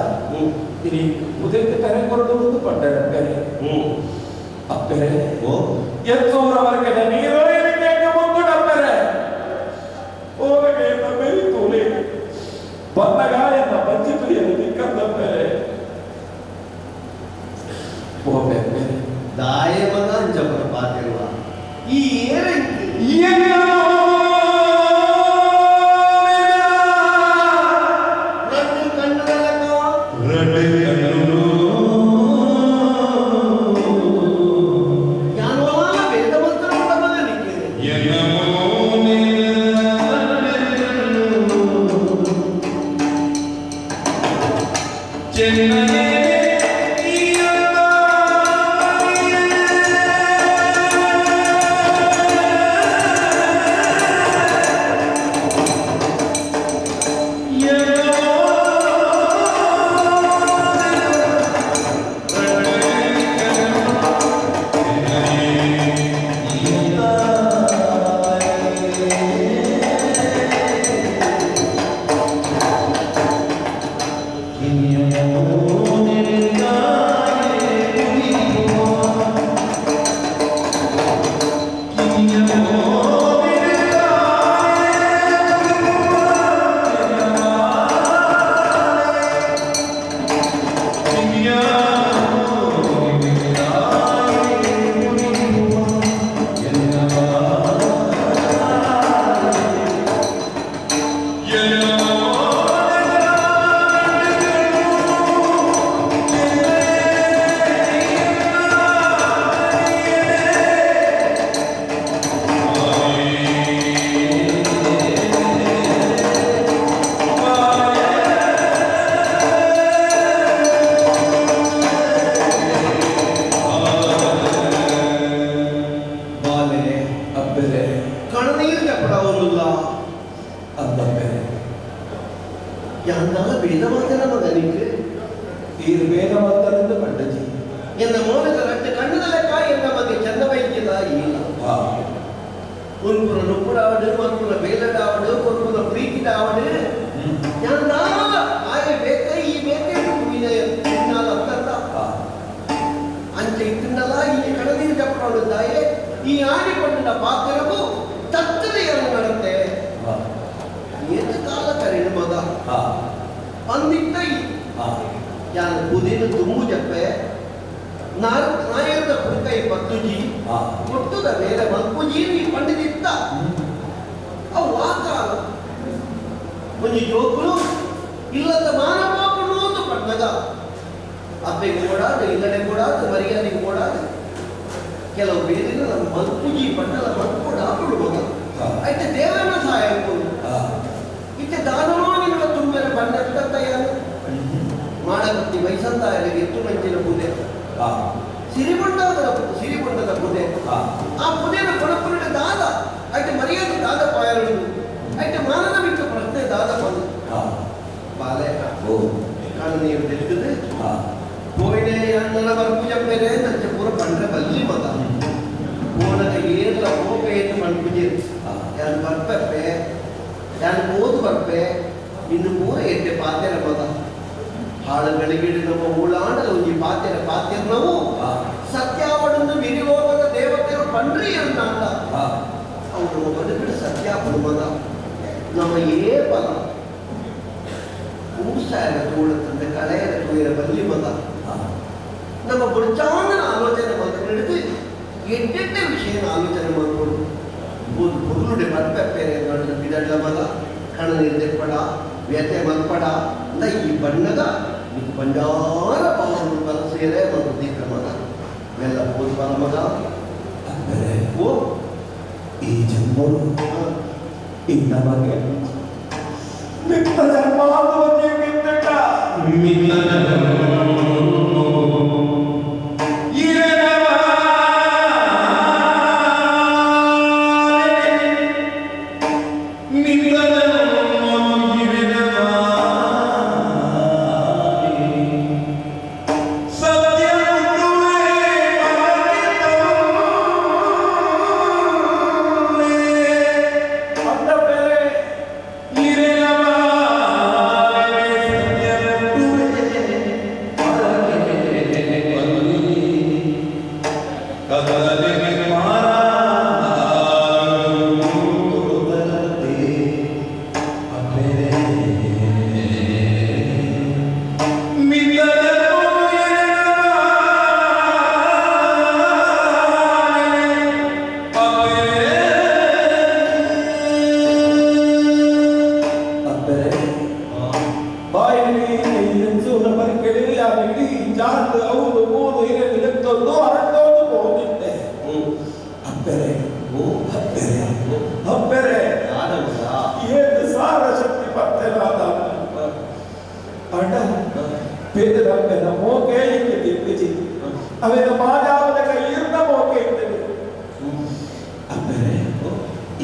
ಇನಿ ಕುದಿರ್ತು ತೆರೆ ಕೊಡುವುದು ಪಡ್ಡ ಬೆರೆ ಅಪ್ಪೆರೆ ಎತ್ತೂರವರೆಗೆ ನೀರು ಏನಿಗೆ ಮುಂದು ಡಬ್ಬೆರೆ ಓರಗೆ ನಮ್ಮೆರಿ ತೋಲೆ ಬಂದಗಾಯನ್ನ ಬಜ್ಜಿ ಪ್ರಿಯರು ದಿಕ್ಕಂದಪ್ಪೆರೆ ಹೋಗ್ಬೇಕು ದಾಯ ಮಗ ಅಂಜಪರ ಪಾತಿರುವ ಈ ಏರಂಕಿ ವಿಧವಾದನ ಮಗನಿಗೆ ಈ ವೇದವಂತರೆಂದು ಕಂಡಜಿ എന്ന മോനകരട്ട് കണ്ണുതലക്ക എന്ന മതി ചെന്നവയ്ക്കുന്നതായി ഒൻപുറ നുപ്പുടാവട് ഒൻപുറ വേലടാവട് ഒൻപുറ പ്രീതിടാവട് ഞാൻ ആയ വേക്ക ഈ വേക്കു പിന്നാൽ അത്തണ്ട അഞ്ച ഇട്ടുണ്ടല്ല ഈ കടലിൽ ചപ്പടാവുന്നതായ ഈ ആടിക്കൊണ്ട പാത്രമു തത്തതയാണ് നടത്തെ ഏത് കാലക്കരണ് മത വന്നിട്ട ഞാൻ പുതിയ തുമ്പു ചപ്പേ ನಾಯರದ ಕುಂಕೈ ಪತ್ತುಜಿ ಒಟ್ಟುದ ಮೇಲೆ ಮಲ್ಪುಜಿ ಪಂಡಿತಿತ್ತ ಅವು ಆಕಾಲ ಒಂದು ಜೋಕುಲು ಇಲ್ಲದ ಮಾನಪಾಪುಳು ಅಂತ ಪಟ್ಟದ ಅಪ್ಪೆಗೆ ಕೊಡಾದು ಇಲ್ಲಡೆ ಕೊಡಾದು ಮರ್ಯಾದೆಗೆ ಕೊಡಾದು ಕೆಲವು ಬೇರಿನ ನಮ್ಮ ಮಲ್ಪುಜಿ ಪಟ್ಟದ ಮಲ್ಪುಡಾಪುಳು ಮಗ ಐತೆ ದೇವನ ಸಹಾಯ ಇತ್ತೆ ದಾನವೋ ನಿನ್ನ ತುಂಬಿನ ಬಂಡತ್ತಯ್ಯಾನು ಮಾಡಬತ್ತಿ ವಯಸ್ಸಂತಾಯರಿಗೆ ಎತ್ತು ಮಂಚಿನ ಪೂಜೆ ಸಿರಿಗೊಂಡದ ಪುದೆ ಆ ಪುದೆನ ಕೊಡಪುರಡೆ ದಾದ ಐತೆ ಮರ್ಯಾದೆ ದಾದ ಪಾಯರು ಐತೆ ಮಾನದ ಬಿಟ್ಟು ಪ್ರಶ್ನೆ ದಾದ ಬಂದು ಬಾಲೆ ಕಾರಣ ನೀವು ತಿಳಿದಿದೆ ಕೋಯಿಡೆ ಅಣ್ಣನ ಬರ್ಪೂಜ ಬೇರೆ ನಂಚ ಪೂರ ಬಂದ್ರೆ ಬಲ್ಲಿ ಮತ ಓನದ ಏರ್ಲ ಹೋಪೇನು ಮಣ್ಪುಜೆ ಯಾನ್ ಬರ್ಪೆ ಯಾನ್ ಓದು ಬರ್ಪೆ ಇನ್ನು ಪೂರ ಎಟ್ಟೆ ಪಾತೆರ ಮತ ಹಾಳುಗಳಿಗೆ ನಮ್ಮ ಉಳಾಡಲು ಈ ಪಾತ್ಯ ನಾವು ಸತ್ಯಾವಡನ್ನು ವಿನಿಯೋಗದ ದೇವತೆಗಳು ಪಂಡ್ರಿ ಅಂತ ಅವರು ಬದುಕಿದ ಸತ್ಯ ಪುರುಮದ ನಮ್ಮ ಏ ಬಲ ಕೂಸಾಯ ತೋಳತಂದ ಕಳೆಯ ತೋಯಿರ ಬಲ್ಲಿ ಮದ ನಮ್ಮ ಬುಡ್ಚಾಂಗನ ಆಲೋಚನೆ ಮಾತನಾಡಿದು ಎಡ್ಡೆಡ್ಡ ವಿಷಯನ ಆಲೋಚನೆ ಮಾಡ್ಬೋದು ಬುರುಡೆ ಬರ್ಪೆಪ್ಪೇರೆ ಬಿಡಲ್ಲ ಮದ ಕಣ ನಿರ್ದೆಪ್ಪಡ ವ್ಯತೆ ಮಲ್ಪಡ ಅಂತ ಈ ಬಣ್ಣದ ಇದು ಬಂಡಾರ ಪಾವನ ಬಲ ಸೇರೆ ಮತ್ತು ದೀಪ್ರಮದ ಇವೆಲ್ಲ ಹೋದ ಬಲ ಮಗ ಅಂದರೆ ಓ ಈ ಜನ್ಮವು ಇನ್ನ ಬಗ್ಗೆ ನಿನ್ನ ಜನ್ಮಾನುಭೂತಿ ಬಿಟ್ಟಟ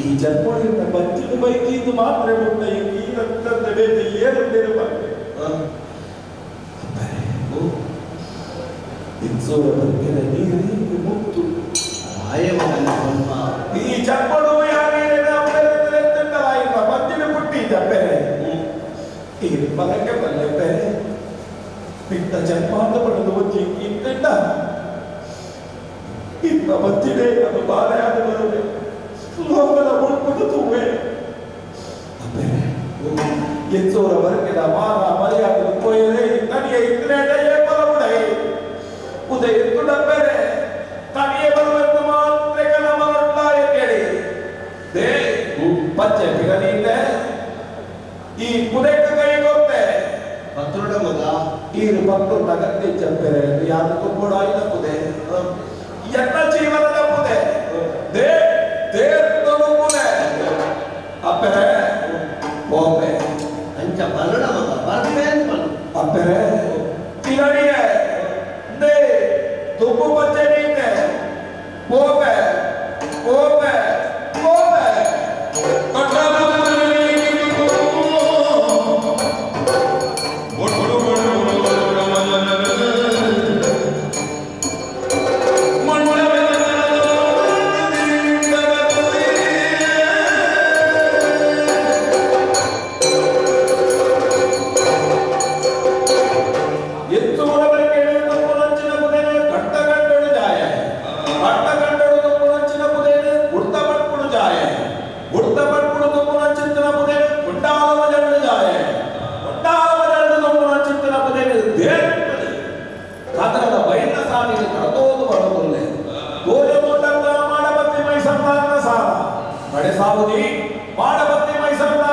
ಈ ಜನ್ಮದಿಂದ ಬಚ್ಚಿದ ಬೈಕಿ ಇದು ಮಾತ್ರ ಮುಟ್ಟ ಈ ರಕ್ತದ ಏರುತ್ತೇನೆ ಬಂದೆ ಇನ್ಸೂರ ಬಗ್ಗೆ ನೀರಿಗೆ ಮುತ್ತು ಈ ಜನ್ಮಡು ಯಾರೇನ ಬಚ್ಚಿನ ಪುಟ್ಟಿ ಜಪ್ಪೆ ಈ ಬರಕ್ಕೆ ಬಲ್ಲೆಪ್ಪೆ ಪಿತ್ತ ಜನ್ಮಾಂತ ಪಡೆದು ಬಚ್ಚಿ ಇಂತಿಟ್ಟ ಇನ್ನ ಬಚ್ಚಿದೆ ಅದು ಬಾಳೆಯಾದ ಬರುವೆ ಲೋಕದ ಮುಳ್ಪುಟ್ಟು ತುಂಬೆ ಎಚ್ಚೋರ ವರ್ಗದ ಮಾನ ಮರ್ಯಾದೆ ಕೊಯ್ಯದೆ ತನಿಯ ಇತ್ತನೇಟೆಯೇ ಬಲವುಡೈ ಉದಯ ಎತ್ತುಡಪ್ಪೆರೆ ತನಿಯ ಬರುವೆಂದು ಮಾತ್ರ ಗಮನೊಡ್ಡಾಯ ಕೇಳಿ ದೇ ಪಚ್ಚೆ ಬಿಗನೀತೆ ಈ ಕುದೆಕ್ಕ ಕೈಗೊತ್ತೆ ಪತ್ರುಡ ಮಗ ಈರು ಪತ್ರು ನಗತ್ತಿ ಚಪ್ಪೆರೆ ಯಾದಕ್ಕೂ ಕೂಡ ಇಲ್ಲ ಪುದೆ ಎನ್ನ ಜೀವನದ ಪುದೆ ದೇ ಅಪ್ಪರೆ ಓಪೆ ಅಂಚ ಬರಡ ಮಗ ಬರ್ಬೇ ಅಂತ ಅಪ್ಪರೆ ತಿರಡಿಯೇ ದೇ ತುಪ್ಪು ಬಚ್ಚೆ ನೀತೆ ಓಪೆ ಓಪೆ ಓಪೆ ಬಡೆ ಸಾವುದಿ ಮಾಡಬತ್ತಿ ಮೈಸೂರಿನ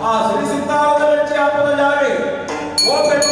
ಆ ಸಿರಿಸಿದ್ದಾರದ ವೆಚ್ಚ ಹಬ್ಬದ ಜಾಗೆ ಹೋಗ್ಬೇಕು.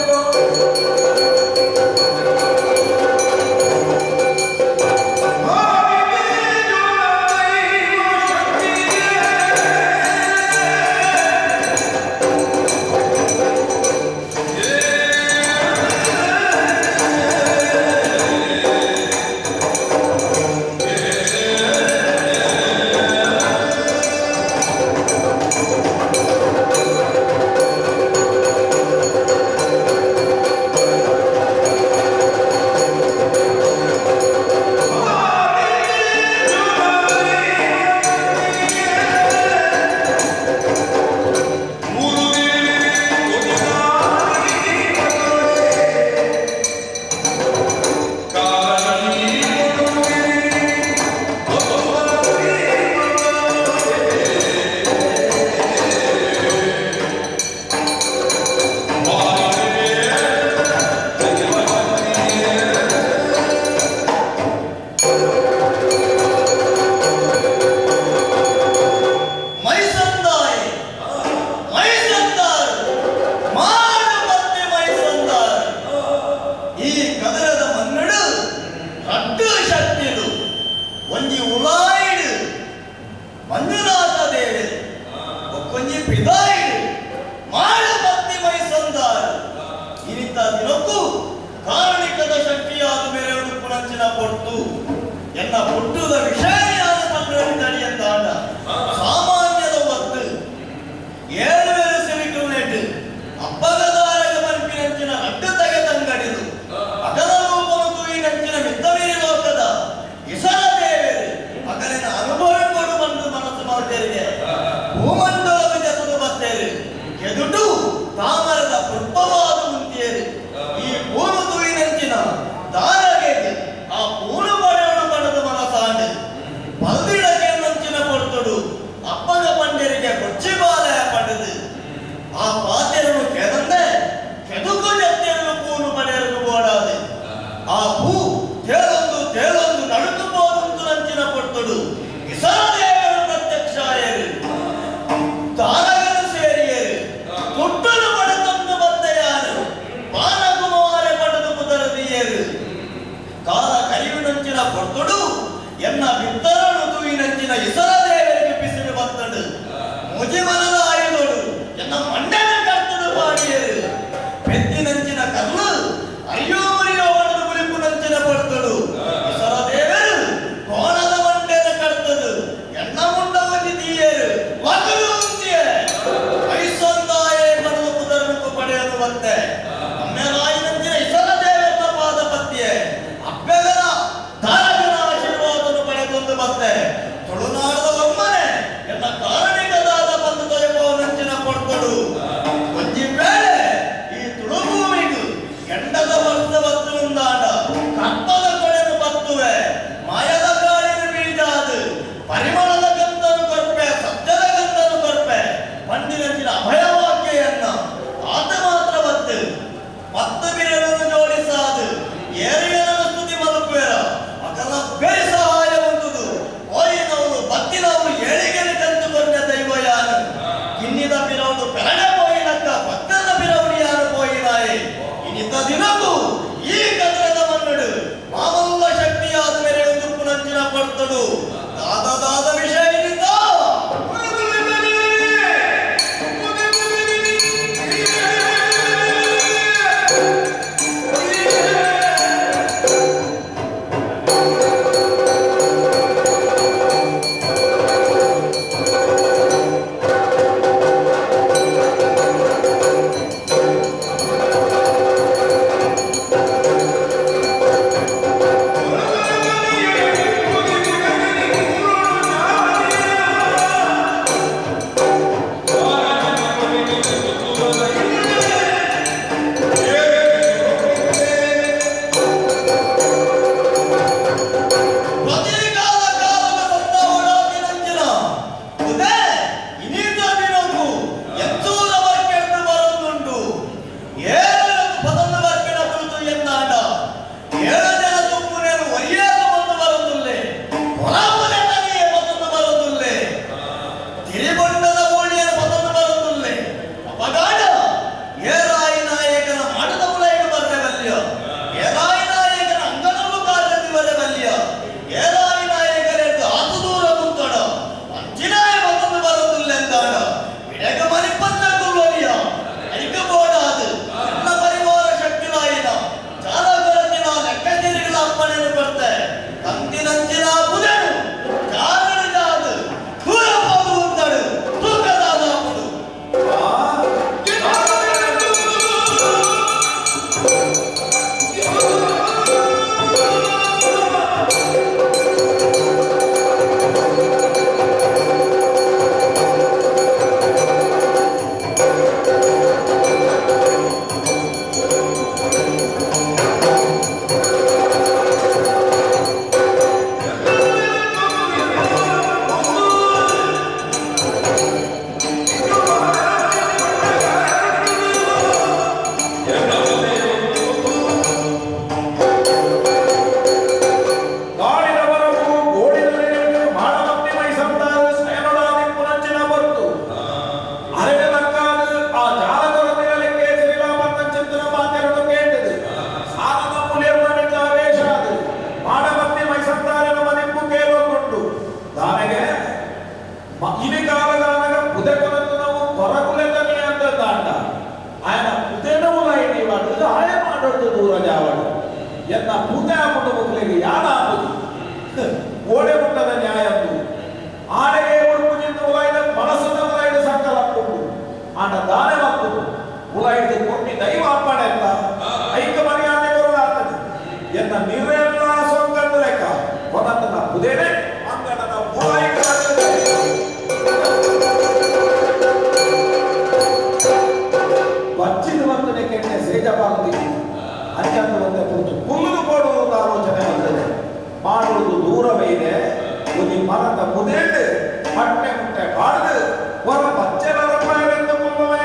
ತುಳುನಾಡದ ಒಮ್ಮನೆ ಎಲ್ಲ ಕಾರಣಿಕದಾದ ಬಂದು ತೊಯಪೋ ನಂಚಿನ ಕೊಡ್ತಡು ಎನ್ನ ಪೂತೆ ಹಾಕೊಂಡು ಮಕ್ಕಳಿಗೆ ಯಾನ ಹಾಕುದು ಓಡೆ ಮುಟ್ಟದ ನ್ಯಾಯ ಆನೆಗೆ ಉಡುಪುಜಿಂದ ಉಲಾಯ್ದ ಮನಸ್ಸದ ಉಲಾಯ್ದ ಸಂಕಲ ಹಾಕೊಂಡು ಆನ ದಾನೆ ಹಾಕುದು ಉಲಾಯ್ದು ಕೊಟ್ಟಿ ದೈವ ಅಪ್ಪಣೆ ಅಂತ ಐಕ ಮರ್ಯಾದೆ ಬರೋದಾಗ್ತದೆ ಎನ್ನ ನಿರ್ವೆಲ್ಲ ಸೊಂಗಂದು ಲೆಕ್ಕ ಒಂದನ್ನ ಬುದೇನೆ ಅಂಗಡನ ಉಲಾಯ್ಕ ಬಚ್ಚಿದ ಬಂದನೆ ಕೆಟ್ಟೆ ಸೇಜಪಾಲದಿಗೆ ಅಂಚಂದು ಬಂದ ಕುರಿತು ಕುಲ್ಲು ಕೊಡುವುದು ಆಲೋಚನೆ ಬಂದದೆ ಮಾಡುವುದು ದೂರವೇ ಇದೆ ಒಂದು ಮರದ ಮುದೇண்டு ಪಟ್ಟೆ ಮುಟ್ಟೆ ಬಾಡ್ದು ಹೊರ ಬಚ್ಚೆಲ ರೂಪಾಯಿಗಳಿಂದ ಮುಲ್ಲವೇ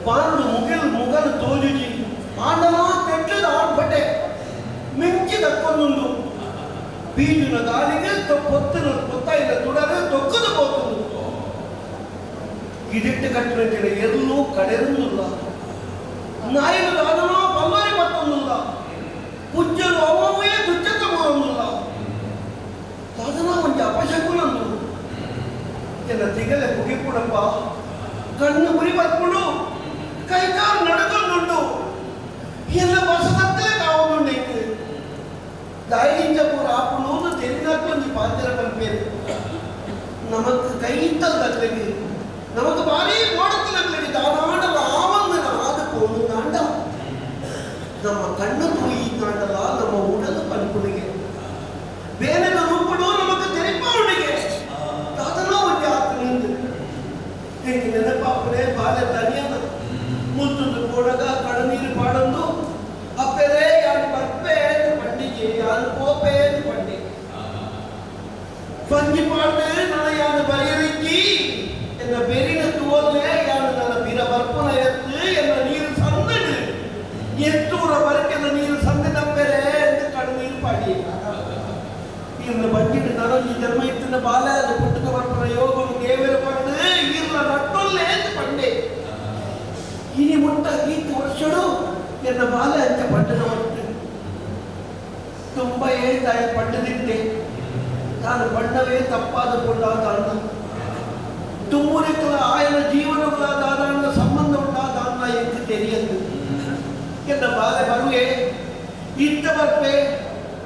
ಪಾಂಡು ಮುಗಲು ತೋಜುಜಿ ಆಂಡಲಾ ತೆಟ್ಟದ ಆಡ್ಬಟ್ಟೆ ಮಿಂಚಿ ದಕ್ಕೊಂದುಂಡು ಬೀಜುನ ಗಾಳಿಗೆ పొత్తాయిన ತುಡರೆ ತೊಕ್ಕದು పోతుంది ఇదిట్టు కట్టిన ఎర్లు కడెరుందుల్ల నాయను దానలో పల్లారి పత్తుందుల్ల పుజ్జలు అవోయే దుచ్చత పోరుందుల్ల దాదన ಒಂಜಿ ಅಪಶಕುನಂದು ಎನ್ನ ತಿಗಲೆ ಕುಗಿಪುಡಪ್ಪ ಕಣ್ಣು ಉರಿ ಬತ್ಕೊಂಡು ಕೈಕಾಲು ನಡುಕೊಂಡುಂಡು ಎಲ್ಲ ಬಸದತ್ತಲೇ ಕಾವುಂಡುಂಡೆಕ್ಕು ದಾಯಿಲಿಂಜಪುರ ಆಪುನೂನು ತೆರಿನಾಕೊಂಜಿ ಪಾತ್ರ ಪಂಪೇರು ನಮಕ್ ಕೈಯಿತ್ತಲ್ ತಕ್ಲೆಗೆ ನಮಕ್ ಬಾರಿ ಓಡತ್ತಲಕ್ಲೆಗೆ ದಾನಾಡಲ ಆವಂಗನ ಆದ ಪೋನು ನಾಂಡ ನಮ್ಮ ಕಣ್ಣು ತೂಯಿ ನಾಂಡಲ ನಮ್ಮ ಉಡದ ಪಂಪುನಿಗೆ ಬೇನೆದ ರೂಪಡು ನಮಕ್ ತೆರಿಪಾವಣಿಗೆ ದಾದನ ಒಂಜಿ ಆತನಿಂದ ಹೆಂಗೆ ನೆನಪಾಪನೆ ಬಾಲ್ಯ ತನಿಯದ ಮುತ್ತುಂದು ಕೊಡಗ ಕಡನೀರು ಪಾಡಂದು ಅಪ್ಪೆರೇ ಯಾರು ಬರ್ಪೆ ಪಂಡಿಗೆ ಯಾರು ಪೋಪೆ ಪಂಡಿ ಪಂಜಿ ಪಾಡ್ದೆ ನನ್ನ ಯಾರು ಬರೆಯಲಿಕ್ಕಿ ಎನ್ನ ಬೆರಿನ ತೋಲ್ಲೆ ಯಾರು ನನ್ನ ಬಿರ ಬರ್ಪನ ಎತ್ತು ಎನ್ನ ನೀರು ಸಂದಡು ಎತ್ತೂರ ಬರ್ಕೆನ ನೀರು ಸಂದಡಪ್ಪೆರೆ ಎಂದು ಕಡನೀರು ಪಾಡಿ ಇನ್ನು ಬಂದಿಟ್ಟು ನನಗೆ ಜನ್ಮ ಇತ್ತಿನ ಬಾಲ ಅದು ಪುಟ್ಟಕ ಬರ್ಪನ ಯೋಗವು ದೇವರ ಪಂಡು ಇರ್ಲ ನಟ್ಟೊಲ್ಲೆ ಎಂದು ಪಂಡೆ ಇನಿ ಮುಟ್ಟ ಗೀತು ವರ್ಷಡು ಎನ್ನ ಬಾಲ ಅಂತ ಪಟ್ಟಣ ಹೊರಟು ತುಂಬ ಹೇಳ್ತಾಯ ಪಟ್ಟದಿಟ್ಟೆ ನಾನು ಬಣ್ಣವೇ ತಪ್ಪಾದ ಕೊಂಡಾದ ಅಣ್ಣ ತುಂಬುರಿಕಲ ಆಯನ ಜೀವನಗಳಾದ ಅಣ್ಣ ಸಂಬಂಧ ಉಂಟಾದ ಅಣ್ಣ ಎಂದು ತೆರೆಯದು ಎನ್ನ ಬಾಲೆ ಬರುವೆ ಇತ್ತ ಬರ್ಪೆ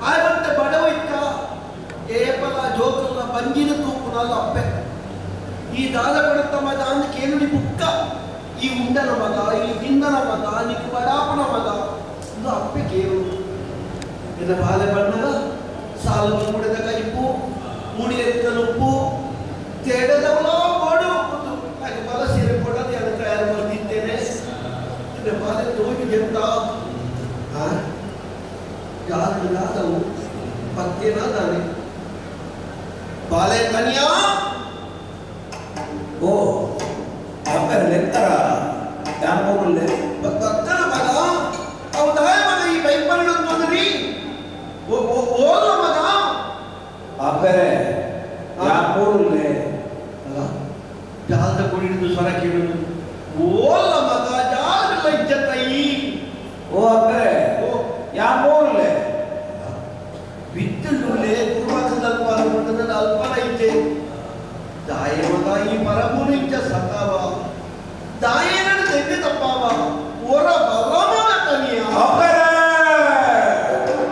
ಆಯವಂತೆ ಬಡವಿಟ್ಟ ಏಪಲ ಜೋಕಲ್ಲ ಬಂಜಿನ ತೂಪುನಲ್ಲ ಅಪ್ಪೆ ಈ ದಾದ ಪಡುತ್ತ ಮಗ ಅಂದ ಕೇಳುಡಿ ಬುಕ್ಕ ಈ ಉಂಡನ ಮಗ ಈ ಗಿಂದನ ಮಗ ನಿಕ್ ಬಡಾಪನ ಮಗ ಇದು ಅಪ್ಪೆ ಕೇಳು ಎನ್ನ ಬಾಲೆ ಬಣ್ಣದ ಸಾಲು ಮುಡಿದ ಕೈಪು ಮುಡಿ ಎತ್ತಲು ಉಪ್ಪು ತೆಡದವಳ ಗೋಡು ಉಪ್ಪು ಹಾಗೆ ಬಲ ಸೀರೆ ಕೊಡೋದು ಎಲ್ಲ ತಯಾರು ಮಾಡಿದ್ದೇನೆ ಎನ್ನ ಬಾಲೆ ತೋಗಿ ಜಂತ ಯಾರು ನಾದವು ಪತ್ತೆನ ತಾನೆ ಬಾಲೆ ಕನ್ಯಾ ಓ ಅಪ್ಪರೆತ್ತರ ಯಾಕೋರಲ್ಲೇ ಭಕ್ತನ ಮಗ ಹೌದಾಯ ಮಗ ಈ ಬೈಪಲ್ಲು ಅಂತಂದ್ರಿ ಓದ ಮಗ ಅಪ್ಪರೆ ಯಾಕೋರಲ್ಲೇ ಅಲ್ಲ ಜಾಲದ ಕುಡಿದು ಸ್ವರ ಕೇಳುದು ಓಲ್ಲ ಮಗ ಜಾಲದ ಇಜ್ಜತ್ತೈ ಓ ಅಪ್ಪರೆ ಯಾಕೋರಲ್ಲೇ ಬಿತ್ತಲುಲೆ ಕುರ್ಮಕದಲ್ಪ ಅನ್ನುವುದನ್ನ ಅಲ್ಪನ ಇದ್ದೆ ದಾಯ ಮಗ ಈ ಪರಮುನ ಇಜ್ಜ ಸತಾವ ದಾಯನ ತೆಗೆ ತಪ್ಪಾವ ಓರ ಬಲಮನ ತನಿಯ ಅಪ್ಪರೆ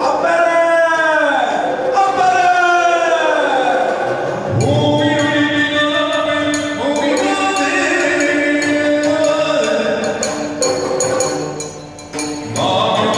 ಅಪ್ಪರೆ ಅಪ್ಪರೆ Oh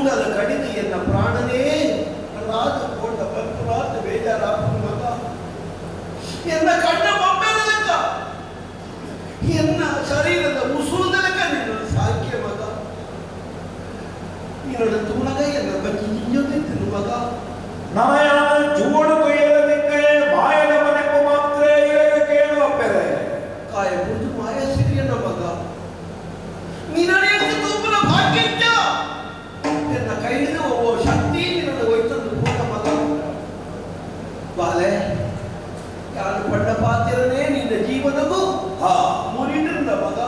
ತೂಣದ ಕಡಿದು ಎನ್ನ ಪ್ರಾಣನೇ ರಾಜ ಕೋಟ ಭಕ್ತರಾದ ಬೇಜಾರಾದ ಮಗ ಎನ್ನ ಕಣ್ಣ ಬೊಮ್ಮೆಲಕ ಎನ್ನ ಶರೀರದ ಉಸುರುದಲಕ ನಿನ್ನ ಸಾಕ್ಯ ಮಗ ನಿನ್ನ ತೂಣಗ ಎನ್ನ ಬಗ್ಗೆ ಇಂಜೊತ್ತಿತ್ತು ಮಗ ನಮಯಾನ ಜೂಡು ಕೊಯ್ಯಲದಿಕ್ಕೆ ಮಾಯದ ಮನೆಗೂ ಮಾತ್ರ ಇರಲು ಕೇಳು ಅಪ್ಪೆರೆ ಕಾಯ ಬುದ್ದು ಮಾಯ ಸಿರಿಯನ ಮಗ ನಿನ್ನಡೆಯಕ್ಕೆ ತೂಪನ ಭಾಗ್ಯಜ್ಞ ಎನ್ನ ಕೈ ಹಿಡಿದು ಒಬ್ಬ ಶಕ್ತಿ ನಿನ್ನನ್ನು ಒಯ್ತಂದು ಕೂಟ ಮಗ ಬಾಲೆ ಯಾರು ಪಡ್ಡ ಪಾತ್ರನೇ ನಿನ್ನ ಜೀವನಗೂ ಮುರಿಡಿರುந்த ಮಗ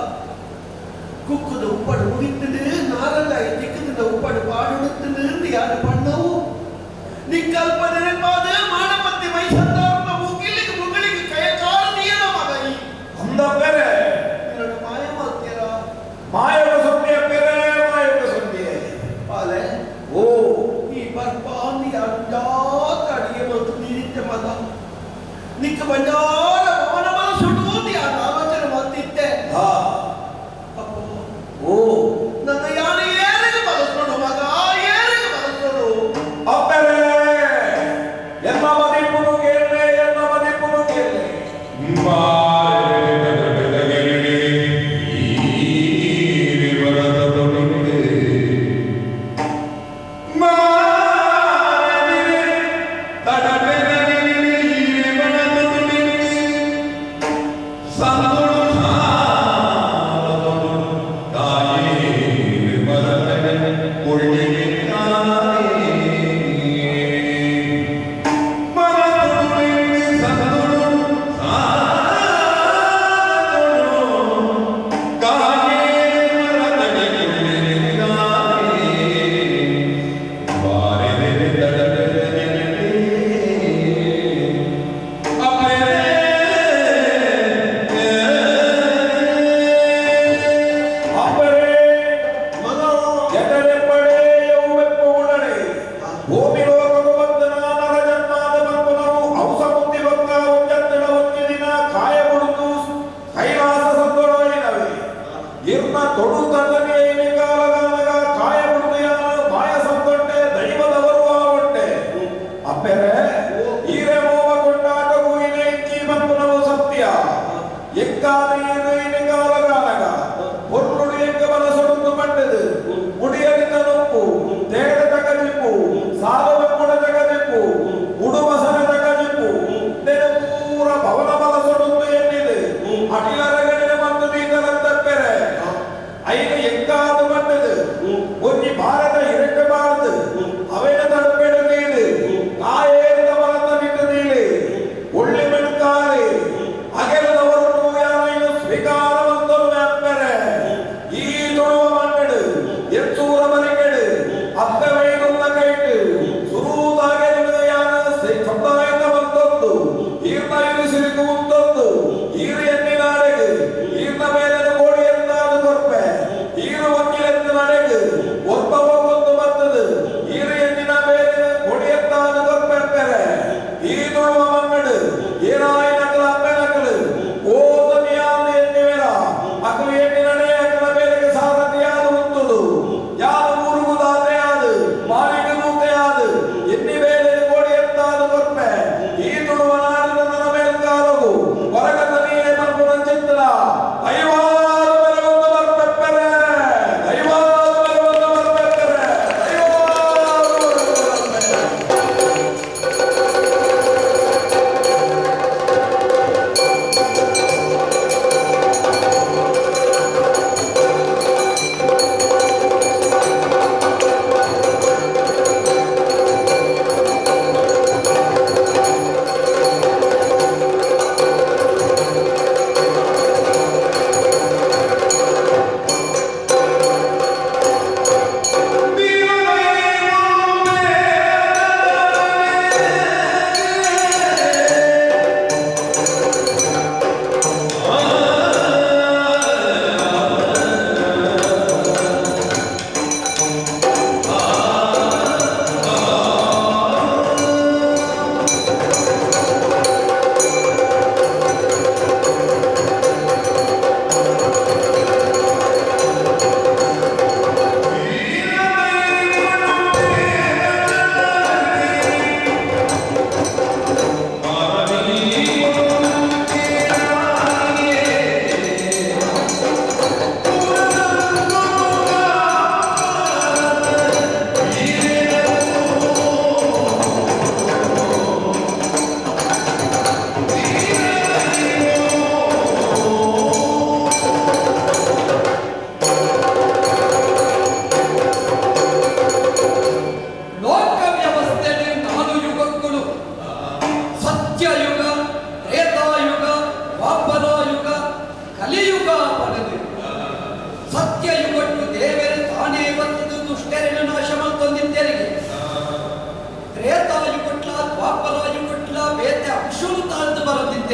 ಕುಕ್ಕದ ಉಪ್ಪಡು ಮುಗಿத்துண்டு நாரங்காய் திக்குதுண்ட உப்படு பாடுடுத்துண்டு யாரு பண்ணவு நீ கல்பனை பாது மானபத்தி மைசந்தார்ன மூக்கிலுக்கு முகளிக்கு கயக்கால நீயன மகை அந்த பேரே என்னோட மாயமாத்தியரா ಮಾಯವ ಸೊನ್ನೆಯ ಪೇರೆ ಮಾಯವ ಸೊನ್ನೆ பாலே ಓ ಈ ಬರ್ಪಾನಿ ಅಂಜಾತ ಅಡಿಗೆ ಮತ್ತು ನೀರಿದ್ದ ಮಗ ನಿಕ್ಕ ಬಂಜಾರ ಭವನ ಮನಸುಡು ನೀ ಆ ಆಲೋಚನೆ ಮಾಡ್ತಿದ್ದೆ ಅಪ್ಪೋ ಓ ನನ್ನ ಯಾರು ಏರಿಗೆ ಬಲಸೋಡು ಮಗ ಏರಿಗೆ ಬಲಸೋಡು ಅಪ್ಪೆರೆ ಎನ್ನ ಮದಿಪುನು ಕೇಳ್ರೆ ಎನ್ನ ಮದಿಪುನು ಕೇಳ್ರೆ ಅಗೆಲದವರು ಯಾರನ್ನು ಸ್ವೀಕಾರ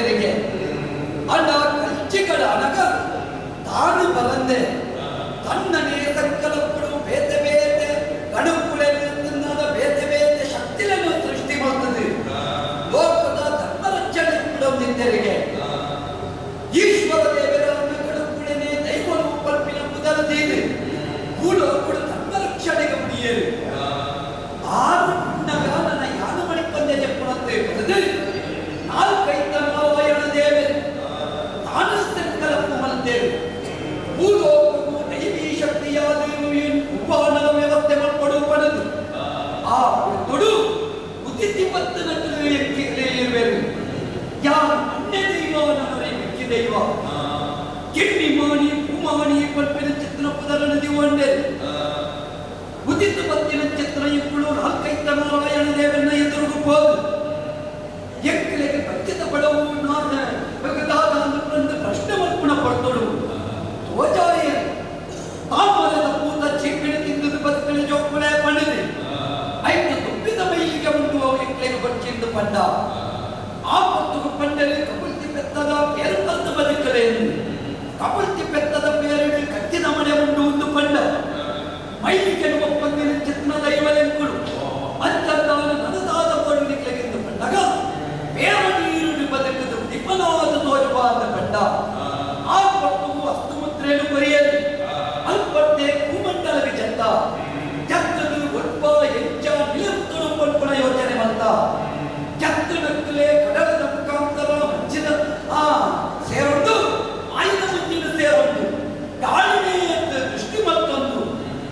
ನಿಂತೆರಿಗೆ ಅಣ್ಣ ಕಲ್ಚಿಗಳ ಅಣಗ ತಾನು ಬರಂದೆ ತನ್ನನೇ ಸಕ್ಕಲಕ್ಕಳು ಬೇತೆ ಬೇತೆ ಕಣುಕುಳೆನ್ನಾದ ಬೇತೆ ಬೇತೆ ಶಕ್ತಿಗಳನ್ನು ಸೃಷ್ಟಿ ಮಾಡ್ತದೆ ಲೋಕದ ಧರ್ಮ ರಕ್ಷಣೆ ಕೂಡ ನಿಂತೆರಿಗೆ ಈಶ್ವರ ದೇವರ ಕಣುಕುಳೆನೆ ದೈವನು ಪಲ್ಪಿನ ಮುದಲದೀದೆ ಭೂಲೋಕಗಳು ಧರ್ಮ ರಕ್ಷಣೆಗೆ ಮುಡಿಯರು ಆರು ಉಣ್ಣಗ ನನ್ನ ಯಾನು ಮಣಿಪಂದೆ ಜಪ್ಪನಂತೆ ಬದಲಿ ನಾಲ್ಕೈತ ನಾರಾಯಣ ದೇವೆ ನಾನು ಸಂಕಲ್ಪ ಮಲ್ತೇವೆ ಭೂಲೋಕವು ದೈವೀ ಶಕ್ತಿಯಾದ ಉಪಾನ ವ್ಯವಸ್ಥೆ ಮಾಡ್ಕೊಡುವುದು ಆ ತೊಡು ಉದಿತಿ ಪತ್ತನ ಇರುವೆರು ಯಾರು ಅನ್ಯ ದೈವ ನನ್ನವರೇ ಮಿಕ್ಕಿ ದೈವ ಕಿಣ್ಣಿ ಮಾಣಿ ಭೂಮಾಣಿ ಪಲ್ಪಿನ ಚಿತ್ರ ಪದರ ನದಿ ಒಂಡೆ ಉದಿತ ಪತ್ತಿನ ಚಿತ್ರ ಇಬ್ಬಳು ನಾಲ್ಕೈತ ನಾರಾಯಣ ದೇವನ ಎದುರುಗೋದು ಎಕ್ಕಲೆಗೆ ಬಚ್ಚಿದ ಬಡವು ನಾನು ಬಗದಾದ ಅಂದು ಪ್ರಶ್ನೆ ಮಲ್ಪುಣ ಪಡ್ತೋಡು ತೋಜಾಯ ತಾಮರದ ಪೂತ ಚಿಕ್ಕಣೆ ತಿಂದದು ಬದುಕಳೆ ಜೋಕುಳೆ ಪಣಿದೆ ಐದು ತುಂಬಿದ ಮೈಲಿಗೆ ಉಂಟು ಅವು ಎಕ್ಕಲೆಗೆ ಬಚ್ಚಿಂದು ಪಂಡ ಆ ಪತ್ತು ಪಂಡಲೆ ಕಪುಲ್ತಿ ಪೆತ್ತದ ಪೇರು ತಂದು ಬದುಕಲೆ ಕಪುಲ್ತಿ ಪೆತ್ತದ ಪೇರು ಕಚ್ಚಿದ ಮನೆ ಉಂಟು ಒಂದು ಪಂಡ ಮೈಲಿಗೆ ಒಪ್ಪಂದಿನ ಚಿತ್ರ ದೈವಲೆಂಕುಳು ಅಂಚಂದಾನ ನನದಾದ ಬೋರ್ಡಿಗೆಂದು ಬಂದಾಗ ಬೇರ ನೀರು ಬದುಕದು ನಿಮ್ಮನಾದ ತೋಜಬಾದ ಕಂಡ ಆ ಪಟ್ಟು ಹಸ್ತುಮುದ್ರೆಯನ್ನು ಬರೆಯಲು ಅಲ್ಪಟ್ಟೆ ಭೂಮಂಡಲವಿ ಚಂದ ಚಂದ್ರದು ಒಬ್ಬ ಹೆಂಚ ನಿಲುತ್ತುಳು ಪಲ್ಪನ ಯೋಚನೆ ಬಂತ ಚಂದ್ರನಕ್ಕಲೆ ಕಡಲದ ಮುಖಾಂತರ ಹಂಚಿದ ಸೇರೊಂದು ಆಯ್ದ ಮುಂದಿನ ಸೇರೊಂದು ಗಾಳಿನೇ ದೃಷ್ಟಿ ಮತ್ತೊಂದು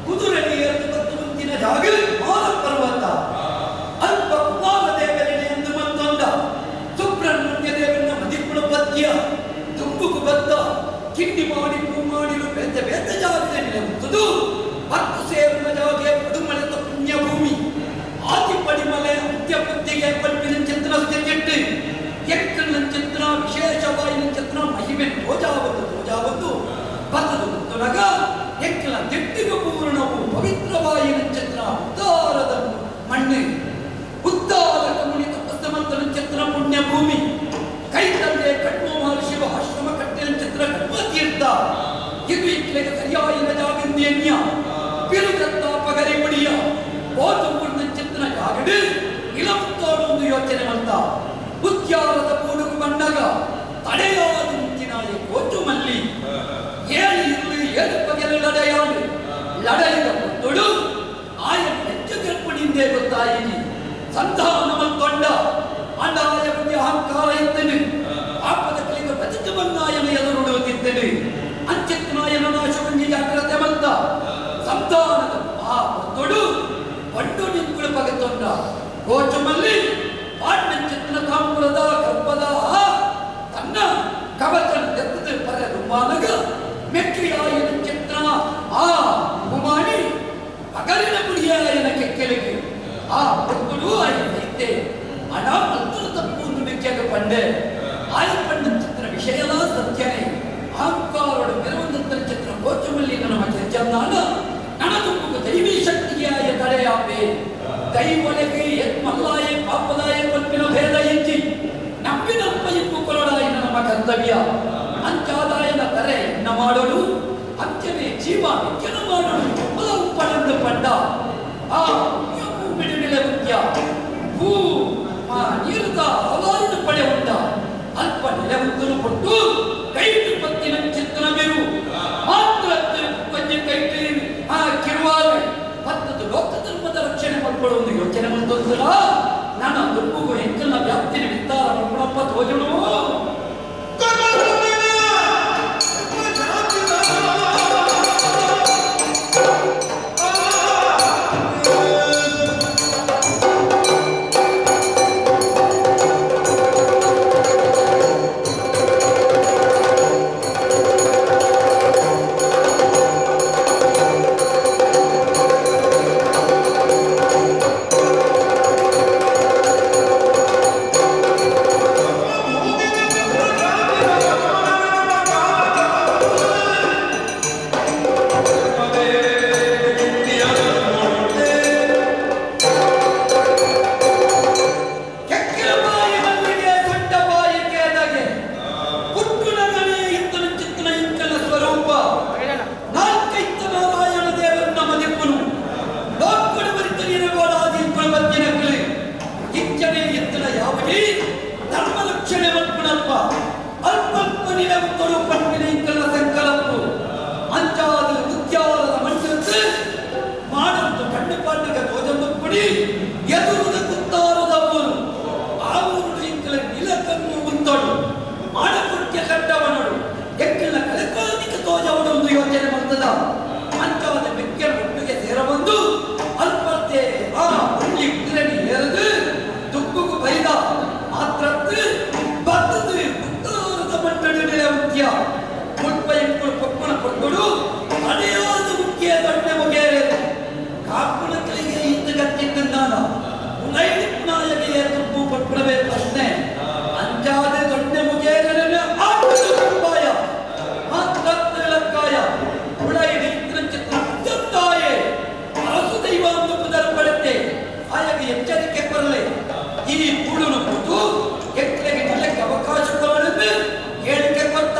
ಕುದುರೆ ಮತ್ತು ಮುಂದಿನ ಜಾಗ ಮಾರ ಪರ್ವತ ಅಲ್ಪ ಕುಮಾರ ದೇವರನೆ ಎಂದು ಮತ್ತೊಂದ ಸುಬ್ರಹ್ಮಣ್ಯ ದೇವರನ್ನ ಮದಿಪುಳ ಪದ್ಯ ತುಂಬುಕು ಬದ್ದ ಕಿಂಡಿ ಮಾಡಿ ಪೂ ಮಾಡಿಲು ಬೇತೆ ಬೇತೆ ಜಾಗದೆ ನಿಲುತ್ತದು ಹತ್ತು ಸೇರಿನ ಜಾಗೆ ಪಡುಮಳೆದ ಪುಣ್ಯ ಭೂಮಿ ಆದಿ ಪಡಿಮಲೆ ಅಂತ್ಯ ಬುದ್ಧಿಗೆ ಪಲ್ಪಿನ ಚಿತ್ರ ಸ್ಥಿತಿಟ್ಟು ಎಕ್ಕನ ಚಿತ್ರ ವಿಶೇಷವಾಯಿನ ಚಿತ್ರ ಮಹಿಮೆ ತೋಜಾವತ್ತು ಬತ್ತದು ನಗ ಎಕ್ಕಲ ದಿಟ್ಟಿಗೆ ಪೂರ್ಣವು ಪವಿತ್ರವಾಯಿನ ಚಿತ್ರ ಉದ್ದಾರದ ಮಣ್ಣು ಉದ್ದಾರ ಕಮುನಿ ತಪಸ್ಸಮಂತನ ಚಿತ್ರ ಪುಣ್ಯ ಭೂಮಿ ಕೈತಂದೆ ಕಣ್ವ ಮಹರ್ಷಿವ ಆಶ್ರಮ ಕಟ್ಟಿನ ಚಿತ್ರ ಕಣ್ವತೀರ್ಥ ಇದು ಇಟ್ಲೆಗೆ ಸರಿಯಾಯಿನ ಜಾಗಂದಿಯನ್ಯ ಬಿರುದತ್ತ ಪಗರಿ ಮುಡಿಯ ಓತುಪೂರ್ಣ ಚಿತ್ರ ಜಾಗಡು ಇಲಮುತ್ತೋಡು ಒಂದು ಯೋಚನೆ ಬಂತ ಉದ್ಯಾನದ ಪೂಡುಗು ಬಂದಾಗ ತಡೆಯಾದ ಮುಂಚಿನಾಯ ಕೋಚು ಮಲ್ಲಿ ಏಳು ಏಳು ಬಗೆಲು ಲಡೆಯಾಡು ಲಡೆಯದ ತೊಡು ಆಯ ಹೆಚ್ಚು ಗರ್ಭಿಣಿಂದೇ ಗೊತ್ತಾಯಿನಿ ಸಂತಾನವನ್ಕೊಂಡ ಅಂಡಾಯ ಬಗ್ಗೆ ಅಹಂಕಾರ ಇದ್ದನು ಆಪದ ಕಲಿಗ ಬದುಕು ಬಂದಾಯನ ಎದುರುಡುತ್ತಿದ್ದನು ಅಂಚಿತ್ನಾಯನ ನಾಶವಂಗಿ ಜಾಗ್ರತೆ ಬಂತ ಸಂತಾನದ ಆ ತೊಡು ಬಂಡು ನಿಂಕುಳು ಪಗತೊಂಡ ಕೋಚು ಮಲ್ಲಿ ಪಾಟ್ನ ಚಿತ್ರ ತಾಂಬುರದ ಗರ್ಭದ ತನ್ನ ಕವಚನ ತೆತ್ತದು ಪರ ರುಮಾನಗ ಮೆಕ್ಕಿಯಾಯನ ಚಿತ್ರ ಆ ಕುಮಾರಿ ಪಗರಿನ ಗುಡಿಯಾಯನ ಕೆಕ್ಕೆಲೆಗೆ ಆ ಮಕ್ಕಳು ಐತೆ ಹಣ ಮಂತ್ರ ತಪ್ಪು ಮೆಕ್ಕಿಯಾಗ ಪಂಡೆ ಆಯ ಪಂಡ ಚಿತ್ರ ವಿಷಯದ ಸತ್ಯನೇ ಅಹಂಕಾರೋಡ ಮೆರವಂತರ ಚಿತ್ರ ಕೋಚಮಲ್ಲಿ ನಮ್ಮ ಚಂದಾನ ನನಗುಪ್ಪು ದೈವೀ ಶಕ್ತಿಯಾಯ ತಡೆಯಾಪೆ ದೈವೊಳಗೆ ಮಲ್ಲಾಯ ಪಾಪದಾಯ ಪಲ್ಪಿನ ಭೇದ ಎಚ್ಚಿ ನಂಬಿನಪ್ಪ ಇಪ್ಪು ಕೊರಡಾಯ ನಮ್ಮ ಕರ್ತವ್ಯ ಅಂಚಾದಾಯನ ತರೆ ಎನ್ನ ಮಾಡೋಳು ಅಂತ್ಯವೇ ಜೀವ ಕೆಲ ಮಾಡೋಳು ಮೊದಲ ಉಪ್ಪಳೆಂದು ಪಡ್ಡ ಆ ಬಿಡುಗಡೆ ಮುಖ್ಯ ಭೂ ನೀರದ ಹಲವಾರು ಪಡೆ ಉಂಟ ಅಲ್ಪ ನೆಲೆಮುತ್ತಲು ಕೊಟ್ಟು ಕೈಟು ಪತ್ತಿನ ಚಿತ್ರ ಬಿರು ಮಾತ್ರ ಕೊಂಚ ಕೈಟು ಕಿರುವಾಗ ಮತ್ತದು ಲೋಕ ಧರ್ಮದ ರಕ್ಷಣೆ ಮಾಡ್ಕೊಳ್ಳುವುದು ಯೋಚನೆ ಬಂದಲ್ಲ ನಾನು ದುರ್ಬುಗು ಹೆಂಕಲ್ಲ ವ್ಯಾಪ್ತಿನ ವಿಸ್ತಾರ ಮಾಡ್ಕೊಳಪ್ಪ ತೋಜನು ಮುಖ್ಯ ಮುಟ್ಪ ಇಟ್ಕೊಂಡು ಪಪ್ಪನ ಕೊಟ್ಟುಡು ಅಡೆಯೋದು ಮುಖ್ಯ ದೊಡ್ಡ ಮುಗೇರೆ ಕಾಪುನ ಕೈಗೆ ಇತ್ತು ಗತ್ತಿಟ್ಟು ನಾನು ಉಲೈಡಿಪ್ನಾಯಗೆ ತುಪ್ಪು ಪಟ್ಟಣವೇ ಪ್ರಶ್ನೆ ಅಂಜಾದೆ ದೊಡ್ಡ ಮುಗೇರನ ಆಪಾಯ ಮಾತ್ರಕ್ಕಾಯ ಉಲೈಡಿ ಚಿತ್ರ ಜತ್ತಾಯೆ ಅರಸು ದೈವ ಒಂದು ಪುದರ್ಪಡುತ್ತೆ ಆಯಾಗ ಎಚ್ಚರಿಕೆ ಬರಲಿ ಈ ಕೂಡನು ಕೂತು ಎಕ್ಕಲೆಗೆ ನಿಲ್ಲಕ್ಕೆ ಅವಕಾಶ ಕೊಡಲೆಂದು ಹೇಳಿಕೆ ಕೊಟ್ಟ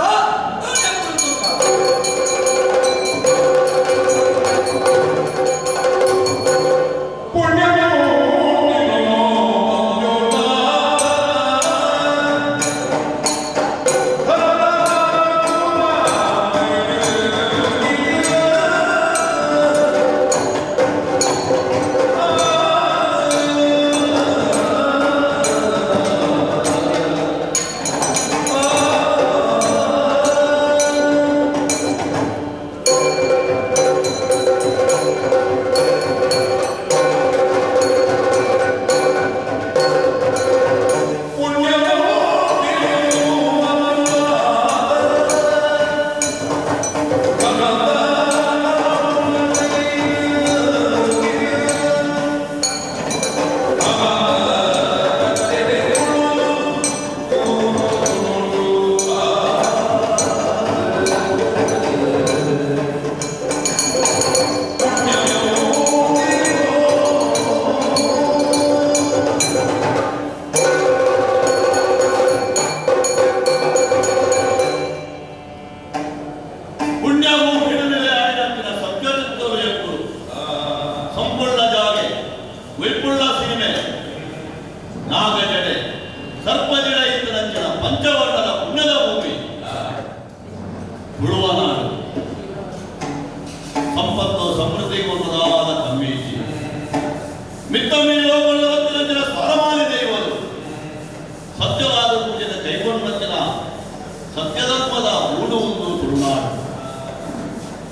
ಸತ್ಯಧರ್ಮದ ಊಡುವುದು ತುಳುನಾಡು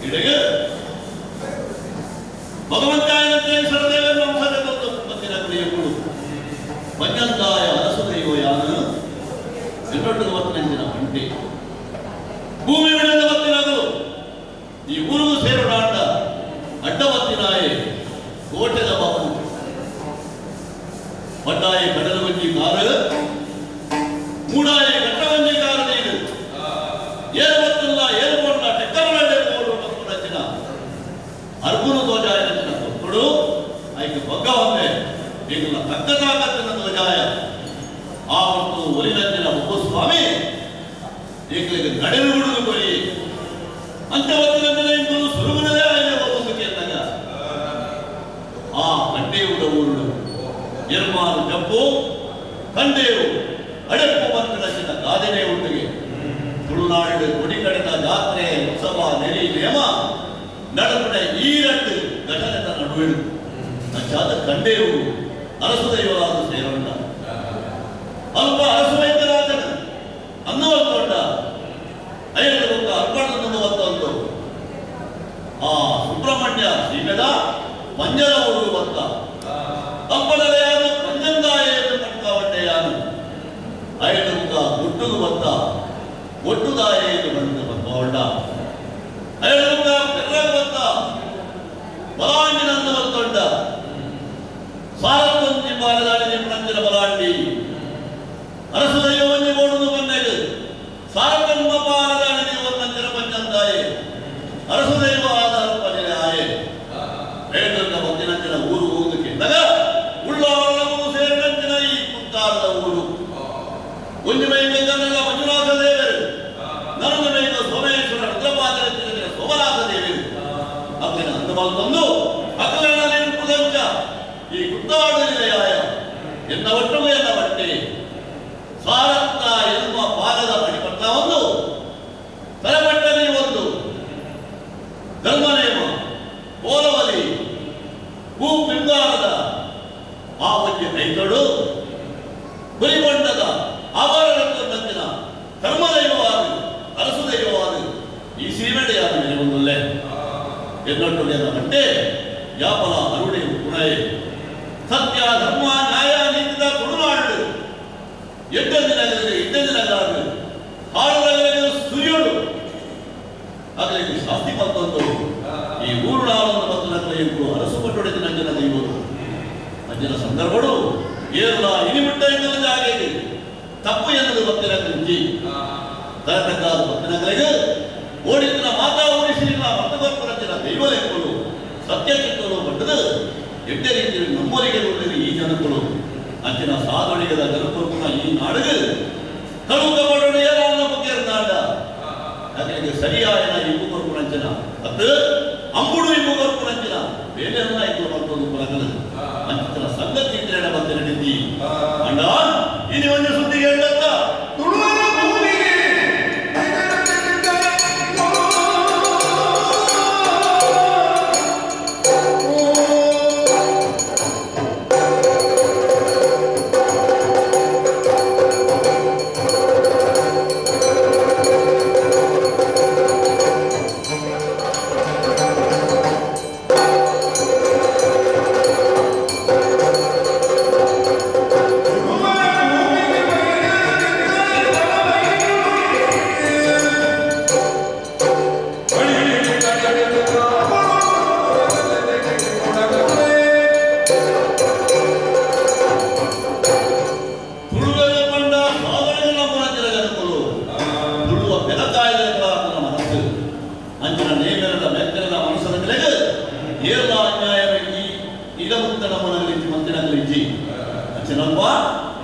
ಇಡೆಗೆ ಭಗವಂತಾಯ ಸರದೇವ ವಂಶದ ಕ್ರಿಯಗಳು ಪಂಚಂತಾಯ ಅರಸು ದೈವ ಯಾನ ಇನ್ನೊಟ್ಟು ಹೊತ್ತಿನ ಬಂಟಿ ಭೂಮಿ ಬಿಡದ ಹೊತ್ತಿನದು ಈ ಊರಿಗೂ ಸೇರುಡಾಟ ಅಡ್ಡವತ್ತಿನಾಯೆ ಕೋಟೆದ ಬಾಪು ಪಟ್ಟಾಯಿ ಕಡಲ ಬಂಜಿ ಕಾರು ಮೂಡಾಯಿ ಘಟ್ಟವಂಜಿ ಕಾರು ನೀರು ಏನು ಗೊತ್ತಿಲ್ಲ ಏನು ಕೊಟ್ಟ ಟೆಕ್ಕರಲ್ಲೇ ಮೂರು ಮತ್ತು ರಚನ ಅರ್ಗುನು ಧ್ವಜಾಯ ರಚನ ಕೊಟ್ಟುಡು ಆಯ್ಕೆ ಬಗ್ಗ ಒಂದೇ ಈಗಿನ ತಕ್ಕತಾಕತ್ತಿನ ಧ್ವಜಾಯ ಆ ಮತ್ತು ಒಲಿನಂಜಿನ ಸ್ವಾಮಿ ಈಗಲಿಗೆ ನಡೆದು ಬಿಡುದು ಕೊರಿ ಅಂತ್ಯವತ್ತಿನ ಇಂದು ಸುರುವಿನದೇ ಆಯ್ಕೆ ಹೋಗುವುದಕ್ಕೆ ಅಂದಾಗ ಆ ಕಂಡೆಯುಡ ಊರುಡು ನಿರ್ಮಾಣ ಜಪ್ಪು ಕಂಡೆಯು ಅಡೆಪ್ಪು ಮತ್ತು ರಚಿನ ಗಾದೆನೇ ಉಂಟಿಗೆ ತುಳುನಾಡು ಕೊಡಿ ಕಡೆದ ಜಾತ್ರೆ ಉತ್ಸವ ನೆರಿ ನೇಮ ನಡುಪಡೆ ಈ ರಟ್ಟು ಘಟನೆ ನಡುವೆ ನಚ್ಚಾದ ಕಂಡೆಯು ಅರಸು ದೈವವಾದ ಸೇರೋಣ ಅಲ್ಪ ಅರಸು ವೈದ್ಯರಾಜನ ಅನ್ನುವಂತ ಐದು ಅರ್ಪಣದ ಒಂದು ಆ ಸುಬ್ರಹ್ಮಣ್ಯ ಸೀಮೆದ ಮಂಜನ ಊರು ಬಂತ ಅಪ್ಪನಲೆಯಾದ ಪಂಜಂದಾಯ ಎಂದು ಕಟ್ಟಾವಟ್ಟೆಯಾನು ಐದು ಗುಟ್ಟುಗು ಬಂತ ಒಟ್ಟುದಾಯ ಎಂದು ಬಂದು ಬಂದವಳ್ಳ ಐದು ಬೆರ್ರಗ ಬಂತ ಬಲಾಂಡಿನಂದು ಬಂತೊಂಡ ಸಾರತ್ತೊಂದಿ ಬಾಲದಾಡಿ ನಿಮ್ಮಂದಿನ ಬಲಾಂಡಿ ಅರಸು ದೈವವನ್ನಿ ಓಡುದು ಬಂದೆಗೆ ಸಾರಕಂಬ ಬಾಲದಾಡಿ ನೀವು ಪಂಚಂದಾಯೆ ಅರಸು ದೈವ ಆಧಾರ ಪಜನೆ ಆಯೆ ಬೇಡಂತ ಒಂದಿನಂಚಿನ ಊರು ಹೋಗುದಕ್ಕೆ ಉಳ್ಳವೂ ಸೇರಿದಂಚಿನ ಈ ಕುತ್ತಾರದ ಊರು ಒಂದು ಮೈಗೆಲ್ಲ ಮಂಜುನಾಥ ದೇವರು ನರನ ಮೈಗ ಸೋಮೇಶ್ವರ ರುದ್ರಪಾದ ಸೋಮನಾಥ ದೇವರು ಅಲ್ಲಿನ ಅಂದಬಂದು ಅಕ್ಕಲನ್ನ ನಿಂಪುದಂಚ ಈ ಕುತ್ತಾಡಲಿದೆಯಾಯ ಎನ್ನ ಒಟ್ಟುಗೂ ಎನ್ನ ಬಟ್ಟೆ ಸಾರತ್ತ ಎನ್ನುವ ಪಾದದ ಬಡಿಪಟ್ಟ ಒಂದು ತಲೆಪಟ್ಟನೆ ಒಂದು ಧರ್ಮನೇಮ ಕೋಲವಲಿ ಭೂ ಪಿಂಗಾರದ ಆ ಒಂದು ಕೈತೊಡು ಗುರಿಬಂಡದ ಆಭರಣದಂತಿನ ಧರ್ಮದೈವವಾದ ಅರಸು ದೈವವಾದ ಈ ಸೀಮೆಡೆಯಾದ ಮೇಲೆ ಒಂದೊಳ್ಳೆ ಎನ್ನೊಟ್ಟುಗೆಯ ಬಟ್ಟೆ ಯಾಪಲ ಅರುಣೆ ಪುಣೆ ಸತ್ಯ ಧರ್ಮ ನ್ಯಾಯ ನೀತಿದ ತುಳುನಾಡು ಎಡ್ಡ ದಿನಗಳಲ್ಲಿ ಹಾಡುಗಳಲ್ಲಿ ಸುರಿಯೋಡು ಆಗಲಿಗೆ ಶಾಸ್ತಿ ಮತ್ತೊಂದು ಈ ಊರು ನಾಳನ್ನು ಮತ್ತು ನಗಲೆಂಬುದು ಅರಸು ಪಟ್ಟೊಡೆದು ನಂಜನ ದೈವರು ನಂಜನ ಸಂದರ್ಭಗಳು ಏರ್ಲ ಇನಿಮಿಟ್ಟ ಎನ್ನುವುದು ಹಾಗೆ ತಪ್ಪು ಎನ್ನುವುದು ಭಕ್ತಿನ ಗುಂಜಿ ತರತಕ್ಕಾದ ಭಕ್ತನಗಳಿಗೆ ಓಡಿನ ಮಾತಾ ಊರಿಸಿಲ್ಲ ಮತಗರ್ಪರಂಚಿನ ದೈವಲೆಂಬುದು ಸತ್ಯ ಕಿತ್ತಲು ಪಟ್ಟದು ಎಡ್ಡೆ ರೀತಿಯಲ್ಲಿ ನಮ್ಮೊರಿಗೆ ಉಳಿದ ಈ ಜನಗಳು ಅಂಚಿನ ಸಾಧನೆಗಳ ಜನಪುರನ ಈ ನಾಡಿಗೆ ಕಳುಕ ಮಾಡೋಣ ಬಗ್ಗೆ ನಾಡ ಹಾಗಾಗಿ ಸರಿಯಾದ ಇಂಬು ಕೊರ್ಪುರಂಚನ ಅದು ಅಂಬುಡು ಇಂಬು ಕೊರ್ಪುರಂಚನ ಬೇರೆ ಇದ್ದು ಮತ್ತೊಂದು ಪುರಗಳು ಅಂಚಿನ ಸಂಗತಿ ಇದ್ರೆ ಮತ್ತೆ ನಡೀತಿ ಅಂಡ ಇനി ಒಂದು ಸುದ್ದಿಗೆ ಹೇಳತ್ತ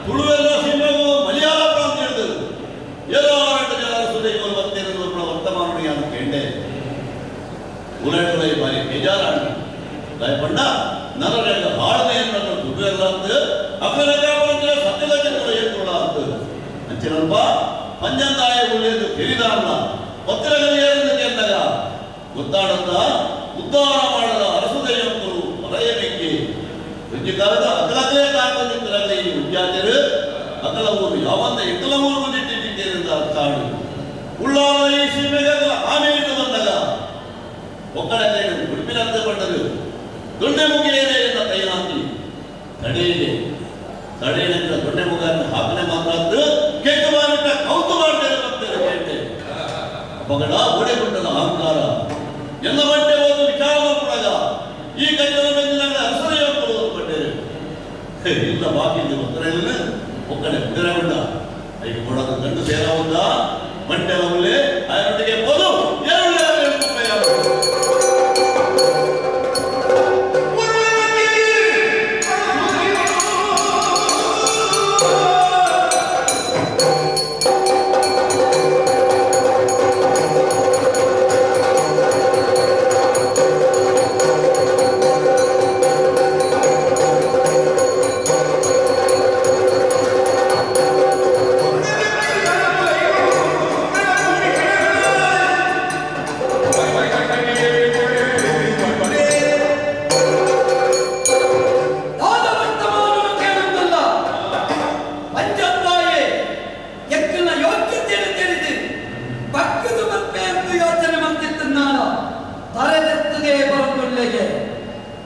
ತುಳುವೆಲ್ಲ ಸಿನಿಮಾಗೂ ಮಲಯಾಳ ಪ್ರಾಂತ ಹೇಳಿದರು ಎಲ್ಲೋ ಜನರ ಸುದೈವ ಬಂದಿರುವ ವರ್ತಮಾನ ಅಂತ ಕೇಂಡೆ ಉಲೈ ಬಾರಿ ಬೇಜಾರಾಣಿ ದಯಪಂಡ ನರರೆಲ್ಲ ಹಾಳನೆಯನ್ನು ತುಳುವೆಲ್ಲ ಅಂತ ಅಕ್ಕನಗ ಸತ್ಯದ ಜನರು ಏರ್ಕೊಳ ಅಂತ ಅಂಚಿನಲ್ಪ ಪಂಜಂದಾಯ ಉಳಿಯದು ತೆರಿದಾರಲ್ಲ ಒತ್ತರಗಲಿಯರನ್ನು ಕೇಂದಾಗ ಗೊತ್ತಾಡಂತ ಉದ್ಧಾರ ಮಾಡದ ಅರಸುದೈವಂತರು ಹೊರೆಯಬೇಕೆ ಕಾಲದ ಅಕಲಕಲೇ ಕಾಣ್ಬಂದಿದ್ದರಲ್ಲಿ ಈ ವಿದ್ಯಾರ್ಥಿಗಳು ಅಕಲ ಊರು ಯಾವಂದ ಎಕ್ಕಲ ಊರು ಬಂದಿಟ್ಟಿದ್ದೇನೆ ಅಂತ ಅರ್ಥ ಆಡು ಉಳ್ಳಾಲ ಈ ಸೀಮೆಗಾಗ ಆಮೇಲೆ ಬಂದಾಗ ಒಕ್ಕಡಕ್ಕೆ ಉಡುಪಿನಂತೆ ಬಂಡರು ದೊಡ್ಡೆ ಮುಗಿಯೇನೆ ಎನ್ನ ತೈಲಾಂತಿ ತಡೆಯಿದೆ ತಡೆಯಿಂದ ದೊಡ್ಡೆ ಮುಖವನ್ನು ಹಾಕನೆ ಮಾತ್ರ ಕೆಟ್ಟ ಮಾಡಿಟ್ಟ ಕೌತು ಮಾಡ್ತೇನೆ ಬರ್ತೇನೆ ಕೇಳ್ತೆ ಅಪಗಡ ಓಡೆಗೊಂಡನ ಅಹಂಕಾರ ಎಲ್ಲ ಬಟ್ಟೆ ಹೋದು ವಿಚಾರ ಮಾಡ್ಕೊಂಡಾಗ ಈ ಕಟ್ಟಡ ಬಂದಿಲ್ಲ ಅರಸರ ಇಲ್ಲ ಬಾಕಿ ಉತ್ತರ ಒಕ್ಕಡೆ ಬಿಡರಗೊಂಡ ಐದು ಕೊಡೋದು ಗಂಡು ಸೇರವುದ ಮಂಟೆ ಅವಲೇ ಅದರೊಟ್ಟಿಗೆ ಹೋದು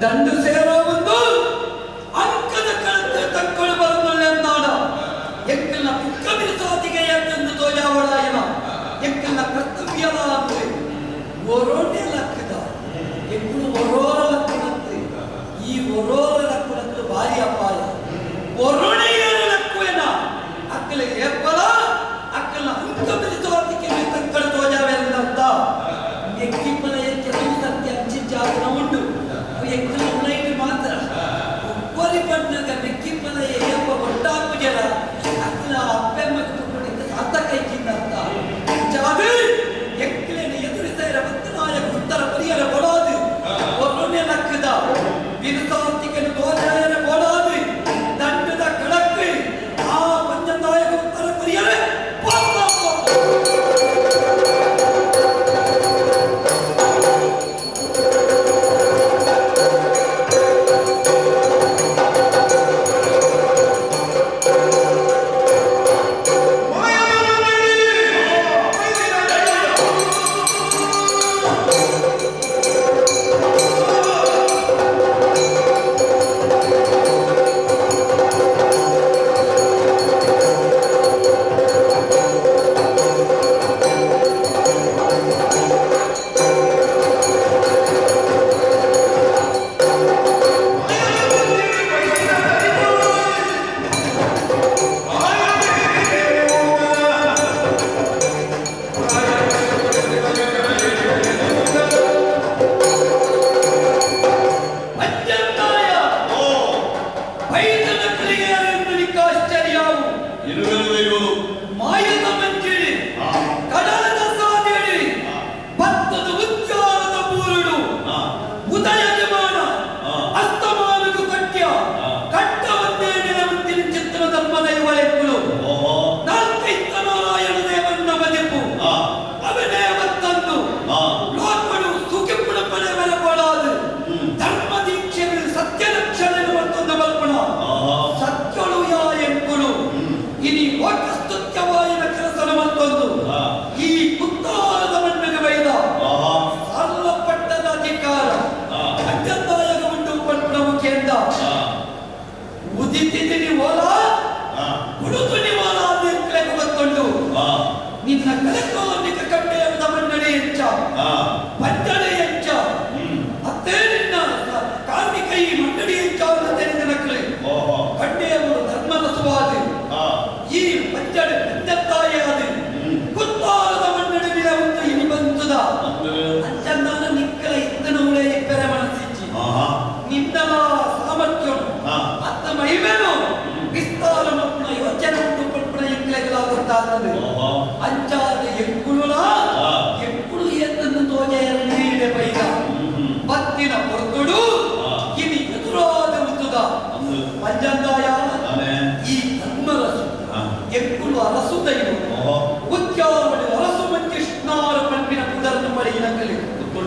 ದಂಡು ಸೇರೋ ಒಂದು ಅಂಕದ ಕಳಂತ ತಕ್ಕೊಳ್ಳ ಬರದೊಳ್ಳೆ ನಾಡ ಎಕ್ಕಲ್ನ ಪಿಕ್ಕಬಿನ ಸಾತಿಗೆ ಎತ್ತಂದು ತೋಜಾವಳಾಯನ ಎಕ್ಕಲ್ನ ಕರ್ತವ್ಯದ ಅಂದ್ರೆ ಒರೋಟೆ ಲಕ್ಕದ ಎಕ್ಕಲು ಒರೋರ ಲಕ್ಕಣತ್ತೆ ಈ ಒರೋರ ಲಕ್ಕಣಕ್ಕೆ ಭಾರಿ ಅಪಾಯ ಒರೋಣೆಯರ ಲಕ್ಕುವೇನ ಅಕ್ಕಲಿಗೆ ಏಪಲ ಅಕ್ಕಲ್ನ ಅಂಕಬಿನ ಸಾತಿಗೆ ತಕ್ಕಳ ತೋಜಾವೆ ಅಂತ ಎಕ್ಕಿಪ್ಪನ ಎಕ್ಕೆ ಸತ್ಯ ಅಂಚಿನ ಉಂಟು ಎಕ್ಕಲು ಉಳೈದು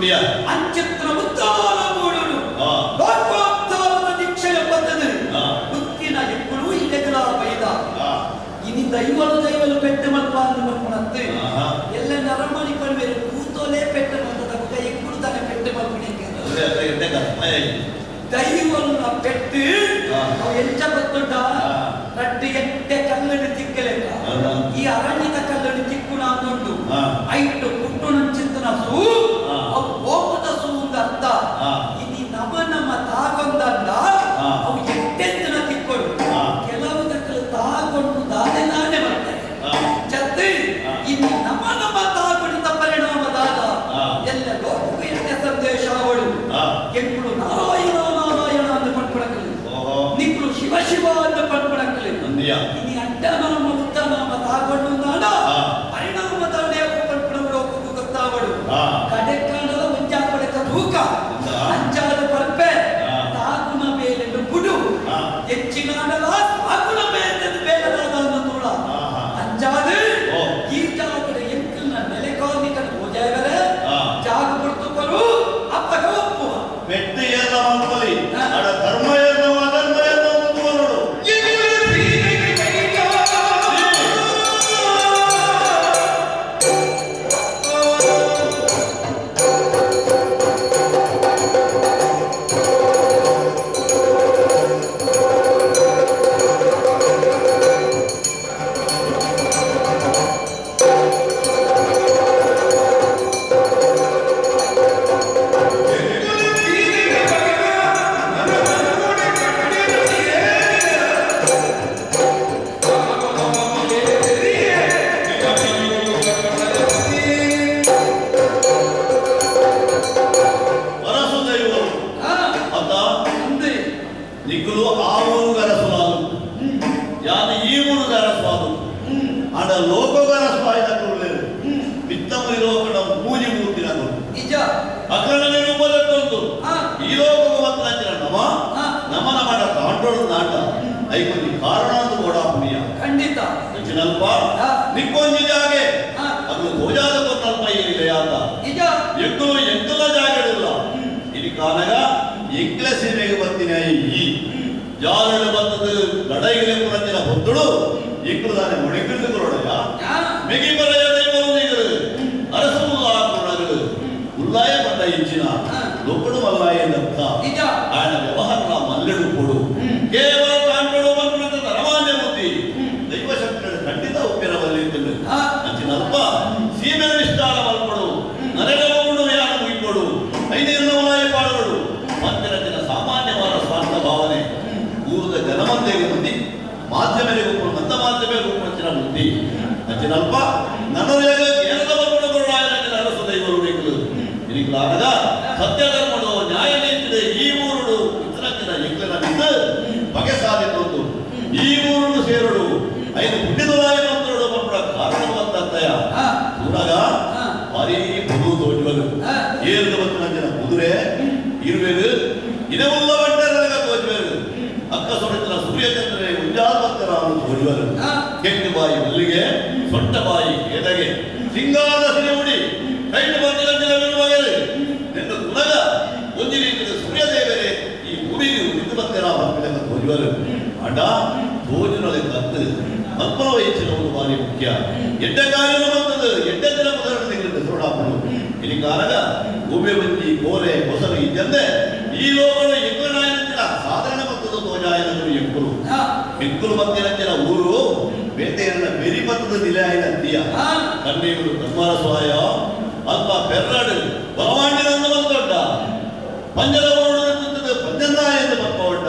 ಎತ್ತುಂಡಿಯ ಅಂಚಿತ್ರ ಉದ್ದಾರ ಮೂಡಲು ಆ. ಲೋಕೋದ್ಧಾರದ ದೀಕ್ಷೆಯ ಪದ್ಧತಿ ಆ. ಬುಕ್ಕಿನ ಎಕ್ಕಳು ಇಲೆಗಳ ಬೈದ ಆ. ಇನಿ ದೈವಲು ಪೆಟ್ಟು ಮಲ್ಪ ಅಂದು ಮಲ್ಪನತ್ತೆ ಆಹಾ. ಎಲ್ಲ ನರಮಣಿ ಪಡ್ಬೇರು ಕೂತೋಲೆ ಪೆಟ್ಟು ಮಲ್ಪದ ಬುಕ್ಕ ಎಕ್ಕಳು ತಾನೆ ಪೆಟ್ಟು ಮಲ್ಪಣಿಕೆ ಅದೇ ಅದೇ ಎಡ್ಡೆ ಕರ್ಮಯ ಇದು. ದೈವನ ಪೆಟ್ಟು ಆ. ಅವು ಎಂಚ ಗೊತ್ತುಂಟ ಆ. ರಡ್ಡಿ ಎಟ್ಟೆ ಕಲ್ಲಡಿ ತಿಕ್ಕಲೆಕ್ಕ ಹೌದಾ? ಈ ಅರಣ್ಯದ ಕಲ್ಲಡಿ ತಿಕ್ಕುಣ ಅಂದುಂಟು ಆ. ಐಟು ಕುಟ್ಟುಣ ಚಿಂತನ ಸೂ ಆ. ಅವು ಕೋಪದ ಸೂ ಅಂತ ಅರ್ಥ ಆ. ಇನಿ ನಮ್ಮ ತಾಗೊಂಡಲ್ಲ ಆ. ಅವು ಎಟ್ಟೆಂತಿನ ತಿಕ್ಕೊಂಡು ಆ. ಕೆಲವು ದಕ್ಕಲು ತಾಗೊಂಡು ದಾದೆ ನಾನೇ ಬರ್ತಾರೆ ಆ. ಚತ್ತಿ ಆ. ಇನ್ನು ನಮ್ಮ ತಾಗೊಂಡ ಪರಿಣಾಮದಾದ ಆ. ಎಲ್ಲ ಲೋಕಕ್ಕೆ ಎಟ್ಟೆ ಸಂದೇಶ ಅವಳು ಆ. ಎಂಕುಳು ನಾರಾಯಣ ನಾರಾಯಣ ಅಂತ ಪಡ್ಕೊಳಕಲಿ ಓಹೋ. ನಿಕ್ಕಳು ಶಿವ ಶಿವ ಅಂತ ಪಡ್ಕೊಳಕಲಿ ನಂದಿಯ ಇನಿ ಅಡ್ಡನಾಮ ಉತ್ತನಾಮ ತಾಗೊಂಡು ನಾಡ ಆ. ಪರಿಣಾಮ ದಾಡೆಯ ಪಡ್ಕೊಂಡು ಹೋಗೋದು ಗೊತ್ತಾವಳು ಆ. ಕಡೆ ಕಾಣದ ಮುಂಜಾಪಡೆತ ತೂಕ ಹೌದಾ? ಅಂಚಾದ ಪರ್ಪೆ ಆ. ತಾಗುನ ಮೇಲೆಂದು ಬುಡು ಆ. ಹೆಚ್ಚಿನಾಡಲ ತಾಗುನ ಮೇಲೆಂದು ಬೇಡದಾದ ಅನ್ನೋಳ ಆಹಾ. ಅಂಚಾದ ಓ. ಈ ಜಾಗದ ಎಂಕಲ್ನ ನೆಲೆ ಕಾರ್ಮಿಕನ ಹೋಜಾಗರೆ ಆ. ಜಾಗ ಕೊಡ್ತುವರು ಅಪ್ಪಗ ಒಪ್ಪುವ ವ್ಯಕ್ತಿ ಎಲ್ಲ ಮಲ್ಪಲಿ ಆ. ಅಡ ಧರ್ಮ ಎಲ್ಲ ಅಧರ್ಮ ಎಲ್ಲ ಮುಂದುವರೋಡು ಅರಸು ದೈವರು ಅತ್ತ ಅಂದೆ ನಿಕ್ಕಲು ಆ ಊರು ಗರಸುವಾದು ಯಾದ ಈ ಊರು ಗರಸುವಾದು ಅಡ ಲೋಕ ಗರಸುವಾದ ಕೂಡಲೇ ಮಿತ್ತಮು ಇರೋಕಣ ಪೂಜೆ ಮೂರ್ತಿನದು ನಿಜ ಅಕ್ರಣನೆ ರೂಪದತ್ತೊಂದು ಆ. ಈ ಲೋಕವು ಮತ್ತಂಚಿನ ನಮ ಆ. ನಮನ ಮಾಡ ಕಾಂಟ್ರೋಲ್ ನಾಟ ಐಕೊಂಡಿ ಕಾರಣ ಅಂತ ಕೂಡ ಪುಣ್ಯ ಖಂಡಿತ ಹೆಚ್ಚಿನಲ್ಪ ಆ. ನಿಕ್ಕೊಂಜಿ ಜಾಗೆ ಆ. ಅದು ಗೋಜಾದ ಕೊಟ್ಟಲ್ಪ ಏನಿದೆ ಆತ ನಿಜ ಎಕ್ಕಲು ಎಂಕಲ ಜಾಗಡಿಲ್ಲ ಇಲ್ಲಿ ಕಾನಗ ಎಂಕ್ಲ ಸೀಮೆಗೆ ಬರ್ತೀನಿ ಈ ಜಾಲಗಳು ಬಂದದ್ದು ಲಡೈಗೆ ಪುರಂಜಿನ ಹೊತ್ತಳು ಎಂಕಲು ತಾನೆ ಮೊಣಿಕಿಳಿದುಕೊಳ್ಳೋಡಯ್ಯ ಆ. ಮೆಗಿ ಬರೆಯ ದೈವರು ಅರಸು ಹಾಕೋಣಗಳು ಉಲ್ಲಾಯ ಪಟ್ಟ ಇಂಚಿನ ಆ. ಲೋಕಡು ಮಲ್ಲಾಯ ಎಂದರ್ಥ ನಿಜ ఆయన వ్యవహారంలో మల్లెడు పొడు కేవలం కాంటోడు మనుకున్న ధనమాన్య బుద్ధి దైవ శక్తులను ఖండిత ఉప్పిరవల్లింది ఆ. అంచినల్ప సీమెల విష్టాల మల్పడు నరగముడు యాన ముయిపడు ఐదేళ్ళవలాయ పాడడు ಮಂದಿರಜಿನ ಸಾಮಾನ್ಯವಾದ ಸ್ವಾರ್ಥ ಭಾವನೆ ಊರದ ಜನಮಂದೇ ಬುದ್ಧಿ ಮಾಧ್ಯಮೇ ರೂಪು ಮಂದ ಮಾಧ್ಯಮೇ ರೂಪಿನ ಬುದ್ಧಿ ಅಂಚಿನಲ್ಪ ನನ್ನದೇಗ ಏನದ ಬರ್ಪುಣಗಳು ರಾಯನ ಅರಸು ದೈವರು ನೇಕಲು ಇರಿಕಲಾಗದ ಸತ್ಯ ಧರ್ಮಡು ನ್ಯಾಯ ನೀತಿದೆ ಈ ಊರುಡು ಇತರಕ್ಕಿನ ಎಂಕಲ ನಿಂದು ಬಗೆ ಸಾಧಿತೊಂದು ಈ ಊರುಡು ಸೇರುಡು ಐದು ಪುಣ್ಯದೊಲಾಯ ಮಂತ್ರಡು ಮಕ್ಕಳ ಕಾರಣವಂತಯ ಆ. ಕೂಡಗ ಆ. ಭಾರಿ ಬುದು ತೋಜುವಲು ಆ. ಏಳು ಬಂದಿನ ಕುದುರೆ ಇರುವೆರು ಇದೆಲ್ಲ ಬಂಟರಗ ತೋಜುವೆರು ಅಕ್ಕ ಸೊಡಿತನ ಸೂರ್ಯಚಂದ್ರನೇ ಉಂಜಾಲ್ವಂತರ ತೋಜುವರು ಆ. ಕೆಂಪು ಬಾಯಿ ಮಲ್ಲಿಗೆ ಸೊಟ್ಟ ಬಾಯಿ ಎದಗೆ ಸಿಂಗಾರದ ಸಿರಿ ಉಡಿ ಕೈಟು ಬಂದಿನ ಬಗೆರು ನಿನ್ನ ಗುಣಗ ಒಂದು ರೀತಿಯ ಸೂರ್ಯದೇವರೇ ಈ ಭೂಮಿಗೆ ನಿಂತು ಬಂದಿರ ಮಕ್ಕಳ ತೋಜುವರು ಅಡ ತೋಜುನಲ್ಲಿ ಕತ್ತು ಮಕ್ಕಳ ವಯಸ್ಸಿನ ಒಂದು ಬಾರಿ ಮುಖ್ಯ ಎಡ್ಡ ಕಾರ್ಯ ಬಂದದ್ದು ಎಡ್ಡ ದಿನ ಮೊದಲು ಸೋಡಾಪಡು ಇಲ್ಲಿ ಕಾರಣ ಭೂಮಿ ಬಂಜಿ ಕೋರೆ ಹೊಸರು ಇದ್ದಂತೆ ಈ ಲೋಕಗಳು ಎಂಕನಾಯನಂಚಿನ ಸಾಧಾರಣ ಮತ್ತದ ತೋಜಾಯನಗಳು ಎಂಕುಲು ಆ. ಎಂಕುಲು ಬಂದಿರಂಚಿನ ಊರು ಬೇಟೆಯನ್ನ ಬೆರಿ ಬತ್ತದ ನಿಲೆಯಾಯಿನ ಅಂತೀಯ ಆ. ಕಣ್ಣೀರು ಕನ್ಮಾರ ಸ್ವಾಯ ಅಲ್ಪ ಪೆರ್ರಾಡು ಬಲವಾಂಡಿನಂದ ಬಂದೊಡ್ಡ ಪಂಜದ ಊರುತ್ತದೆ ಪಂಜಂದಾಯ ಎಂದು ಬಪ್ಪೊಡ್ಡ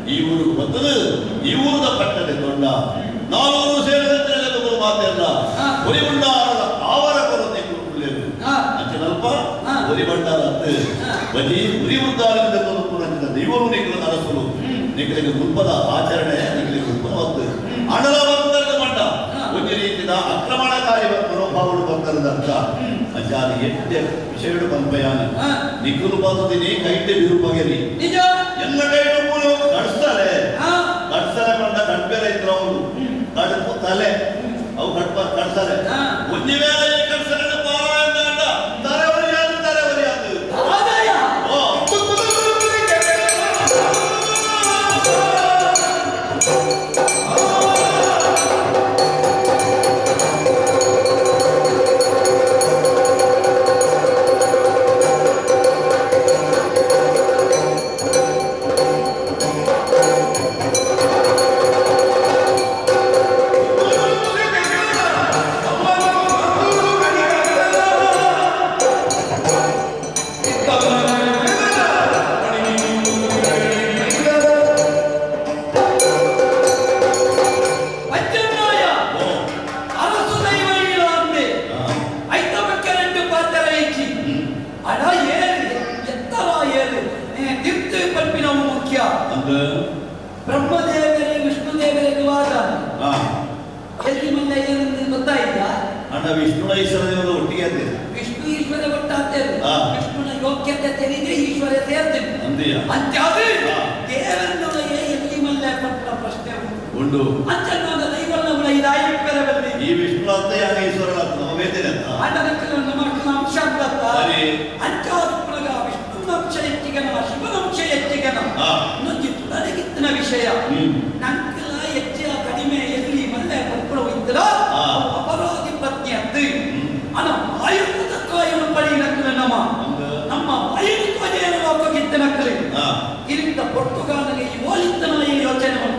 ಈ ಊರು ಬಂದದು ಈ ಊರದ ಪಟ್ಟದೆ ದೊಡ್ಡ ನಾಲ್ವರು ಸೇರಿದಂತೆ ಮಾತೆಲ್ಲ ಆ. ಹೊರಿ ಉಂಡಾರದ ಆವರ ಕೊರತೆ ಕುರುಕುಲೇರು ಆ. ಅಂಚಿನಲ್ಪ ಆ. ಹೊರಿ ಬಂಡಾರ ಅತ್ತೆ ಆ. ಬಜಿ ಉರಿ ಉದ್ದಾರದಿಂದ ಕೊರಕುರಂಚಿನ ದೈವರು ನಿಖಲು ಅರಸರು ನಿಖಲಿಗೆ ಗುಲ್ಪದ ಆಚರಣೆ ನಿಖಲಿಗೆ ಗುಲ್ಪನವತ್ತು ಅಣಲ ಭಕ್ತರದ ಮಟ್ಟ ಆ. ಒಂದು ರೀತಿಯ ಆಕ್ರಮಣಕಾರಿ ಮನೋಭಾವಗಳು ಭಕ್ತರದ ಅರ್ಥ ಅಜ್ಜಾದಿ ಎಟ್ಟೆ ವಿಷಯಗಳು ಬಂಪಯಾನ ಆ. ನಿಖಲು ಬಂದಿನಿ ಕೈಟೆ ಬಿರುಪಗೆರಿ ನಿಜ ಎಲ್ಲ ಕೈಟು ಕಡಿಸ್ತಾರೆ ಆ. ಕಡ್ಸಲೆ ಬಂದ ಕಡ್ಬೇರೆ ಇದ್ರು ಅವರು ಕಡುಪು ತಲೆ ಅವು ಕಡ್ತಾರೆ ಆ. ಒಂಜಿ ವೇಳೆ ಕಡ್ಸಲೆ ತರೆ ಹೊರಿಯಾದು ಅಂಡ ವಿಷ್ಣುನ ಈಶ್ವರದೇವರು ಒಟ್ಟಿಗೆ ಅಂತೇನೆ ವಿಷ್ಣು ಈಶ್ವರ ಒಟ್ಟಾಗ್ತೇವೆ ಹಾ. ವಿಷ್ಣುನ ಯೋಗ್ಯತೆ ತೆರಿಗೆ ಈಶ್ವರ ಸೇರ್ತೇವೆ ಅಂದೆಯ ಅಂತ್ಯಾದ್ರೆ ಹಾ. ದೇವರನ್ನೊಳಗೆ ಎಲ್ಲಿ ಮಲ್ಲೆ ಕೊಟ್ಟ ಪ್ರಶ್ನೆ ಉಂಟು ಅಂಚನ್ನೋದ ದೈವನ್ನವಳ ಇದಾಯಿಪ್ಪರವಲ್ಲಿ ಈ ವಿಷ್ಣು ಅಂತ ಯಾಗ ಈಶ್ವರನ ಅಂತ ನಾವು ಬೇತೇನೆ ಅಂತ ಆಟದಕ್ಕಲನ್ನ ಮಕ್ಕಳ ಅಂಶ ಅಂತ ಸರಿ. ಅಂಚಾದ ವಿಷ್ಣುನ ಅಂಶ ಹೆಚ್ಚಿಗನ ಶಿವನ ಅಂಶ ಹೆಚ್ಚಿಗನ ಹಾ. ನೊಂದಿತ್ತು ನನಗಿತ್ತಿನ ವಿಷಯ ನಂಕಲ ಹೆಚ್ಚಿನ ಕಡಿಮೆ ಎಲ್ಲಿ ಮಲ್ಲೆ ಕೊಟ್ಬಿಡುವ ಇದ್ದರ ಹಾ. ಅಪರಾಧಿ ಪತ್ನಿ ಅದ್ದು ಅನ ಆಯುಧ ಕಾಯನು ಪಡಿ ನಕ್ಕಲ ನಮ್ಮ ಆಯುಧ ಧ್ವಜೆಯನ್ನು ಲೋಕಗಿದ್ದ ನಕ್ಕಲೆ ಹಾ. ಇಲ್ಲಿಂದ ಪೊರ್ತುಗಾಲಗೆ ಈ ಓಲಿತ್ತನ ಈ ಯೋಚನೆ ಮಾಡಿ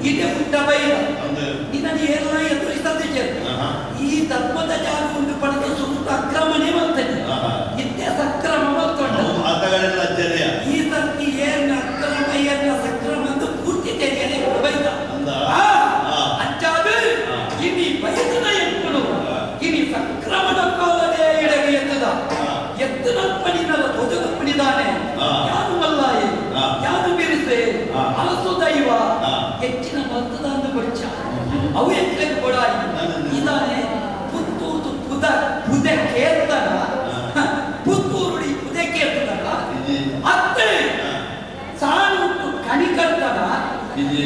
ಇದೆ ಪುಟ್ಟ ಬೈರ ಅಂದೆ ಇದನ್ನು ಎಲ್ಲ ಎದುರಿಸದಿದ್ದೆ ಆಹಾ. ಈ ಧರ್ಮದ ಜಾಗವನ್ನು ಪಡೆದ ಸುತ್ತ ಅಕ್ರಮಣೆ ಮಾಡ್ತೇನೆ ಆಹಾ. ನಿತ್ಯ ಸಕ್ರಮ ಮಾಡ್ಕೊಂಡ ನಾವು ಮಾತುಗಳೆಲ್ಲ ಅಜ್ಜನೆಯ ಈ ಸರ್ತಿ ಏನ್ ಅಕ್ರಮ ಏನ ಸಕ್ರಮ ಅಂತ ಪೂರ್ತಿ ತೆಗೆಯಲೇ ಬೈದ ಅಂದ ಆ, ಹಾ. ಅಂಚಾದ ಹಾ. ಇನಿ ಬಯಸಿನ ಎತ್ತುಡು ಹಾ. ಇನಿ ಸಕ್ರಮದ ಕಾಲದೇ ಎಡೆಗೆ ಎತ್ತದ ಹಾ. ಎತ್ತನ ಪಣಿನದ ಧ್ವಜದ ಪಣಿದಾನೆ ಹಾ. ಯಾರು ಮಲ್ಲಾಯಿ ಹಾ. ಯಾರು ಬಿರಿಸೆ ಹಾ. ಅಲಸು ದೈವ ಹಾ. ಹೆಚ್ಚಿನ ಬರ್ತದ ಅಂದು ಬರ್ಚ ಅವು ಹೆಚ್ಚಿಗೆ ಕೊಡಾಯಿ ಇದಾನೆ ಪುತ್ತೂರು ಪುದೆ ಕೇರ್ತನ ಪುತ್ತೂರುಡಿ ಪುದೆ ಕೇರ್ತನ ಅತ್ತೆ ಸಾಣುಟ್ಟು ಕಣಿಕರ್ತನ ಇದು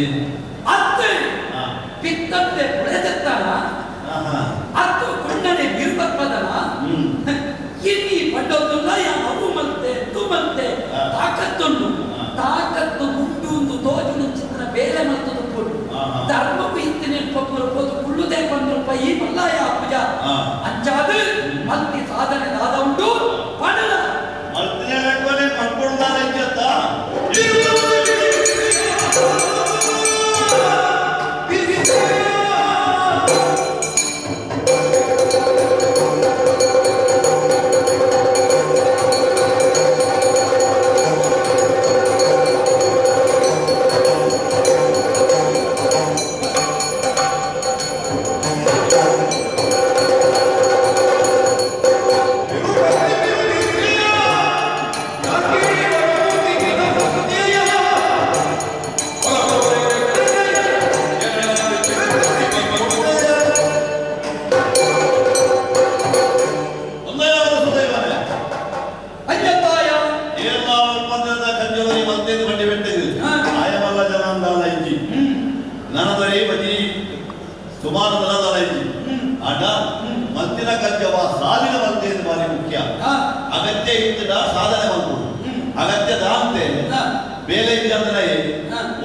ಅತ್ತೆ ಹಾ. ಪಿತ್ತತ್ತೆ ಉಳೆದತ್ತನ ಆಹಾ. ಅತ್ತು ಕೊಂಡನೆ ನಿರ್ಬಪ್ಪದನ ಇಲ್ಲಿ ಪಡ್ಡೊಂದುಲ್ಲ ಅವು ಮತ್ತೆ ತುಮಂತೆ ಹಾ. ತಾಕತ್ತುಂಡು ಹಾ. ತಾಕತ್ತು ಉಂಟು ಒಂದು ತೋಜಿನ ಚಿತ್ರ ಬೇರೆ ಮತ್ತದು ಕೊಡು ಆಹಾ. ಧರ್ಮಕ್ಕೂ ಇತ್ತಿನ ಪಪ್ಪರು ಕುಳ್ಳುದೇ ಕೊಂಡ್ರಪ್ಪ ಈ ಮಲ್ಲಾಯ ಪೂಜ ಹಾ. ಅಂಚಾದ ಮಲ್ತಿ ಸಾಧನೆ ದಾದ ಉಂಟು ಪಡಲ ಮಲ್ತಿನ ನಡ್ವನೆ ಮಾಡ್ಕೊಂಡಾನೆ ಅಂತ ಅಯ್ಯತ್ತಾಯ ಸುಮಾರು ದನದಲ ಇಜ್ಜಿ ಆಟ ಮತ್ತಿನ ಕಜ್ಜವ ಸಾಲಿನ ಮಂತೆಯನ್ನು ಬಾರಿ ಮುಖ್ಯ ಅಗತ್ಯ ಇತ್ತದ ಸಾಧನೆ ಮಾಡ್ಬೋದು ಅಗತ್ಯದ ಅಂತೆ ಬೇಲೆ ಇದ್ದಂದ್ರೆ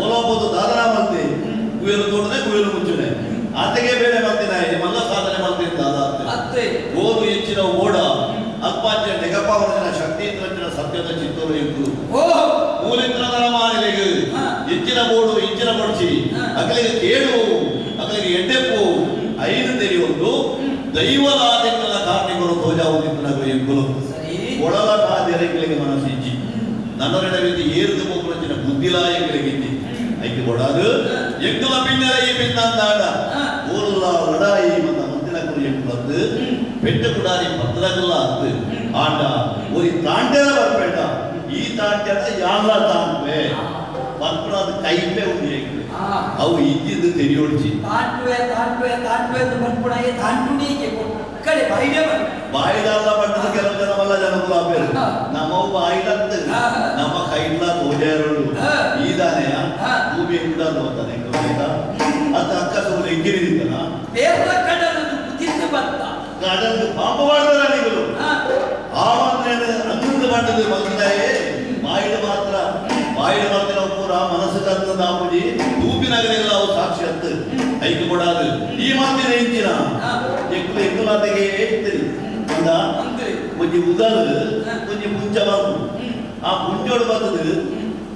ಓಲೋಬೋದು ದಾದನ ಮಂತೆ ಗುಯಲು ತೋಡದೆ ಗುಯಲು ಮುಚ್ಚುನೆ ಆತೆಗೆ ಬೇಳೆ ಮಂತಿನ ಮಲ್ಲ ಸಾಧನೆ ಮಂತಿದ್ದ ಅತ್ತೆ ಓದು ಹೆಚ್ಚಿನ ಓಡ ಅಲ್ಪಾಂಚ ನೆಗಪಾವನ ಶಕ್ತಿ ತಂಚಿನ ಸತ್ಯದ ಚಿತ್ತೂರು ಇದ್ದು ಓ ಮೂಲಿತ್ರದನ ಮಾನಿಲೆಗೆ ಹೆಚ್ಚಿನ ಬೋಡು ಹೆಚ್ಚಿನ ಕೊಡ್ಸಿ ಅಕಲಿಗೆ ಕೇಳು ಅಕಲಿಗೆ ಎಡ್ಡೆಪ್ಪು ಐದು ತೆರೆಯೊಂದು ದೈವಲಾದಿಗಳ ಕಾರ್ಮಿಕರು ತೋಜಾವುದಿತ್ತು ಎಂಬುದು ಸರಿ ಒಳಲ ಕಾದಿರಗಳಿಗೆ ಮನಸ್ಸಿಜ್ಜಿ ನನ್ನರೆಡವಿದ್ದು ಏರುದು ಮುಗುಳಚಿನ ಬುದ್ಧಿಲಾಯಗಳಿಗೆ ಐಕೆ ಕೊಡಾದು ಎಂಕುಲ ಪಿನ್ನರ ಈ ಪಿನ್ನಂದಾಡ ಊರ್ಲ ಲಡಾಯಿ ಮತ್ತ ಮಂದಿನ ಕುರಿ ಎಂಕುಲದ್ದು ಪೆಟ್ಟು ಕುಡಾರಿ ಪತ್ರಗಲ್ಲ ಅದ್ದು ಆಂಡ ஒரு தாண்டல வரப்பேட ಈ ತಾಂಡ್ಯದ ಯಾಲ್ಲ ತಾಂಡ್ವೆ ಪತ್ರದ ಕೈಪೆ ಉಂಡಿ ಅವು ಇದ್ದಿದ್ದು ತೆರಿಯೋಡ್ಚಿ ತಾಂಡ್ವೆ ಅಂತ ಬಂದ್ಬಿಡಾಯಿ ತಾಂಡುಣಿಗೆ ಕಡೆ ಬಾಯಿಗೆ ಬಂದ ಬಾಯಿದಲ್ಲ ಪಟ್ಟದ ಕೆಲವು ಜನವಲ್ಲ ಜನಗಳು ಆಪೇರು ನಮ್ಮವು ಬಾಯಿಲತ್ತು ನಮ್ಮ ಕೈಲ ತೋಜಾರೋಡು ಈದಾನೆಯ ಭೂಮಿ ಎಂದಾದ್ರು ಅಂತಾನೆ ಅತ್ತ ಅಕ್ಕ ಸೋಲು ಎಂಗಿರಿದಿದ್ದನ ಬೇರೆ ಕಡಲನ್ನು ಕುದಿಸಿ ಬಂತ ಕಡಲು ಪಾಪ ಮಾಡಿದ ರಾಣಿಗಳು ಆ ಮಾತ್ರ ಅನ್ನದ ಮಾಡಿದ ಮಲ್ದಾಯೇ ಬಾಯಿಡ ಮಾತ್ರ ನಾವು ಪೂರ ಮನಸ್ಸು ತಂದ ಆಪುಜಿ ತೂಪಿನಾಗಲಿಲ್ಲ ಅವು ಸಾಕ್ಷಿ ಹತ್ತು ಐದು ಕೊಡಾದು ಈ ಮಾತಿನ ಇಂಚಿನ ಎಕ್ಕುಲಾತೆಗೆ ಇರ್ತದೆ ಅಂದ ಒಂಜಿ ಉದಾಲು ಒಂಜಿ ಪುಂಜ ಬಾಬು ಆ ಪುಂಜೋಡು ಬಂದದು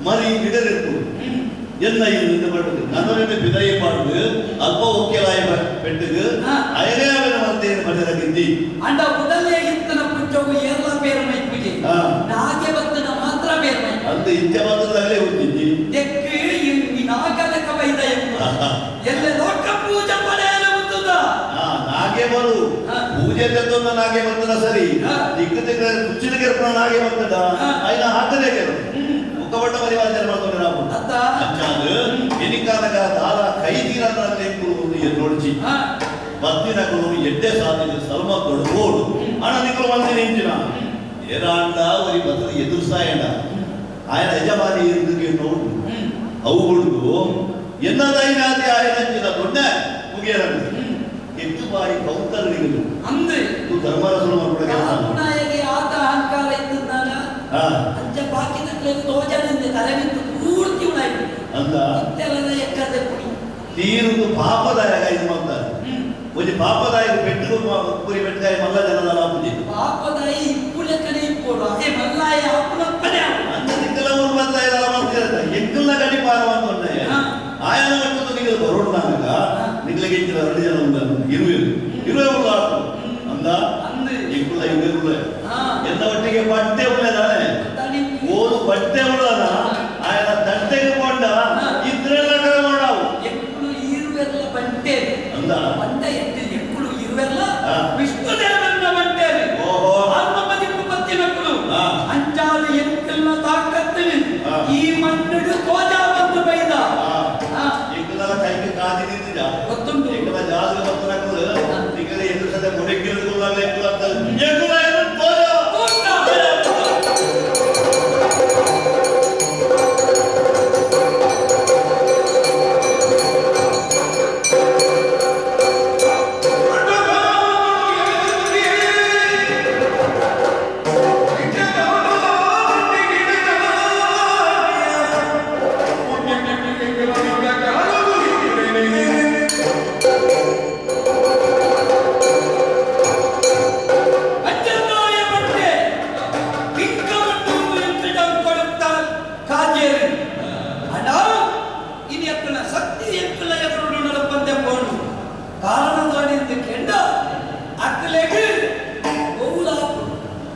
ಮರಿ ಗಿಡರಿರ್ತು ಎಲ್ಲ ಇನ್ನು ಪಟ್ಟದು ನನ್ನೊಂದು ಬಿದಾಯಿ ಮಾಡುದು ಅಲ್ಪ ಒಕ್ಕೆಲಾಯ ಪೆಟ್ಟದು ಅಯನೇ ಅವನ ಮಂತೇನು ಪಡೆದ ಗಿದ್ದಿ ಅಂಡ ಉಡಲೇ ಇತ್ತನ ಪುಂಜವು ಎಲ್ಲ ಬೇರೆ ಮೈ ಪೂಜೆ ನಾಗೆ ಬತ್ತನ ಮಾತ್ರ ಬೇರೆ ಮೈ ಅಂತ ಇಚ್ಛೆ ಬಂದದಾಗಲೇ ಹೋಗ್ತಿದ್ದಿ ತೆಕ್ಕು ಈ ನಾಗಲಕ ಬೈದ ಎಲ್ಲ ಲೋಕ ಪೂಜೆ ಪಡೆಯಲು ಮುತ್ತದ ನಾಗೆ ಬರು ಪೂಜೆ ತೆತ್ತೊಂದ ನಾಗೆ ಬರ್ತದ ಸರಿ ದಿಕ್ಕ ದಿಕ್ಕ ಕುಚ್ಚಿನ ಕೆರ್ಪಣ ನಾಗೆ ಬರ್ತದ ಐನ ಹಾಕದೇ ಕೆರು ಮುಖಪಟ್ಟ ಪರಿವಾರ ಮಾಡ್ಕೊಂಡು ನಾವು ಅಂಚಾದ ಎನಿಕಾಲಗ ದಾರ ಕೈ ತೀರಾದ ನೋಡ್ಚಿ ಬತ್ತಿನಗಳು ಎಡ್ಡೆ ಸಾಧಿದ ಸಲ್ಮ ತೊಡಗೋಡು ಹಣ ನಿಕ್ಕಲು ಬಂದು ನಿಂತಿನ ಏರಾಂಡ ಒರಿ ಬತ್ತದ ಎದುರ್ಸಾಯಣ ఆయన యజమాని ఎందుకు ನೋಡು ಅವುಗಳು ಎನ್ನದೈನಾದಿ ಆಯನಂಚಿನ ದೊಡ್ಡ ಮುಗಿಯರನ್ನು ಹೆಚ್ಚು ಬಾರಿ ಕೌಂತರಣಿಗಳು ಅಂದ್ರೆ ಧರ್ಮರಸರು ಮಾಡ್ಬಿಡ ನಾಯಗೆ ಆತ ಅಹಂಕಾರ ಇದ್ದಾನ ಅಂಚ ಬಾಕಿದ ತೋಜನಿಂದ ತಲೆಬಿದ್ದು ಪೂರ್ತಿ ಉಳಾಯ್ತು ಅಂದ ಇತ್ತೆಲ್ಲದ ಎಕ್ಕದ ಕುಡಿ ತೀರುದು ಪಾಪದಾಯಕ ಇದು ಮಾಡ್ತಾರೆ ಒಂದು ಪಾಪದಾಯಕ ಬೆಟ್ಟು ಪುರಿ ಬೆಟ್ಟಕಾಯಿ ಮಲ್ಲ ಜನದ ಪೂಜೆ ಪಾಪದಾಯಿ ಇಪ್ಪುಲೆ ಕಡೆ ಇಪ್ಪೋಡು ಅದೇ ಮಲ್ಲಾಯ ಅಪ್ಪನಪ್ಪನೇ அந்த நிக்கலவும் வந்தா இதெல்லாம் ಮಾಡ್ತಿರಲ್ಲ ಎಕ್ಕಲ್ಲ ಗಡಿ ಪಾರವಂತ ಉಂಟೆ ಆಯನ ಮಟ್ಟದ ನಿಗಲು ಬರೋಣಾಗ ನಿಗಲಿಗೆ ಇತರ ಎರಡು ಜನ ಉಂಟು ಇರುವೆ ಉಳ್ಳಾಡು ಅಂದ ಎಕ್ಕಲ್ಲ ಇರುವೆ ಎಲ್ಲ ಒಟ್ಟಿಗೆ ಬಟ್ಟೆ ಉಳ್ಳದಾನೆ ಓದು ಬಟ್ಟೆ ಉಳ್ಳದ ಆಯನ ತಟ್ಟೆಗೆ ಕೊಂಡ ಇದ್ರೆಲ್ಲ ಕಡೆ ಮಾಡಾವು ಎಕ್ಕಳು ಇರುವೆಲ್ಲ ಬಂಟೆ ಅಂದ ಬಂಟ ಎtti ಎಕ್ಕಳು ಇರುವೆಲ್ಲ ವಿಷ್ಣುದೇವನ ಬಂಟೆ ಓಹೋ ಆತ್ಮಪದಿಪ್ಪು ಪತ್ತಿನಕ್ಕಳು ಅಂಚಾದ ಎಕ್ಕಲ್ನ ತಾಕತ್ತಿನ ಈ ಮಣ್ಣುಡು ತೋಜಾ ಬಂದು ಬೈದ ಎಕ್ಕಲ ಕೈಗೆ ಕಾದಿ ನಿಂತಿದ ಗೊತ್ತುಂಟು ಎಕ್ಕಲ ಜಾಗ ಬತ್ತನಕ್ಕಳು ನಿಗಲ ಎದುರ್ಸದ ಮೊಡಕಿರುವುದಿಲ್ಲ ಎಕ್ಕಲ ಎಕ್ಕಲ ತೋಜಾ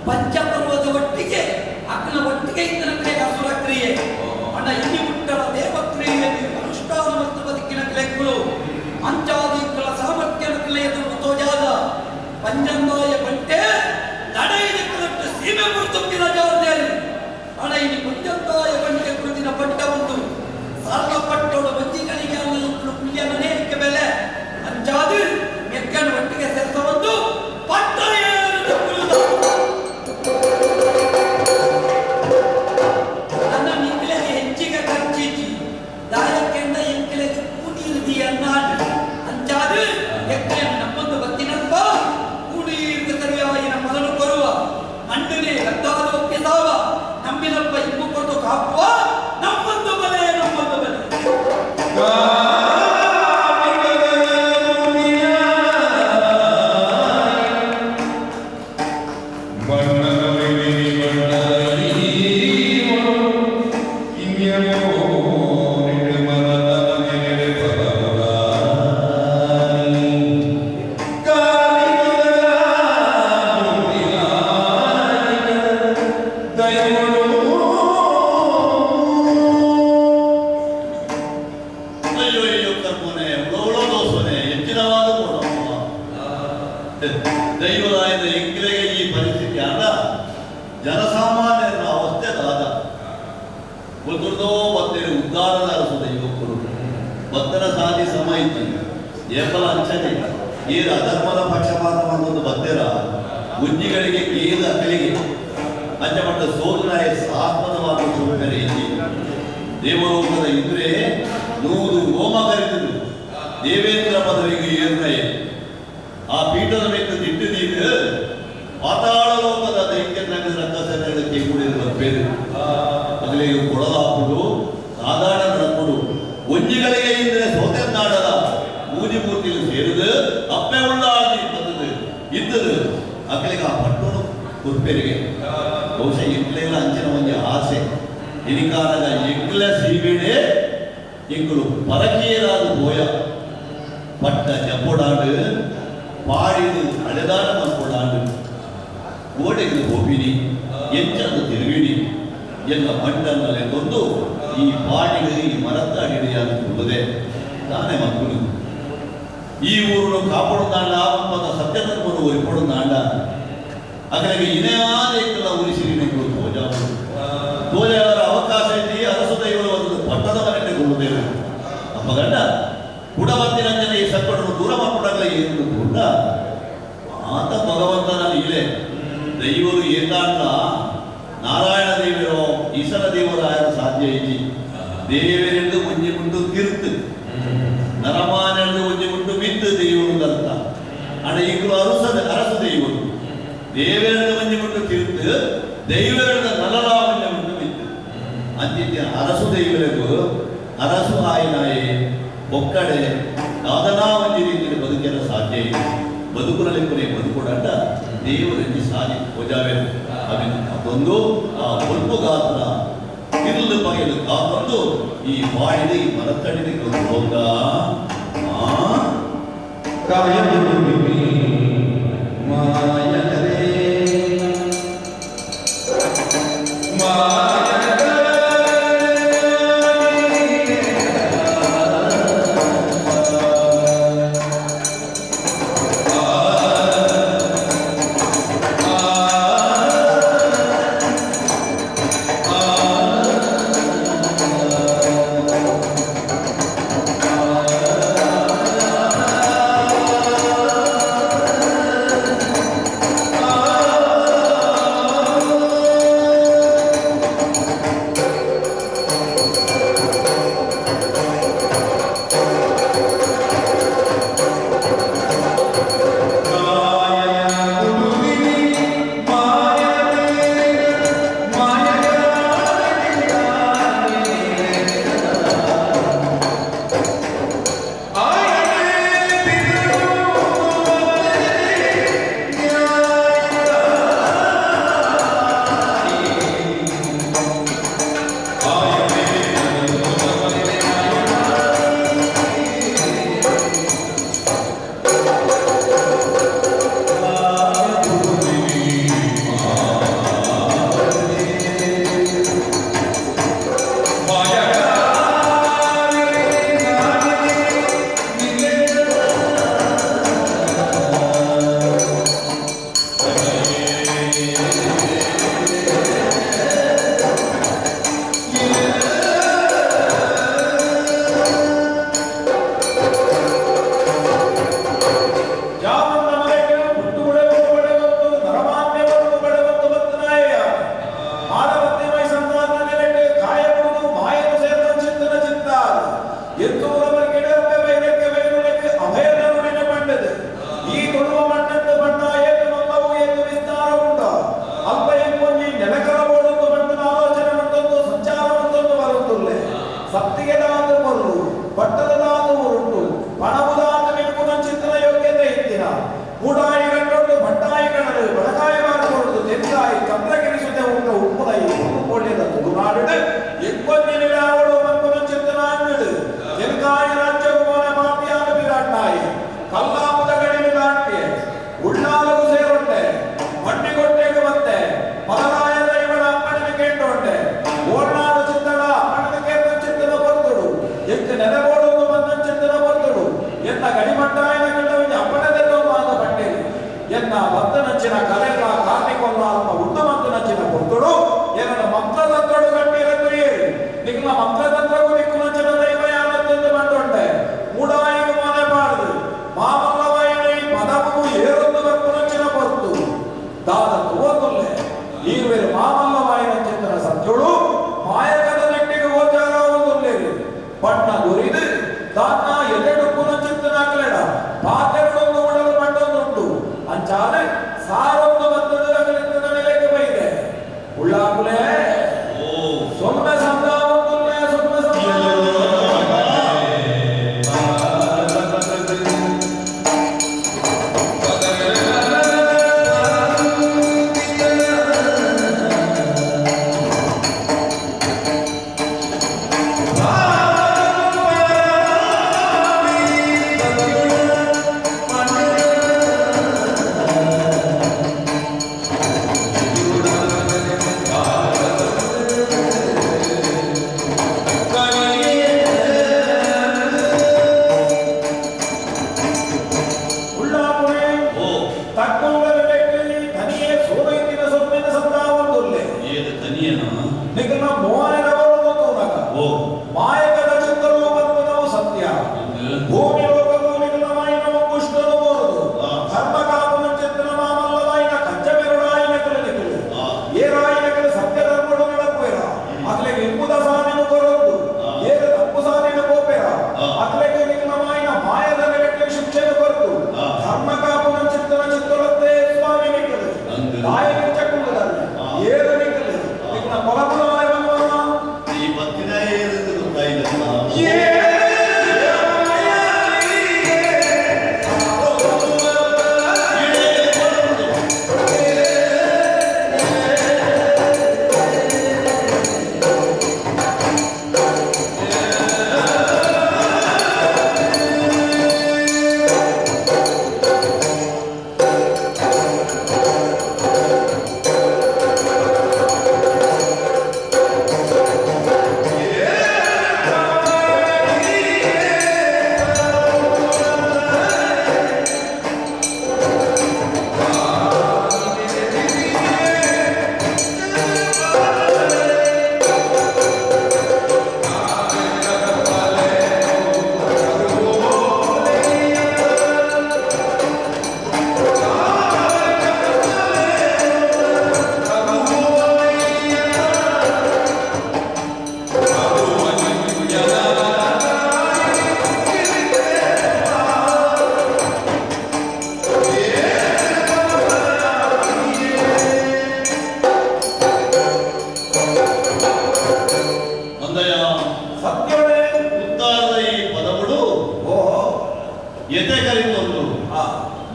ಪಂಚಪರ್ವದ ಒಟ್ಟಿಗೆ ಅಕ್ಕನ ಒಟ್ಟಿಗೆ ಇದ್ದನಕ್ಕೆ ಅಸುರ ಕ್ರಿಯೆ ಅಣ್ಣ ಇಲ್ಲಿ ಮುಟ್ಟಲ ದೇವಕ್ರಿಯೆಯಲ್ಲಿ ಅನುಷ್ಠಾನ ಮತ್ತು ಬದುಕಿನ ಕ್ಲೆಗಳು ಅಂಚಾದಿಗಳ ಸಾಮರ್ಥ್ಯದ ಕ್ರಿಯೆಯನ್ನು ತೋಜಾದ ಪಂಜಂದಾಯ ಬಂಟೆ ನಡೆಯಿನ ಕಲಟ್ಟು ಸೀಮೆ ಮುರಿದುಕ್ಕಿನ ಜವಾಬ್ದಾರಿ ಅಣ್ಣ ಇಲ್ಲಿ ಪಂಜಂದಾಯ ಬಂಟೆ ಕುರಿತಿನ ಪಟ್ಟ ಒಂದು ಸಾಲ ಪಟ್ಟೋಡು ಮಂಜಿಗಳಿಗೆ ಅಲ್ಲ ಇಬ್ಬರು ಪುಣ್ಯ ಮನೆಯಕ್ಕೆ ಬೆಲೆ ಅಂಚಾದು ಮೆಕ್ಕನ ಒಟ್ಟಿಗೆ ಸೇರ್ಸ ಬಂದು ಪಟ್ಟ ನನ್ನ ನಿಂಕಲೆಗೆ ಹೆಚ್ಚಿಗೆ ಖರ್ಚಿಚ್ಚಿ ದಾಯಕ್ಕೆಂದ ಎಂಕಲೆಗೆ ಕೂಡಿರುದಿ ಅನ್ನಾಡು ಅಂಚಾದು ಎಕ್ಕಲೆಯನ್ನು ನಮ್ಮೊಂದು ಬತ್ತಿನಪ್ಪ ಕೂಡಿರುವುದು ಸರಿಯಾಗಿ ನಮ್ಮದನ್ನು ಕೊರುವ ಮಣ್ಣನೆ ಗದ್ದಾದ ಒಪ್ಪಿದಾವ ನಮ್ಮಿನಪ್ಪ ಇಬ್ಬು ಕೊಟ್ಟು ಕಾಪುವ ನಮ್ಮೊಂದು ಬಲೆ ನಮ್ಮೊಂದು ಬಲೆ ದೈವರಾಯನ ಎಂಕಿಲೆಗೆ ಈ ಪರಿಸ್ಥಿತಿ ಅಲ್ಲ ಜನಸಾಮಾನ್ಯರ ಅವಸ್ಥೆ ದಾದ ಗೊತ್ತುರ್ದೋ ಬತ್ತೇನೆ ಉದ್ದಾರದ ಅರಸದ ಯುವಕರು ಬತ್ತನ ಸಾಧಿ ಸಮಯಿತು ಏಪಲ ಅಂಚನೆ ಏರ ಅಧರ್ಮದ ಪಕ್ಷಪಾತ ಬಂದೊಂದು ಬತ್ತೇರ ಉಜ್ಜಿಗಳಿಗೆ ಏದ ಅಕಲಿಗೆ ಅಂಚಪಟ್ಟ ಸೋದನಾಯ ಆತ್ಮದವಾದ ಸೋಮಕರೆ ಇಲ್ಲಿ ದೇವಲೋಕದ ಇದ್ರೆ ನೂರು ಹೋಮ ಕರೆದರು ದೇವೇಂದ್ರ ಪದವಿಗೆ ಏರ್ನಯೇ ಆ ಪೀಠದ ಮೇಲೆ ದಿಟ್ಟು ನೀರು ಪಾತಾಳ ಲೋಕದ ದೈತ್ಯ ನಗರ ರಕ್ಕಸಗಳಿಗೆ ಕೂಡಿರುವ ಬೇರೆ ಅದರಲ್ಲಿ ಕೊಡಲಾಪುಡು ಸಾಧಾರಣ ನಡಪುಡು ಒಂಜಿಗಳಿಗೆ ಇದ್ರೆ ಸೋತೆನ್ನಾಡದ ಮೂಜಿ ಮೂರ್ತಿಗಳು ಸೇರಿದು ಅಪ್ಪೆ ಉಳ್ಳಾಗಿ ಬಂದದು ಇದ್ದದು ಅಕ್ಕಳಿಗೆ ಆ ಪಟ್ಟಣು ಕುರ್ಪೇರಿಗೆ ಬಹುಶಃ ಇಟ್ಲೆಲ್ಲ ಅಂಚಿನ ಒಂದು ಆಸೆ ಇನಿಕಾಲದ ಎಗ್ಲ ಸೀಬಿಡೆ ಎಂಗಳು ಪರಕೀಯರಾದ ಬೋಯ ಪಟ್ಟ ಜಪ್ಪೋಡಾಡು ಪಾಡಿದು ಅಳೆದಾಡ ಮಲ್ಕೊಡಾಡು ಗೋಡೆಗೆ ಹೋಗಿನಿ ಎಂಚಂದು ತಿರುಗಿನಿ ಎಲ್ಲ ಮಂಡಲಲ್ಲಿ ತಂದು ಈ ಪಾಡಿಗೆ ಈ ಮರತ್ತಾಡಿದೆಯಾಗುತ್ತದೆ ತಾನೇ ಮಕ್ಕಳು ಈ ಊರನ್ನು ಕಾಪಾಡುದಾಂಡ ಆಪದ ಸತ್ಯಧರ್ಮವನ್ನು ಒರಿಪಡುದಾಂಡ ಅದಕ್ಕೆ ಇನೇವಾದ ಉರಿಸಿರಿನೆಗಳು ತೋಜಾವರ ಅವಕಾಶ ಇದ್ದಿ ಅರಸು ದೈವರ ಒಂದು ಪಟ್ಟದ ಮನೆಗೆ ಕೊಳ್ಳುತ್ತೇವೆ ನಮ್ಮ ಗಂಡ ಕುಡಬಂದಿರಂಜನೆ ಈ ಸಕ್ಕಡನ್ನು ದೂರ ಮಾಡಿಕೊಂಡಾಗಲೇ ಏನು ದೈವರು ಏಕಾಂತ ನಾರಾಯಣ ದೇವರೋ ಈಶ್ವರ ದೇವರಾಯರ ಸಾಧ್ಯ ಐತಿ ದೇವರೆಂದು ಮುಂಜಿ ಮುಂಡು ಕಿರ್ತು ನರಮಾನೆಂದು ಮುಂಜಿ ಮುಂಡು ಬಿತ್ತು ದೇವರು ಅರ್ಥ ಅಣ್ಣ ಈಗಲೂ ಅರಸು ದೇವರು ದೇವರೆಂದು ಮುಂಜಿ ಮುಂಡು ಕಿರ್ತು ದೈವರೆಂದು ನಲರಾಮನ್ಯ ಮುಂಡು ಬಿತ್ತು ಅಂತಿದ್ದ ಅರಸು ದೈವರಿಗೂ ಅರಸು ಆಯ್ನಾಯಿ ಒಕ್ಕಡೆ ಯಾವ್ದನಾ ಒಂದು ರೀತಿಯಲ್ಲಿ ಬದುಕಲು ಸಾಧ್ಯ ಇದೆ ಬದುಕುನಲ್ಲಿ ಕೊನೆ ಬದುಕುಡಂಡ ದೇವರಲ್ಲಿ ಸಾಧಿ ಪೂಜಾವೆ ಅದೊಂದು ಆ ಹೊಲ್ಪು ಗಾತ್ರ ಇರುಳು ಬಗೆದು ಕಾಕೊಂಡು ಈ ಮಾಡಿದ ಈ ಮರತಡಿದ ಹೋಗ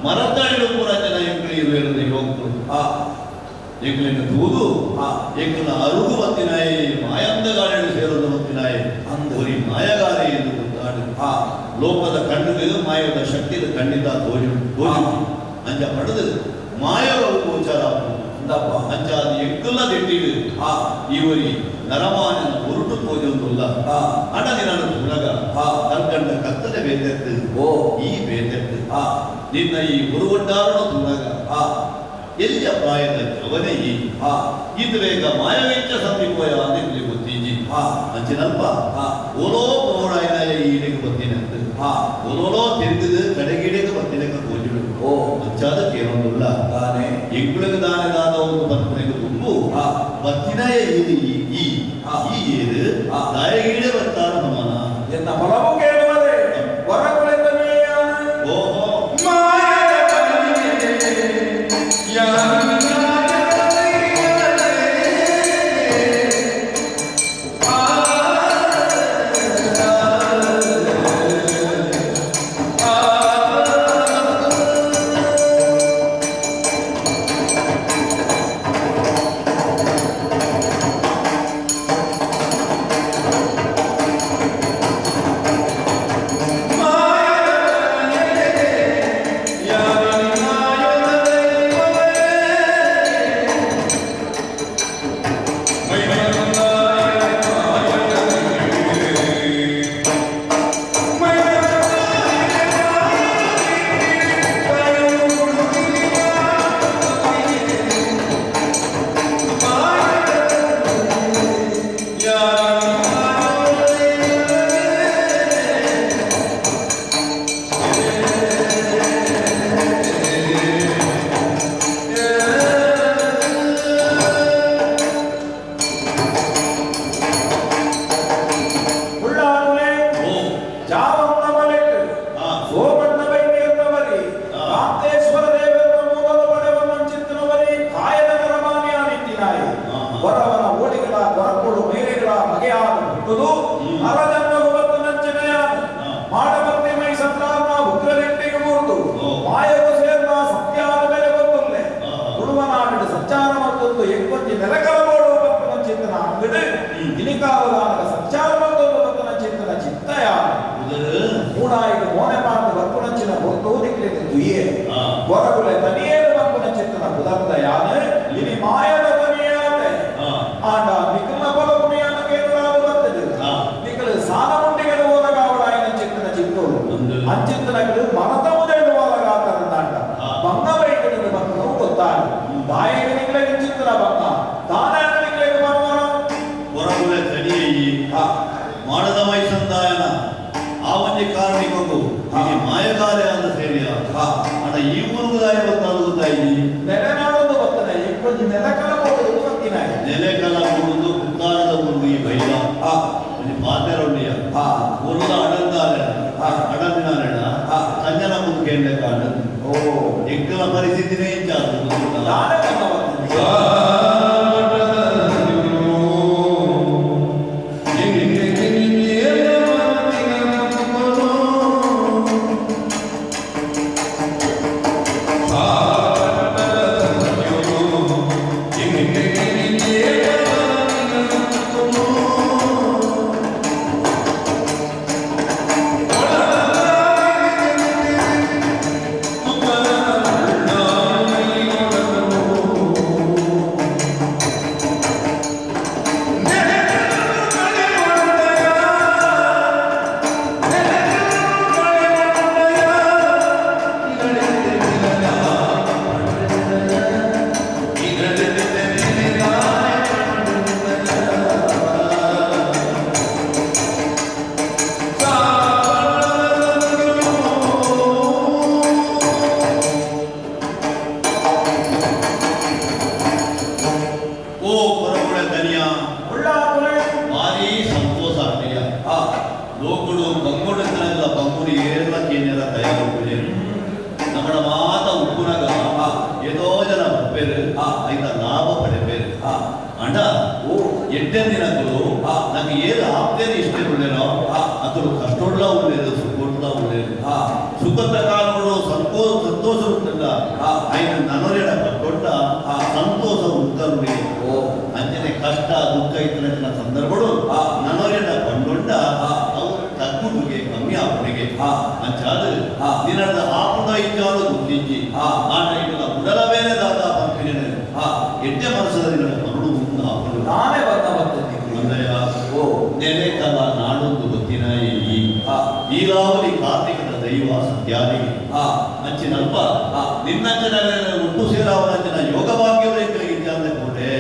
ಮರತಳಿಲು ಪೂರ ಜನ ಎಂಕಲು ಇರುವುದು ಹೋಗ್ತದೆ ಎಂಕಲಿನ ತೂದು ಎಂಕಲ ಅರುಗು ಬಂದಿನಾಯಿ ಮಾಯಂದ ಗಾಳಿಗಳು ಸೇರೋದು ಬಂದಿನಾಯಿ ಅಂದೋರಿ ಮಾಯಗಾರಿ ಎಂದು ಗೊತ್ತಾಡು ಲೋಕದ ಕಣ್ಣಿಗೆ ಮಾಯದ ಶಕ್ತಿಯ ಖಂಡಿತ ತೋಜು ಅಂಜ ಪಡೆದು ಮಾಯವ ಗೋಚಾರ ಅಂಚಾದ ಎಂಕಲ್ಲ ದಿಟ್ಟಿಡು ಇವರಿ ನರಮಾನನ ಹೊರಟು ತೋಜೊಂದುಲ್ಲ ಅಣ್ಣದಿನ ತುಲಗ ತನ್ಕಂಡ ಕತ್ತಲೆ ಬೇತೆತ್ತು ಈ ಬೇತೆತ್ತು ನಿನ್ನ ಈ ಗುರುಗೊಂಡಾರಣ ತುಲಗ ಎಲ್ಲಿಯ ಪ್ರಾಯದ ಜವನೇ ಇದುವೇಗ ಮಾಯವೆಚ್ಚ ಸಮೀಪಯ ನಿಲ್ಲಿ ಗೊತ್ತೀಜಿ ಅಂಚಿನಲ್ಪ ಓಲೋ ಪೌರಾಯನ ಈಡೆಗೆ ಗೊತ್ತಿನಂತ ಓಲೋಲೋ ತಿರುಗಿದು ಕಡೆಗಿಡೆಗೆ ಗೊತ್ತಿನಕ ಗೋಜಿಡು ಅಂಚಾದ ಕೇಳೋದಿಲ್ಲ ಎಂಗುಳಿಗೆ ದಾನದಾದ ಒಂದು ಬರ್ತನೆಗೆ ತುಂಬು ಬತ್ತಿನಾಯ ಈ ಏದು ನಾಯಗೀಡೆ ಬರ್ತಾರ ನಮ್ಮನ ಎನ್ನ ಹೊಲವು ಕೇಳುವುದೇ ಹೊರಗುಳಿತನೆಯ ಓಹೋ ಹೊರಗುಲೆ ತನಿಯೇನು ಬಂಪುನ ಚಿತ್ತನ ಬುಧಂದ ಯಾನ ಇನಿ ಮಾಯದ ತನಿಯಾತೆ ಆಂಡ ನಿಕಲ ಬಲಪುನಿಯನ ಕೇಂದ್ರಾಲು ಬರ್ತದೆ ನಿಕಲ ಸಾನ ಮುಂಡಿಗಳು ಹೋದಾಗ ಅವಳಾಯನ ಚಿತ್ತನ ಚಿತ್ತೋಳು ಅಂಚಿತ್ತನಗಳು ಮನತ ಮುದೇಳು ಹೋದಾಗಾತರಂದಾಂಡ ಬಂಗ ಬೈಕನಿಗೆ ಬಂದು ಗೊತ್ತಾಗ ಬಾಯಿಗೆ ನಿಕಲಿಗೆ ಚಿತ್ತನ ಬಂಗ ತಾನೇ ನಿಕಲಿಗೆ ಬರುವರ ಹೊರಗುಲೆ ತನಿಯೇ ಮಾಡದ ಮೈಸಂದಾಯನ ಆವನ್ಯ ಕಾರಣಿಗೂ ಈ ಮಾಯಗಾರಿಯಾದ ಸೇರಿಯ ಅಣ್ಣ ಈ ಊರುದಾಯ ಗೊತ್ತಾಗುತ್ತಾಯಿ ನೆಲೆನಾಡೋದು ಗೊತ್ತಾನೆ ಇಪ್ಪತ್ತು ನೆಲಕಲ ಹೋಗುದು ಗೊತ್ತಿನ ನೆಲೆಕಲ ಹೋಗುದು ಕುತ್ತಾರದ ಊರು ಈ ಬೈಲ ಒಂದು ಪಾತೆರೊಂಡಿಯ ಊರ್ಲ ಅಡಂದಿನಾರಣ ಸಂಜನ ಮುಂದೆ ಕಾಣ ಎಕ್ಕಲ ಪರಿಸ್ಥಿತಿನೇ ಸುಖದ ಕಾಲಗಳು ಸಂತೋಷ ಸಂತೋಷ ಉಂಟಲ್ಲ ಆಯ್ನ ನನರೆಡ ದೊಡ್ಡ ಸಂತೋಷ ಉಂಟಲ್ರಿ ಅಂಚನೆ ಕಷ್ಟ ದುಃಖ ಇತರ ಸಂದರ್ಭಗಳು ನನರೆಡ ಬಂಡೊಂಡ ಅವರು ತಗ್ಗುಡುಗೆ ಕಮ್ಮಿ ಆಪುಡಿಗೆ ಅಂಚಾದ ದಿನದ ಆಪುಡ ಇದ್ದಾಲು ಗುರುತಿಂಜಿ ಆಟ ಇಲ್ಲ ಉಡಲ ಬೇರೆ ದಾದ ಪಂಪಿನ ಎಡ್ಡೆ ಮನಸ್ಸದ ದಿನ ಮರಳು ಮುಂದೆ ಆಪುಡು ನಾನೇ ಬರ್ತೇನೆ ಅಂದಯ್ಯ ನೆನೆ ಕಾಲ ನಾಡೊಂದು ಗೊತ್ತಿನ ಈಗಾವಲಿ ಕಾರ್ತಿಕದ ದೈವ ಸತ್ಯಾದಿಗೆ ಅಂಚಿನಲ್ಪ ನಿನ್ನಂಚನ ಒಟ್ಟು ಸೇರಾವನಂಚನ ಯೋಗ ಭಾಗ್ಯಗಳಿಗೆ ಇದ್ದಂತೆ ಕೋಟೆ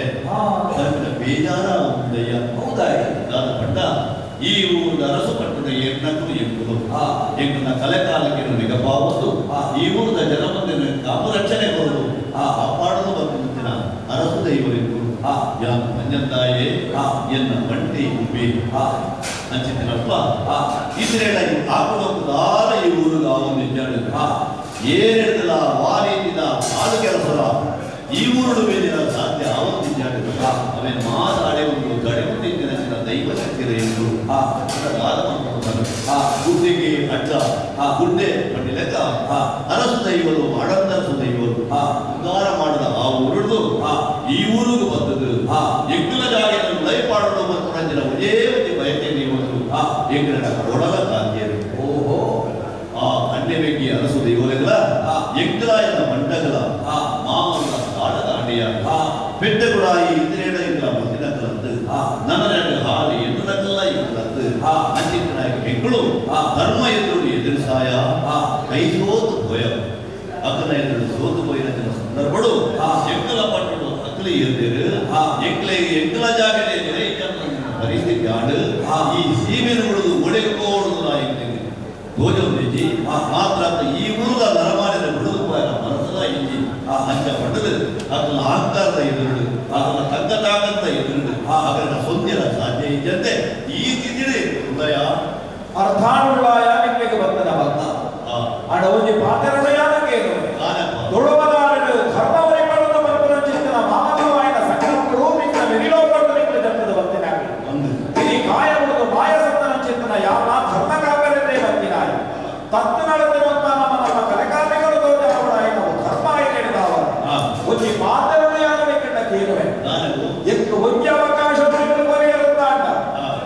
ಬೇಜಾರ ಉಂದಯ್ಯ ಹೌದಾಯ ನಾನು ಪಟ್ಟ ಈ ಊರಿನ ಅರಸು ಪಟ್ಟದ ಎನ್ನಕ್ಕೂ ಎಂಬುದು ಎಂಬುದ ಕಲೆ ಕಾಲಕ್ಕೆ ನಿಗಪಾವುದು ಈ ಊರಿನ ಜನಮಂದಿರ ಕಾಪು ರಕ್ಷಣೆ ಬರುವುದು ಕಾಪಾಡಲು ಬಂದಿನ ಅರಸು ದೈವರಿಗೂ ಯಾನು ಮಂಜಂದಾಯೇ ಎನ್ನ ಬಂಟಿ ಉಬ್ಬಿ ಅಂಚಿನಲ್ಪ ಇದ್ರೇಳ ಹಾಕುವುದಾರ ಈ ಊರಿಗೆ ಅವನು ನಿಜಾಡಿದ ಏನಿಲ್ಲ ವಾರಿಯಿಂದ ಹಾಲು ಕೆಲಸರ ಈ ಊರುಡು ಬೇದಿನ ಸಾಧ್ಯ ಅವನು ನಿಜಾಡಿದ ಅವೇ ಮಾತಾಡಿ ಒಂದು ಗಡಿಮುಟ್ಟಿನ ದೈವ ಶಕ್ತಿರ ಎಂದು ಗುಡ್ಡೆಗೆ ಅಡ್ಡ ಗುಡ್ಡೆ ಪಂಡಿ ಲೆಕ್ಕ ಅರಸು ದೈವರು ಮಾಡಂದರಸು ದೈವರು ಉದ್ಧಾರ ಮಾಡಿದ ಆ ಊರುಡು ಈ ಊರಿಗೂ ಬಂದದ್ದು ಎಂಕಲ ಜಾಗವನ್ನು ಲೈಪಾಡಲು ಮತ್ತು ರಂಜನ ಒಂದೇ ಒಂದು ಬಯಕೆ ನೀವು ಎಂಕಲ ಕೊಡಲ ಕಾಂತಿಯರು ಓಹೋ ಆ ಅನ್ಯವೆಗ್ಗಿ ಅರಸು ದೈವಗಳ ಎಂಕಲಾಯನ ಮಂಡಗಳ ಮಾಮಲ್ಲ ಕಾಡದ ಅಡಿಯ ಪೆಟ್ಟಗುಡ ಈ ಇಂದ್ರೇಡ ಇಲ್ಲ ಮತ್ತಿನ ಕಲಂದು ನನ್ನ ಹಾಲು ಎಂದು ನಗಲ್ಲ ಇಲ್ಲಂದು ಅಂಚಿನ ಹೆಗ್ಗಳು ಧರ್ಮ ಎದುರು ಎದುರಿಸಾಯ ಕೈ ಸೋತು ಭಯ ಅಕ್ಕನ ಎದುರು ಸೋತು ಭಯನ ಸಂದರ್ಭಗಳು ಎಂಕಲ ಪಟ್ಟಣಗಳು ಅಕ್ಕಲಿ ಎದ್ದೇರು ಎಂಕಲ ಜಾಗಲೇ ಪರಿಸ್ಥಿತಿ ಆಡು ಈ ಸೀಮೆನುಗಳು ಒಡೆಕೋಡುದು ಗೋಜಿ ಮಾತ್ರ ಈ ಊರದ ನರಮಾನಿನ ಬಿಡುದು ಮನಸ್ಸದ ಇಂಜಿ ಅಂಚ ಪಟ್ಟದು ಅದನ್ನ ಅಹಂಕಾರದ ಎದುರು ಅದನ್ನ ತಗ್ಗದಾಗಂತ ಎದುರು ಅದನ್ನ ಸೊಂದಿರ ಸಾಧ್ಯ ಇದ್ದಂತೆ ಈ ತಿಂದಿರಿ ಹೃದಯ ಅರ್ಥಾನುಳ್ಳಾಯ ನಿಮಗೆ ಬಂದನ ಬಂದ ಆಡ ಒಂದು ಪಾತ್ರಯಾನಕ್ಕೆ ದೊಡ್ಡವನಾಡು ಧರ್ಮವರಿ ಪಡೆದು ಬಂದ ಚಿಂತನ ಮಾನವಾಯನ ಸಂಕಲ್ಪಗಳು ನಿನ್ನ ಮೆರಿಲೋಕದ ನಿನ್ನ ಜನದ ಬರ್ತಿನಾಗಿ ಈ ಕಾಯ ಒಂದು ಮಾಯ ಸಂತನ ಚಿಂತನ ಯಾವ ಧರ್ಮ ಕಾವ್ಯರೇ ಬರ್ತಿನಾಗಿ ತತ್ತು ನಡೆದಿರುವಂತ ನಮ್ಮ ಕಲೆಕಾರ್ಮಿಗಳು ದೊಡ್ಡವರಾಯ ನಾವು ಧರ್ಮ ಹೇಳಿದವ ಒಂದು ಪಾತ್ರಯಾನಕ್ಕೆ ಕೇಳುವೆ ಎಷ್ಟು ಒಂದು ಅವಕಾಶ ಬರೆಯರುತ್ತಾಂಡ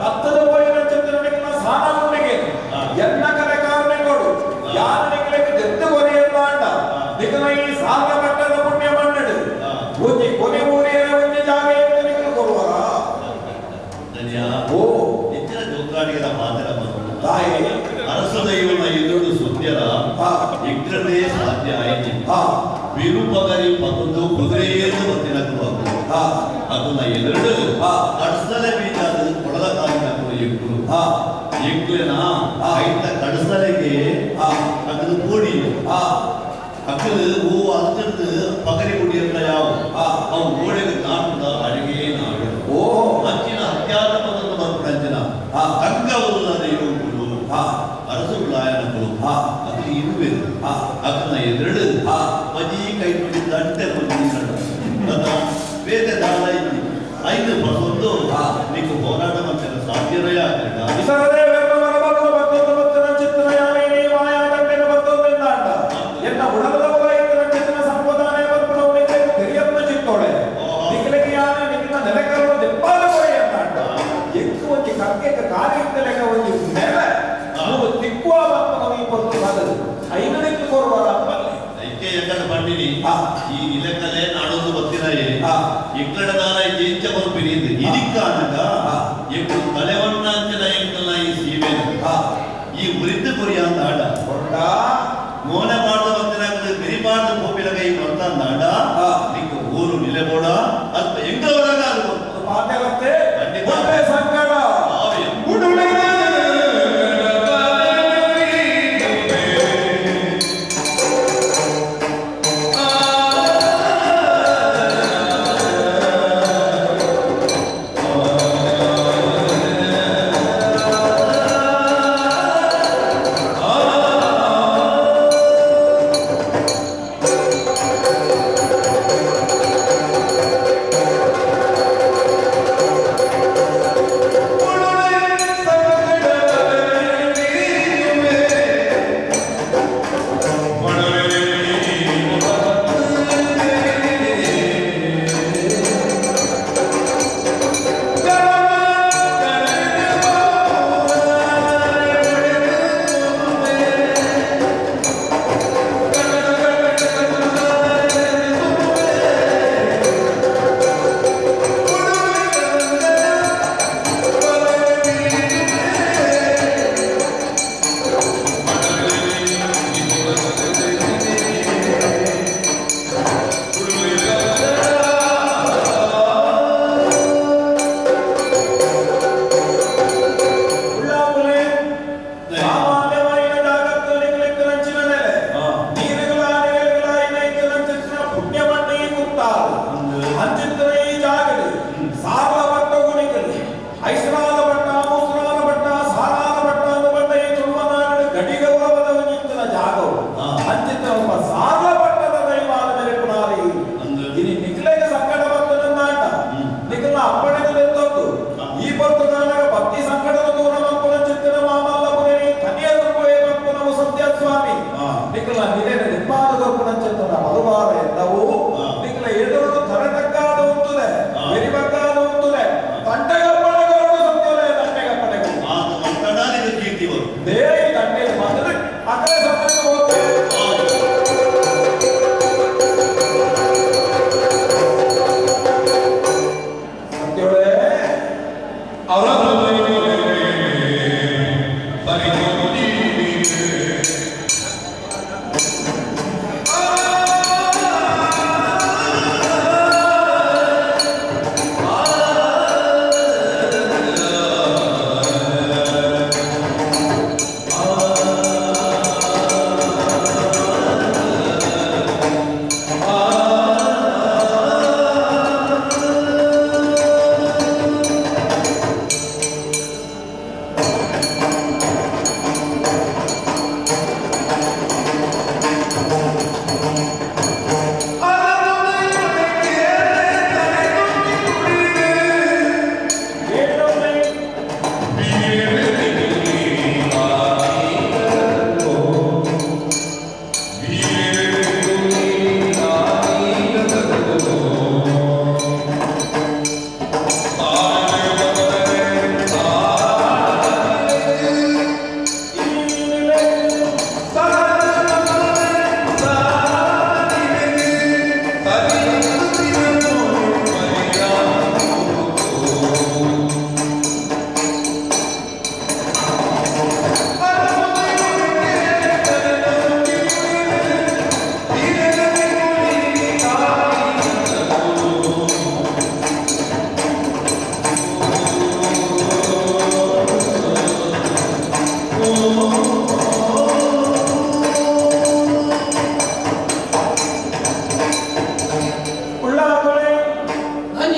ತತ್ತದ ಹೋಯಿನ ಚಿಂತನ ಸಾನಗಳಿಗೆ ಎನ್ನ ಕಲೆಕಾರ್ಮಿಗಳು ಯಾರಿಗೆ ಗೆದ್ದು ಕೊನೆಯಲ್ಲಾಂಡ ನಿಗಮ ಈ ಸಾಲ ಮಟ್ಟದ ಪುಣ್ಯ ಮನ್ನಡು ಒಂದು ಕೊನೆ ಊರಿನ ಒಂದು ಜಾಗ ಎಂದು ನಿಗಲು ಕೊಡುವರ ಓ ಹೆಚ್ಚಿನ ಜೋಕಾಡಿಗಳ ಮಾತಿನ ತಾಯಿ ಅರಸು ದೈವನ ಎದುರು ಸುದ್ಯರ ಇಗ್ರದೇ ಸಾಧ್ಯ ಆಯ್ತು ವಿರೂಪಗರಿ ಪಕ್ಕದ್ದು ಕುದುರೆಯನ್ನು ಬಂದಿನಕ್ಕೂ ಅದನ್ನ ಎದುರು ಕಡಸಲೆ ಬೀಜ ಕೊಡಲ ಕಾಲಿನ ಎಕ್ಕುರು ಎಕ್ಕುನ ಐತ ಕಡಸಲೆಗೆ ಅದನ್ನು ಕೂಡಿ ಅಕ್ಕಲು ಹೂ ಅಕ್ಕದ್ದು ಪಗರಿ ಕುಡಿಯಲ್ಲ ಯಾವ ಅವು ಗೋಡೆಗೆ ಕಾಣುದ ಅಡಿಗೆ ನಾಡು ಓ ಅಂಚಿನ ಅತ್ಯಾತ್ಮವನ್ನು ಬರ್ಕೊಂಡು ಅಂಚಿನ ಕಂಗವುಲ್ಲ ದೈವಗಳು ಅರಸುಗಳಾಯನಗಳು ಅದು ಇರುವೆ ಅದನ್ನ ಎದುರು ಮಜಿ ಕೈ ಬಿಡಿದ ಅಂಟೆ ಬೇಗ ದಾಳ ಇದ್ದಿ ಐದು ಬಸೊಂದು ನೀವು ಹೋರಾಟ ಮಾಡ್ತಾರೆ ಸಾಧ್ಯವೇ ಆಗ್ತಿಲ್ಲ ಈ ಇಲಕಲೆ ನಾಡೊಂದು ಬರ್ತಿನಾಯೇ ಎಕ್ಕಡದಾನ ಜೇಂಚ ಬರ್ಪಿನಿ ಇದಕ್ಕಾನಗ ಎಕ್ಕು ತಲೆವಣ್ಣ ಅಂಚನ ಎಂಕಲ್ಲ ಈ ಸೀಮೆ ಈ ಉರಿದ್ದು ಕೊರಿಯ ಅಂತ ಆಡ ಮೋನೆ ಮಾಡ್ದ ಬರ್ತಿನಾಗ ಬಿರಿಪಾಡ್ದ ಕೋಪಿಲ ಕೈ ಬರ್ತಾಂದಾಡ ನಿಂಗೆ ಊರು ನಿಲೆಬೋಡ ಅಲ್ಪ ಎಂಗಳವರಾಗ ಅದು ಮಾತಾಡತ್ತೆ ಸಂಕಟ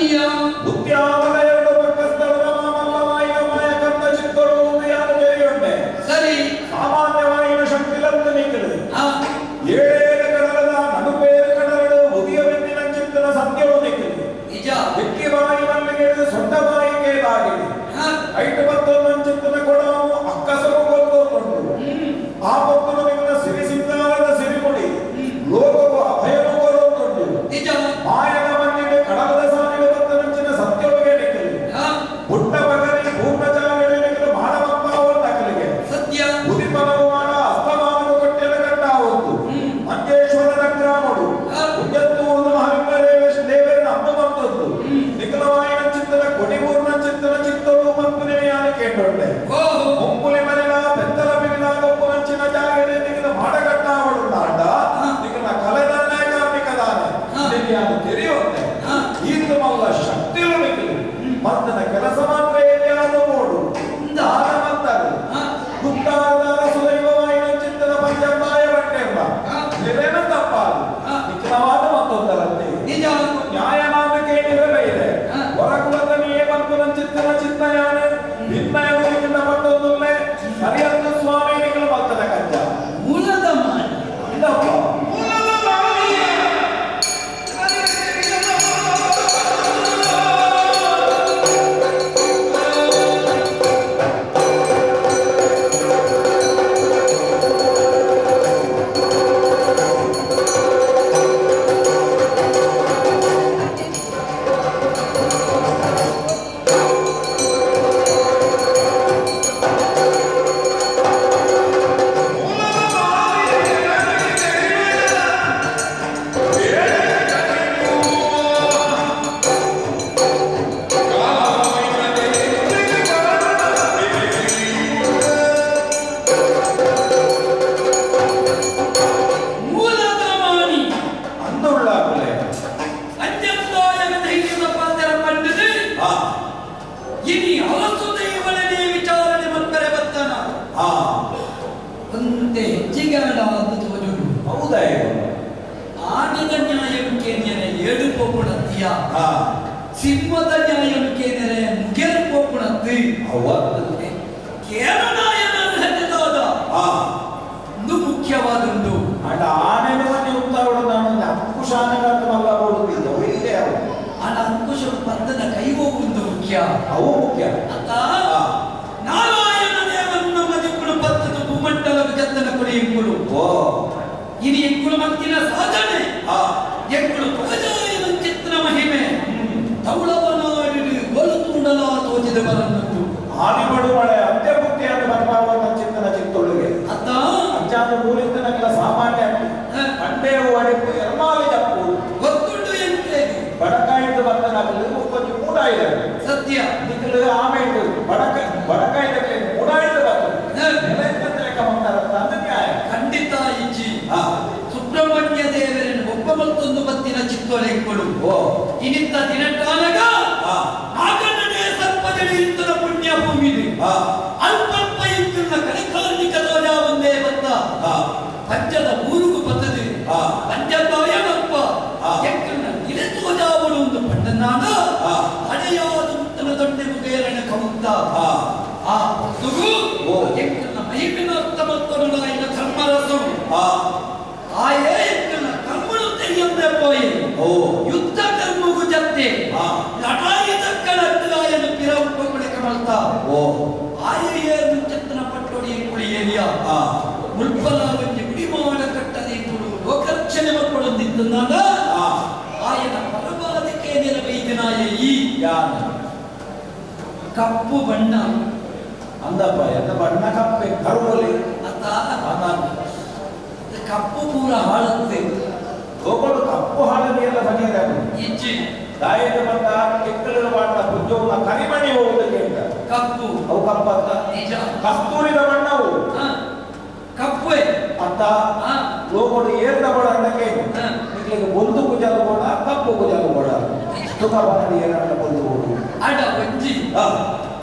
ಸತ್ಯ ಉದ್ಯಾನದ ಎರಡು ಪಕ್ಕಸ್ಥಳದ ಮಾಮಲ್ಲವಾಯಿನ ಮಾಯಕಂದ ಚಿತ್ತೊಳು ಉದಯಾನ ಜರಿಯುಂಡೆ ಸರಿ ಸಾಮಾನ್ಯವಾಯಿನ ಶಕ್ತಿಲಂದು ನಿಖಿಲು ಹಾ ಏಳೇಳು ಕಡಲದ ನಡುಪೇರು ಕಡಲಡು ಉದಿಯ ಬೆನ್ನಿನ ಚಿತ್ತನ ಸತ್ಯವು ನಿಖಿಲು ನಿಜ ಬೆಕ್ಕಿ ಬಾಯಿ ಮಲ್ಲಿಗೆ ಸೊಂಟ ಬಾಯಿಗೆ ಲಾಗಿದೆ ಹಾ ಐಟು ಬತ್ತೊಂದು ಚಿತ್ತನ ಕೊಡವು ಅಕ್ಕಸರು ಗೊತ್ತೊಂದು ಆ ಭಕ್ತನು ನಿನ್ನ ಸಿರಿ ಸಿದ್ಧಾರದ ಸಿರಿಮುಡಿ ಲೋಕವು ಅಭಯನು ಕೊರೊಂದುಂಡು ನಿಜ ಮಾಯದ ಮಣ್ಣಿಗೆ ಕಡಲದ ಸಾಲಿಗೆ ಬತ್ತ ನಂಚಿನ ಸತ್ಯವಿಗೆ ನಿಖಿಲು ಹಾ ಪುಟ್ಟ ಬಗಲಿ ಪೂರ್ಣಜಾಗಡೆ ನಿಖಿಲು ಮಾನವಪ್ಪಾವ ನಕಲಿಗೆ ಸತ್ಯ ಉದಿಪನವು ಮಾಡ ಅಸ್ತಮಾನವು ಕೊಟ್ಟೆಲ ಗಂಟಾವತ್ತು ಮಂಜೇಶ್ವರದ ಗ್ರಾಮಡು ಉಜ್ಜತ್ತೂರು ಮಹಾಲಿಂಗದೇವೇಶ ದೇವರನ್ನ ಅಮ್ಮ ಬಂದದ್ದು ನಿಖಲವಾಯಿನ ಚಿತ್ತನ ಕೊಡಿಗೂರ್ನ ಚಿತ್ತನ ಚಿತ್ತವು ಮಂಕುನೆಯಾನ ಕೇಟೊಂಡೆ ಓಹೋ ಮುಂಕುಲಿ ಮನೆಲ ಬೆತ್ತಲ ಬಿಗಿಲ ಗೊಪ್ಪು ನಂಚಿನ ಜಾಗಡೆ ನಿಖಲ ಮಾಡಗಟ್ಟಾವಳು ನಾಡ ನಿಖಲ ಕಲೆದಾನೆ ಕಾರ್ಮಿಕದಾನೆ ನಿಖಿಯಾನು ತೆರೆಯುತ್ತೆ ಇದು ಮಲ್ಲ ಶಕ್ತಿಲು ನಿಖಲು ಮತ್ತನ ಕೆಲಸ ಮಾತ್ರ ಎಲ್ಲಿಯಾದರೂ ನೋಡು ದಾನ ಮತ್ತದು ಗುಪ್ತಾಧಾರ ಸುದೈವವಾಯಿನ ಚಿತ್ತದ ಪಂಚಮಾಯ ಬಟ್ಟೆಲ್ಲ ಇದೇನು ತಪ್ಪಾದು ನಿಖಲವಾದ ಮತ್ತೊಂದರಂತೆ ನಿಜ ನ್ಯಾಯನಾಮಕ್ಕೆ ನಿರಬೇಯಿದೆ ಹೊರಗುಲದ ನೀಯೇ ಬಂತು ಚಿತ್ತನ ಚಿತ್ತಯಾನ ನಿರ್ಣಯಗಳಿಂದ ಮತ್ತೊಂದುಲ್ಲೇ ಸರಿಯಂದು ಸ್ವಾಮಿ ನಿಖಲು ಮತ್ತನ ಕಜ್ಜ ಮೂಲದ ಮಾಡ ಇದಪ್ಪ ಮೂಲದ ಮಾಣಿ ಅಂದುಳ್ಳ ಕುಲೆ ಅಂಜಂದಾಯನ ಧೈರ್ಯದ ಪಾತ್ರ ಪಂಡಿತು ಇನಿ ಅರಸು ದೈವಳನೇ ವಿಚಾರಣೆ ಮಕ್ಕಳ ಬತ್ತನ ಅಂತೆ ಹೆಚ್ಚಿಗಾಡಾದ ತೋಜುಡು ಹೌದಾ ಆಡಿದ ನ್ಯಾಯಕ್ಕೆ ನೆರೆ ಏಳು ಪೋಪುಣತ್ತೀಯ ಸಿಂಹದ ನ್ಯಾಯಕ್ಕೆ ನೆರೆ ಮುಗಿಯಲು ಪೋಪುಣತ್ತಿ ಅವತ್ತು ಕೇರಳಾಯನ ಹೆಣ್ಣದಾದ ಒಂದು ಮುಖ್ಯವಾದುಂಡು ಅಂಡ ಆನೆನು ಮನೆ ಉತ್ತಾವಡು ನಾನು ಅಂಕುಶಾನಗಾತಮಲ್ಲ ಓಡುತ್ತಿದ್ದೆ ಒಳ್ಳೆ ಅವು ಆನ ಅಂಕುಶ ಪಂದದ ಕೈ ಹೋಗುವುದು ಮುಖ್ಯ ಅವು ಮುಖ್ಯ ಅತ್ತ ನಾರಾಯಣ ದೇವನ್ನ ಮದಿಕ್ಕುಳು ಪತ್ತದ ಭೂಮಂಡಲ ಜತ್ತನ ಕೊಡಿ ಎಂಕುಳು ಓ ಇನಿ ಎಂಕುಳು ಮತ್ತಿನ ಸಾಧನೆ ಎಂಕುಳು ಪೂಜಾಯನ ಚಿತ್ರ ಮಹಿಮೆ ತೌಳವನಾಡಿಡು ಗೋಲು ತುಂಡಲ ತೋಚಿದ ಬರನ್ನದ್ದು ಆದಿಬಡು ಮಳೆ ಅಂತ್ಯಭುಕ್ತಿಯಾದ ಬರಬಾರದು ಚಿತ್ತನ ಚಿತ್ತೊಳಗೆ ಅತ್ತ ಅಜ್ಜಾದ ಮೂಲಿಂದ ನನಗೆಲ್ಲ ಸಾಮಾನ್ಯ ಮಂಡೇವು ಅಡಿಪು ಎರ್ಮಾಲಿ ಜಪ್ಪು ಗೊತ್ತುಂಡು ಎಂತೆ ಬಡಕಾಯಿದ್ದು ಬಂದ ನಗಲು ಕೊಂಚ ಮೂಡಾಯಿದೆ ಸತ್ಯ ನಿಖಲು ಆಮೇಲೆ ಬಡಕಾಯಿದಕ್ಕೆ ಮೂಡಾಯಿದ್ದು ಬಂದು ನೆಲೆಕ್ಕ ಬಂದಾರಂತ ಅದು ನ್ಯಾಯ ಖಂಡಿತ ಇಜ್ಜಿ ಸುಬ್ರಹ್ಮಣ್ಯ ದೇವರನ್ನು ಒಬ್ಬ ಮತ್ತೊಂದು ಬತ್ತಿನ ಚಿತ್ತೊಳೆಂಕುಳು ಇನಿತ್ತ ದಿನಟಾನಗ ನಾಗಣ್ಣನೇ ಸರ್ಪದಲ್ಲಿ ಇಂತನ ಪುಣ್ಯ ಭೂಮಿಲಿ ಅಲ್ಪಲ್ಪ ಇಂತನ ಕಲಿಕಾರ್ಮಿಕ ಧ್ವಜ ಒಂದೇ ಬತ್ತ ಪಂಚದ ಊರುಗು ಬತ್ತದು ಪಂಚದಾಯನಪ್ಪ ಎಂಕನ್ನ ಇಲೆತೋಜಾವಳು ಒಂದು ಪಂಡನಾಗ ಹಳೆಯಾದ ಉತ್ತನ ದೊಡ್ಡ ಮುಗೇರನ ಕೌಂತ ಆ ಹೊತ್ತುಗು ಎಂಕನ್ನ ಮಹಿಮಿನ ಅರ್ಥಮತ್ತೊಡಲಾಯಿನ ಧರ್ಮರಸು ಆಯೇ ಎಂಕನ್ನ ಕರ್ಮಳು ತೆಗೆಯಂದೆ ಪೋಯಿ ಯುದ್ಧ ಕರ್ಮಗು ಜತ್ತೆ ಲಟಾಯಿ ದಕ್ಕಳಾಯನ ಪಿರವು ಕೊಕ್ಕಡೆ ಕಮಲ್ತ ಆಯೇ ಮುಂಚತ್ತನ ಪಟ್ಟೋಡಿ ಎಂಕುಳಿ ಏರಿಯ ಮುಲ್ಪಲ ಒಂಜಿ ಗುಡಿ ಮಾಡ ಕಟ್ಟದ ಎಂಕುಳು ಲೋಕರಕ್ಷಣೆ ಮಕ್ಕಳೊಂದಿದ್ದನಾಗ ಆಯನ ಪರಮಾಧಿಕೆ ನೆರವೇದಿನಾಯ ಈ ಕಪ್ಪು ಬಣ್ಣ ಅಂದಪ್ಪ ಎಂತ ಬಣ್ಣ ಕಪ್ಪೆ ಕರುವಲಿ ಅತ್ತ ಕಪ್ಪು ಪೂರ ಹಾಳತ್ತೆ ಲೋಕಡು ಕಪ್ಪು ಹಾಳದಿ ಎಲ್ಲ ಬಗೆಯದ ಇಜ್ಜಿ ದಾಯದ ಬಂದ ಕೆಕ್ಕಲಿನ ಬಾಟ ಪುಜ್ಜೋನ ಕರಿಮಣಿ ಹೋಗುವುದಕ್ಕೆ ಅಂತ ಕಪ್ಪು ಅವು ಕಪ್ಪತ್ತ ನಿಜ ಕಸ್ತೂರಿದ ಬಣ್ಣವು ಕಪ್ಪೆ ಅತ್ತ ಲೋಕಡು ಏರ್ದ ಬಡ ಅನ್ನಕ್ಕೆ ನಿಕ್ಲಿಗೆ ಬೊಂದು ಕುಜಾಲು ಬೋಡ ಕಪ್ಪು ಕುಜಾಲು ಬೋಡ ಸುಖ ಬಾಡಿ ಏನಂತ ಬಂದು ಬೋಡು ಅಡ ಒಂಜಿ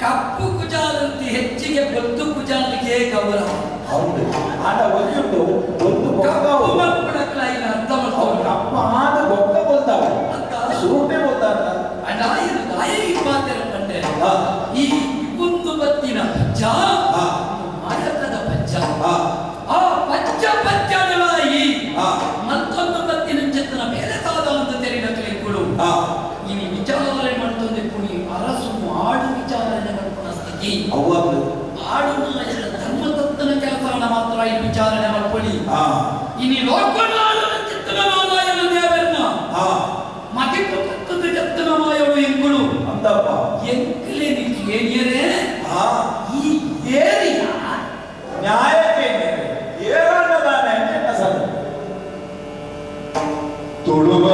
ಕಪ್ಪು ಕುಜಾಲಂತೆ ಹೆಚ್ಚಿಗೆ ಬೊಂದು ಕುಜಾಲಿಗೆ ಗೌರವ ಹೌದು ಆಟ ಒಂದುಂಟು ಒಂದು ಕಪ್ಪು ಮಕ್ಕಳಕ್ಲಾಯಿನ ಅರ್ಥ ಮಾಡ್ಕೊಂಡು ಕಪ್ಪ ಆದ ಬೊಕ್ಕ ಬೋಲ್ತಾವ ಸೂಟೆ ಬೋಲ್ತಾರ ಅಡ ಈ ಅವ್ವದು ಆಡುವ ಧರ್ಮತತ್ವನ ಕೆಲಸವನ್ನ ಮಾತ್ರ ಈ ವಿಚಾರಣೆ ಮಾಡ್ಕೊಳ್ಳಿ. ಹಾ ಇನಿ ಲೋಕನಾಳನ ಚಿತ್ತನಮಾಯನ ದೇವರನ್ನ ಹಾ ಮತಿಪಕ್ಕದ ಚಿತ್ತನಮಾಯಳು ಎಂಗಳು ಅಂತಪ್ಪ ಎಂಕಲೇ ನಿಂತು ಏನಿಯರೇ ಹಾ ಈ ಏರಿಯ ನ್ಯಾಯಕ್ಕೆ ಏರಣ್ಣದಾನೆ ಅಂತ ಸರ್ ತುಳುವ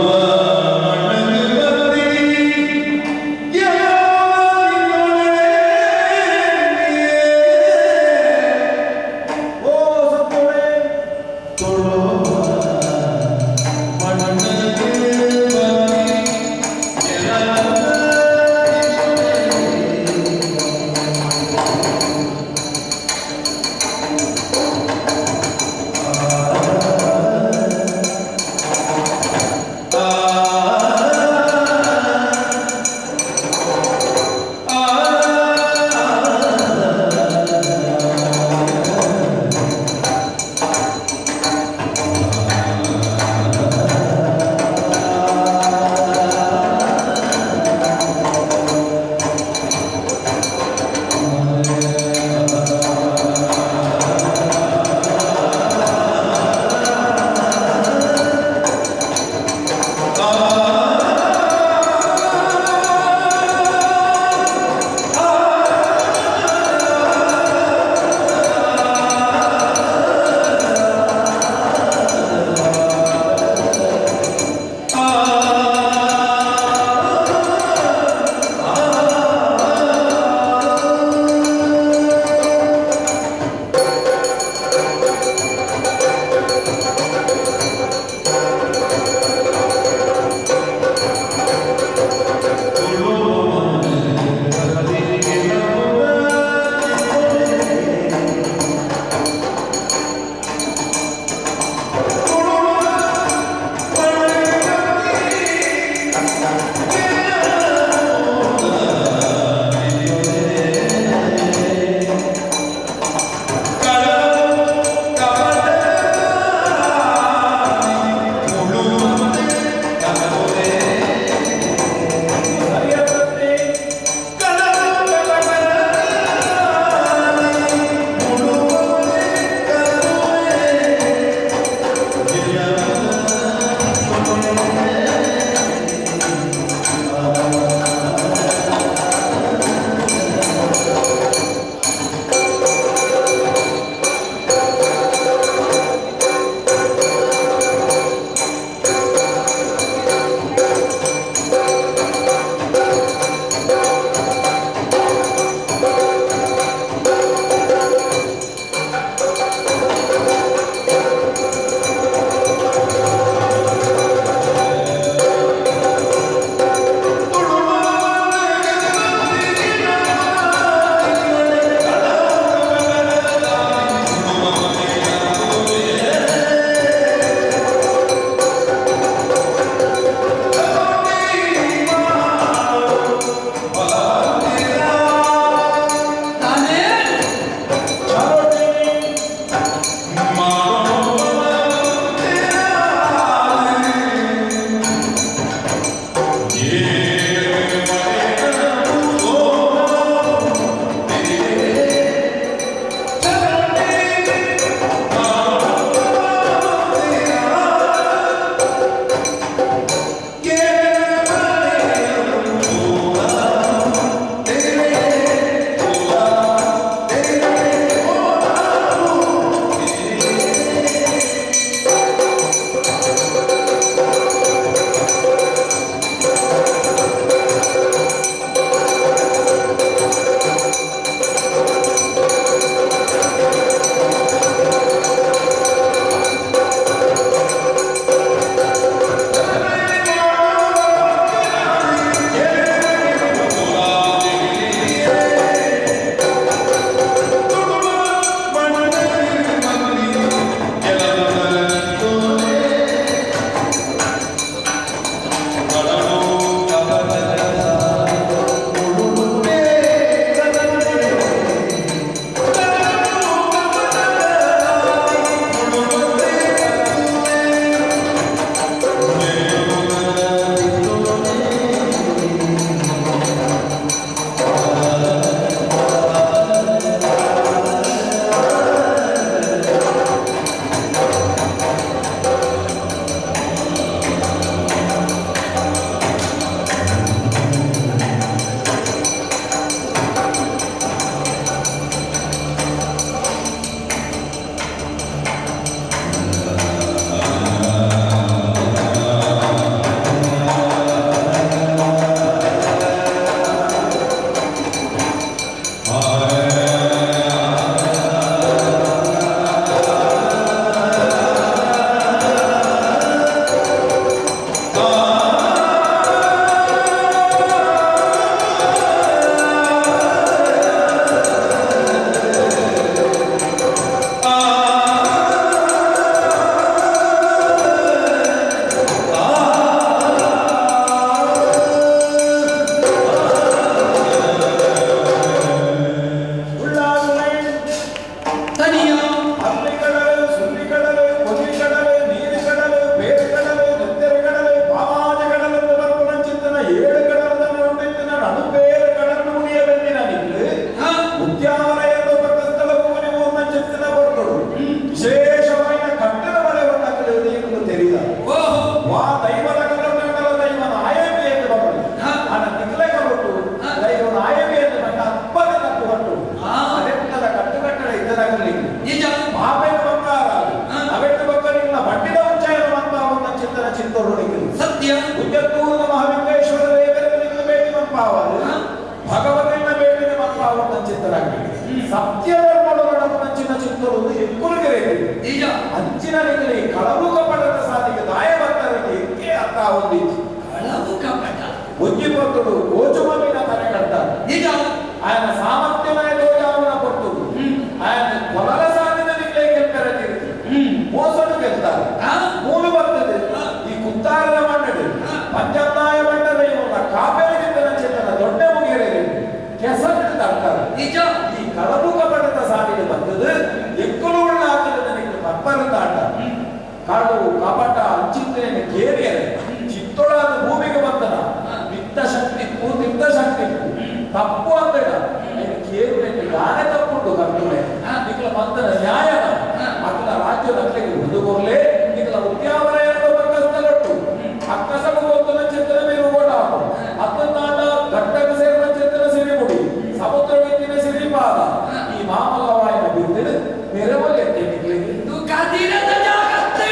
ಅಂಚಿನ ನಿಗಲಿ ಕಳವು ಕಪಟದ ಸಾಧಿಗೆ ದಾಯ ಬರ್ತಾರಿಗೆ ಅರ್ಥ ಹೊಂದಿತ್ತು. ಕಳವು ಕಪಟ ಉಜ್ಜಿ ಪೊತ್ತುಡು ಗೋಚುಮಮಿನ ತಲೆ ಕಟ್ತಾರೆ. ನಿಜ ఆయన సామర్థ్యమైన దోజావున పట్టుడు ఆయన కొలల సాధిన నిలే కెల్పర తిరిగి మోసడు కెళ్తారు మూలు బರ್ತದೆ ಈ ಕುತ್ತಾರದ ಮಣ್ಣಡು ಪಂಚಮ್ನಾಯ ಮಂಡಲ ಇವನ್ನ ಕಾಪೆಲಿಗಿಂತನ ಚಿತ್ತನ ದೊಡ್ಡ ಮುಗಿಯರೆ ಕೆಸರು ತರ್ತಾರೆ. ನಿಜ ಈ ಕಳವು ಕಪಟದ ಸಾಲಿಗೆ ಬಂದದು ಎಕ್ಕಲು ಉಳ್ಳ ಹಾಕಿದ ನನಗೆ ಪಪ್ಪರಂತ ಆಟ ಕಳವು ಕಪಟ ಅಂಚಿದ್ದೇನೆ ಕೇರಿಯರೆ ಚಿತ್ತೊಳಾದ ಭೂಮಿಗೆ ಬಂದನ ಮಿತ್ತ ಶಕ್ತಿ ಪೂರ್ತಿದ್ದ ಶಕ್ತಿ ತಪ್ಪು ಅಂಬೇಡ ಕೇರುವೆಂದು ಯಾರೇ ತಪ್ಪುಂಟು ಕರ್ತುಳೆ ನಿಖಲ ಬಂಧನ ನ್ಯಾಯನ ಮಕ್ಕಳ ರಾಜ್ಯದ ಅಕ್ಕಗೆ ಹುಡುಗೋರ್ಲೆ ನಿಖಲ ಉದ್ಯಾವರಯನ್ನು ಬಗ್ಗಸ್ತಲಟ್ಟು ಅಕ್ಕಸಮ ಒಂದನ ಚಿತ್ರ ಮೇಲೆ ಓಟ ಹಾಕು ಹತ್ತನಾಟ ಘಟ್ಟಕ ಸೇರಿನ ಚಿತ್ರ ಸಿರಿಮುಡಿ ಸಮುದ್ರ ವೆತ್ತಿನ ಸಿರಿಪಾದ ಈ ಮಾಮಲ್ಲವಾಯಿನ ಬಿದ್ದಿನ ಮೆರವಲ್ಲಿ ಎತ್ತೆ ನಿಖಲಿಗೆ ಕದಿರದ ಜಾಗತ್ತೆ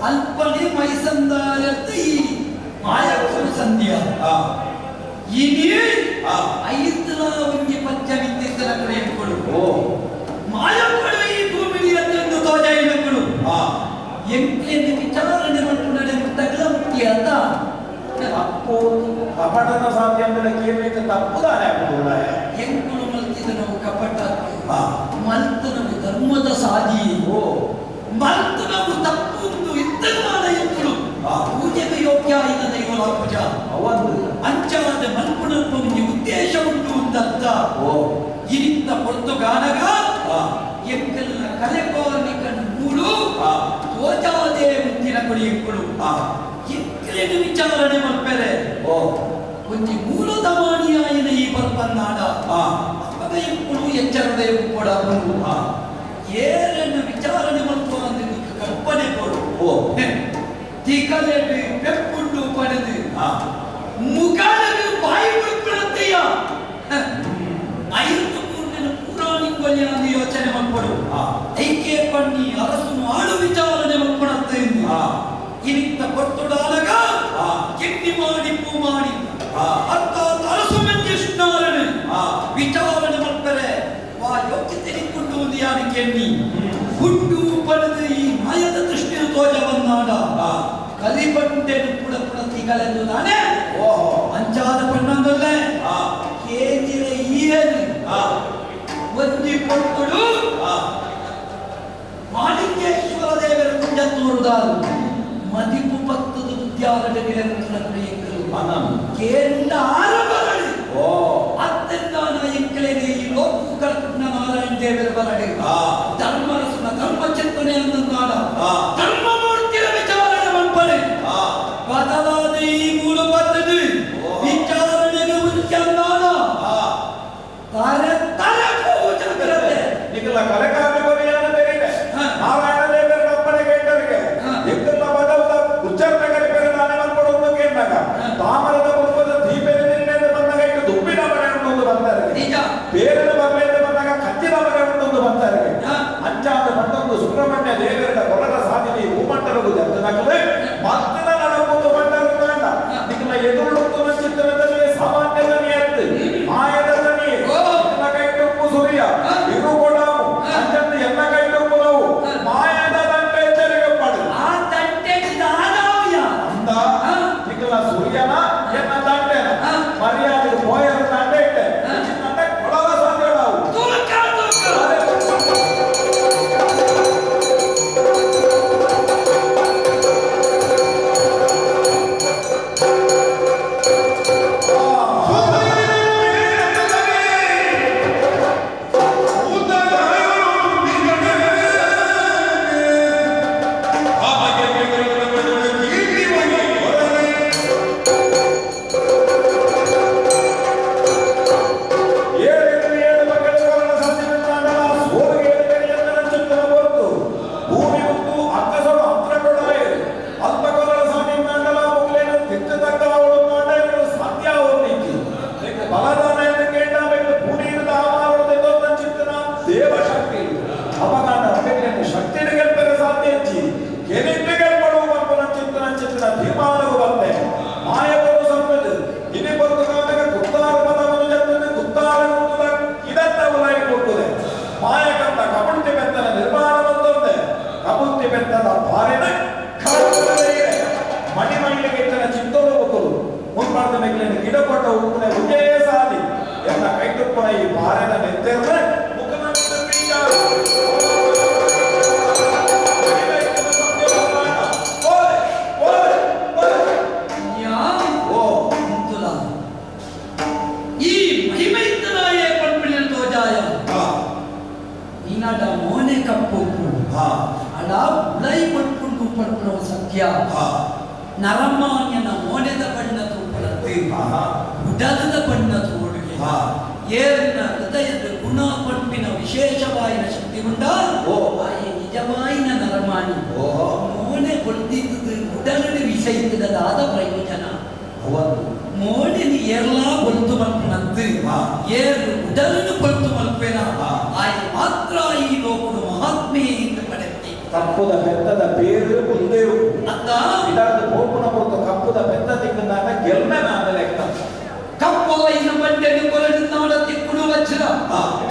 ಅಲ್ಪನೇ ಮೈಸಂದಾರತ್ತೆ ಈ ಮಾಯಕರು ಸಂಧ್ಯ ಇನಿ ಐದಲ ಒಂಜಿ ಪಂಚವಿದ್ಯೆಗಳ ಕರೆಯಗಳು ಮಾಯಕರು ಈ ಭೂಮಿಯಲ್ಲಿ ತೋಜಾಯಿನಗಳು ಎಂಕ್ಲೇನೆ ವಿಚಾರಣೆ ಮಾಡ್ಕೊಂಡೆ ತಗಲ ಮುಟ್ಟಿ ಅಂತ ತಪ್ಪು ಕಪಟದ ಸಾಧ್ಯ ಅಂದ್ರೆ ಕೇಳಬೇಕು ತಪ್ಪುದಾನೆ ಎಂಕುಳು ಮಲ್ತಿದ ನಾವು ಕಪಟ ಮಲ್ತು ನಾವು ಧರ್ಮದ ಸಾಧಿ ಮಲ್ತು ನಾವು ತಪ್ಪು ಇದ್ದಮಾನ ಎಂಕುಳು ಪೂಜೆಗೆ ಯೋಗ್ಯ ಇದ್ದ ದೈವಲ ಪೂಜಾ ಅವಂದು ಅಂಚಾದ ಮಲ್ಪುಣದ್ದು ಉದ್ದೇಶ ಉಂಟು ಅಂತರ್ಥ ಇರಿತ್ತ ಪೊರ್ತುಗಾನಗ ಎಂಕೆಲ್ಲ ಕಲೆಕೋರ್ನಿಕನ ಮೂಲು ತೋಜಾದೇ ಮುಂದಿನ ಕೊಡಿಯಕ್ಕಳು ಎಂಕಲೇನು ವಿಚಾರಣೆ ಮಲ್ಪೆರೆ ಒಂಜಿ ಮೂಲ ದಮಾಣಿಯಾಯಿನ ಈ ಬರ್ಪನ್ನಾಡ ಅವಾಗ ಎಂಕುಳು ಎಚ್ಚರದೇ ಕೂಡ ಏರನ್ನು ವಿಚಾರಣೆ ಮಲ್ಪು ಅಂದ್ರೆ ಕಲ್ಪನೆ ಕೊಡು ತಿಕಲೆಡು ಪೆಪ್ಪುಂಡು ಪಡೆದು ಮುಖಾಲದು ಬಾಯಿ ಬಿಡ್ಬಿಡುತ್ತೆಯ ಐದು ಮೂರ್ತಿನ ಪುರಾಣಿಂಗೊಳ್ಳಿನ ಯೋಚನೆ ಮಾಡ್ಕೊಡು ಐಕೆ ಪಣ್ಣಿ ಅರಸನು ಆಳು ವಿಚಾರಣೆ ಮಾಡ್ಕೊಡತ್ತೆ ಇನಿಂದ ಕೊಟ್ಟುಡಾಲಗ ಎಣ್ಣಿ ಮಾಡಿ ಪೂ ಮಾಡಿ ಅರ್ಥಾತ್ ಅರಸು ಮಂಜೇಶ್ವರನ ವಿಚಾರಣೆ ಮಾಡ್ತಾರೆ ವಾ ಯೋಗ್ಯತೆ ನಿಂತು ಒಂದು ಯಾರಿಗೆ ಎಣ್ಣಿ ಹುಟ್ಟು ಪಡೆದು ಈ ಮಾಯದ ದೃಷ್ಟಿಯ ತೋಜವನ್ನಾಡ ಕಲಿಬಂಡೆನು ಪುಡ ತಿಗಲೆಂದು ನಾನೇ ಅಂಚಾದ ಪಣ್ಣಂದಲ್ಲೇ ಕೇಂದಿರ ಈಯನು ಒಂದಿ ಕೊಟ್ಟುಡು ಮಾಲಿಂಗೇಶ್ವರ ದೇವರ ಕುಂಜತ್ತೂರುದಾರು ಮದಿಪು ಪತ್ತದ ಉದ್ಯಾವರಣ ನಿರಂತರ ಕೇಂದ್ರ ಆರಬರಡು ಅತ್ಯಂತ ಎಂಕಲೇನೆ ಈ ಲೋಕ ಕಲ್ಪನ ನಾರಾಯಣ ದೇವರ ಬರಡೆ ಧರ್ಮರಸನ ಧರ್ಮ ಚಿಂತನೆ ಅನ್ನೋದಾಡ ಧರ್ಮಮೂರ್ತಿಯ ವಿಚಾರಣೆ ಮಾಡ್ಬಾರೆ ಬದಲಾದ ಈ ಮೂಲ ಪದ್ಧತಿ ವಿಚಾರಣೆಗೆ ಉಚ್ಚಾರಣ ತಾರೆ ತಾರೆ ಹೋಗುತ್ತದೆ ನಿಖಲ ಕಲೆಕಾರ್ಮಿಕರಿಯಾನ ಬೇರೆ ನಾರಾಯಣ ದೇವರ ಒಪ್ಪಣೆ ಕೇಂದ್ರಕ್ಕೆ ಎಂಕಲ್ಲ ಬದಲಾದ ಉಚ್ಚಾರಣೆ ಕಲಿಪರೆ ನಾನೇ ಮಾಡ್ಕೊಡೋದು ಕೇಂದ್ರಾಗ ತಾಮರದ ಪುಷ್ಪದ ದೀಪದ ನಿನ್ನೆ ಮೆಗ್ಲಿನ ಗಿಡ ಕೊಟ್ಟ ಉಪ್ಪನೆ ಉಂಜೇ ಸಾಲಿ ಎಲ್ಲ ಕೈಟುಪ್ಪನ ಈ ಬಾರೆನ ನೆತ್ತೆರ್ನ ಮುಖಮಂತ್ರ ಬೀಜ ಈ ಮಹಿಮೈತನಾಯ ಪಂಪಿನ ತೋಜಾಯ ಈನಾಡ ಮೋನೆ ಕಪ್ಪು ಅಡ ಉಳೈ ಪಟ್ಪುಂಡು ಪಟ್ಪುರ ಸತ್ಯ ನರಮಾನ್ಯನ ಮೋನೆದ ಬಣ್ಣ ತೂಪಲತ್ತೆ ಉಡಲದ ಬಣ್ಣ ತೋಡುಗೆ ಏರ್ನ ಹೃದಯದ ಗುಣ ಪಂಪಿನ ವಿಶೇಷವಾಯಿನ ಶಕ್ತಿ ಉಂಡ ಆಯೆ ನಿಜವಾಯಿನ ನರಮಾಣಿ ಮೋನೆ ಕೊಳ್ತಿದ್ದು ಉಡಲಡಿ ವಿಷಯಿತದಾದ ಪ್ರಯೋಜನ ಮೋಡಿನಿ ಏರ್ಲಾ ಕೊಲ್ತು ಮಲ್ಪನಂತು ಏರು ಉಡಲನ್ನು ಕೊಲ್ತು ಮಲ್ಪೇನ ಆಯೆ ಮಾತ್ರ ಈ ಲೋಕಡು ಮಹಾತ್ಮೆ ಎಂದು ಪಡೆತ್ತೆ ಕಪ್ಪುದ ಬೆತ್ತದ ಬೇರು ಮುಂದೆ ಅತ್ತ ಇದರದ ಗೋಪುನ ಹೊತ್ತು ಕಪ್ಪುದ ಬೆತ್ತ ತಿಕ್ಕಂದಾಗ ಗೆಲ್ಮೆನ ಲೆಕ್ಕ ಕಪ್ಪುವೈನ ಬಂಡೆನು ಕೊರಡು ನಾಡ ತಿಕ್ಕುಡು ವಜ್ರ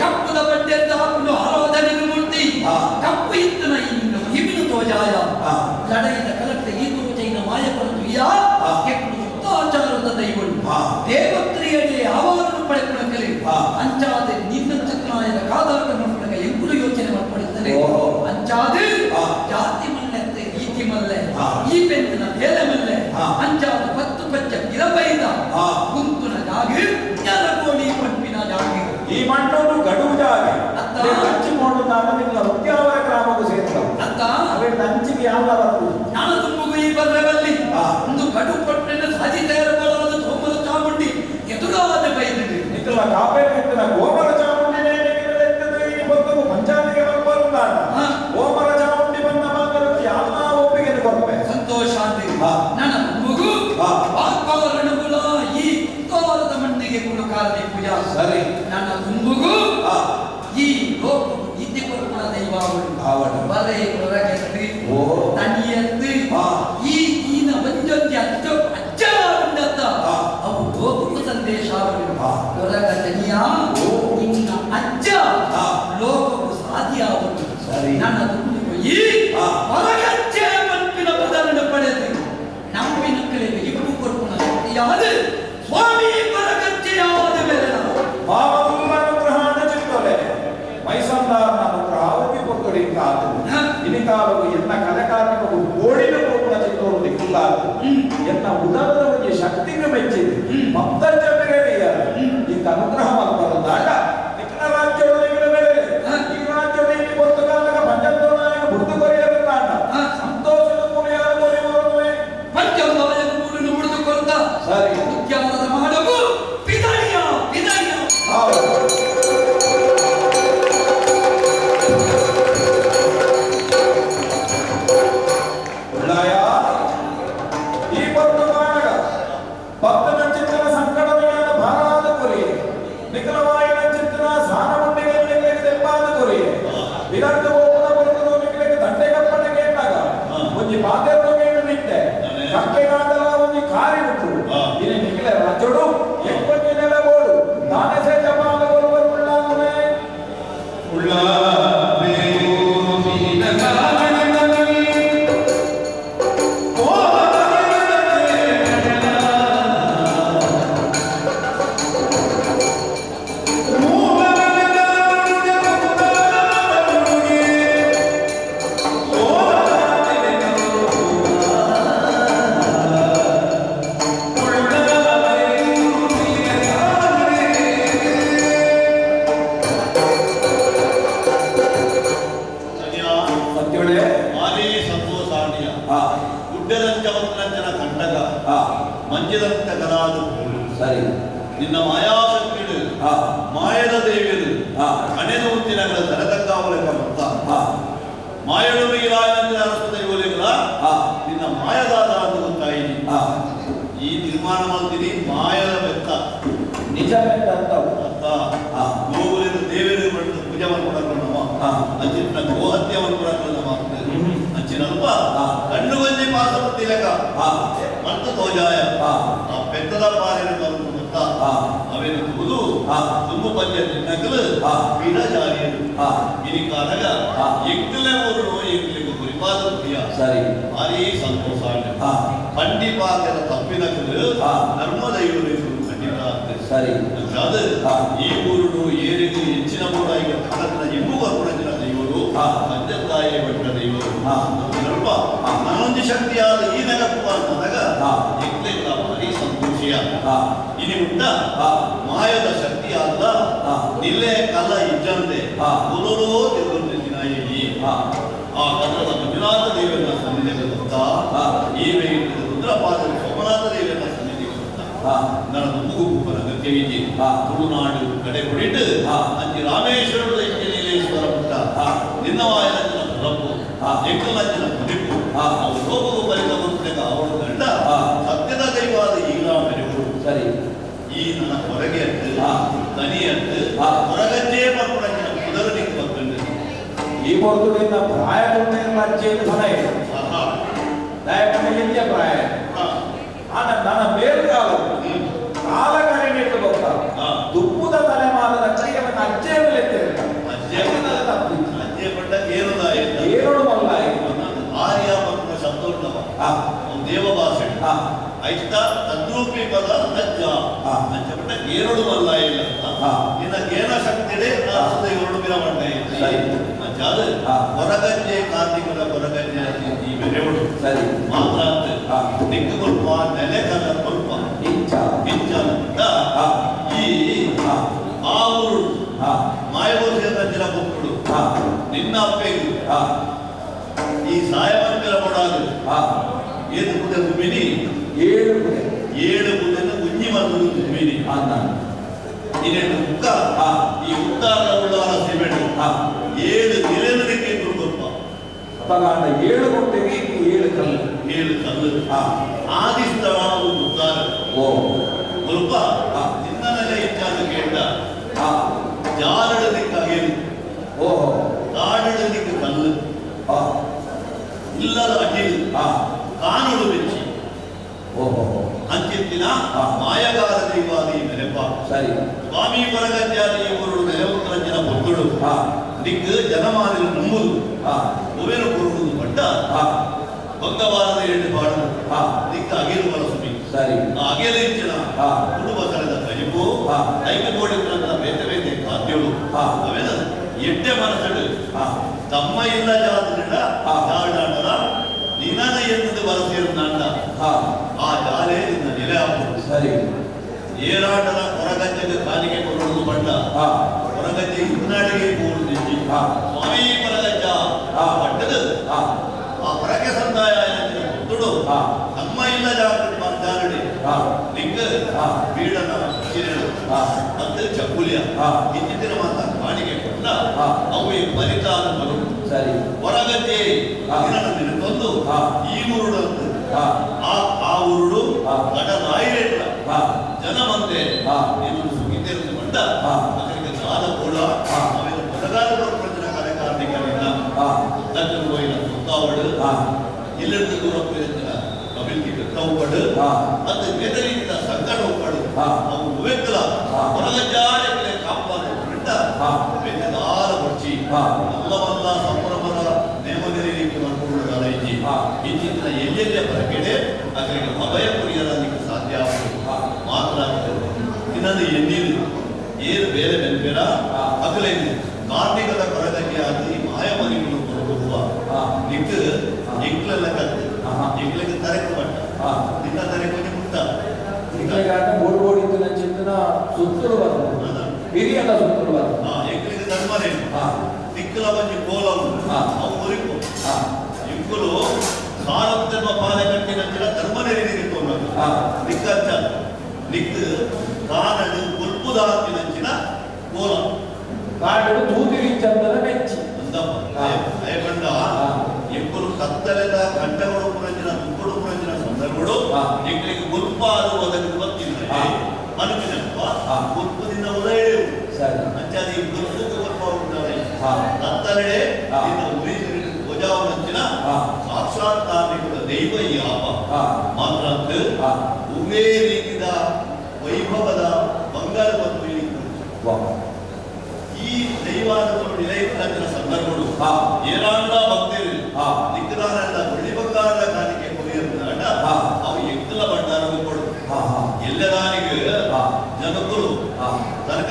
ಕಪ್ಪುದ ಬಂಡೆ ಹಾಕುಡು ಆರಾಧನೆಗೆ ಮೂರ್ತಿ ಕಪ್ಪು ಇತ್ತನ ಇನ್ನು ಹಿಮಿನು ತೋಜಾಯ ಲಡೆಯಿಂದ ಕಲಕ್ಟ ಈ ತೋಜೈನ ಮಾಯ ಪರತು ಯಾ ಕೆಟ್ಟು ಆಚಾರದ ದೈವಳು ದೇವತ್ರಿಯಡೆ ಆವಾರನು ಪಡೆಕೊಳ್ಳಲಿ ಅಂಚಾದ ನಿನ್ನ ಚಕ್ರಾಯದ ಕಾದಾಟ ನೋಡಿದಾಗ ಎಂಬುದು ಯೋಚನೆ ಮಾಡ್ಕೊಳ್ತಾರೆ ಅಂಚಾದ ಜಾತಿ ಮಲ್ಲೆತ್ತೆ ರೀತಿ ಮಲ್ಲೆ ಈ ಬೆಂತಿನ ಬೇಲೆ ಮಲ್ಲೆ ಅಂಚಾದ ಪತ್ತು ಪಚ್ಚ ಗಿರಬೈದ ಕುಂತುನ ಜಾಗಿ ಜ್ಞಾನಗೋಡಿ ಪಂಪಿನ ಜಾಗಿ ಈ ಮಣ್ಣು ಗಡುವು ಜಾಗಿ ಅತ್ತ ಹಂಚಿ ಮಾಡು ನಾನು ನಿನ್ನ ಉದ್ಯಾವರ ಗ್ರಾಮಕ್ಕೂ ಸೇರ್ತಾವ ಅತ್ತ ಅವೇ ಹಂಚಿಗೆ ಯಾವ ಬರ್ತು ನಾನು ತುಂಬುಗು ಈ ಬರ್ರವಲ್ಲಿ ಒಂದು ಗಡು ಪಟ್ಟಿನ ಸಾಧಿ ತಯಾರಬಾರದ ಸೋಮರ ಚಾಮುಂಡಿ ಎದುರಾದ ಬೈದಿದೆ ನಿಖಲ ಕಾಪೇರ ಎತ್ತಿನ ಗೋಮರ ಚಾಮುಂಡಿನೇ ಎತ್ತದು ಈ ಬಂದು ಪಂಚಾಯತಿಗೆ ಬರ್ಬಾರ ಗೋಮರ ಚಾಮುಂಡಿ ಬಂದ ಮಾತರು ಯಾವ ಒಪ್ಪಿಗೆ ಕೊಡ್ಬೇಕು ಸಂತೋಷ ಅಂದಿ ನನ್ನ ಮಗು ವಾಕ್ಪಾರಣಗುಳ ಈ ಕಾಲದ ಮಣ್ಣಿಗೆ ಕುಳುಕಾರದೆ ಪೂಜಾ ಸರಿ ನನ್ನ ತುಂಬುಗು ಈ ಲೋಕ ಇದ್ದಿ ಕೊಡುವ ದೈವಾವಳು ಬರೇ ಹೊರಗೆತ್ತಿ ತಣಿಯತ್ತಿ ಈ ಈನ ಒಂದೊಂದು ಅಜ್ಜ ಉಂಡತ್ತ ಅವು ಲೋಕಕ್ಕೂ ಸಂದೇಶ ಹೊರಗ ತನಿಯ ನಿನ್ನ ಅಜ್ಜ ಲೋಕಕ್ಕೂ ಸಾಧ್ಯ ಆಗುವುದು ನನ್ನ ತುಂಬುಗು ಈ ಹೊರಗಜ್ಜೆ ಮನ್ಪಿನ ಪದವನ್ನು ಪಡೆದು ನಂಬಿನ ಕಲೆಗೆ ಇಬ್ಬರು ಕೊಡುವ ಶಕ್ತಿಯಾದ ಸ್ವಾಮಿ ಹೊರಗಜ್ಜೆಯಾದ ಮೇಲೆ ಭಾವನುಗ್ರಹಣ ಚಿತ್ತೊಲೆ ಮೈಸಂದಾರನ ಅನುಗ್ರಹ ಅವರಿಗೆ ಕೊಟ್ಟೊಡಿ ಕಾದು ಇನಿ ಕಾಲವು ಎನ್ನ ಕಲೆಕಾರನಿಗೂ ಓಡಿನ ಹೋಗುವ ಚಿತ್ತೋರು ದಿಕ್ಕುಲ್ಲಾದು ಎನ್ನ ಉದರದ ಬಗ್ಗೆ ಶಕ್ತಿಗೆ ಮೆಚ್ಚಿದೆ ಮತ್ತಜ್ಜ ಬೆಳೆಯ ಇಂಥ ಅನುಗ್ರಹ ಬರುತ್ತಾಗ ನಿಖಿಲ ರಾಜ್ಯದೊಳಗಿನ ಬೆಳೆ ಈ ರಾಜ್ಯದಲ್ಲಿ ಒಂದು ಕಾಲದ ಪಂಚನಾಯಕ ಬುಡ್ದು ಕೊರೆಯಬೇಕಾದ ಸಂತೋಷದ ಮೂಲ ಯಾರು ಕೊರೆಯುವವೇ ಪಂಚನಾಯಕ ಮೂಡನ್ನು ಮುಡಿದು ಕೊರತ ಸರಿ ಮುಖ್ಯವಾದ ಮಾಡವು ಪಿದಳಿಯ ಹೌದು ಈ ಪತ್ತು ಕಾರಣ ಭಕ್ತನ ಚಿತ್ತನ ಸಂಕಟದ ಭಾರಾದ ಕೊರಿ ನಿಖಲವಾಯಿನ ಚಿತ್ತನ ಸಾನ ಮುಂಡಿಗೆ ತೆಪ್ಪಾದ ಕೊರಿ ವಿರಾಟ ಹೋಗುವ ಬರುವುದು ನಿಖಲಿಗೆ ದಂಡೆಗಪ್ಪಣೆಗೆ ಎಂದಾಗ ಒಂಜಿ ಪಾತ್ರೆ ನಿಟ್ಟೆ ಕಕ್ಕೆಗಾದಲ ಒಂಜಿ ಕಾರಿ ಬಿಟ್ಟು ಇನ್ನು ನಿಖಲೆ ರಾಜೋಡು ಎಕ್ಕೊಂಜಿ ನೆಲಗೋಡು ನಾನೇ ಸೇಜ ಪಾಲಗಳು ಉಳ್ಳಾಗುವೆ ಮಂಜಿದಂತ ಕಲಾದು ಸರಿ ನಿನ್ನ ಮಾಯಾಶಕ್ತಿಗಳು ಮಾಯದ ದೇವಿಯರು ಅಣೆದು ಹುಟ್ಟಿನಗಳ ತರತಕ್ಕಾವಲಕ ಭಕ್ತ ಮಾಯಳು ಮೀರಾಯನಂದ ಅರಸು ದೈವಲಿಗಳ ನಿನ್ನ ಮಾಯದಾದ ಅಂತ ಗೊತ್ತಾಯಿನಿ ಈ ನಿರ್ಮಾಣ ಮಾಡ್ತೀನಿ ಮಾಯದ ಬೆತ್ತ ನಿಜ ಬೆತ್ತ ಅಂತ ಗೋಗುಲಿನ ದೇವರು ಮಾಡಿದ ಪೂಜೆ ಮಾಡ್ಕೊಡಮ್ಮ ಅಂಚಿನ ಗೋಹತ್ಯವನ್ನು ಕೊಡಮ್ಮ ಅಂಚಿನಲ್ಪ ಕಣ್ಣು ಗಂಜಿ ಮಾಸ ತಿಲಕ ಮತ್ತು ತೋಜಾಯ ಆ ಬೆತ್ತದ ಪಾಲಿನ ಬರುವುದು ಗೊತ್ತಾ ಅವೇನು ತೂದು ತುಂಬ ಪದ್ಯ ನಗಲು ಬೀಡ ಜಾರಿಯರು ಇನಿ ಕಾಲಗ ಎಗ್ಗಲೆ ಊರು ಎಗ್ಗಲಿಗೆ ಗುರಿ ಶ್ರೀಪಾದಂತಿಯ ಸರಿ ಭಾರಿ ಸಂತೋಷ ಹಾ ಪಂಡಿಪಾದರ ತಪ್ಪಿನ ಹಾ. ಧರ್ಮದ ಇವರು ಖಂಡಿತ ಆಗ್ತದೆ ಸರಿ ಅದು ಹಾ. ಈ ಊರುಡು ಏರಿಗೂ ಹೆಚ್ಚಿನ ಕೂಡ ಈಗ ಕನ್ನಡದ ಇನ್ನೂ ವರ್ಗುಣಜಿನ ದೈವರು ಹಾ. ತಂದೆ ಬಟ್ಟದ ಇವರು ಹಾ. ಸ್ವಲ್ಪ ಹಾ. ನಾನೊಂದು ಶಕ್ತಿಯಾದ ಈ ನೆನಪು ಅಂದಾಗ ಹಾ. ಎಕ್ಲೆಲ್ಲ ಭಾರಿ ಸಂತೋಷಿಯ ಹಾ ಇನಿ ಉಂಟ ಹಾ ಮಾಯದ ಶಕ್ತಿಯಾದ ಹಾ. ನಿಲ್ಲೆ ಕಲ ಇಜ್ಜಂದೆ ಹಾ. ಮೊದಲೋ ತಿರುಗಿ ಹಾ ಆ ಕನ್ನಡದ ಮಂಜುನಾಥ ದೇವರ ಸನ್ನಿಧಿಗೆ ಗೊತ್ತಾ ಹಾ. ಈ ವೇಳೆ ರುದ್ರಪಾದ ಸೋಮನಾಥ ದೇವರ ಸನ್ನಿಧಿಗೆ ಗೊತ್ತಾ ಹಾ ನನ್ನ ಮುಗುಗುಪ್ಪನ ಗತಿವಿಜಿ ಹಾ. ತುಳುನಾಡು ಕಡೆ ಕುಡಿದು ಹಾ. ಅಂಚಿ ರಾಮೇಶ್ವರದ ಇಂಜಿನೀಲೇಶ್ವರ ಪುಟ್ಟ ಹಾ. ನಿನ್ನವಾಯನಂಚಿನ ಹೊರಪು ಹಾ. ಎಕ್ಕಲಂಚಿನ ಕುದಿಪು ಹಾ. ಅವರು ಲೋಕವು ಬಲಿತ ಬಂದಾಗ ಅವಳು ಗಂಡ ಹಾ. ಸತ್ಯದ ದೈವಾದ ಈಗಲ ಮೆರೆವು ಸರಿ ಈ ನನ್ನ ಹೊರಗೆ ಅತ್ತು ಹಾ. ದನಿ ಅತ್ತು ಹಾ. ಹೊರಗಜ್ಜೆ ಬರ್ಕೊಂಡಂಚಿನ ಕುದರು ನಿಂತು ಬಂದು ಈ ಹೊರತುಡಿನ ಪ್ರಾಯಗೊಂಡ ಅಜ್ಜೆಯನ್ನು ಮನ ಇದೆ ಆಹಾ. ದಯಕಣ್ಣ ಎಂದೇ ಪ್ರಾಯ ಹಾ. ನನ್ನ ಮೇಲ್ಕಾಲ ಕಾಲಕರಣಿಟ್ಟು ಗೊತ್ತ ಹಾ. ದುಪ್ಪುದ ತಲೆಮಾರದ ಕೈಯನ್ನು ಅಜ್ಜೆ ಮೇಲೆ ಅಜ್ಜೆ ಪಟ್ಟ ಏನುದಾಯ ಏರೋಡು ಮಲ್ಲ ಆರ್ಯ ಮತ್ತು ಶಬ್ದ ಉಂಟವ ಹಾ ದೇವ ಭಾಷೆ ಹಾ ಐತ ತದ್ರೂಪಿ ಪದ ಅಜ್ಜ ಹಾ. ಅಂಚ ಪಟ್ಟ ಏರೋಡು ಮಲ್ಲ ಇಲ್ಲ ಹಾ. ನಿನ್ನ ಗೇನ ಶಕ್ತಿಡೆ ಅರ್ಥದ ಏರೋಡು ಬಿರ ಮಂಡ ಸರಿ. ಅಂಚಾದ ಹಾ. ಹೊರಗಜ್ಜೆ ಕಾರ್ತಿಕದ ಹೊರಗಜ್ಜೆ ಈ ಬೆರೆವಡು ಸರಿ ಮಾತ್ರ ಹಾ. ದಿಕ್ಕು ಕೊಲ್ಪ ನೆಲೆ ಕಲ ಕೊಲ್ಪ ಇಂಚ ಕಿಂಚ ಹಾ. ಈ ಹಾ ಆ ಊರು ಹಾ ಮಾಯಬೋಧಿ ರಜ್ಜನ ಕೊಪ್ಪಳು ಹಾ ನಿನ್ನ ಅಪ್ಪೆಗೂ ಹಾ ಈ ಸಾಯವಂತರ ಕೊಡಾದು ಹಾ ಏದು ಬುಡ ದುಮಿನಿ ಏಳು ಕಡೆ ಏಳು ಬುಡನ ಗುಂಜಿ ಮರದು ದುಮಿನಿ ಅನ್ನ ಇನ್ನೆರಡು ಮುಖ ಹಾ. ಈ ಉತ್ತಾರ ಉಳ್ಳಾರ ಸಿಮೆಂಟ್ ಹಾ ಏಳು ನಿಲೆನದಕ್ಕೆ ಗುರುಗೊಪ್ಪ ತಗಾಂಡ ಏಳು ಕೊಟ್ಟೆಗೆ ಏಳು ಕಲ್ಲು ಏಳು ಕಲ್ಲು ಹಾ ಆದಿಸ್ಥಳ ಒಂದು ಉತ್ತಾರ ಓ ಗುರುಪ ಹಾ. ನಿನ್ನನೆಲೆ ಇಚ್ಛಾದ ಕೇಂದ್ರ ಹಾ ಜಾರಡದಿಕ್ಕ ಏಳು ಓಹೋ ಕಾಡಡದಿಕ್ಕ ಕಲ್ಲು ಹಾ ಇಲ್ಲದ ಅಡ್ಡಿಲು ಹಾ ಕಾನುಡು ಬೆಚ್ಚಿ ಓಹೋ ಅಂಚಿತ್ತಿನ ಹಾ. ಮಾಯಗಾರ ದೈವಾದಿ ನೆನಪ ಸರಿ ಸ್ವಾಮಿ ಪರಗಜ್ಜಾದಿ ಇವರು ನೆಲವುತ್ತರಂಜನ ಭಕ್ತುಡು ಹಾ ದಿಕ್ಕು ಜನಮಾದಿರು ನಂಬುದು ಹಾ ಒವೆನು ಕೊರುವುದು ಪಟ್ಟ ಹಾ ಭಂಗವಾರದ ಎರಡು ಬಾಡುದು ಹಾ ದಿಕ್ಕ ಅಗಿಲು ಬಳಸುವಿ ಸರಿ ಆ ಅಗಿಲು ಇಚ್ಚಿನ ಹಾ. ಕುಟುಂಬ ಕಳೆದ ಕಜಿಪು ಹಾ. ಐದು ಕೋಡಿ ಬೇತೆ ಬೇತೆ ಖಾದ್ಯಗಳು ಹಾ. ಅವೇನ ಎಡ್ಡೆ ಮನಸ್ಸಡು ಹಾ ತಮ್ಮ ಇಲ್ಲ ಜಾತಿನ ಹಾ. ಜಾಡಾಡರ ನಿನನ ಎನ್ನುವುದು ಬರಸಿರುತ್ತಾಂಡ ಹಾ ಆ ಜಾಲೆ ನಿನ್ನ ನೆಲೆ ಹಾಕುವುದು ಸರಿ ಏರಾಟದ ಹೊರಗಜ್ಜೆಗೆ ಕಾಲಿಗೆ ಕೊಡುವುದು ಬಂಡ ಹಾ ಹೊರಗಜ್ಜೆ ಹಿನ್ನಾಡಿಗೆ ಕೂಡುದು ನಿಂಜಿ ಹಾ. ಸ್ವಾಮಿ ಪರಗಜ್ಜ ಹಾ. ಪಟ್ಟದು ಹಾ ಆ ಹೊರಗೆ ಸಂದಾಯ ಕೊಟ್ಟುಡು ಹಾ. ತಮ್ಮ ಇಲ್ಲ ಜಾರಡಿ ಹಾ ಲಿಂಗ ಹಾ. ಬೀಡನ ಚಿರಳು ಹಾ ಮತ್ತು ಚಪ್ಪುಲಿಯ ಹಾ. ಇತ್ತೀಚಿನ ಮಾತ ಕಾಣಿಗೆ ಕೊಟ್ಟ ಹಾ. ಅವು ಫಲಿತಾನ ಬರು ಸರಿ ಹೊರಗಜ್ಜೆ ಹಾ. ತಂದು ಹಾ. ಈ ಊರುಡು ಅಂತ ಹಾ ಆ ಊರುಡು ಹಾ. ಗಡದಾಯಿರೇಟ್ಲ ಹಾ ಜನ ಮಂದೆ ಹಾ. ನೀನು ಸುಗಿದ್ದೇನೆ ಬಂದ ಹಾ. ಅದಕ್ಕೆ ಸಾಲ ಕೂಡ ಹಾ. ಆಮೇಲೆ ಹೊರಗಾಲ ಪ್ರಚನ ಕಾರ್ಯಕಾರಣಿಕರಿಂದ ಹಾ ದಕ್ಷಿಣ ಹೋಯಿನ ಸುತ್ತಾವಡು ಹಾ ಇಲ್ಲಿಂದ ದೂರ ಕವಿಲ್ತಿ ಕಟ್ಟವುಪಡು ಹಾ. ಮತ್ತು ಬೆದರಿಯಿಂದ ಸಂಕಟ ಉಪ್ಪಡು ಹಾ. ಅವು ಉವೆಕ್ಕಲ ಹಾ. ಹೊರಗಜ್ಜಾರೆ ಕಾಪಾಡು ಬಿಟ್ಟ ಹಾ. ಬೆದ್ದದಾರ ಬಡ್ಚಿ ಹಾ. ಅಲ್ಲವಲ್ಲ ಸಂಭ್ರಮದ ನೇಮದಿರಿಗೆ ಬರ್ಕೊಳ್ಳುವುದಾರ ಇಜ್ಜಿ ಹಾ. ಇಜ್ಜಿನ ಎಲ್ಲೆಲ್ಲೇ ಬರಕೆಡೆ ಅದರಿಗೆ ಅಭಯ ಪುರಿಯಲಿಕ್ಕೆ ಸಾಧ್ಯ ಆಗುವುದು ಹಾ. ಮಾತ್ರ ಇನ್ನೊಂದು ಎನ್ನಿದು ಏನು ಬೇರೆ ಬೆನ್ಬೇರ ಹಾ. ಅಗಲೇನು ಕಾರ್ಮಿಕದ ಹೊರಗಜ್ಜೆ ಆಗಿ ಮಾಯಮನಿಗಳು ಬರುವ ಹಾ. ನಿಕ್ಕು ಎಂಕ್ಲೆಲ್ಲ ಕತ್ತು ಆಹಾ. ಎಂಕ್ಲೆಗೆ ತರಕು ಪಟ್ಟ ಹಾ ನಿನ್ನ ತಲೆ ಕೊಂಚ ಮುಟ್ಟ ಇಂಗ್ಲೆಂಡ್ ಬೋರ್ಡ್ ಬೋರ್ಡ್ ಚಿಂತನ ಸುತ್ತಲು ಬರ್ತದೆ ಹಿರಿಯಲ್ಲ ಸುತ್ತಲು ಬರ್ತದೆ ಎಂಕ್ಲೆಗೆ ಧರ್ಮನೇ ಹಾ ದಿಕ್ಕಲ ಬಂದು ಗೋಲವು ಹಾ. ಅವು ಉರಿಕು ಹಾ ಇಂಕುಲು ಸಾರತ್ವ ಪಾದ ಕಟ್ಟಿನ ಧರ್ಮನೇ ನಿಂತು ಹಾ. ದಿಕ್ಕಂಚ ದಿಕ್ಕು ಕಾನಡು ಕೊಲ್ಪುದಾತಿನಂಚಿನ ಗೋಲ ಕಾಡು ತೂತಿರಿ ಚಂದನ ಮೆಚ್ಚಿ ಹಾ. ಅಯಕೊಂಡ ಹಾ. ಎಂಕುಲು ಕತ್ತಲೆದ ಗಂಟಗಳು ಪುರಂಜಿನ ದುಕ್ಕಡು ಪುರಂಜಿನ ಸಂದರ್ಭಗಳು ಹಾ. ಎಂಕಲಿಗೆ ಗುರುಪಾದು ಒದಗಿ ಬರ್ತಿದ್ರೆ ಹಾ. ಮನುಷ್ಯನಪ್ಪ ಹಾ. ಗುರುಪದಿಂದ ಉದಯವು ಸರಿ ಅಂಚಾದಿ ಗುರುಪು ಗುರುಪ ಉಂಟಾರೆ ಹಾ. ಕತ್ತಲೆಡೆ ಹಾ. ಭುಜಾವನಂಚಿನ ಹಾ. ಸಾಕ್ಷಾತ್ ಕಾರ್ಮಿಕದ ದೈವ ಈ ಆಪ ಹಾ. ಮಾತ್ರ ಹಾ. ಉಮೇ ರೀತಿದ ವೈಭವದ ಬಂಗಾರ ಮತ್ತು ವಾ ಈ ದೈವಾನುಗಳು ನಿಲಯಿತ ಸಂದರ್ಭಗಳು ಹಾ. ಏರಾಂಡ ಭಕ್ತರು ಹಾ. ದಿಕ್ಕ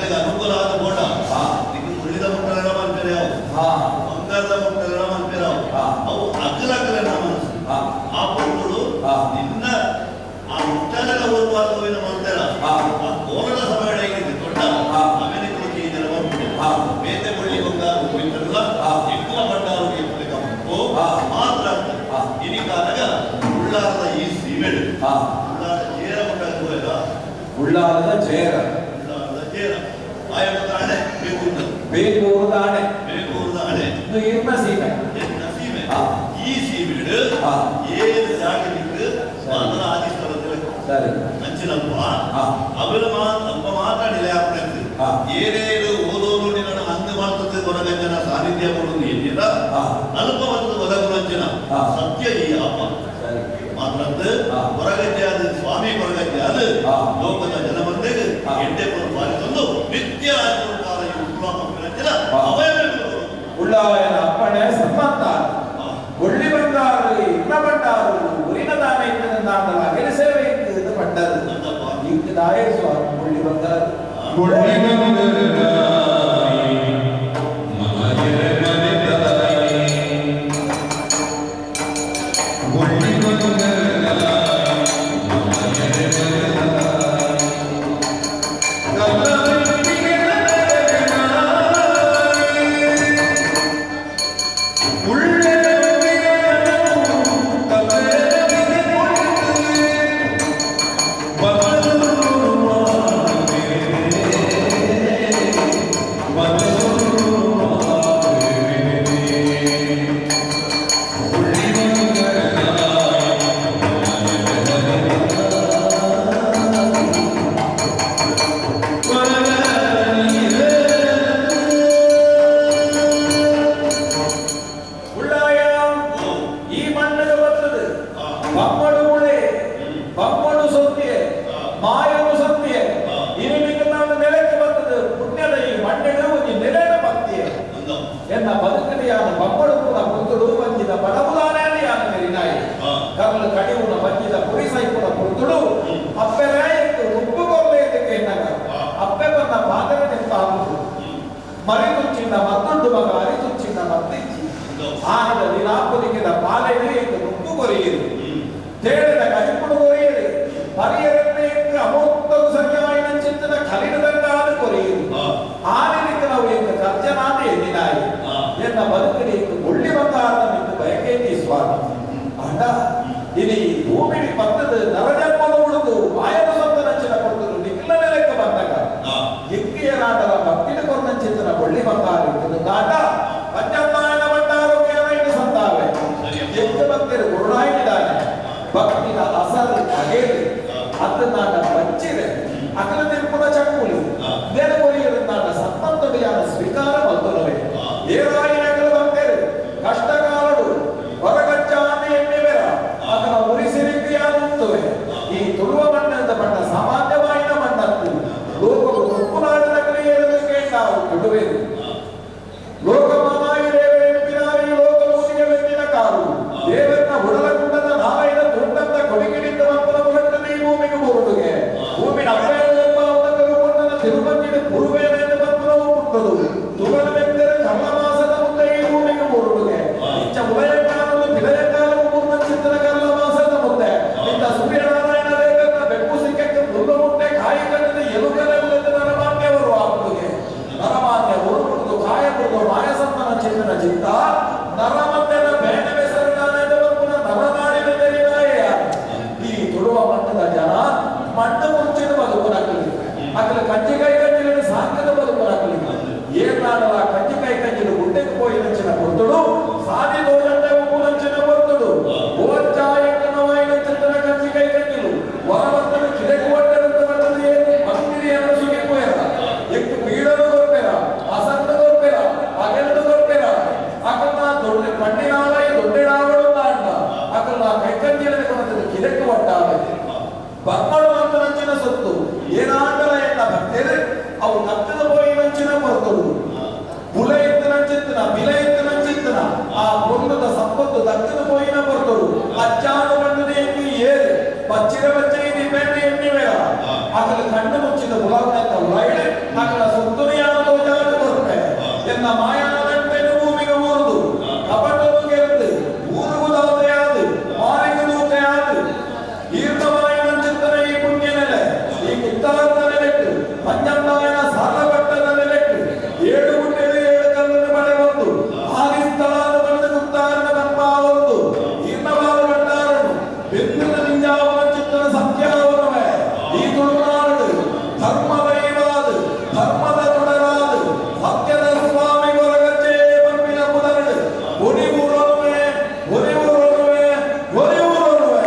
ಅಕ್ಕಲಿಗೆ ಅನುಕೂಲ ಆದ ಬೋಡ ನಿಮಗೆ ಮುಳ್ಳಿದ ಮುಟ್ಟಲೆಲ್ಲ ಮಾಡ್ತಾರೆ ಬಂಗಾರದ ಮುಟ್ಟಲೆಲ್ಲ ಮಾಡ್ತಾರೆ ಅವು ಅಕ್ಕಲಕ್ಕಲೆಲ್ಲ ಮನಸ್ಸು ಆ ಪುರುಗಳು ನಿನ್ನ ಆ ಮುಟ್ಟಲೆಲ್ಲ ಓದುವಾಗುವಿನ ಮಾಡ್ತಾರ ಆ ಕೋಲದ ಸಮಯ ಹೇಗಿದೆ ದೊಡ್ಡ ಅಮೇಲೆ ಕೃತಿ ಇದೆಲ್ಲ ಮಾಡ್ಬಿಟ್ಟು ಬೇತೆ ಮುಳ್ಳಿ ಬಂಗಾರ ಹೋಗಿದ್ದಲ್ಲ ఎక్కువ ಬಂಡಾರು ಮಾತ್ರ ಇನಿ ಕಾಲಗ ಉಳ್ಳಾರದ ಈ ಸೀಮೆಡು ಉಳ್ಳಾದ ಜೇರ ಮುಟ್ಟ ಉಳ್ಳಾರದ ಜೇರ ಆಯನ ಆಣೆ ಬೇಗೂರದ ಆಣೆ ಬೇಗೂರದ ಆಣೆ ಇದು ಎನ್ನ ಸೀಮೆ ಸೀಮೆ ಈ ಸೀಮೆಡು ಏನು ಜಾಗಲಿಕ್ಕೆ ಮಾತ್ರ ಆದಿಸ್ತರದಲ್ಲಿ ಸರಿ ಅಂಚಿನಪ್ಪ ಅವರು ನಮ್ಮ ಮಾತಾಡಿಲ್ಲ ಯಾಕೆ ಏನೇನು ಓದೋನು ನನ್ನ ಅಂದು ಮಾಡ್ತದೆ ಹೊರಗಂಜನ ಸಾನ್ನಿಧ್ಯ ಕೊಡುವುದು ಏನಿಲ್ಲ ಅಲ್ಪವಂತ ಹೊರಗುರಂಜನ ಸತ್ಯ ಈ ಅಪ್ಪ ಮಾತ್ರ ಹೊರಗಜ್ಜಾದ ಸ್ವಾಮಿ ಹೊರಗಜ್ಜಾದ ಲೋಕದ ಜನಬಂಧೆಗೆ ಎಡ್ಡೆ ಪಾಲಿಸಲು ನಿತ್ಯ ಕಾಲ ಉತ್ಪನ್ನ ಉಳ್ಳಾಯನ ಅಪ್ಪಣೆ ಸಂಬಂಧ ಒಳ್ಳಿ ಬಂಗಾರು ಇನ್ನ ಬಂಡಾರು ಉರಿನ ದಾನ ಇದ್ದನಾದಲ ಗೆಲಿಸೇವೆ ಇದು ಪಟ್ಟರು ಇಂಕದಾಯ ಸ್ವಾಮಿ ಒಳ್ಳಿ ಬಂಗಾರು ಮರಿತುಚ್ಚಿನ ಮತ್ತೊಂದು ಮಗ ಅರಿತುಚ್ಚಿನ ಮತ್ತಿಚ್ಚಿ ಆನದ ನಿರಾಪುಲಿಗಿದ ಪಾಲೆಗೆ ಇದು ನುಪ್ಪು ಕೊರಿಯಿರು ತೇಳಿದ ಕಲಿಪುಡು ಕೊರಿಯಿರು ಪರಿಯರನ್ನೇಕ್ಕೆ ಅಮೋಕ್ತವು ಸರಿಯಾಯಿನ ಚಿತ್ತದ ಕಲಿನದಂಗಾದ ಕೊರಿಯಿರು ಆನಿನಿಕ್ಕೆ ನಾವು ಈಗ ಕರ್ಜನಾದ ಎನ್ನಿನಾಯಿ ಎನ್ನ ಬದುಕಲಿಕ್ಕೆ ಒಳ್ಳಿ ಬಂಗಾರದ ಮಿತ್ತು ಬಯಕೇತಿ ಸ್ವಾಮಿ ಅಣ್ಣ ಇನಿ ಭೂಮಿಡಿ ಪತ್ತದ ನರಜನ್ಮದ ಉಳಿದು ಆಯನ ಸಂತನಂಚಿನ ಕೊಡುವುದು ನಿಖಿಲ ನೆಲಕ್ಕೆ ಬಂದಾಗ ಎಂಗಿಯನಾದರ ಭಕ್ತಿನ ಕೊರಂಚಿತನ ಒಳ್ಳಿ ಬಂಗಾರ ಇದ್ದದು ದಾಟ ಪಂಚಮಾಯನ ಬಂಡಾರೋಗ್ಯನ ಸಂತಾವೆ ಎಂಟು ಭಕ್ತರು ಗುರುನಾಯಿದ್ದಾನೆ ಭಕ್ತಿನ ಅಸರು ಅಗೇಲಿ ಅದನ್ನಾಡ ಬಚ್ಚಿದೆ ಅಕಲ ತಿರುಪುನ ಚಕ್ಕುಲಿ ನೆನಪೊಲಿಯದನ್ನಾಡ ಸತ್ತಂತೊಡೆಯಾದ ಸ್ವೀಕಾರ ಮಲ್ತನವೇ ಏರಾಯಿನಗಳು ಭಕ್ತರು ಕಷ್ಟಕಾಲಡು ಹೊರಗಚ್ಚಾನೆ ಎನ್ನಿವೆರ ಅದನ್ನ ಉರಿಸಿರಿಕೆಯಾಗುತ್ತವೆ ಈ ತುಳುವ ಮಣ್ಣದ ಬಣ್ಣ ಸಾಮಾನ್ಯವಾಯಿನ ಮಣ್ಣತ್ತು ಲೋಕವು ತುಪ್ಪುನಾಡಿನ ಕ್ರಿಯೆಯದಕ್ಕೆ ನಾವು ಬಿಡುವೆನು ಲೋಕಮಾನಾಯಿ ದೇವರೆಂಪಿನಾರಿ ಲೋಕಮೂಸಿಗೆ ಬೆನ್ನಿನ ಕಾರು ದೇವರನ್ನ ಹುಡಲಗುಂಡದ ನಾರಾಯಣ ದುಡ್ಡಂತ ಕೊಡಿಗಿಡಿದ್ದ ಮಕ್ಕಳ ಹೊರಟನೆ ಈ ಭೂಮಿಗೆ ಬರುವುದುಗೆ ಭೂಮಿನ ಅಪ್ಪೆಯಲ್ಲೆಲ್ಲ ಉನ್ನತರು ಕೊಂಡನ ತಿರುಪತಿನ ಪುರುವೇನೆಂದು ಬಂಪುರವು ಮುಟ್ಟದು ತುಗನ ಬೆಂದರೆ ಕರ್ಣಮಾಸದ ಮುಂದೆ ಈ ಭೂಮಿಗೆ ಬರುವುದುಗೆ ಇಂಚ ಉದಯಕಾಲವು ಬಿಲಯಕಾಲವು ಪೂರ್ಣ ಚಿತ್ತನ ಕರ್ಣಮಾಸದ ಮುಂದೆ ಇಂಥ ಸೂರ್ಯನಾರಾಯಣ ರೇಖನ ಬೆಕ್ಕು ಸಿಕ್ಕಕ್ಕೆ ಮುರುಳು ಮುಟ್ಟೆ ಕಾಯಿ ಕಟ್ಟದ ಎಲುಗಲೆ ಉಳಿದ ನರಮಾನ್ಯವರು ಆಗುವುದುಗೆ ನರಮಾನ್ಯ ಉರುವುದು ಕಾಯ ಮುರುದು ಮಾಯಸಮ್ಮನ ಚಿತ್ತನ ಚಿತ್ತ ನರಮಂದನ ಬೇನೆ ಬೆಸರಿನಾನೆಂದ ಬಂಪುನ ನರನಾಡಿನ ತೆರಿನಾಯ ಈ ತುಳುವ ಮಟ್ಟದ ಜನ ಮಣ್ಣು ಮುಂಚಿನ ಬದುಕುನಕ್ಕಲಿ ಅಕಲ ಕಂಚಿಕೈ ಕಂಚಿನ ಸಾಂಗದ ಬದುಕುನಕ್ಕಲಿ ಏನಾಡಲ ಕಂಚಿಕೈ ಕಂಚಿನ ಗುಡ್ಡೆಗೆ ಹೋಗಿ ನಂಚಿನ ಕೊರ್ತುಡು ಸಾದಿ ದೋಜಂಡ ಉಪ್ಪು ನಂಚಿನ ಕೊರ್ತುಡು ಓಚ್ಚಾಯಕನವಾಯಿನ ಚಿತ್ತನ ಕಂಚಿಕೈ ಕಂಚಿಲು ಹೊರಬಂದನು ಕಿಡೆಗೆ ಒಟ್ಟರಂತ ಬರ್ತದೆ ಏನು ಮಂದಿರಿಯನ್ನು ಸುಗಿಪೋಯರ ಎಷ್ಟು ಬೀಳಲು ಗೊರ್ಪೆರ ಅಸಂತ ಗೊರ್ಪೆರ ಅಗೆಲ್ದು ಗೊರ್ಪೆರ ಅಕಲ್ನ ದೊಡ್ಡ ಕಣ್ಣಿನಾಲಯ ದೊಡ್ಡಡಾವಳು ಅಂಡ ಅಕಲ್ನ ಕೈಕಂಚಿನ ಕೊಡುತ್ತದೆ ಕಿಡೆಗೆ ಒಟ್ಟಾವೆ ಬಂಗಳು ಅಂತ ನಂಚಿನ ಸೊತ್ತು ಏನಾಂಡಲ ಎನ್ನ ಭಕ್ತರು ಅವು ನತ್ತದ ಹೋಗಿ ನಂಚಿನ ಕೊರ್ತುಡು ಬುಲ ಎತ್ತಿನ ಚಿತ್ತನ ಬಿಲ ಎತ್ತಿನ ಚಿತ್ತನ ಆ ಪೊಂಡದ ಸಂಪತ್ತು ದಕ್ಕದ ಹೋಯಿನ ಕೊರ್ತುಡು ಅಚ್ಚಾನು ಬಂಡದ ಎಣ್ಣಿ ಏರು ಬಚ್ಚಿರ ಬಚ್ಚ ಇದು ಬೆಣ್ಣೆ ಎಣ್ಣಿ ಬೇಡ ಅಕಲ ಕಣ್ಣು ಮುಚ್ಚಿದ ಬುಲಾವಣೆ ಉಳಾಯಿಡೆ ಅಕಲ ನಿಂಜಾವನ ಚಿತ್ರ ಸತ್ಯಾವನವೇ ಈ ತುಳುನಾಡು ಧರ್ಮದ ಇವಾದು ಧರ್ಮದ ತೊಡರಾದು ಸತ್ಯದ ಸ್ವಾಮಿ ಹೊರಗಚ್ಚೆ ಪಂಪಿನ ಪುದರಡು ಒರಿವೂರೊಲುವೆ ಒರಿವೂರೊಲುವೆ ಒರಿವೂರೊಲುವೆ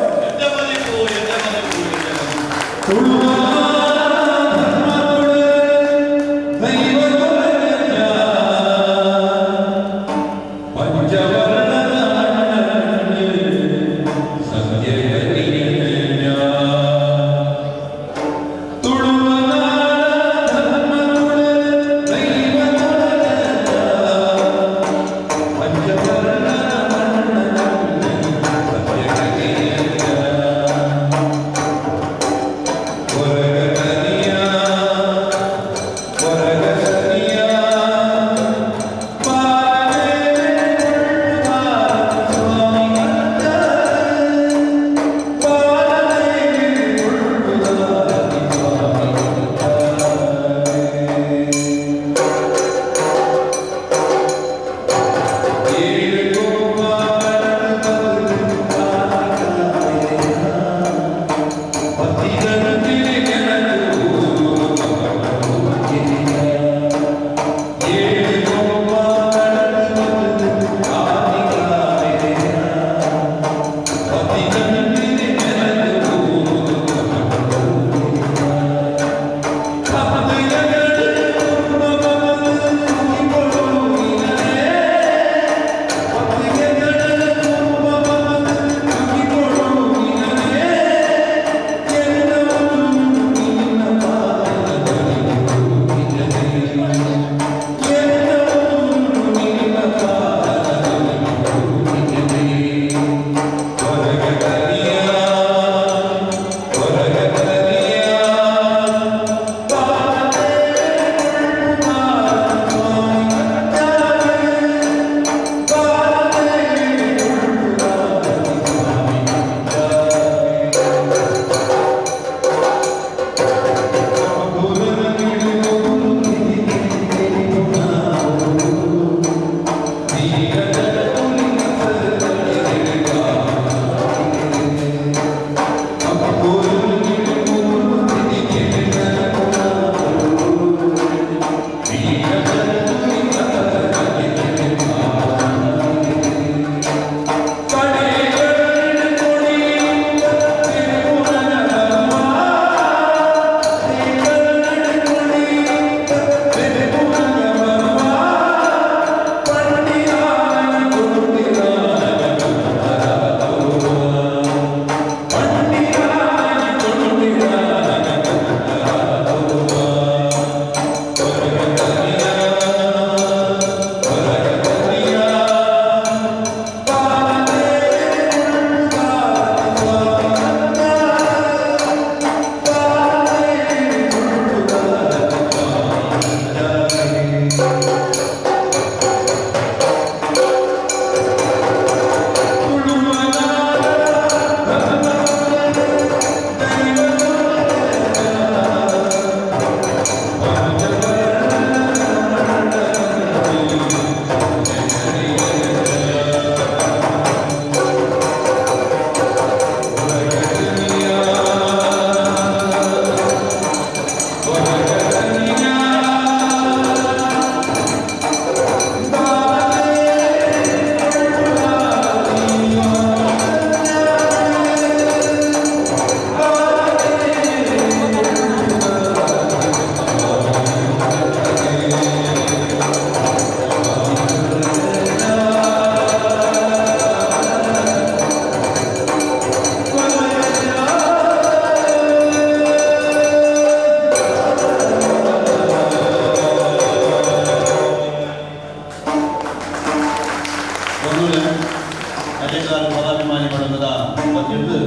ಅಧಿಕಾರಿ ಪದಾಭಿಮಾನಿ ಬಳಗದ ಇವತ್ತಿಂದು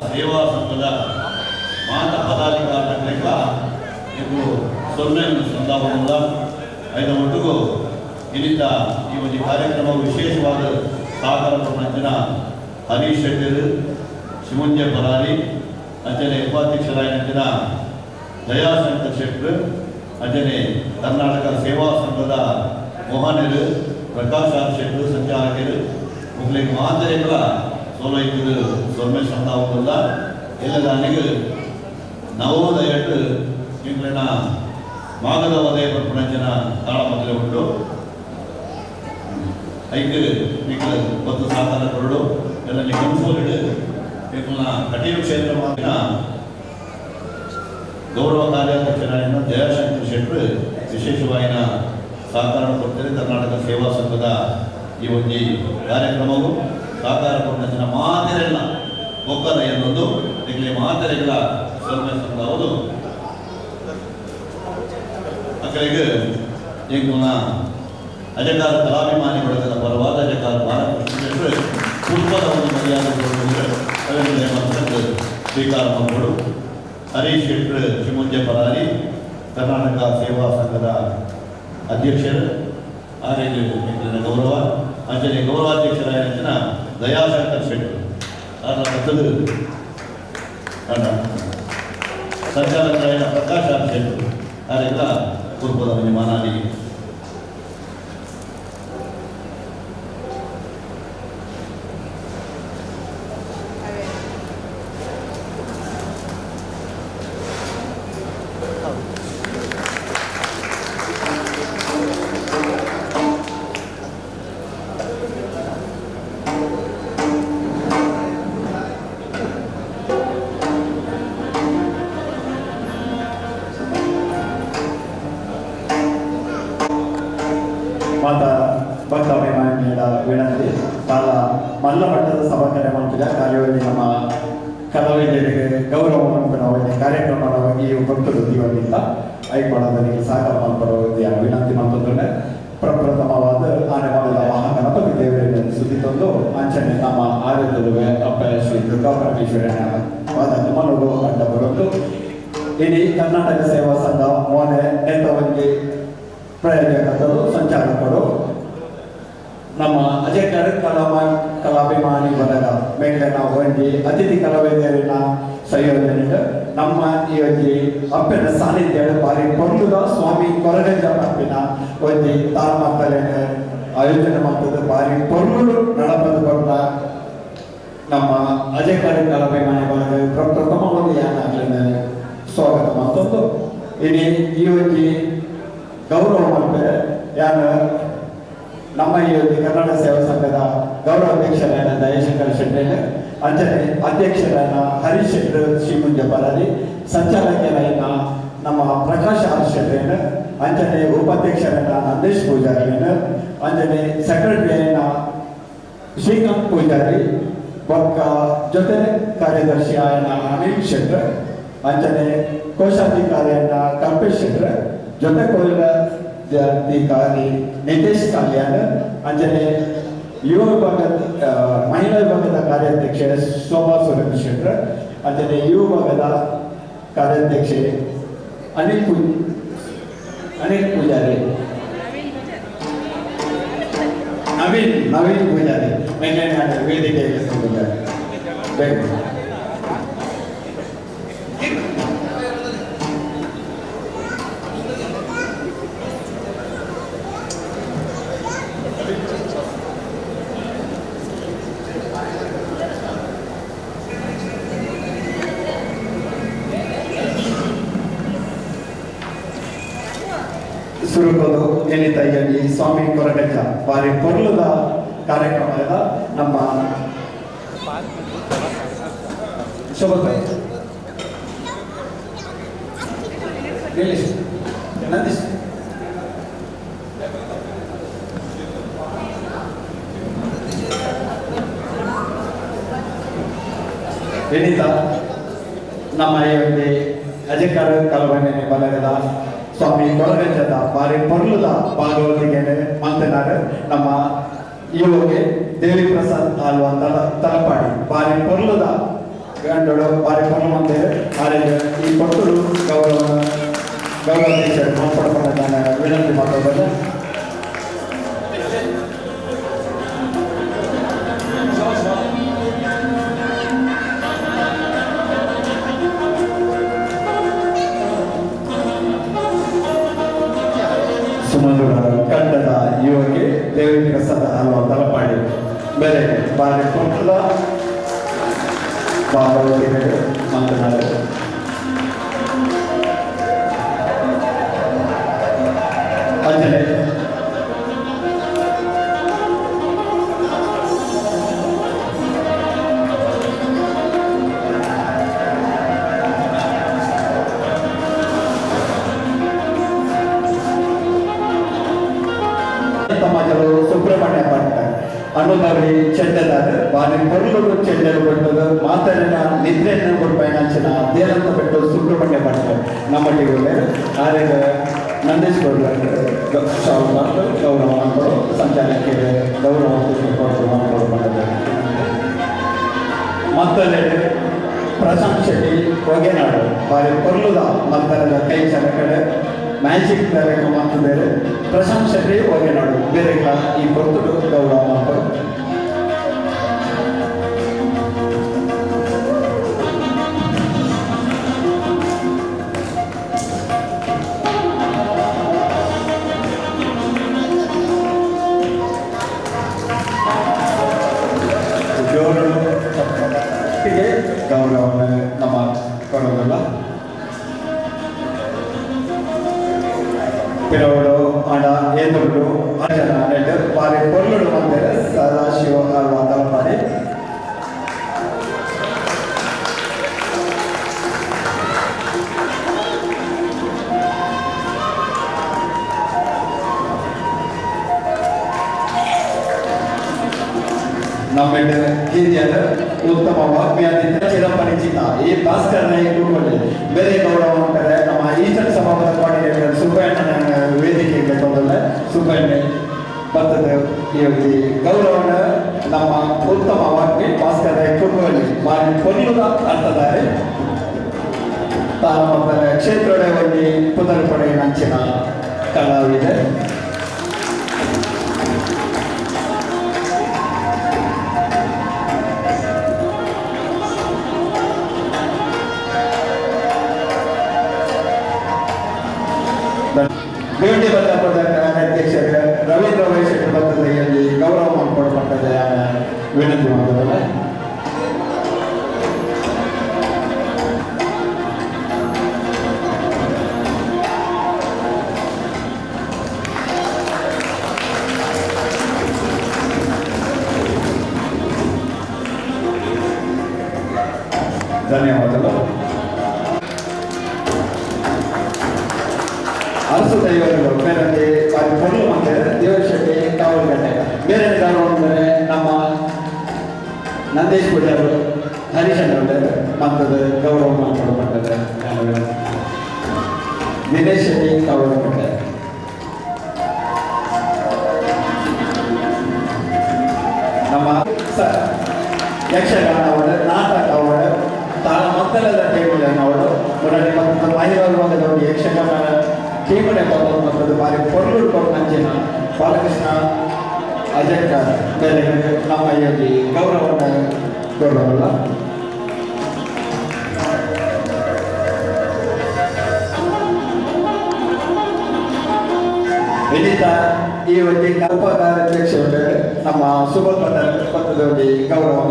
ಸೇವಾ ಸಂಘದ ಮಾತ ಪದಾಧಿಕಾರಿಗಳಿಂದ ಇದು ಸೊನ್ನೆಯನ್ನು ಸಂದಾಪದ ಐದು ಒಟ್ಟಿಗೂ ಇನ್ನಿತ ಈ ಒಂದು ಕಾರ್ಯಕ್ರಮವು ವಿಶೇಷವಾದ ಸಹಕಾರ ಪ್ರಪಂಚನ ಹರೀಶ್ ಶೆಟ್ಟರು ಶಿವಂಜ ಪರಾರಿ ಅಂಜನೆ ಉಪಾಧ್ಯಕ್ಷರಾಗಿನ ದಯಾಶಂಕರ್ ಶೆಟ್ಟರು ಅಂಜನೆ ಕರ್ನಾಟಕ ಸೇವಾ ಸಂಘದ ಮೋಹನರು ಪ್ರಕಾಶ್ ಶೆಟ್ಟರು ಸಂಚಾಲಕರು ಮುಗ್ಲಿಗೆ ಮಹಾಂತರೇಂದ್ರ ಸೋಲೈತದು ಸೋಮೇಶ್ ಅಂತ ಹೋಗಲ್ಲ ಎಲ್ಲ ನನಗೆ ನವೋದಯಟ್ಟು ಇಂಗ್ಲಿನ ಮಾಗದ ಉದಯ ಪ್ರಪಂಚನ ತಾಳ ಮಕ್ಕಳು ಉಂಟು ಐದು మీకు కొత్త సాధన కొరడు ಎಲ್ಲ ನಿಗಮಸೋಲಿಡು మీకు ಕಠಿಣ ಕ್ಷೇತ್ರ ಮಾತಿನ ಗೌರವ ಕಾರ್ಯಾಧ್ಯಕ್ಷರಾದ ಜಯಶಂಕರ್ ಶೆಟ್ಟರು ವಿಶೇಷವಾದ ಸಹಕಾರ ಕೊಡ್ತಾರೆ. ಕರ್ನಾಟಕ ಸೇವಾ ಸಂಘದ ಈ ಒಂದು ಕಾರ್ಯಕ್ರಮವು ಸಹಕಾರ ಕೊಟ್ಟಿನ ಮಾತೆರೆಲ್ಲ ಒಕ್ಕಲ ಎನ್ನುವುದು ಇಲ್ಲಿ ಮಾತೆರೆಗಳ ಸೇವೆ ಸಂಘ ಹೌದು ಅಕಲಿಗೆ ಈಗ ಅಜಕಾರ ಕಲಾಭಿಮಾನಿ ಬಳಗದ ಪರವಾದ ಅಜಕಾರ ಬಾಲಕೃಷ್ಣ ಪೂರ್ವದ ಒಂದು ಮರ್ಯಾದೆ ಮತ್ತು ಸ್ವೀಕಾರ ಮಾಡಿಕೊಂಡು ಹರೀಶ್ ಶೆಟ್ಟರ್ ಶಿಮುಂಜೆ ಪರಾರಿ ಕರ್ನಾಟಕ ಸೇವಾ ಸಂಘದ ಅಧ್ಯಕ್ಷರು ಆರೋಗ್ಯ ಗೌರವ ಅಂಚನೆ ಗೌರವಾಧ್ಯಕ್ಷರಾದ ದಯಾಶಂಕರ್ ಶೆಟ್ಟರ್ ಮತ್ತದು ಸಂಚಾಲಕರಾದ ಪ್ರಕಾಶ್ ಆರ್ ಶೆಟ್ಟರ್ ಆರೆಲ್ಲ ಪೂರ್ವದ ಒಂದು ಮಾನಾದಿ ಭಕ್ತಾಭಿಮಾನಿಗಳ ವಿನಂತಿ ಕಾಲ ಮಲ್ಲ ಮಟ್ಟದ ಸಭಾಕರ್ಯ ಮಾಡ್ತಿದ್ದ ಕಾರ್ಯವಾಗಿ ನಮ್ಮ ಕಲಾವಿದರಿಗೆ ಗೌರವವನ್ನು ನಾವು ಕಾರ್ಯಕ್ರಮವಾಗಿ ಭಕ್ತರು ದೀವದಿಂದ ಐಕ್ಯಮಾಡೋದಕ್ಕೆ ಸಹಕಾರ ಮಾಡ್ಕೊಳ್ಳುವ ವಿನಂತಿ ಮತ್ತೊಂದು ಪ್ರಪ್ರಥಮವಾದ ಆನೆಮಾಲದ ಮಹಾಗಣಪತಿ ದೇವರಿಗೆ ಸುದ್ದಿ ತಂದು ಅಂಚನೆ ನಮ್ಮ ಆರೋಗ್ಯದ ಅಪ್ಪ ಶ್ರೀ ದುರ್ಗಾ ಪರಮೇಶ್ವರನ ವಾದ ಮನೋಡು ಅಡ್ಡ ಬರೋದು ಇಡೀ ಕರ್ನಾಟಕ ಸೇವಾ ಸಂಘ ಮೋನೆ ನೇತವಾಗಿ ಪ್ರಾಯೋಜಕರು ಸಂಚಾಲಕರು ನಮ್ಮ ಅಜಯ್ ಕಲಾಭಿಮಾನಿ ಬಳಗ ಮೇಲಿನ ಒಂದು ಅತಿಥಿ ಕಲಾವಿದರಿನ ಸಂಯೋಜನೆ ನಮ್ಮ ಈ ಒಂದು ಅಪ್ಪನ ಸಾನ್ನಿಧ್ಯ ಬಾರಿ ಪೊರ್ಲುದ ಸ್ವಾಮಿ ಕೊರಗಂಜ ಅಪ್ಪಿನ ಒಂದು ತಾಳ್ಮಕ್ಕಳೇ ಆಯೋಜನೆ ಮಾಡ್ತದೆ ಬಾರಿ ಪೊರ್ಲು ನಡಪದು ಕೊಟ್ಟ ನಮ್ಮ ಅಜಯ್ ಕಲಾಭಿಮಾನಿ ಬಳಗ ಪ್ರಥಮ ಒಂದು ಏನಾಗಲಿನ ಸ್ವಾಗತ ಮತ್ತೊಂದು ಇಡೀ ಈ ಒಂದು ಗೌರವ ಮಾಡ್ತಾರೆ ಯಾರು ನಮ್ಮ ಈ ಕರ್ನಾಟಕ ಸೇವಾ ಸಂಘದ ಗೌರವ ಅಧ್ಯಕ್ಷರಾದ ದಯಶಂಕರ್ ಶೆಟ್ಟರ್ ಅಂಚನೆ ಅಧ್ಯಕ್ಷರಾದ ಹರೀಶ್ ಶೆಟ್ಟರ್ ಶ್ರೀಮುಂಜ ಪರಾರಿ ಸಂಚಾಲಕರಾದ ನಮ್ಮ ಪ್ರಕಾಶ್ ಆರ್ ಶೆಟ್ಟರ್ ಅಂಚನೆ ಉಪಾಧ್ಯಕ್ಷರಾದ ನಂದೇಶ್ ಪೂಜಾರಿ ಅಂಚನೆ ಸೆಕ್ರೆಟರಿಯಾದ ಶ್ರೀಕಾಂತ್ ಪೂಜಾರಿ ಬೊಕ್ಕ ಜೊತೆ ಕಾರ್ಯದರ್ಶಿ ಆಯನ ಅನಿಲ್ ಶೆಟ್ಟರ್ ಅಂಚನೆ ಕೋಶಾಧಿಕಾರಿಯಾದ ಕಲ್ಪೇಶ್ ಶೆಟ್ಟರ್ ಜೊತೆ ಅಧಿಕಾರಿ ನಿತೇಶ್ ಕಲ್ಯಾಣ್ ಅಂಜನೆ ಯುವ ವಿಭಾಗದ ಮಹಿಳಾ ವಿಭಾಗದ ಕಾರ್ಯಾಧ್ಯಕ್ಷೆ ಶೋಭಾ ಸುರೇಶ್ ಶೆಟ್ಟರ್ ಅಂಜನೆ ಯುವ ವಿಭಾಗದ ಕಾರ್ಯಾಧ್ಯಕ್ಷೆ ಅನಿಲ್ ಪೂಜಾರಿ ನವೀನ್ ಪೂಜಾರಿ ಮಹಿಳಾ ವೇದಿಕೆಗೆ ಬೇಕು ಸುರುಕೋದು ಎನಿತಾಯಿಯಾಗಿ ಸ್ವಾಮಿ ಕೊರಗಜ್ಜ ಬಾರಿ ಪೊರ್ಲುದ ಕಾರ್ಯಕ್ರಮದ ನಮ್ಮ ಶೋಭತಾಯಿ ನಂದೀಶ್ ಎನಿತ ನಮ್ಮ ಈ ಒಂದು ಅಜಕಾರ ಕಲವನೆ ಬಲಗದ ಸ್ವಾಮಿ ಕೊರಗಜ್ಜದ ಬಾರಿ ಪೊರ್ಲುದ ಭಾಗವತಿಗೆ ಮಾತನಾಡ ನಮ್ಮ ಯುವಗೆ ದೇವಿ ಪ್ರಸಾದ್ ಆಲ್ವಾ ತಲಪಾಡಿ ಬಾರಿ ಪೊರ್ಲುದ ಗಂಡಳು ಬಾರಿ ಪೊರ್ಲು ಮಂದಿ ಆರಿಗೆ ಈ ಕೊಟ್ಟರು ಗೌರವಾಧ್ಯಕ್ಷರು ಮಾತಾಡ್ಕೊಂಡು ನಾನು ವಿನಂತಿ ಮಾಡೋದು ಸುಮಧುರ ಕಂಡದ ಯುವಗೆ ದೇವಿ ಪ್ರಸಾದ ಅಲ್ವಾ ತಲಪಾಡಿ ಬೇರೆ ಬಾರಿ ಪೊರ್ಲುದ ಭಾಗವಹಿಸಿದರು ಮಾತನಾಡಿದರು. ಅಂಜನೆ ಸಮಾಜಗಳು ಸುಬ್ರಹ್ಮಣ್ಯ ಭಟ್ ಅನುಭವಿ ಚೆಂಡದಾರ ವಾರಿ ಪೊರ್ಲುಡು ಚೆಂಡಲು ಕೊಟ್ಟದು ಮಾತರಿನ ನಿದ್ರೆಯನ್ನು ಕೊಡ್ಪಯಣಂಚಿನ ದೇವಂತ ಬಿಟ್ಟು ಸುಬ್ರಹ್ಮಣ್ಯ ಭಟ್ ನಮ್ಮೊಟ್ಟಿಗೆ ಆರೇಗ ನಂದೀಶ್ ಗೌಡ್ರು ಶಾವು ಮತ್ತು ಗೌರವ ಮಾಡ್ಕೊಂಡು ಸಂಚಾರಕ್ಕೆ ಗೌರವ ಮಾಡ್ಕೊಂಡು ಮತ್ತೊಂದೆಡೆ ಪ್ರಶಾಂತ್ ಶೆಟ್ಟಿ ಹೊಗೆನಾಡು ವಾರಿ ಪೊರ್ಲುದ ಮತ್ತರದ ಕೈ ಚಲಕಡೆ ಮ್ಯಾಜಿಕ್ ಕಾರ್ಯಕ್ರಮ ಅಂತ ಬೇರೆ ಪ್ರಶಾಂತ್ ಶೆಟ್ಟಿ ಹೊಗೆನಾಡು ಬೇರೆ ಈ ಕೊಟ್ಟು ಗೌರವ ಮಾಡ್ತಾರೆ. ಗೌರವವನ್ನು ನಮ್ಮ ಕೊಡೋದಲ್ಲ ಪಿರವಡು ಆಡ ಏದುಡು ಅಜನ ನೆಟ್ಟು ಬಾರಿ ಕೊಲ್ಲುಡು ಮಂದಿರ ಸದಾಶಿವ ವಾತಾವರಣ ನಮ್ಮೆಂಡ ಹಿರಿಯರ ಉತ್ತಮ ವಾಗ್ಮಿಯಾದಿದ್ದ ಚಿರಪರಿಚಿತ ಈ ಭಾಸ್ಕರ್ ನಾಯ್ಕ ಕೂಡಲೇ ಬೇರೆ ಗೌರವ ಅಂತಾರೆ ನಮ್ಮ ಈಚಲ್ ಸಮಾಜದ ಕೋಆರ್ಡಿನೇಟರ್ ಸುಬ್ಬಣ್ಣ ವೇದಿಕೆಗೆ ತಂದಲ್ಲ ಸುಬ್ಬಣ್ಣ ಬರ್ತದೆ ಈ ಗೌರವನ ನಮ್ಮ ಉತ್ತಮ ವಾಗ್ಮಿ ಭಾಸ್ಕರ್ ನಾಯ್ಕ ಕೂಡಲೇ ಮಾಡಿ ಕೊಲ್ಲುವ ಅರ್ಥಧಾರೆ ತಾನು ಮೊದಲ ಕ್ಷೇತ್ರದ ಒಂದು ಪುನರ್ಪಡೆ ನಂಚಿನ ಕಲಾವಿದೆ. ಬೇಟಿ ಬದಲಾಪದ ಅಧ್ಯಕ್ಷರು ರವೀಂದ್ರ ವೈಶೆಟ್ಟಿ ಬದ್ದದಲ್ಲಿ ಗೌರವ ಮಾಡಿಕೊಡಪಟ್ಟದೆ ವಿನಂತಿ ಮಾಡಿದಲ್ಲ. ಧನ್ಯವಾದಗಳು. ಅರಸು ದೈವಗಳು ಬೇರೆ ಪೊರ್ಲು ಮಂದಿರ ದೇವರ ಶೆಟ್ಟಿ ಕಾವಲುಗಟ್ಟೆ ಬೇರೆ ಗೌರವ ಅಂದರೆ ನಮ್ಮ ನಂದೀಶ್ ಪೂಜಾರು ಹರಿಶಂಕರ್ ಮತ್ತದ ಗೌರವ ಮಾಡಿಕೊಡಪಟ್ಟದೆ. ದಿನೇಶ್ ಶೆಟ್ಟಿ ಕಾವಲುಗಟ್ಟೆ ನಮ್ಮ ಯಕ್ಷಗಾನ ಅವಳು ನಾಟಕ ಅವಳು ತಾಳ ಮಕ್ಕಳದ ಟೇಬಲ್ ಅವಳು ಮುರಳಿ ಮತ್ತು ಮಹಿಳಾ ಯಕ್ಷಗಾನ ಟೀಮನೆ ಮತ್ತು ಬಾರಿ ಪೊರ್ಲು ಕೊಟ್ಟು ನಂಚಿನ ಬಾಲಕೃಷ್ಣ ಅಜಯ್ ಬೇರೆ ನಮ್ಮ ಈ ಗೌರವವನ್ನು ಗೌರವಲ್ಲ. ವಿನೀತ ಈ ಒಂದು ಉಪಕಾರ್ಯಾಧ್ಯಕ್ಷರು ನಮ್ಮ ಸುಭದ್ರ ಪತ್ರದಲ್ಲಿ ಗೌರವ.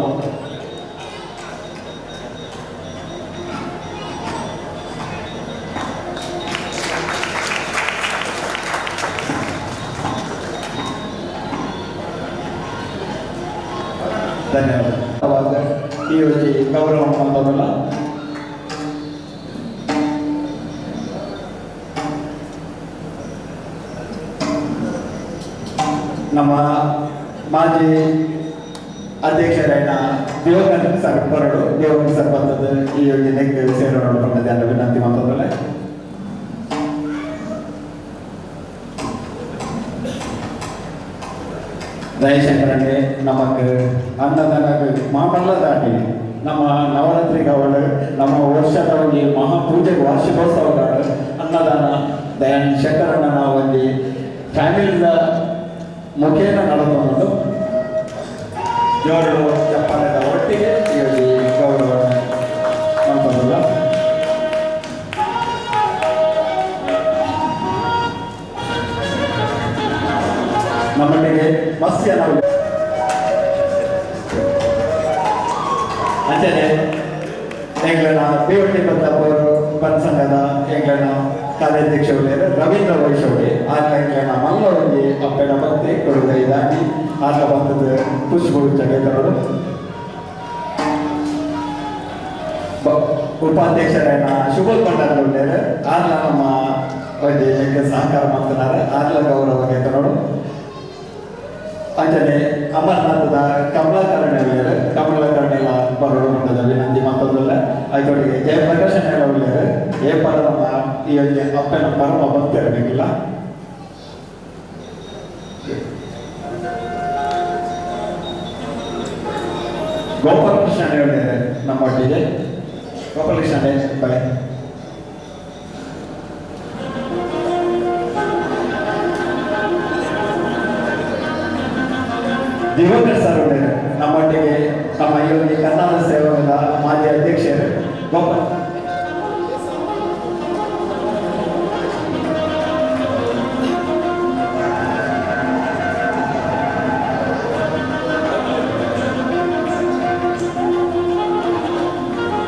ಧನ್ಯವಾದ. ಈ ಒಂದು ಗೌರವ ಬಂದವಲ್ಲ ನಮ್ಮ ಮಾಜಿ ಅಧ್ಯಕ್ಷರಾದ ದೇವಗಂಗ ಸರ್ ಹೊರಡು ದೇವಗಂಗ ಸರ್ ಬಂದದ್ದು ಈ ಯೋಜನೆಗೆ ಸೇರೋ ನೋಡ್ಕೊಂಡಿದ್ದೆ ಅಂತ ವಿನಂತಿ ಮಾತಾಡಲ್ಲ. ಜಯಶಂಕರಣ್ಣ ನಮಗೆ ಅನ್ನದಾನ ಮಾಮಲ್ಲ ದಾಟಿ ನಮ್ಮ ನವರಾತ್ರಿಗೆ ಅವಳು ನಮ್ಮ ವರ್ಷದ ಒಂದು ಮಹಾಪೂಜೆಗೆ ವಾರ್ಷಿಕೋತ್ಸವಗಳು ಅನ್ನದಾನ ದಯಾನ್ ಶಂಕರಣ್ಣನ ಒಂದು ಫ್ಯಾಮಿಲಿದ ಮುಖೇನ ನಡೆದುಕೊಂಡು ಜೋರು ಚಪ್ಪಾಳೆದ ಒಟ್ಟಿಗೆ ಈ ಗೌರವ ಮಾಡ್ಬೋದಲ್ಲ. ನಮ್ಮೊಟ್ಟಿಗೆ ಮತ್ಸ್ಯ ನಾವು ಅಂಚನೆ ಬೇವಟ್ಟಿ ಬದ್ದಾಪುರ ಪನ್ಸಂಗದ ಎಂಗಣ ಕಾರ್ಯಾಧ್ಯಕ್ಷ ರವೀಂದ್ರ ವೈಶೋಡಿ ಆತ ಎಂಗಣ ಮಲ್ಲೊಂದಿ ಅಪ್ಪೆನ ಭಕ್ತಿ ಕೊಡುಗೈ ದಾಟಿ ಆತ ಬಂದದ ಪುಷ್ಪಗಳು ಜಗತ್ತರು ಉಪಾಧ್ಯಕ್ಷರಾಯಣ ಶುಭಲ್ ಪಂಡಾರ್ ಉಳ್ಳೇರು ಆರ್ಲ ನಮ್ಮ ವೈದ್ಯ ಸಹಕಾರ ಮಾಡ್ತಾರೆ ಆರ್ಲ ಗೌರವ ಗೆದ್ದರೋಡು ಅಂಚನೆ ಅಮರನಾಥದ ಕಮಲಾಕರ್ಣೆಲ್ಲ ಬರೋಡು ನೋಡೋದು ವಿನಂತಿ ಮತ್ತೊಂದಲ್ಲ ಅದರೊಳಗೆ ಜಯಪ್ರಕಾಶನ್ ಎಲ್ಲ ಒಳ್ಳೆಯದು ಏ ಪದ ನಮ್ಮ ಈ ಅಪ್ಪನ ಪರಮ ಭಕ್ತಿ ಇರಬೇಕಿಲ್ಲ ಗೋಪಾಲಕೃಷ್ಣ ಒಳ್ಳೆಯದು ನಮ್ಮ ಒಟ್ಟಿಗೆ ಗೋಪಾಲಕೃಷ್ಣ ಬಳೆ ದಿವಂಗತ ಸರ್ ನಮ್ಮೊಟ್ಟಿಗೆ ನಮ್ಮ ಈ ಕನ್ನಡ ಸೇವಕದ ಮಾಜಿ ಅಧ್ಯಕ್ಷರು ಗೋಪಾಲ್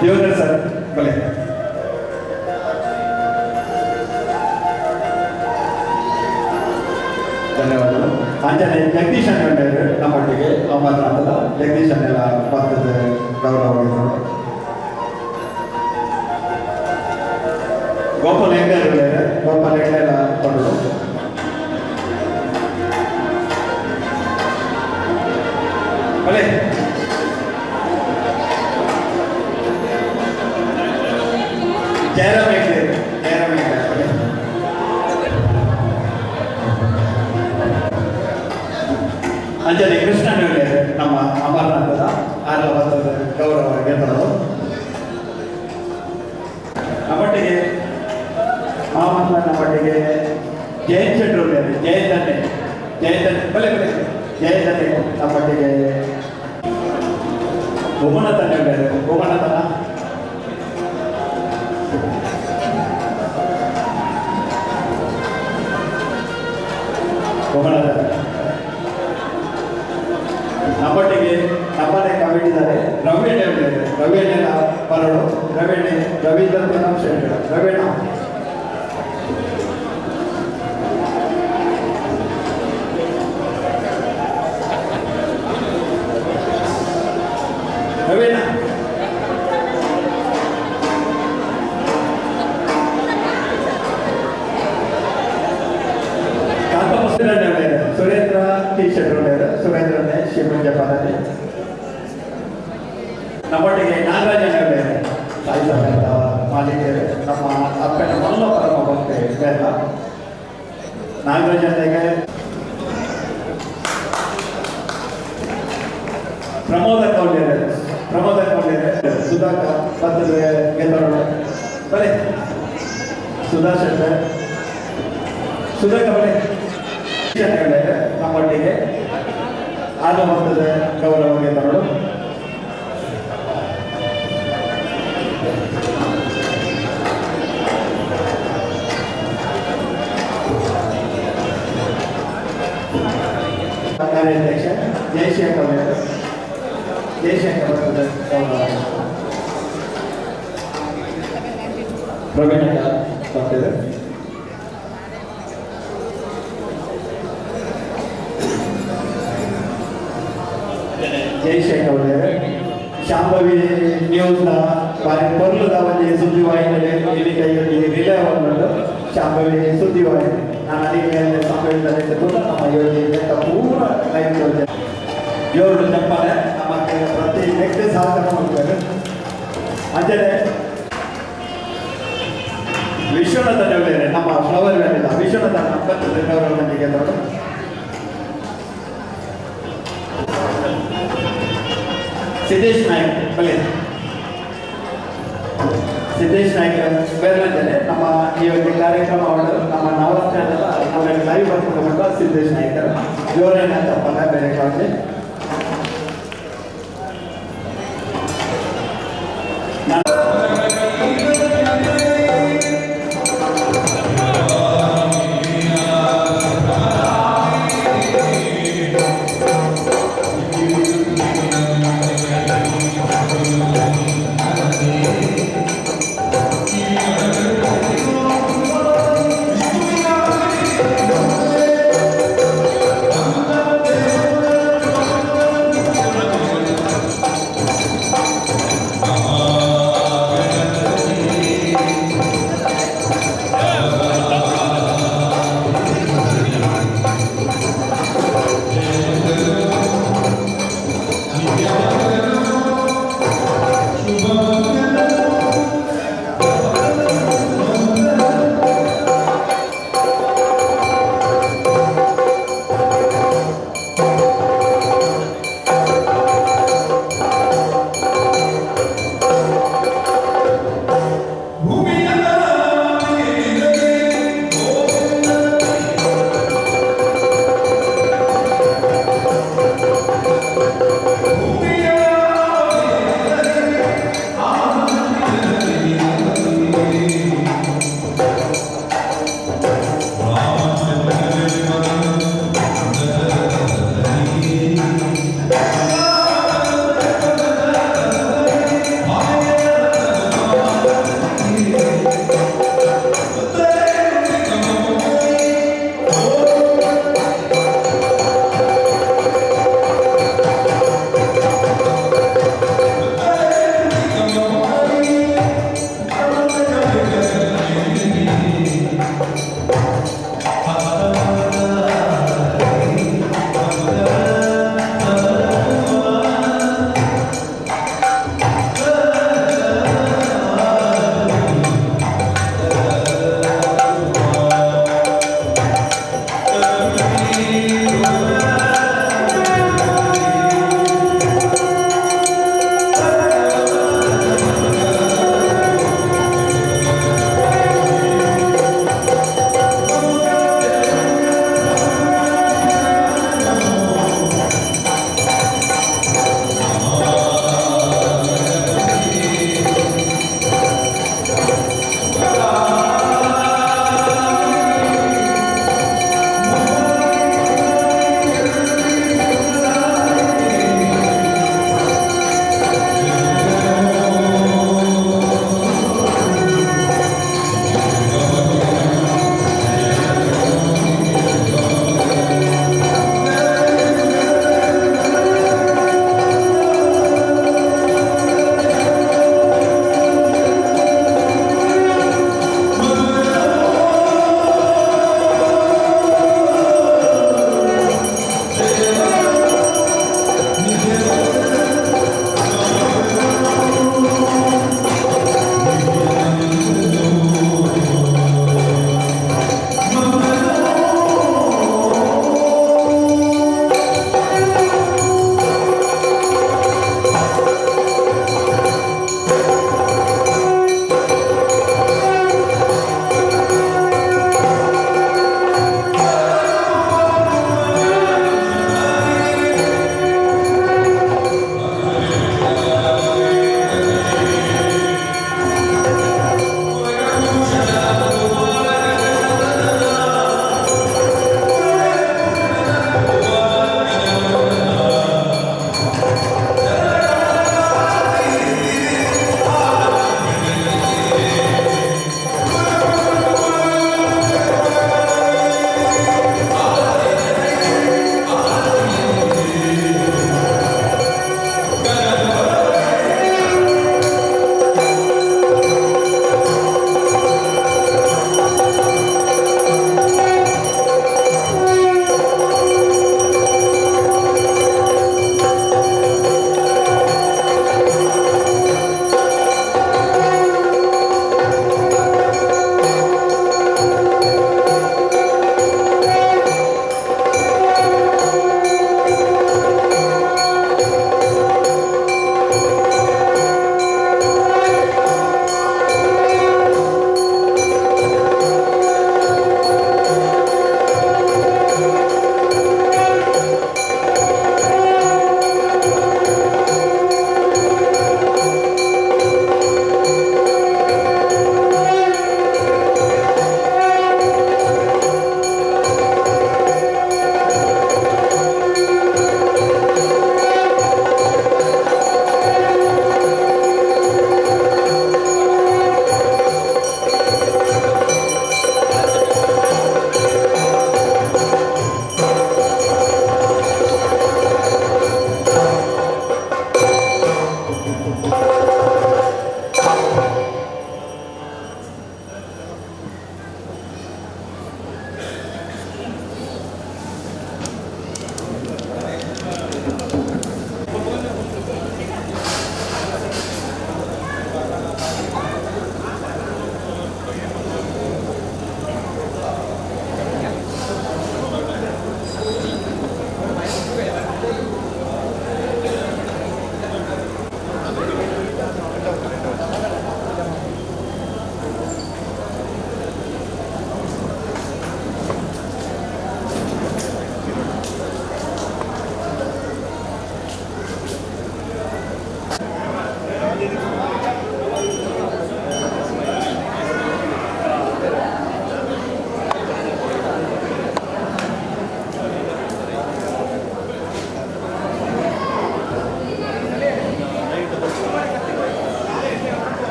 ದಿವಂಗತ ಸರ್ ಬಲೆ ಧನ್ಯವಾದಗಳು ಆಂಜನೇಯ ಜಗದೀಶ್ ಅನ್ಕೊಂಡರು ನಮ್ಮೊಟ್ಟಿಗೆ ಅಮರನಾಥದ ಜಗದೀಶ್ ಅನ್ನೆಲ್ಲ ಭಕ್ತದ ಗೌರವ ಗೋಪಾಲ ಹೆಗ್ಡೆ ಗೋಪಾಲ ಹೆಗ್ಡೆ ಎಲ್ಲ ಕೊಂಡರು ಬಲೆ ಜಯರಾಮ್ ಹೆಗ್ಡೆ ಅಂಜಲಿ ಕೃಷ್ಣ ನಮ್ಮ ಅಮರನಾಥದ ಆರ್ಲವತ್ತದ ಗೌರವ ಗೆದ್ದವರು ನಮ್ಮೊಟ್ಟಿಗೆ ಮಾಮಲ್ಲ ನಮ್ಮೊಟ್ಟಿಗೆ ಜಯಂತ್ ಶೆಟ್ರು ಜಯಂತನ್ನೇ ಬಲೆ ಜಯಂತನ್ನೇ ನಮ್ಮೊಟ್ಟಿಗೆ ಉಮನತನ ಉಮನತನ ನಮ್ಮೊಟ್ಟಿಗೆ ನಮ್ಮನೆ ಕಮಿಟಿದ್ದಾರೆ ರವಿಯಣ್ಣ ಬರೋಡು ರವೀಂದ್ರ ರವಿಯಣ್ಣ ರವೀಣ ಸುರೇಂದ್ರ ಟಿ ಶರ್ಟ್ ಒಳ್ಳೆಯರು ಸುರೇಂದ್ರನೇ ಶಿವಮಂಜ ಪದವಿ ನಮ್ಮೊಟ್ಟಿಗೆ ನಾಗರಾಜನ ಒಳ್ಳೆಯರು ಸಾಯಿ ಸಮೇತ ಮಾಲಿಕೆಯರು ನಮ್ಮ ಅಪ್ಪನ ಮಲ್ಲ ಪರಮ ಭಕ್ತಿ ಬೇಡ ನಾಗರಾಜನಿಗೆ ಪ್ರಮೋದ ಕೌಲ್ಯರು ಸುಧಾಕರ್ ಪತ್ರದ ಗೆದ್ದರೋಡು ಬಲೆ ಸುಧಾಕರ್ ಬಲೆ ನಮ್ಮೊಟ್ಟಿಗೆ ಆರು ಭಕ್ತದ ಗೌರವ ಗೆದ್ದರೋಡು ಕಾರ್ಯಾಧ್ಯಕ್ಷ ಜಯಶಂಕರ್ ಭಕ್ತದ ಗೌರವ ಪ್ರವೀಣ ಭಕ್ತದ ಜಯಶಂಕರ್ ಶಾಂಭವಿ ನ್ಯೂಸ್ನ ಬಾರಿ ಪೊರ್ಲದ ಒಂದು ಸುದ್ದಿವಾಹಿನಿಯಲ್ಲಿ ಇಲ್ಲಿ ಕೈಯಲ್ಲಿ ರಿಲೇ ಆಗುವುದು ಶಾಂಭವಿ ಸುದ್ದಿವಾಹಿನಿ ನಾನು ಅದಕ್ಕೆ ಸಂಭವಿಸಿದ ನಮ್ಮ ಯೋಜನೆ ಪೂರ ಲೈನ್ ಯೋಜನೆ ಜೋರು ಚಪ್ಪಾಳೆ ನಮಗೆ ಪ್ರತಿ ವ್ಯಕ್ತಿ ಸಹಕಾರ ಮಾಡಬೇಕು ಅಂಜನೆ ವಿಶ್ವನಾಥ ಒಳ್ಳೆಯರೆ ನಮ್ಮ ಫ್ಲವರ್ ವ್ಯಾಲಿಲ್ಲ ವಿಶ್ವನಾಥ ನಪ್ಪತ್ತದ ಗೌರವ ಮಂದಿಗೆ ನೋಡು ಸಿದ್ದೇಶ್ ನಾಯ್ಕ ಬಲೆ ಸಿದ್ದೇಶ್ ನಾಯ್ಕ ಬೇರೆ ನಮ್ಮ ಈ ಒಂದು ಕಾರ್ಯಕ್ರಮ ನಮ್ಮ ನವರಾತ್ರಿಯಲ್ಲ ನಮಗೆ ಲೈವ್ ಬರ್ಕೊಂಡು ಸಿದ್ದೇಶ್ ನಾಯ್ಕರ ಜೋರೇನ ತಪ್ಪಲ್ಲ ಬೇರೆ ಕಾಲದಲ್ಲಿ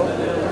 ನನಗೆ